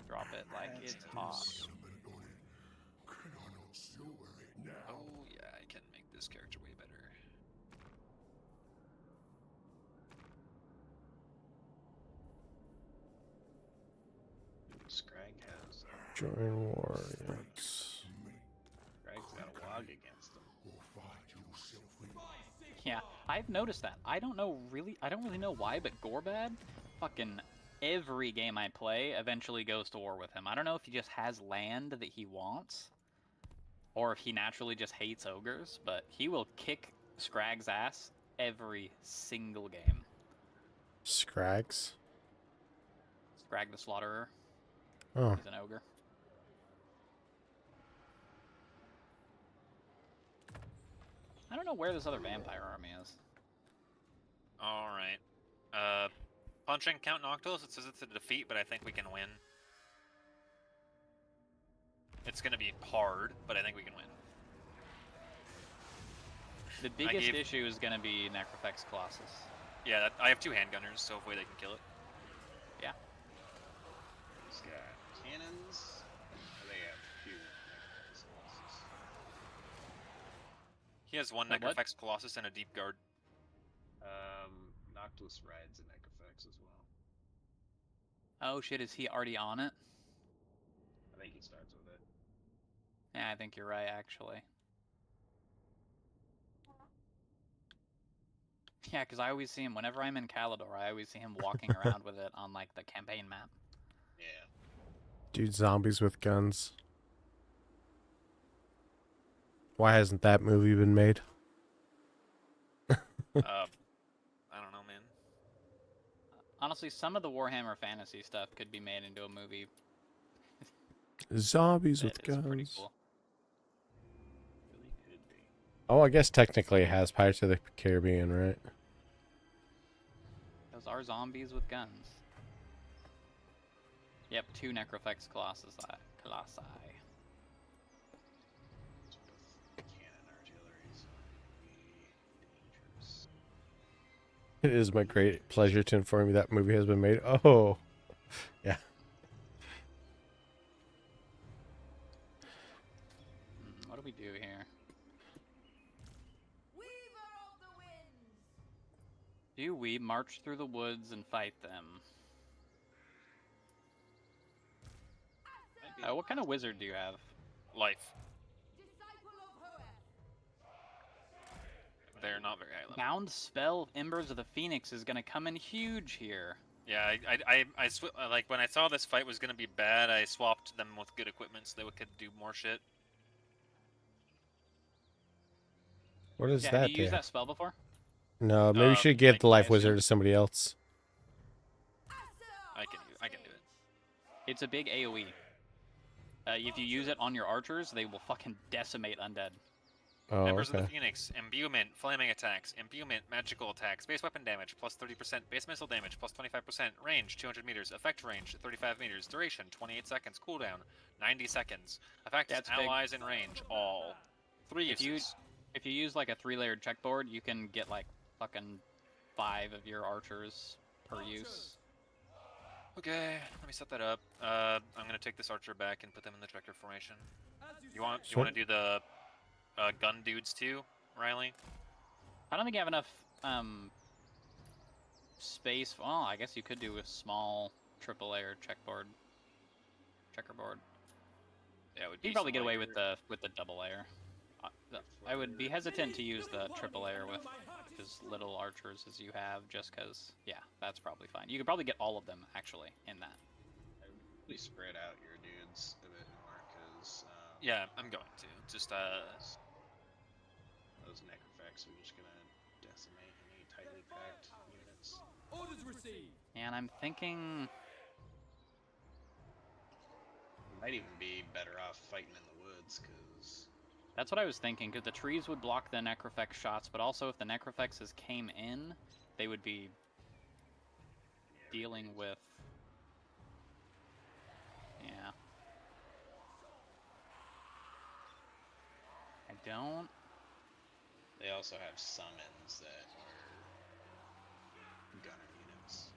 Drop it like it's hot. Oh yeah, I can make this character way better. Scrag has. Join war, yes. Scrag's got a log against them. Yeah, I've noticed that. I don't really know why, but Gorbad, fucking every game I play eventually goes to war with him. I don't know if he just has land that he wants, or if he naturally just hates ogres, but he will kick Scrag's ass every single game. Scrags? Scrag the Slaughterer. Oh. He's an ogre. I don't know where this other vampire army is. Alright. Punching Count Noctilus, it says it's a defeat, but I think we can win. It's gonna be hard, but I think we can win. The biggest issue is gonna be Necrofex Colossus. Yeah, I have 2 handgunners, so hopefully they can kill it. Yeah. He's got cannons. Or they have 2 Necrofex Colossus. He has 1 What? Necrofex Colossus and a Deep Guard. Noctis rides a Necrofex as well. Oh shit, is he already on it? I think he starts with it. Yeah, I think you're right, actually. Yeah, because I always see him, whenever I'm in Calidor, I always see him walking around with it on, like, the campaign map. Yeah. Dude, zombies with guns. Why hasn't that movie been made? I don't know, man. Honestly, some of the Warhammer Fantasy stuff could be made into a movie. Zombies That with is pretty guns. cool. Really could be. Oh, I guess technically it has Pirates of the Caribbean, right? Those are zombies with guns. Yep, 2 Necrofex Colossi. With cannon artillery, so it would be dangerous. It is my great pleasure to inform you that movie has been made. Oh, yeah. What do we do here? Weaver of the winds! Do we march through the woods and fight them? What kind of wizard do you have? Life. Disciple of Hoeth! They're not very high level. Bound spell Embers of the Phoenix is gonna come in huge here. Yeah, like when I saw this fight was gonna be bad, I swapped them with good equipment so they could do more shit. What is Yeah, that? have you used there? that spell before? No, maybe we should give the I life assume- wizard to somebody else. I can do it. It's a big AoE. If you use it on your archers, they will fucking decimate undead. Oh, Members of okay. the Phoenix, imbuement, flaming attacks, imbuement, magical attacks, base weapon damage, plus 30%, base missile damage, plus 25%, range, 200 meters, effect range, 35 meters, duration, 28 seconds, cooldown, 90 seconds, effects, That's big. allies in range, all. 3 uses. If you use like a 3-layered checkboard, you can get like fucking 5 of your archers per use. Okay, let me set that up. I'm gonna take this archer back and put them in the tractor formation. You want to do the gun dudes too, Riley? I don't think you have enough space. Well, I guess you could do a small 3-layered checkerboard. Yeah, it would You be can probably get some away lighter- with the double layer. I would be hesitant to use the 3-layer with as little archers as you have, just because, yeah, that's probably fine. You could probably get all of them, actually, in that. I would really spread out your dudes a bit more, because... Yeah, I'm going to. Just, those Necrofex are just gonna decimate any tightly packed units. Orders received. And I'm thinking... You might even be better off fighting in the woods, because... That's what I was thinking, because the trees would block the Necrofex shots, but also if the Necrofexes came in, they would be dealing with... Yeah. I don't... They also have summons that are gunner units.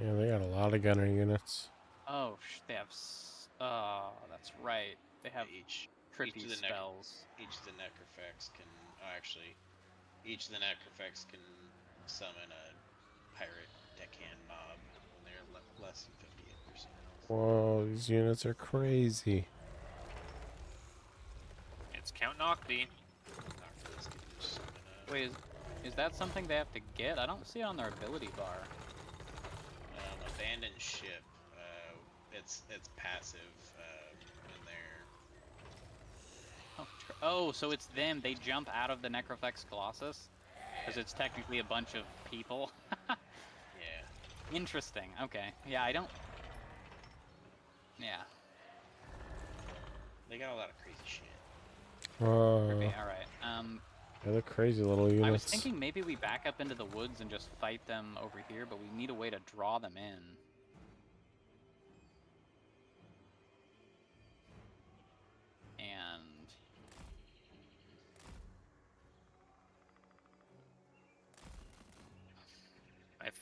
Yeah, they got a lot of gunner units. Oh, they have... Oh, that's right. They have each trippy of the spells. Each of the Necrofex can... Oh, actually, each of the Necrofex can summon a pirate deckhand mob when they're less than 58%. Whoa, these units are crazy. it's Count Nocti. Noctis can just summon a... Wait, is that something they have to get? I don't see it on their ability bar. Abandoned ship. It's passive in there. Oh, so it's them. They jump out of the Necrofex Colossus? Because it's technically a bunch of people. Yeah. Interesting. Okay. Yeah, I don't... Yeah. They got a lot of crazy shit. Alright. They're the crazy little units. I was thinking maybe we back up into the woods and just fight them over here, but we need a way to draw them in. And...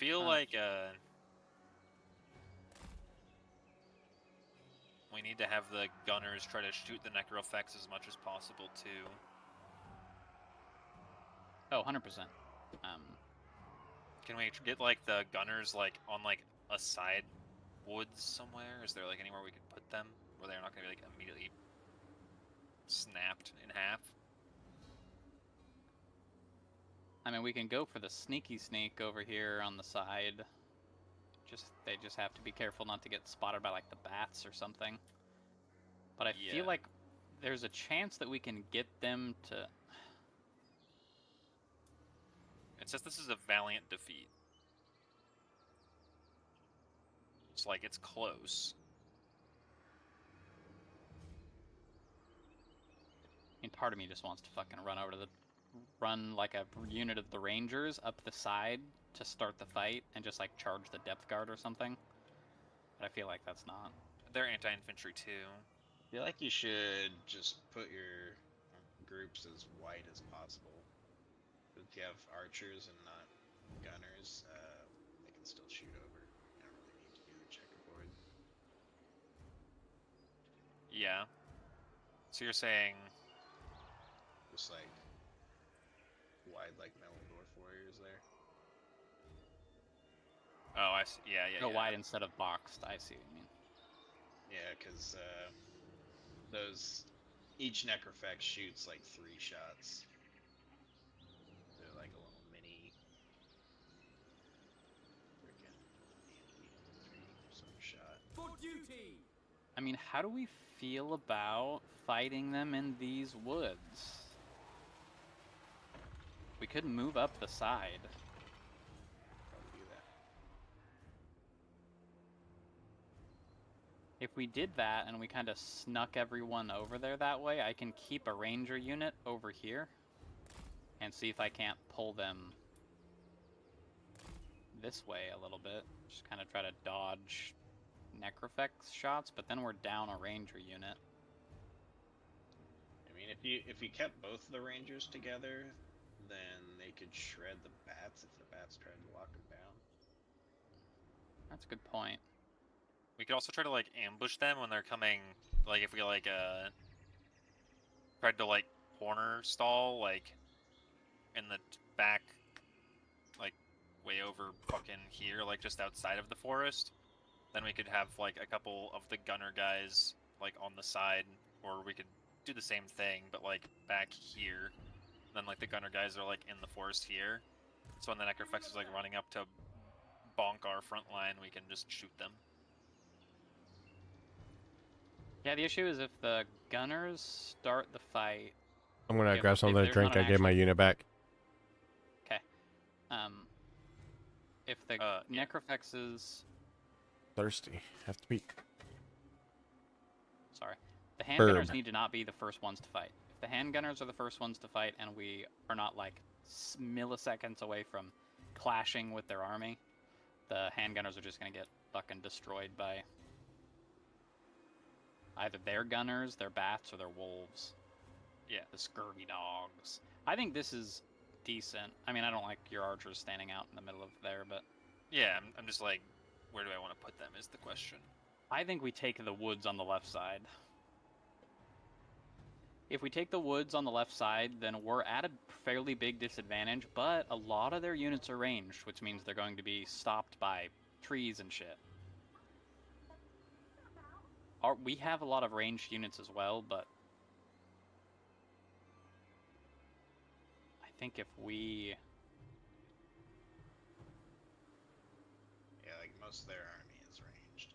feel like we need to have the gunners try to shoot the necrophects as much as possible too. Oh, 100%. Can we get like the gunners like on like a side woods somewhere? Is there like anywhere we could put them where they're not gonna be like immediately snapped in half? I mean, we can go for the sneaky sneak over here on the side. They just have to be careful not to get spotted by like the bats or something. But I feel like there's a chance that we can get them to. It says this is a valiant defeat. It's like it's close. I mean, part of me just wants to fucking run like a unit of the Rangers up the side to start the fight and just like charge the depth guard or something. But I feel like that's not. They're anti-infantry too. I feel like you should just put your groups as wide as possible. If you have archers and not gunners, they can still shoot over. You don't really need to do the checkerboard. Yeah. So you're saying just like wide like Mellendorf warriors there. Oh, I see. Yeah. Wide instead of boxed. I see what you mean. Yeah, because each necrophect shoots like 3 shots. They're like a little mini freaking infantry sort of shot. For duty! I mean, how do we feel about fighting them in these woods? We could move up the side. Probably do that. If we did that and we kind of snuck everyone over there that way, I can keep a ranger unit over here and see if I can't pull them this way a little bit. Just kind of try to dodge necrophect shots, but then we're down a ranger unit. I mean, if you kept both the rangers together, then they could shred the bats if the bats tried to lock them down. That's a good point. we could also try to like ambush them when they're coming. Like if we like tried to like corner stall like in the back, like way over fucking here, like just outside of the forest. Then we could have like a couple of the gunner guys like on the side, or we could do the same thing but like back here. Then like the gunner guys are like in the forest here. So when the necrophects is like running up to bonk our front line, we can just shoot them. Yeah, the issue is if the gunners start the fight. I'm gonna if- grab if something to there's drink. not I an gave my actual- unit back. If the necrophects is Thirsty. Have to be. sorry, the handgunners Burb. need to not be the first ones to fight. If the handgunners are the first ones to fight, and we are not like milliseconds away from clashing with their army, the handgunners are just gonna get fucking destroyed by either their gunners, their bats, or their wolves. Yeah. The scurvy dogs. I think this is decent. I mean, I don't like your archers standing out in the middle of there, but Yeah, I'm just like, where do I want to put them is the question. I think we take the woods on the left side. If we take the woods on the left side, then we're at a fairly big disadvantage, but a lot of their units are ranged, which means they're going to be stopped by trees and shit. We have a lot of ranged units as well, but I think if we... Yeah, like most of their army is ranged.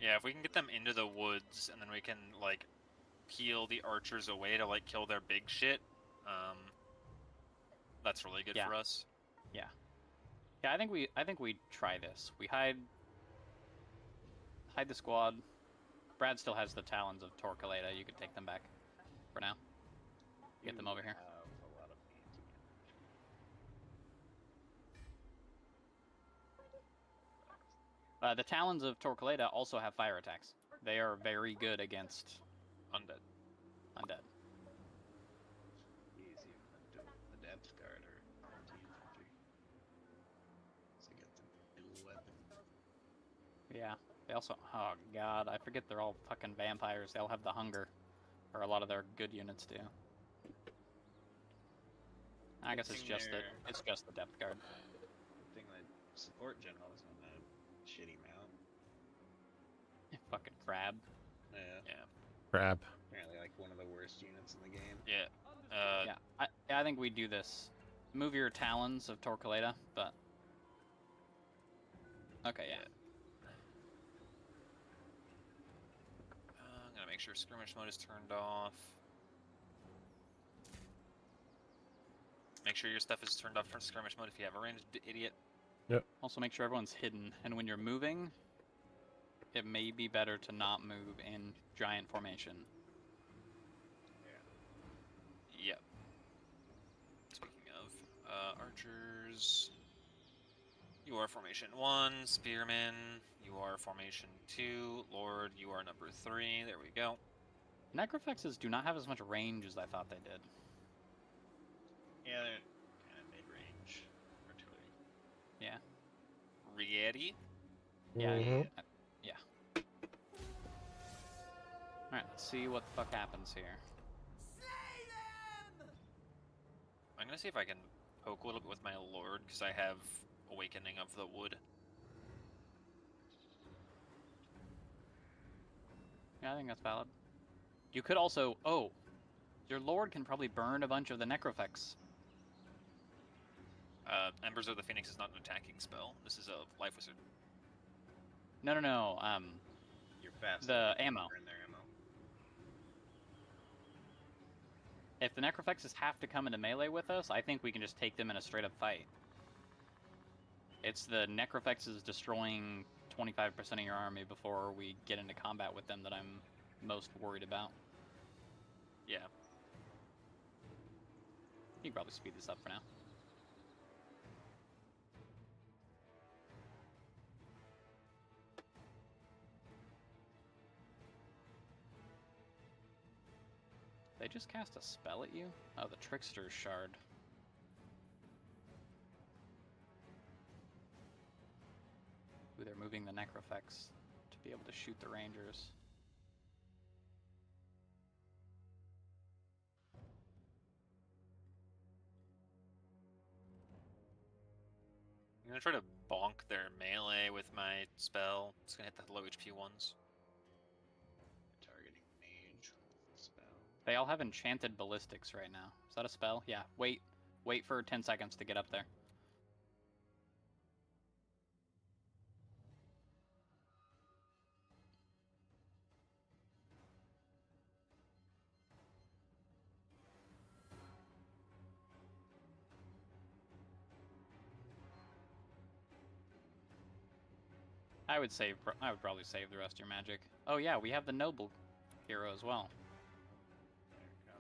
Yeah, if we can get them into the woods and then we can like peel the archers away to like kill their big shit, that's really good for us. Yeah. Yeah, I think we try this. We hide the squad. Brad still has the talons of Torquelada. You could take them back for now. Get them over here. A lot of The talons of Torquelada also have fire attacks. They are very good against Undead. Easy. The depth guard or anti-infantry. Yeah. They also, oh god, I forget they're all fucking vampires. They all have the hunger, or a lot of their good units do. I guess it's just that it's just the depth guard. Good thing that support general is on a shitty mount. Fucking crab. Yeah. Yeah. Crab. Apparently, like one of the worst units in the game. Yeah. Yeah, I think we do this. Move your talons of Torquelada, but okay, yeah. I'm gonna make sure skirmish mode is turned off. Make sure your stuff is turned off for skirmish mode if you have a ranged idiot. Also, make sure everyone's hidden, and when you're moving, it may be better to not move in giant formation. Yep. Speaking of, archers, you are formation 1, spearmen, you are formation 2, lord, you are number 3, there we go. Necrofexes do not have as much range as I thought they did. Yeah, they're kind of mid-range artillery. Yeah. Ready? Yeah. Mhm. Yeah. Alright, let's see what the fuck happens here. I'm gonna see if I can poke a little bit with my lord, because I have Awakening of the Wood. Yeah, I think that's valid. You could also... Oh! Your lord can probably burn a bunch of the Necrofex. Embers of the Phoenix is not an attacking spell. This is a Life Wizard. No. You're fast. The ammo. Burn their ammo. If the Necrofexes have to come into melee with us, I think we can just take them in a straight-up fight. It's the Necrofexes destroying 25% of your army before we get into combat with them that I'm most worried about. Yeah. You can probably speed this up for now. They just cast a spell at you? Oh, the Trickster's Shard. Ooh, they're moving the Necrofex to be able to shoot the Rangers. I'm gonna try to bonk their melee with my spell. It's gonna hit the low HP ones. Targeting mage spell. They all have enchanted ballistics right now. Is that a spell? Yeah. Wait for 10 seconds to get up there. I would probably save the rest of your magic. Oh yeah, we have the noble hero as well.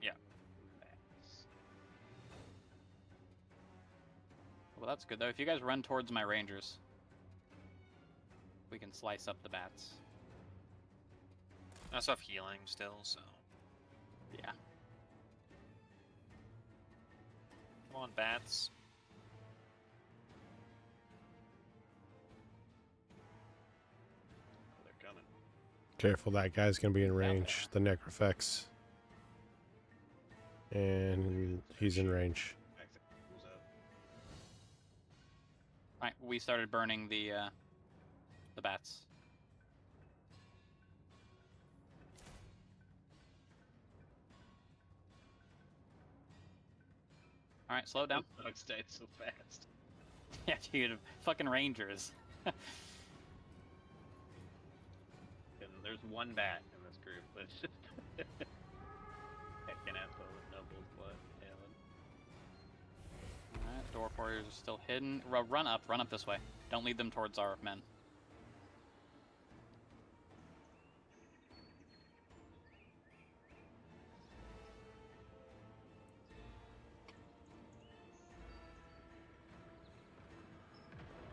Yeah. Well, that's good though. If you guys run towards my rangers, we can slice up the bats. I also have healing still, so. Yeah. Come on, bats. Oh, they're coming. Careful, that guy's gonna be in range. The Necrofex. And he's in range. Alright, we started burning the bats. Alright, slow down. The dogs died so fast. Yeah, dude, fucking rangers. And there's one bat in this group that's just hecking at the nobles blood. Alright, dwarf warriors are still hidden. Run up this way. Don't lead them towards our men.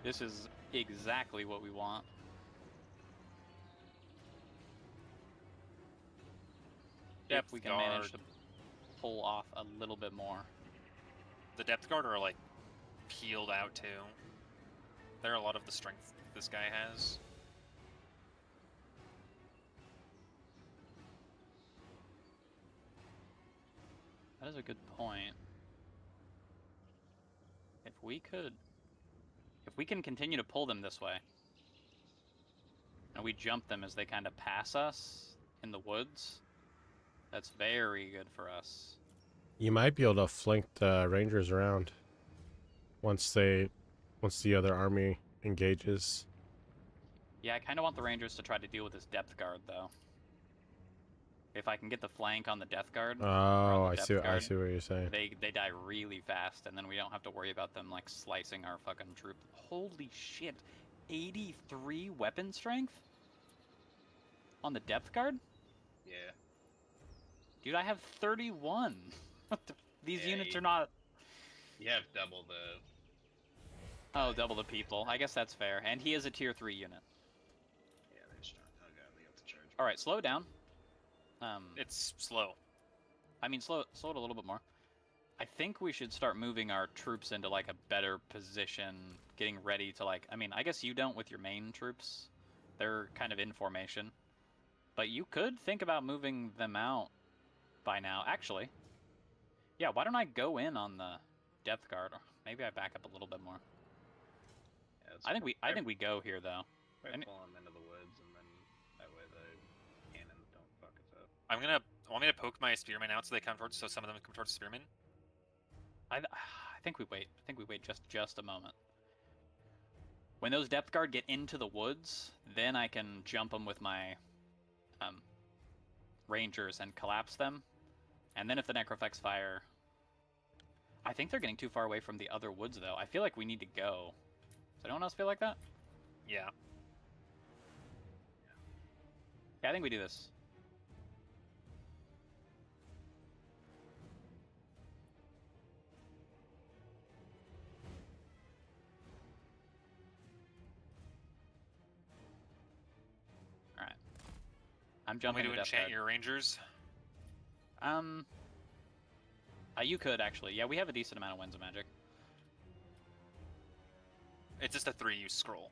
This is exactly what we want. If we can manage to pull off a little bit more. The depth guard are like peeled out too. They're a lot of the strength this guy has. is a good point. If we can continue to pull them this way, and we jump them as they kind of pass us in the woods, that's very good for us. You might be able to flank the Rangers around once the other army engages. Yeah, I kind of want the Rangers to try to deal with this depth guard, though. If I can get the flank on the death guard. Oh, I see what you're saying. They die really fast, and then we don't have to worry about them like slicing our fucking troop. Holy shit, 83 weapon strength on the depth guard. Yeah. Dude, I have 31. These units you- are not. You have double the. Oh, double the people. I guess that's fair. And he is a tier 3 unit. Yeah, they're strong. Oh god, they got the charge. All right, slow down. It's slow. I mean, slow it a little bit more. I think we should start moving our troops into like a better position, getting ready to like. I mean, I guess you don't with your main troops. They're kind of in formation, but you could think about moving them out by now. Actually, yeah. Why don't I go in on the depth guard? Or maybe I back up a little bit more. Yeah, I think we go here though. Probably And- pull them into the woods, and then that way the cannons don't fuck us up. Want me to poke my spearmen out so they come towards, so some of them come towards spearmen? I think we wait. I think we wait just a moment. When those depth guard get into the woods, then I can jump them with my rangers and collapse them. And then if the necrophex fire, I think they're getting too far away from the other woods though. I feel like we need to go. Does anyone else feel like that? Yeah. Yeah, I think we do this. Alright. I'm Want jumping me to to death enchant guard. your rangers? You could actually. Yeah, we have a decent amount of winds of magic. It's just a 3-use scroll.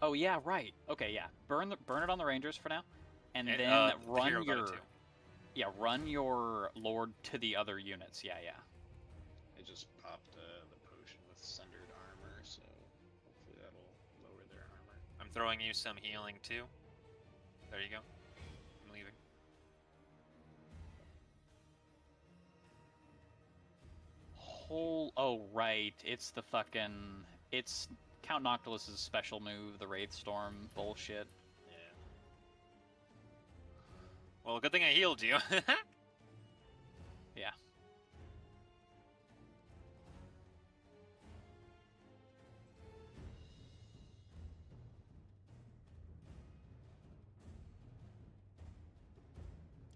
Oh yeah, right. Okay, yeah. Burn it on the rangers for now, and And, then the run hero got it your too. run your lord to the other units. Yeah. I just popped the potion with sundered armor, so hopefully that'll lower their armor. I'm throwing you some healing too. There you go. I'm leaving. Oh right, it's Count Noctilus's special move, the Wraith Storm bullshit. Yeah. Well, good thing I healed you. Yeah.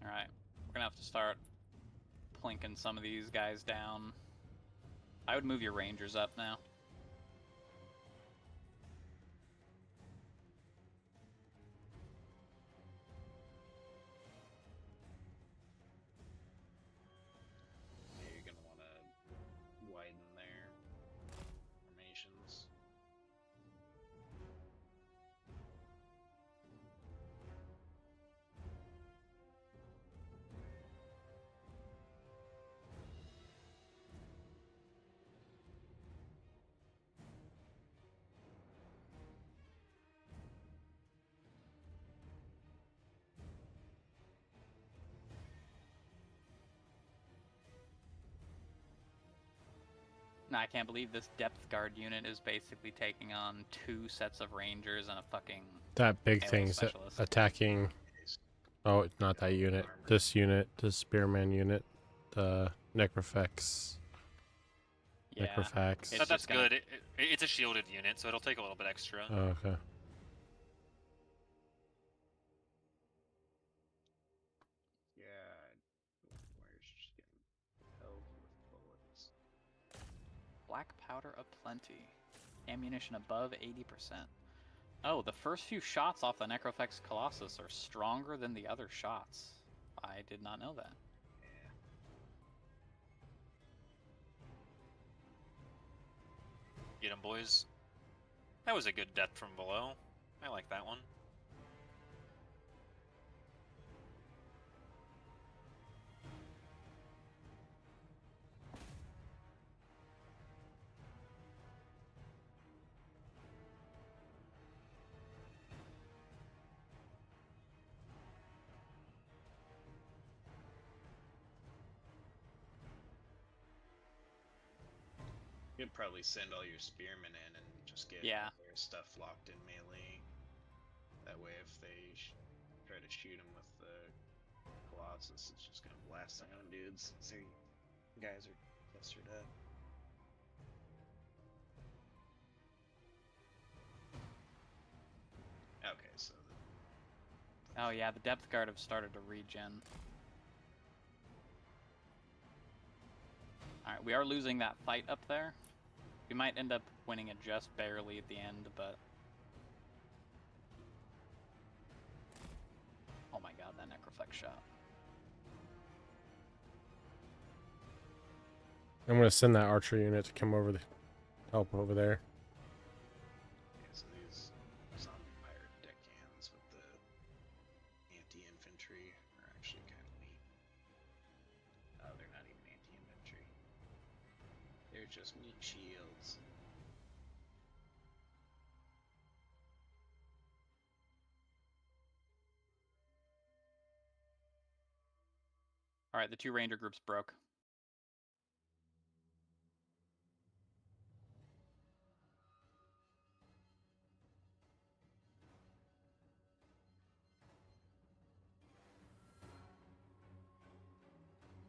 All right, we're gonna have to start plinking some of these guys down. I would move your rangers up now. Yeah, you're gonna want to widen their formations. Nah, I can't believe this depth guard unit is basically taking on 2 sets of rangers and a fucking That big melee thing's specialist. attacking. Oh, it's not that unit. This unit, the spearman unit, the necrophex. Yeah. Necrophax. It's But that's just gonna- good. It's a shielded unit, so it'll take a little bit extra. Oh, okay. Yeah. Where's just getting held with bullets. Black powder aplenty. Ammunition above 80%. Oh, the first few shots off the Necrophex Colossus are stronger than the other shots. I did not know that. Yeah. Get him, boys. That was a good death from below. I like that one. You'd probably send all your spearmen in and just get Yeah. their stuff locked in melee. That way, if they try to shoot him with the Colossus, it's just gonna blast their own dudes. So you guys are clustered up. Okay, so Oh yeah, the depth guard have started to regen. Alright, we are losing that fight up there. We might end up winning it just barely at the end, but... Oh my god, that necroflex shot. I'm gonna send that archer unit to come over the help over there. yeah, so these zombie pirate deckhands with the anti-infantry are actually kind of weak. Oh, they're not even anti-infantry. They're just meat shields. Alright, the two ranger groups broke.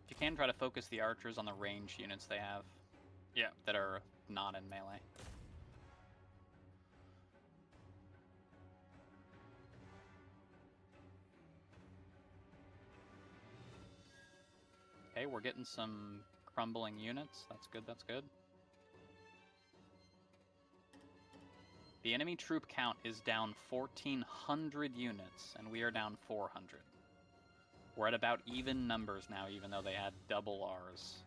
If you can, try to focus the archers on the range units they have. Yeah. That are not in melee. Okay, we're getting some crumbling units. That's good, that's good. The enemy troop count is down 1,400 units, and we are down 400. We're at about even numbers now, even though they had double ours.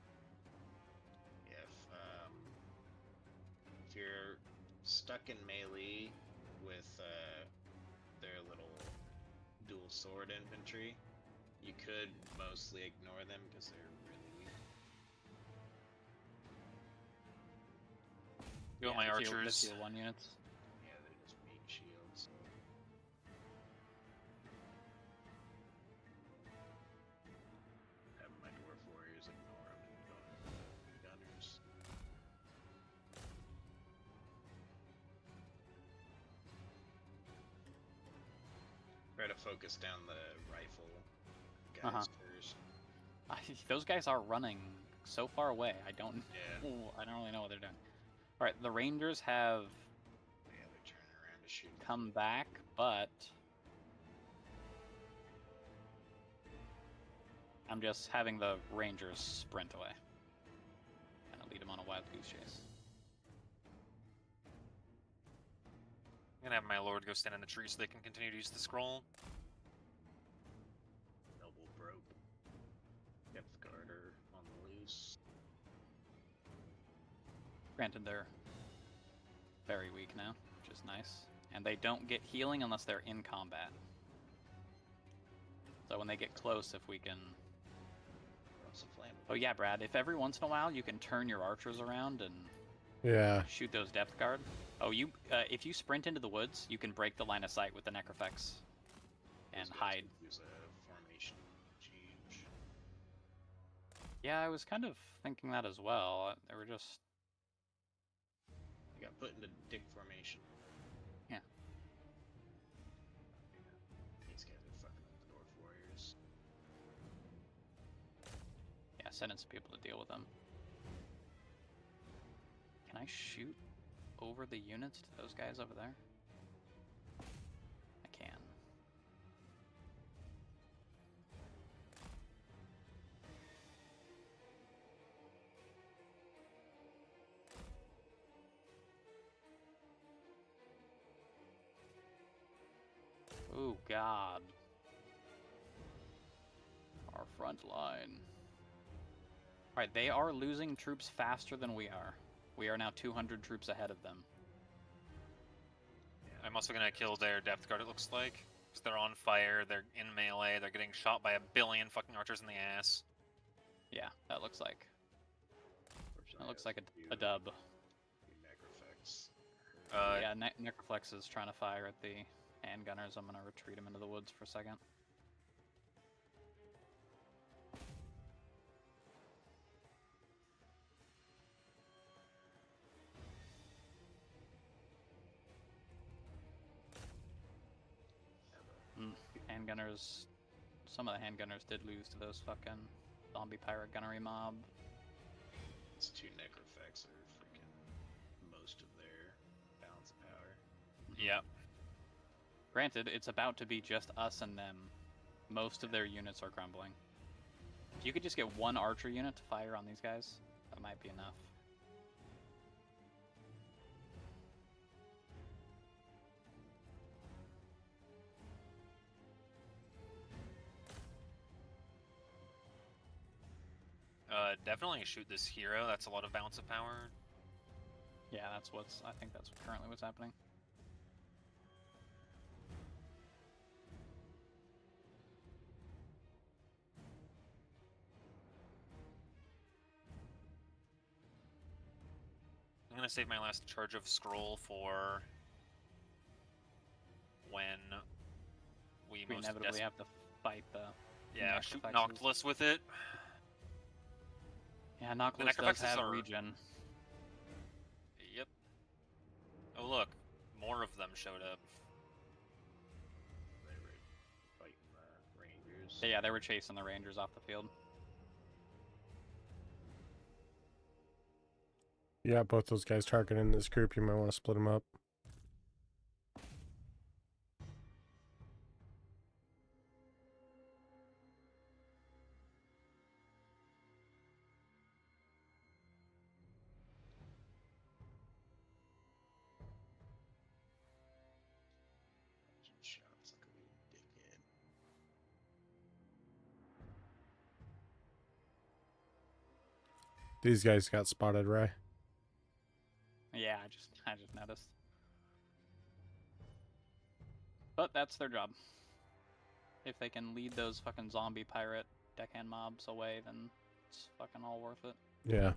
If you're stuck in melee with their little dual sword infantry, you could mostly ignore them because they're really weak. You want my the archers? tier 1 units. Yeah, they're just meat shields. Have my dwarf warriors ignore them and go into the gunners. Try to focus down the rifle guys first. Those guys are running so far away. I don't really know what they're doing. All right, the Rangers have Yeah, they're turning around to shoot. come back, but I'm just having the Rangers sprint away. Kind of lead them on a wild goose chase. I'm gonna have my lord go stand in the tree so they can continue to use the scroll. Double broke. Depth guarder on the loose. Granted, they're very weak now, which is nice. And they don't get healing unless they're in combat. So when they get close, if we can... Oh yeah, Brad, if every once in a while you can turn your archers around and shoot those depth guard. Oh, if you sprint into the woods, you can break the line of sight with the necrofex and hide. Use a formation change. Yeah, I was kind of thinking that as well. They were just... You got put into dick formation. Yeah. These guys are fucking with the dwarf warriors. Yeah, send in some people to deal with them. Can I shoot over the units to those guys over there? I can. Oh god. Our front line. Alright, they are losing troops faster than we are. We are now 200 troops ahead of them. I'm also gonna kill their depth guard, it looks like. Because they're on fire, they're in melee, they're getting shot by a billion fucking archers in the ass. Yeah, that looks like... That looks like a dub. Necrofex. Yeah, Necroflex is trying to fire at the handgunners. I'm gonna retreat him into the woods for a second. handgunners. Some of the handgunners did lose to those fucking zombie pirate gunnery mob. It's 2 necrofax are freaking most of their balance of power. Yep. Granted, it's about to be just us and them. Most of their units are crumbling. If you could just get 1 archer unit to fire on these guys, that might be enough. Definitely shoot this hero. That's a lot of balance of power. Yeah, that's what's. I think that's currently what's happening. I'm gonna save my last charge of scroll for when we We most inevitably have to fight the. Yeah, shoot necrofaxes. Noctilus with it. Yeah, Noctilus does necrofaxes have are- regen. Yep. Oh look, more of them showed up. They were fighting the Rangers. Yeah, they were chasing the Rangers off the field. Yeah, both those guys targeting this group. You might want to split them up. Shots like a wee dickhead. These guys got spotted, right? Yeah, I just noticed. But that's their job. If they can lead those fucking zombie pirate deckhand mobs away, then it's fucking all worth it. Yeah.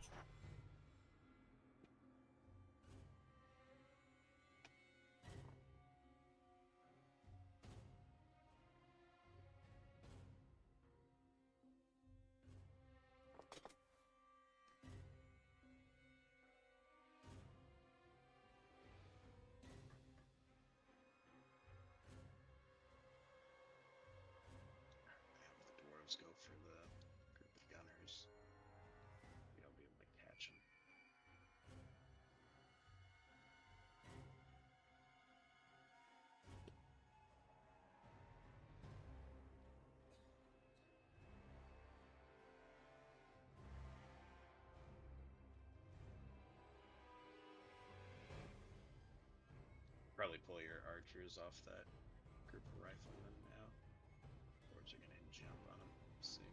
Have the dwarves go for the group of gunners. Maybe I'll be able to catch them. Probably pull your archers off that group of riflemen now. Dwarves are gonna jump on them soon.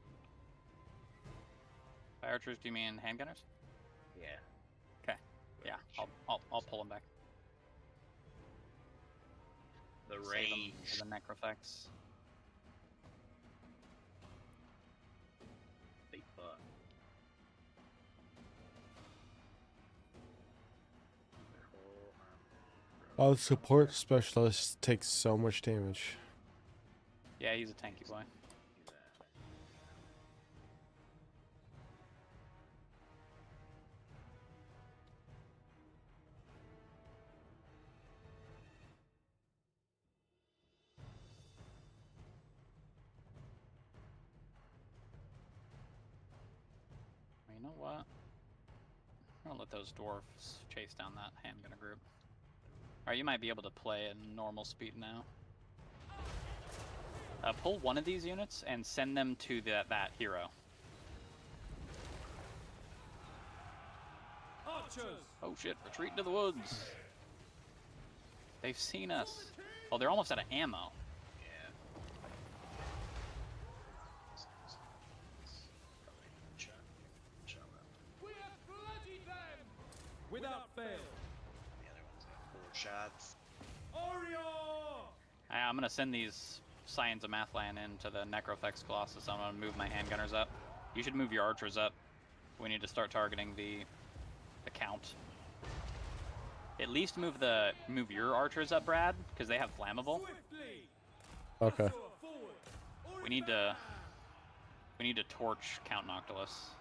By archers, do you mean handgunners? Yeah. Okay. Yeah, I'll pull them back. The Save 'em range. for the necrofax. They fuck. Their whole army. All the support specialists take so much damage. Yeah, he's a tanky boy. You know what? I'm gonna let those dwarfs chase down that handgunner group. Alright, you might be able to play at normal speed now. Pull one of these units and send them to that hero. Archers! Oh shit, retreat into the woods! They've seen us. Oh, they're almost out of ammo. Yeah. We have bloodied them! Without fail! The other one's got 4 shots. Orior! I'm gonna send these Scions of Mathlan into the Necrofax Colossus. I'm gonna move my handgunners up. You should move your archers up. We need to start targeting the count. At least move your archers up, Brad, because they have flammable. Swiftly! Okay. Hussar forward! We need to torch Count Noctilus.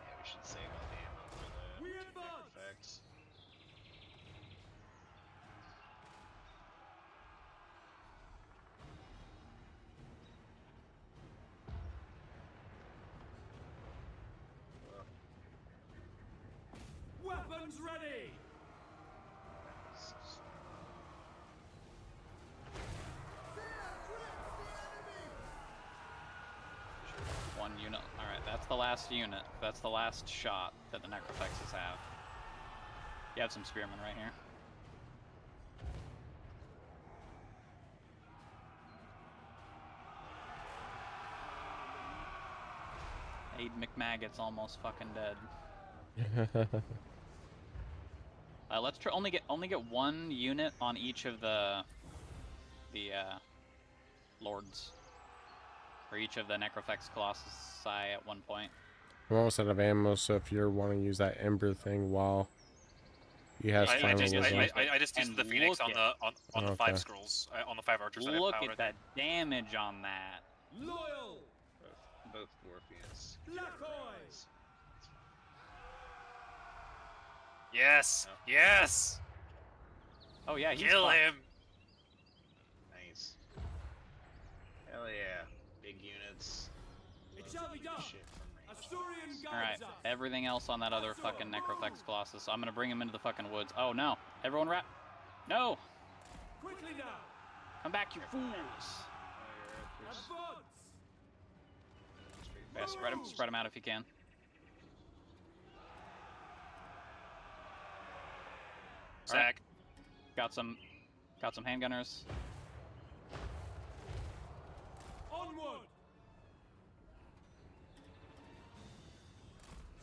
Yeah, we should save all the ammo for the We two advance! necrofax. one unit. Alright, that's the last unit. That's the last shot that the Necrofexes have. You have some spearmen right here. Aid McMaggots almost fucking dead. Let's try only get one unit on each of the lords, or each of the Necrofex Colossi at one point. I'm almost out of ammo, so if you're wanting to use that Ember thing while he has I final just wisdom. used the Phoenix on the 5 Okay. scrolls, on the 5 archers. Look at that damage on that. Loyal. Both Morpheus. Black Eye. Yes! Yes! Oh yeah, he's Kill fucked. him! Nice. Hell yeah. Big units. It shall be done. Shit from range. Asturian guides Alright, us. everything else on that other fucking Necrofex Colossus. I'm gonna bring him into the fucking woods. Oh no. Everyone No! Quickly now. Come back, you fools! Advance. Yeah, spread him out if you can. Zach. Got some handgunners. Onward.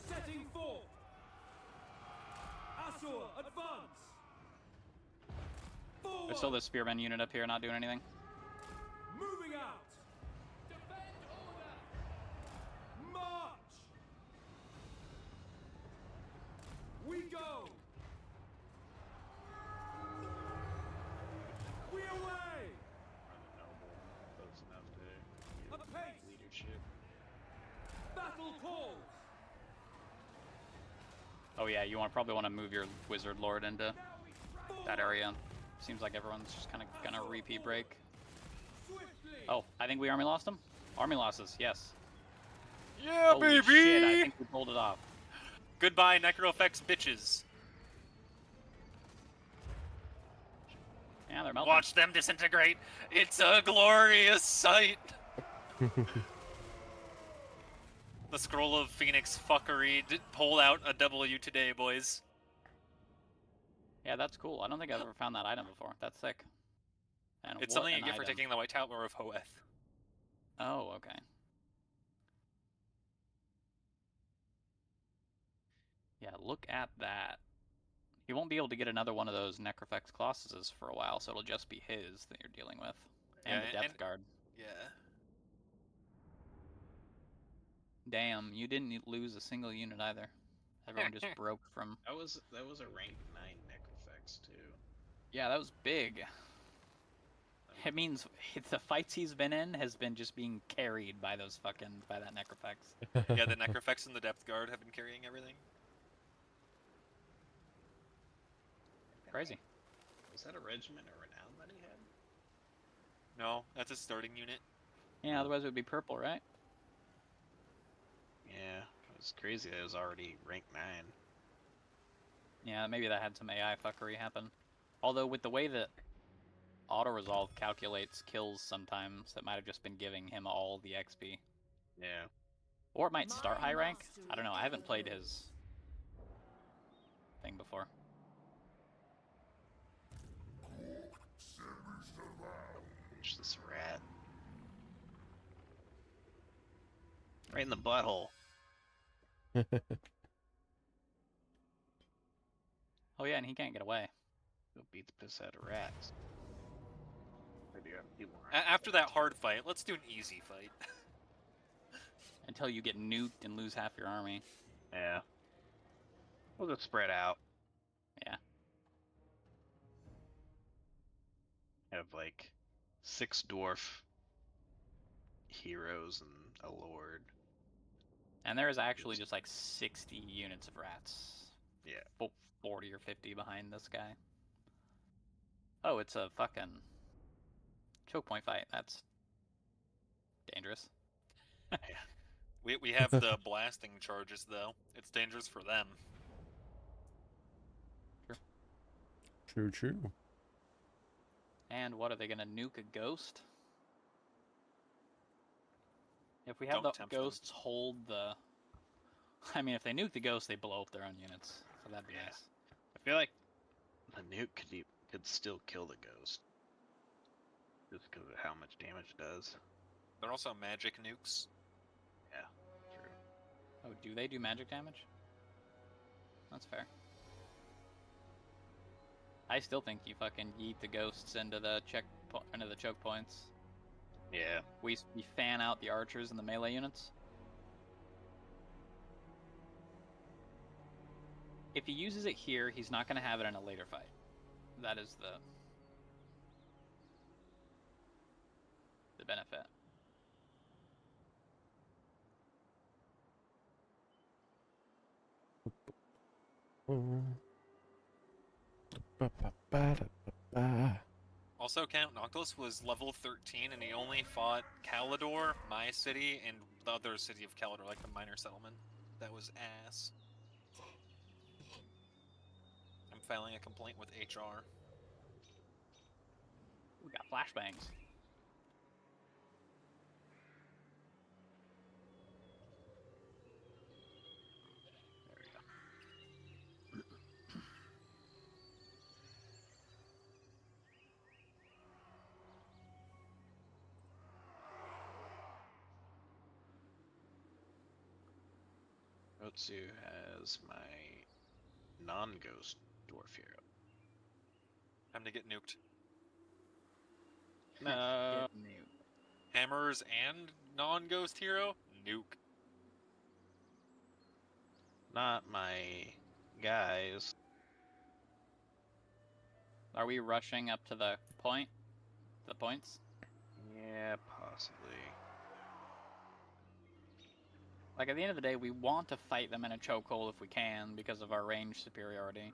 Setting forth. Asur, advance. Forward. There's still this spearman unit up here not doing anything. Moving out. Defend order. March. We go. We away. Noble. Close enough to A pace. leadership. Battle calls. Oh yeah, you probably want to move your wizard lord into that area. Seems like everyone's just kind of gonna repeat break. Swiftly. Oh, I think we army lost them. Army losses, yes. Yeah, Holy baby! shit, I think we pulled it off. Goodbye, Necrofex bitches. Yeah, they're melting. Watch them disintegrate. It's a glorious sight. The Scroll of Phoenix fuckery pulled out a W today, boys. Yeah, that's cool. I don't think I've ever found that item before. That's sick. And It's what something you an get for item. taking the White Tower of Hoeth. Oh, okay. Yeah, look at that. You won't be able to get another one of those Necrofex Colossuses for a while, so it'll just be his that you're dealing with. And Yeah, the Depth and- Guard. Yeah. Damn, you didn't lose a single unit either. Everyone just broke from... That was a rank 9 Necrofex too. Yeah, that was big. It means the fights he's been in has been just being carried by those fucking... by that Necrofex. Yeah, the Necrofex and the Depth Guard have been carrying everything. Crazy. Was that a regiment or renown that he had? No, that's a starting unit. Yeah, otherwise it would be purple, right? Yeah, it was crazy that it was already rank 9. Yeah, maybe that had some AI fuckery happen. Although with the way that auto-resolve calculates kills sometimes, that might have just been giving him all the XP. Yeah. Or it might start high rank. I don't know, I haven't played his thing before. Just this rat. Right in the butthole. Oh yeah, and he can't get away. Go beat the piss out of rats. Maybe people After that hard fight, let's do an easy fight. Until you get nuked and lose half your army. Yeah. We'll just spread out. Yeah. Have like 6 dwarf heroes and a lord. And there is actually just like 60 units of rats. Yeah. 40 or 50 behind this guy. Oh, it's a fucking choke point fight. That's dangerous. We have the blasting charges, though. It's dangerous for them. True, true. And what, are they gonna nuke a ghost? If we have Don't the tempt them. ghosts hold the... I mean, if they nuke the ghosts, they blow up their own units. So that'd be Yeah. nice. I feel like the nuke could still kill the ghost. Just because of how much damage it does. They're also magic nukes. Yeah, true. Oh, do they do magic damage? That's fair. I still think you fucking yeet the ghosts into the choke points. Yeah. We fan out the archers and the melee units. If he uses it here, he's not going to have it in a later fight. That is the benefit. Also, Count Noctis was level 13, and he only fought Calidor, my city, and the other city of Calidor, like the minor settlement. That was ass. I'm filing a complaint with HR. We got flashbangs. There we go. Otsu has my non-ghost dwarf hero. Time to get nuked. No. Hammers and non-ghost hero? Nuke. Not my guys. Are we rushing up to the point? The points? Yeah, possibly. Like, at the end of the day, we want to fight them in a chokehold if we can because of our range superiority.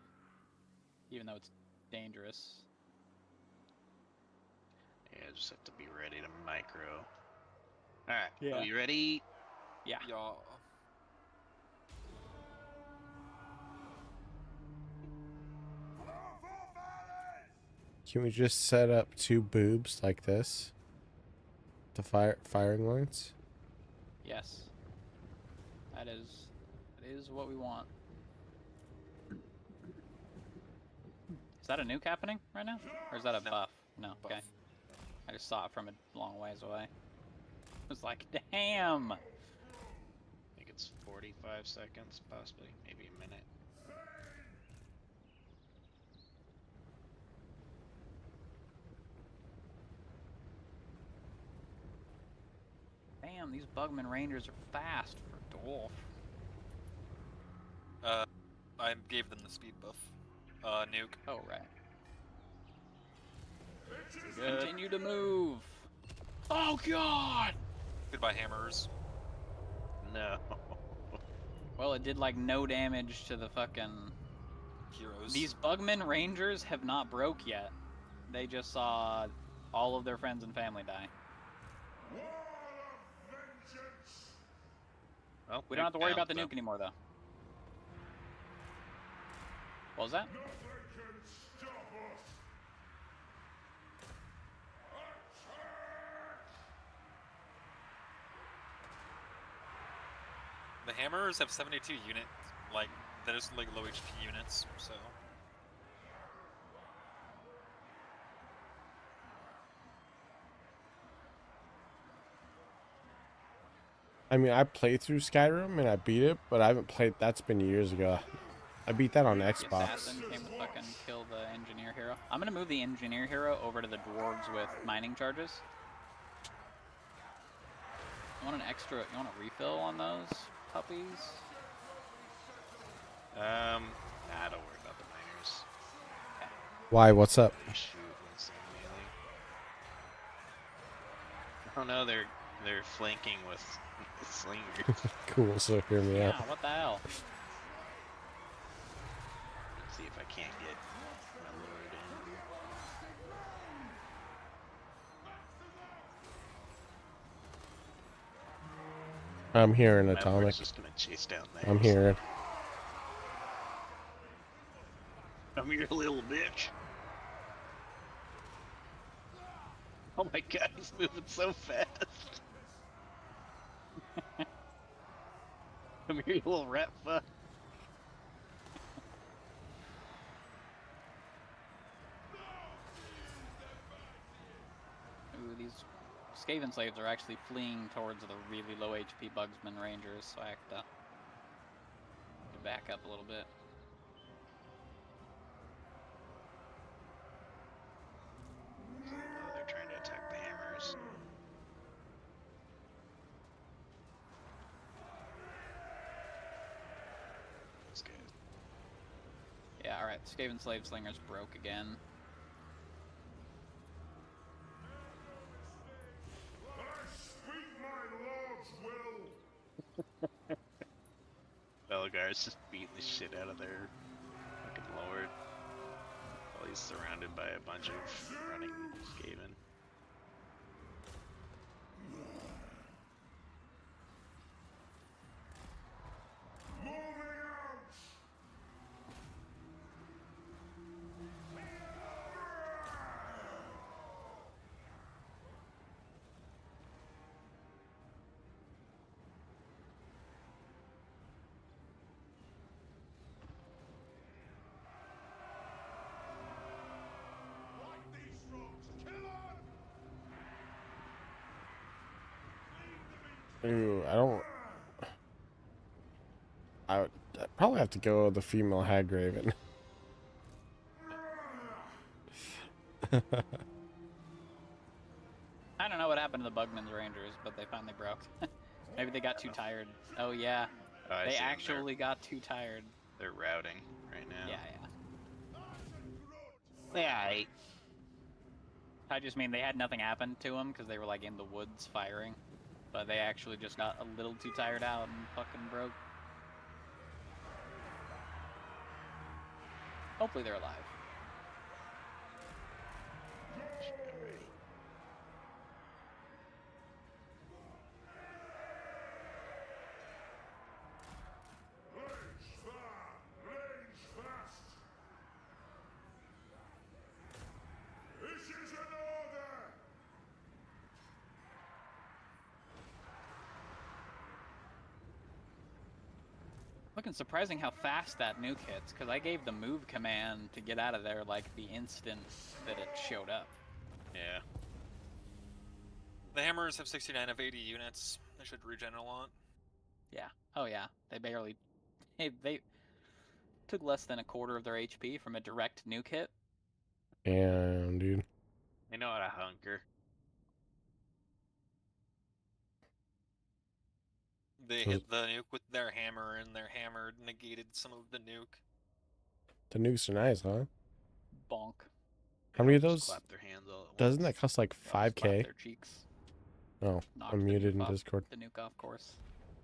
Even though it's dangerous. Yeah, just have to be ready to micro. Alright, Yeah. are you ready? Yeah. Y'all. Can we just set up two boobs like this? The firing lines? Yes. That is what we want. Is that a nuke happening right now? Or is that a buff? No, okay. Buff. I just saw it from a long ways away. I was like, damn! I think it's 45 seconds, possibly, maybe a minute. Damn, these Bugman Rangers are fast for Dwarf. I gave them the speed buff. Nuke. Oh, right. Continue to move! Oh, God! Goodbye, hammers. No. Well, it did, like, no damage to the fucking... Heroes. These Bugman Rangers have not broke yet. They just saw all of their friends and family die. Well, We don't have to worry down, about the so. nuke anymore, though. What was that? The hammers have 72 units, like, they're just like low HP units, so. I mean, I played through Skyrim and I beat it, but I haven't played. That's been years ago. I beat that on The Xbox. assassin came to fucking kill the engineer hero. I'm gonna move the engineer hero over to the dwarves with mining charges. You want an extra? You want a refill on those puppies? Nah, don't worry about the miners. Why? What's up? They shoot insane melee. Oh no, they're flanking with slingers. Cool. So hear me Yeah. out. What the hell? Let's see if I can't get my lord in. I'm hearing My atomic. lord's just gonna chase down there. I'm hearing. Come here, little bitch. Oh my god, he's moving so fast. Come here, you little rat fuck. Ooh, these Skaven slaves are actually fleeing towards the really low HP Bugsman Rangers, so I have to back up a little bit. Oh, they're trying to attack the hammers. That's good. Yeah, alright, Skaven Slave Slingers broke again. Belgar's just beating the shit out of their fucking lord. While he's surrounded by a bunch of running Skaven. Ooh, I would probably have to go with the female Hag Raven. I don't know what happened to the Bugman's Rangers, but they finally broke. Maybe they got too tired. Oh yeah, they actually got too tired. They're routing right now. Yeah. Yeah. I just mean they had nothing happen to them because they were like in the woods firing, but they actually just got a little too tired out and fucking broke. Hopefully they're alive. Fucking surprising how fast that nuke hits, because I gave the move command to get out of there like the instant that it showed up. Yeah. The hammers have 69 of 80 units. They should regen a lot. Yeah. Oh yeah. They barely... They took less than a quarter of their HP from a direct nuke hit. Damn, dude. They know how to hunker. They hit the nuke with their hammer, and their hammer negated some of the nuke. The nukes are nice, huh? Bonk. How many of Just those? clap their hands all at Doesn't once. that cost like Slap 5K? their cheeks. Oh, Knocked I'm the muted nuke in off- Discord. The nuke off course.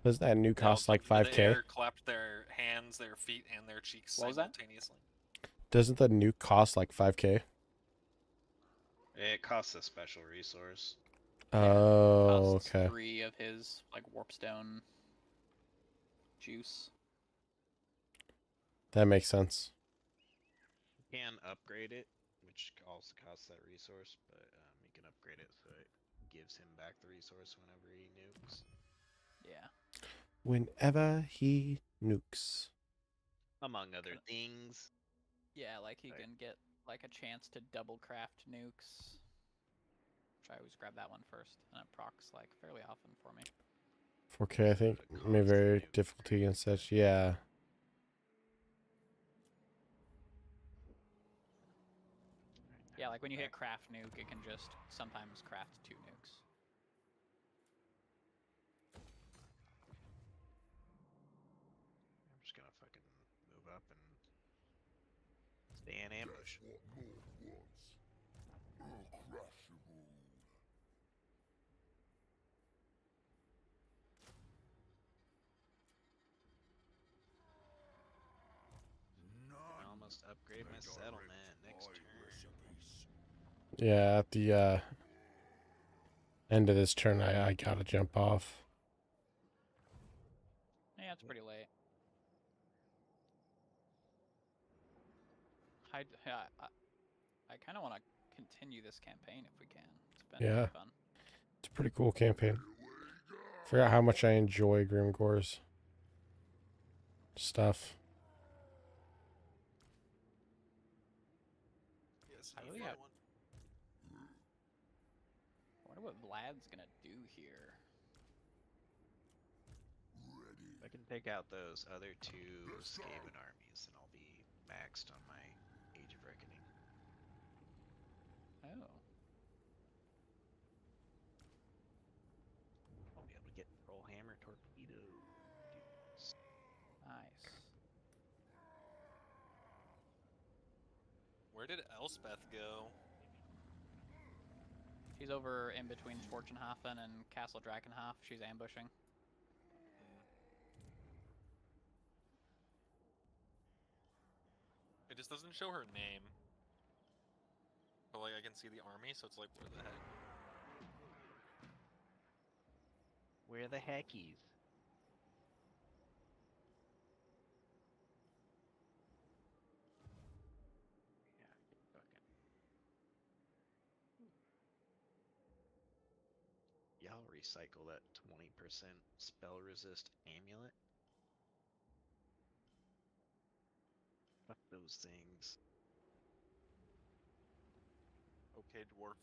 Doesn't that nuke cost like The 5K? air clapped their hands, their feet, and their cheeks What was that? simultaneously. Doesn't the nuke cost like 5K? It costs a special resource. Oh, Costs okay. 3 of his like warpstone juice. That makes sense. You can upgrade it, which also costs that resource, but you can upgrade it so it gives him back the resource whenever he nukes. Yeah. Whenever he nukes. Among other things. Yeah, like he can get like a chance to double craft nukes. Which I always grab that one first, and it procs like fairly often for me. 4K, I think. May vary difficulty and such. Yeah. Yeah, like when you hit craft nuke, it can just sometimes craft 2 nukes. I'm just gonna fucking move up and stay in ambush. I almost upgrade my settlement next turn. Yeah, at the end of this turn, I gotta jump off. Yeah, it's pretty late. I kind of want to continue this campaign if we can. It's been Yeah. fun. It's a pretty cool campaign. Forgot how much I enjoy Grim Gores. stuff. Yes, I really got- I wonder what Vlad's gonna do here. I can take out those other two Skaven armies, and I'll be maxed on my Age of Reckoning. Oh. I'll be able to get Trollhammer torpedoes. Nice. Where did Elspeth go? She's over in between Schwarzenhafen and Castle Drakenhof. She's ambushing. It just doesn't show her name. But like I can see the army, so it's like where the heck? Where the heckies? Yeah, fucking. Y'all recycle that 20% spell resist amulet? Fuck those things. Okay, dwarf.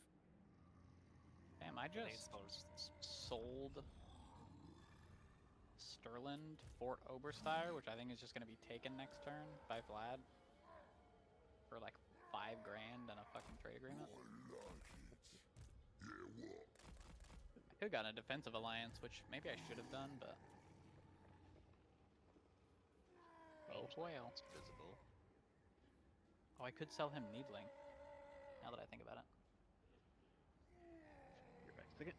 Damn, I Grenade just spell resistance. sold Stirland Fort Oberstyre, which I think is just going to be taken next turn by Vlad for like $5 grand and a fucking trade agreement. I could have gotten a defensive alliance, which maybe I should have done, but oh well. It's visible. Oh, I could sell him Needling. Now that I think about it. You're back to it.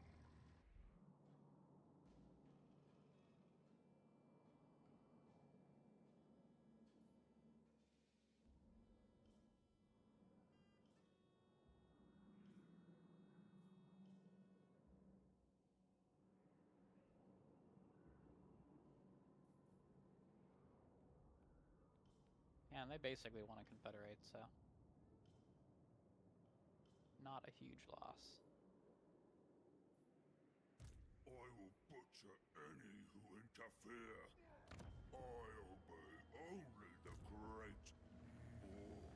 Yeah, and they basically want to confederate, so not a huge loss. I will butcher any who interfere. I obey only the great Maw.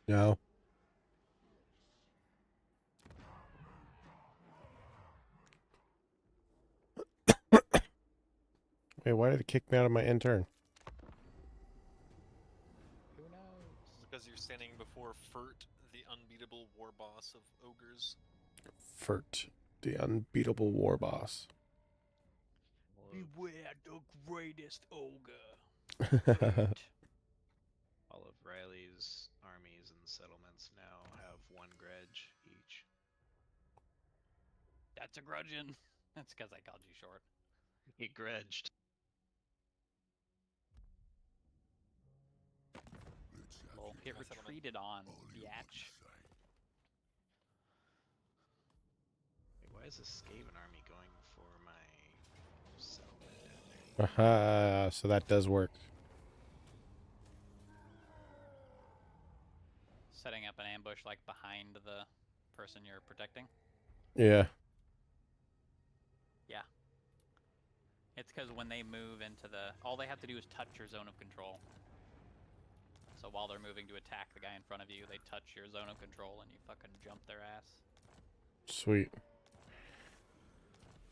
No. Wait, why did it kick me out of my intern? Who knows? Because you're standing before Furt, the unbeatable war boss of ogres. Furt, the unbeatable war boss. Beware the greatest ogre. All of Riley's armies and settlements now have one grudge each. That's a grudgin'. That's because I called you short. He grudged. Well, get retreated on, biatch. Wait, why is the Skaven army going for my settlement down there? Aha, so that does work. Setting up an ambush like behind the person you're protecting. Yeah. Yeah. It's because when they move into the... All they have to do is touch your zone of control. So while they're moving to attack the guy in front of you, they touch your zone of control and you fucking jump their ass. Sweet.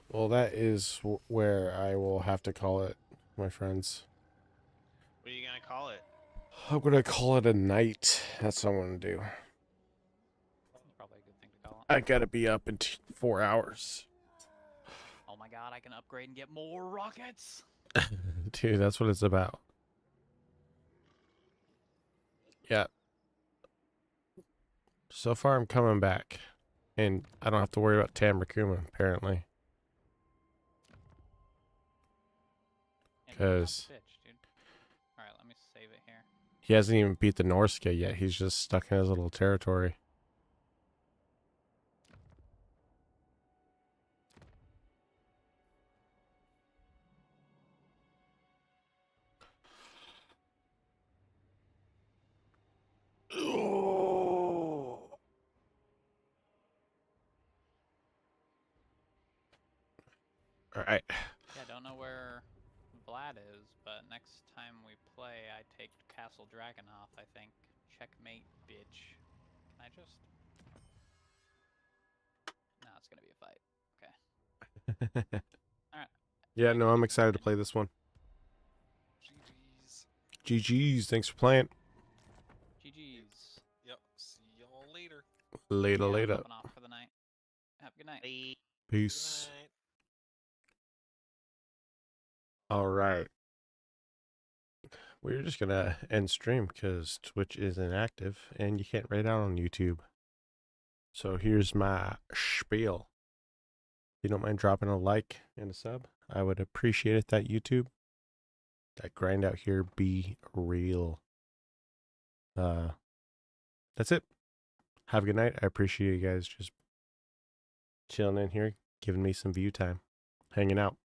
Well, that is where I will have to call it, my friends. What are you gonna call it? I'm going to call it a night. That's what I'm going to do. That's probably a good thing to call it. I got to be up in 4 hours. Oh my god, I can upgrade and get more rockets! Dude, that's what it's about. Yeah. So far, I'm coming back. And I don't have to worry about Tamrakuma, apparently. And you're not 'Cause the bitch, dude. Alright, let me save it here. he hasn't even beat the Norska yet. He's just stuck in his little territory. right. Yeah, I don't know where Vlad is, but next time we play, I take Castle Dragonhof, I think. Checkmate, bitch. Can I just... No, it's gonna be a fight. Okay. Alright. Yeah, no, I'm excited to play this one. GG's. GG's. Thanks for playing. GG's. Yep. See y'all later. Later, Yeah, I'm later. hopping off for the night. Have a good night. Bye. Peace. Good night. All right. We're just gonna end stream because Twitch is inactive and you can't rate out on YouTube. So here's my spiel. If you don't mind dropping a like and a sub, I would appreciate it. That YouTube, that grind out here be real. That's it. Have a good night. I appreciate you guys just chilling in here, giving me some view time, hanging out.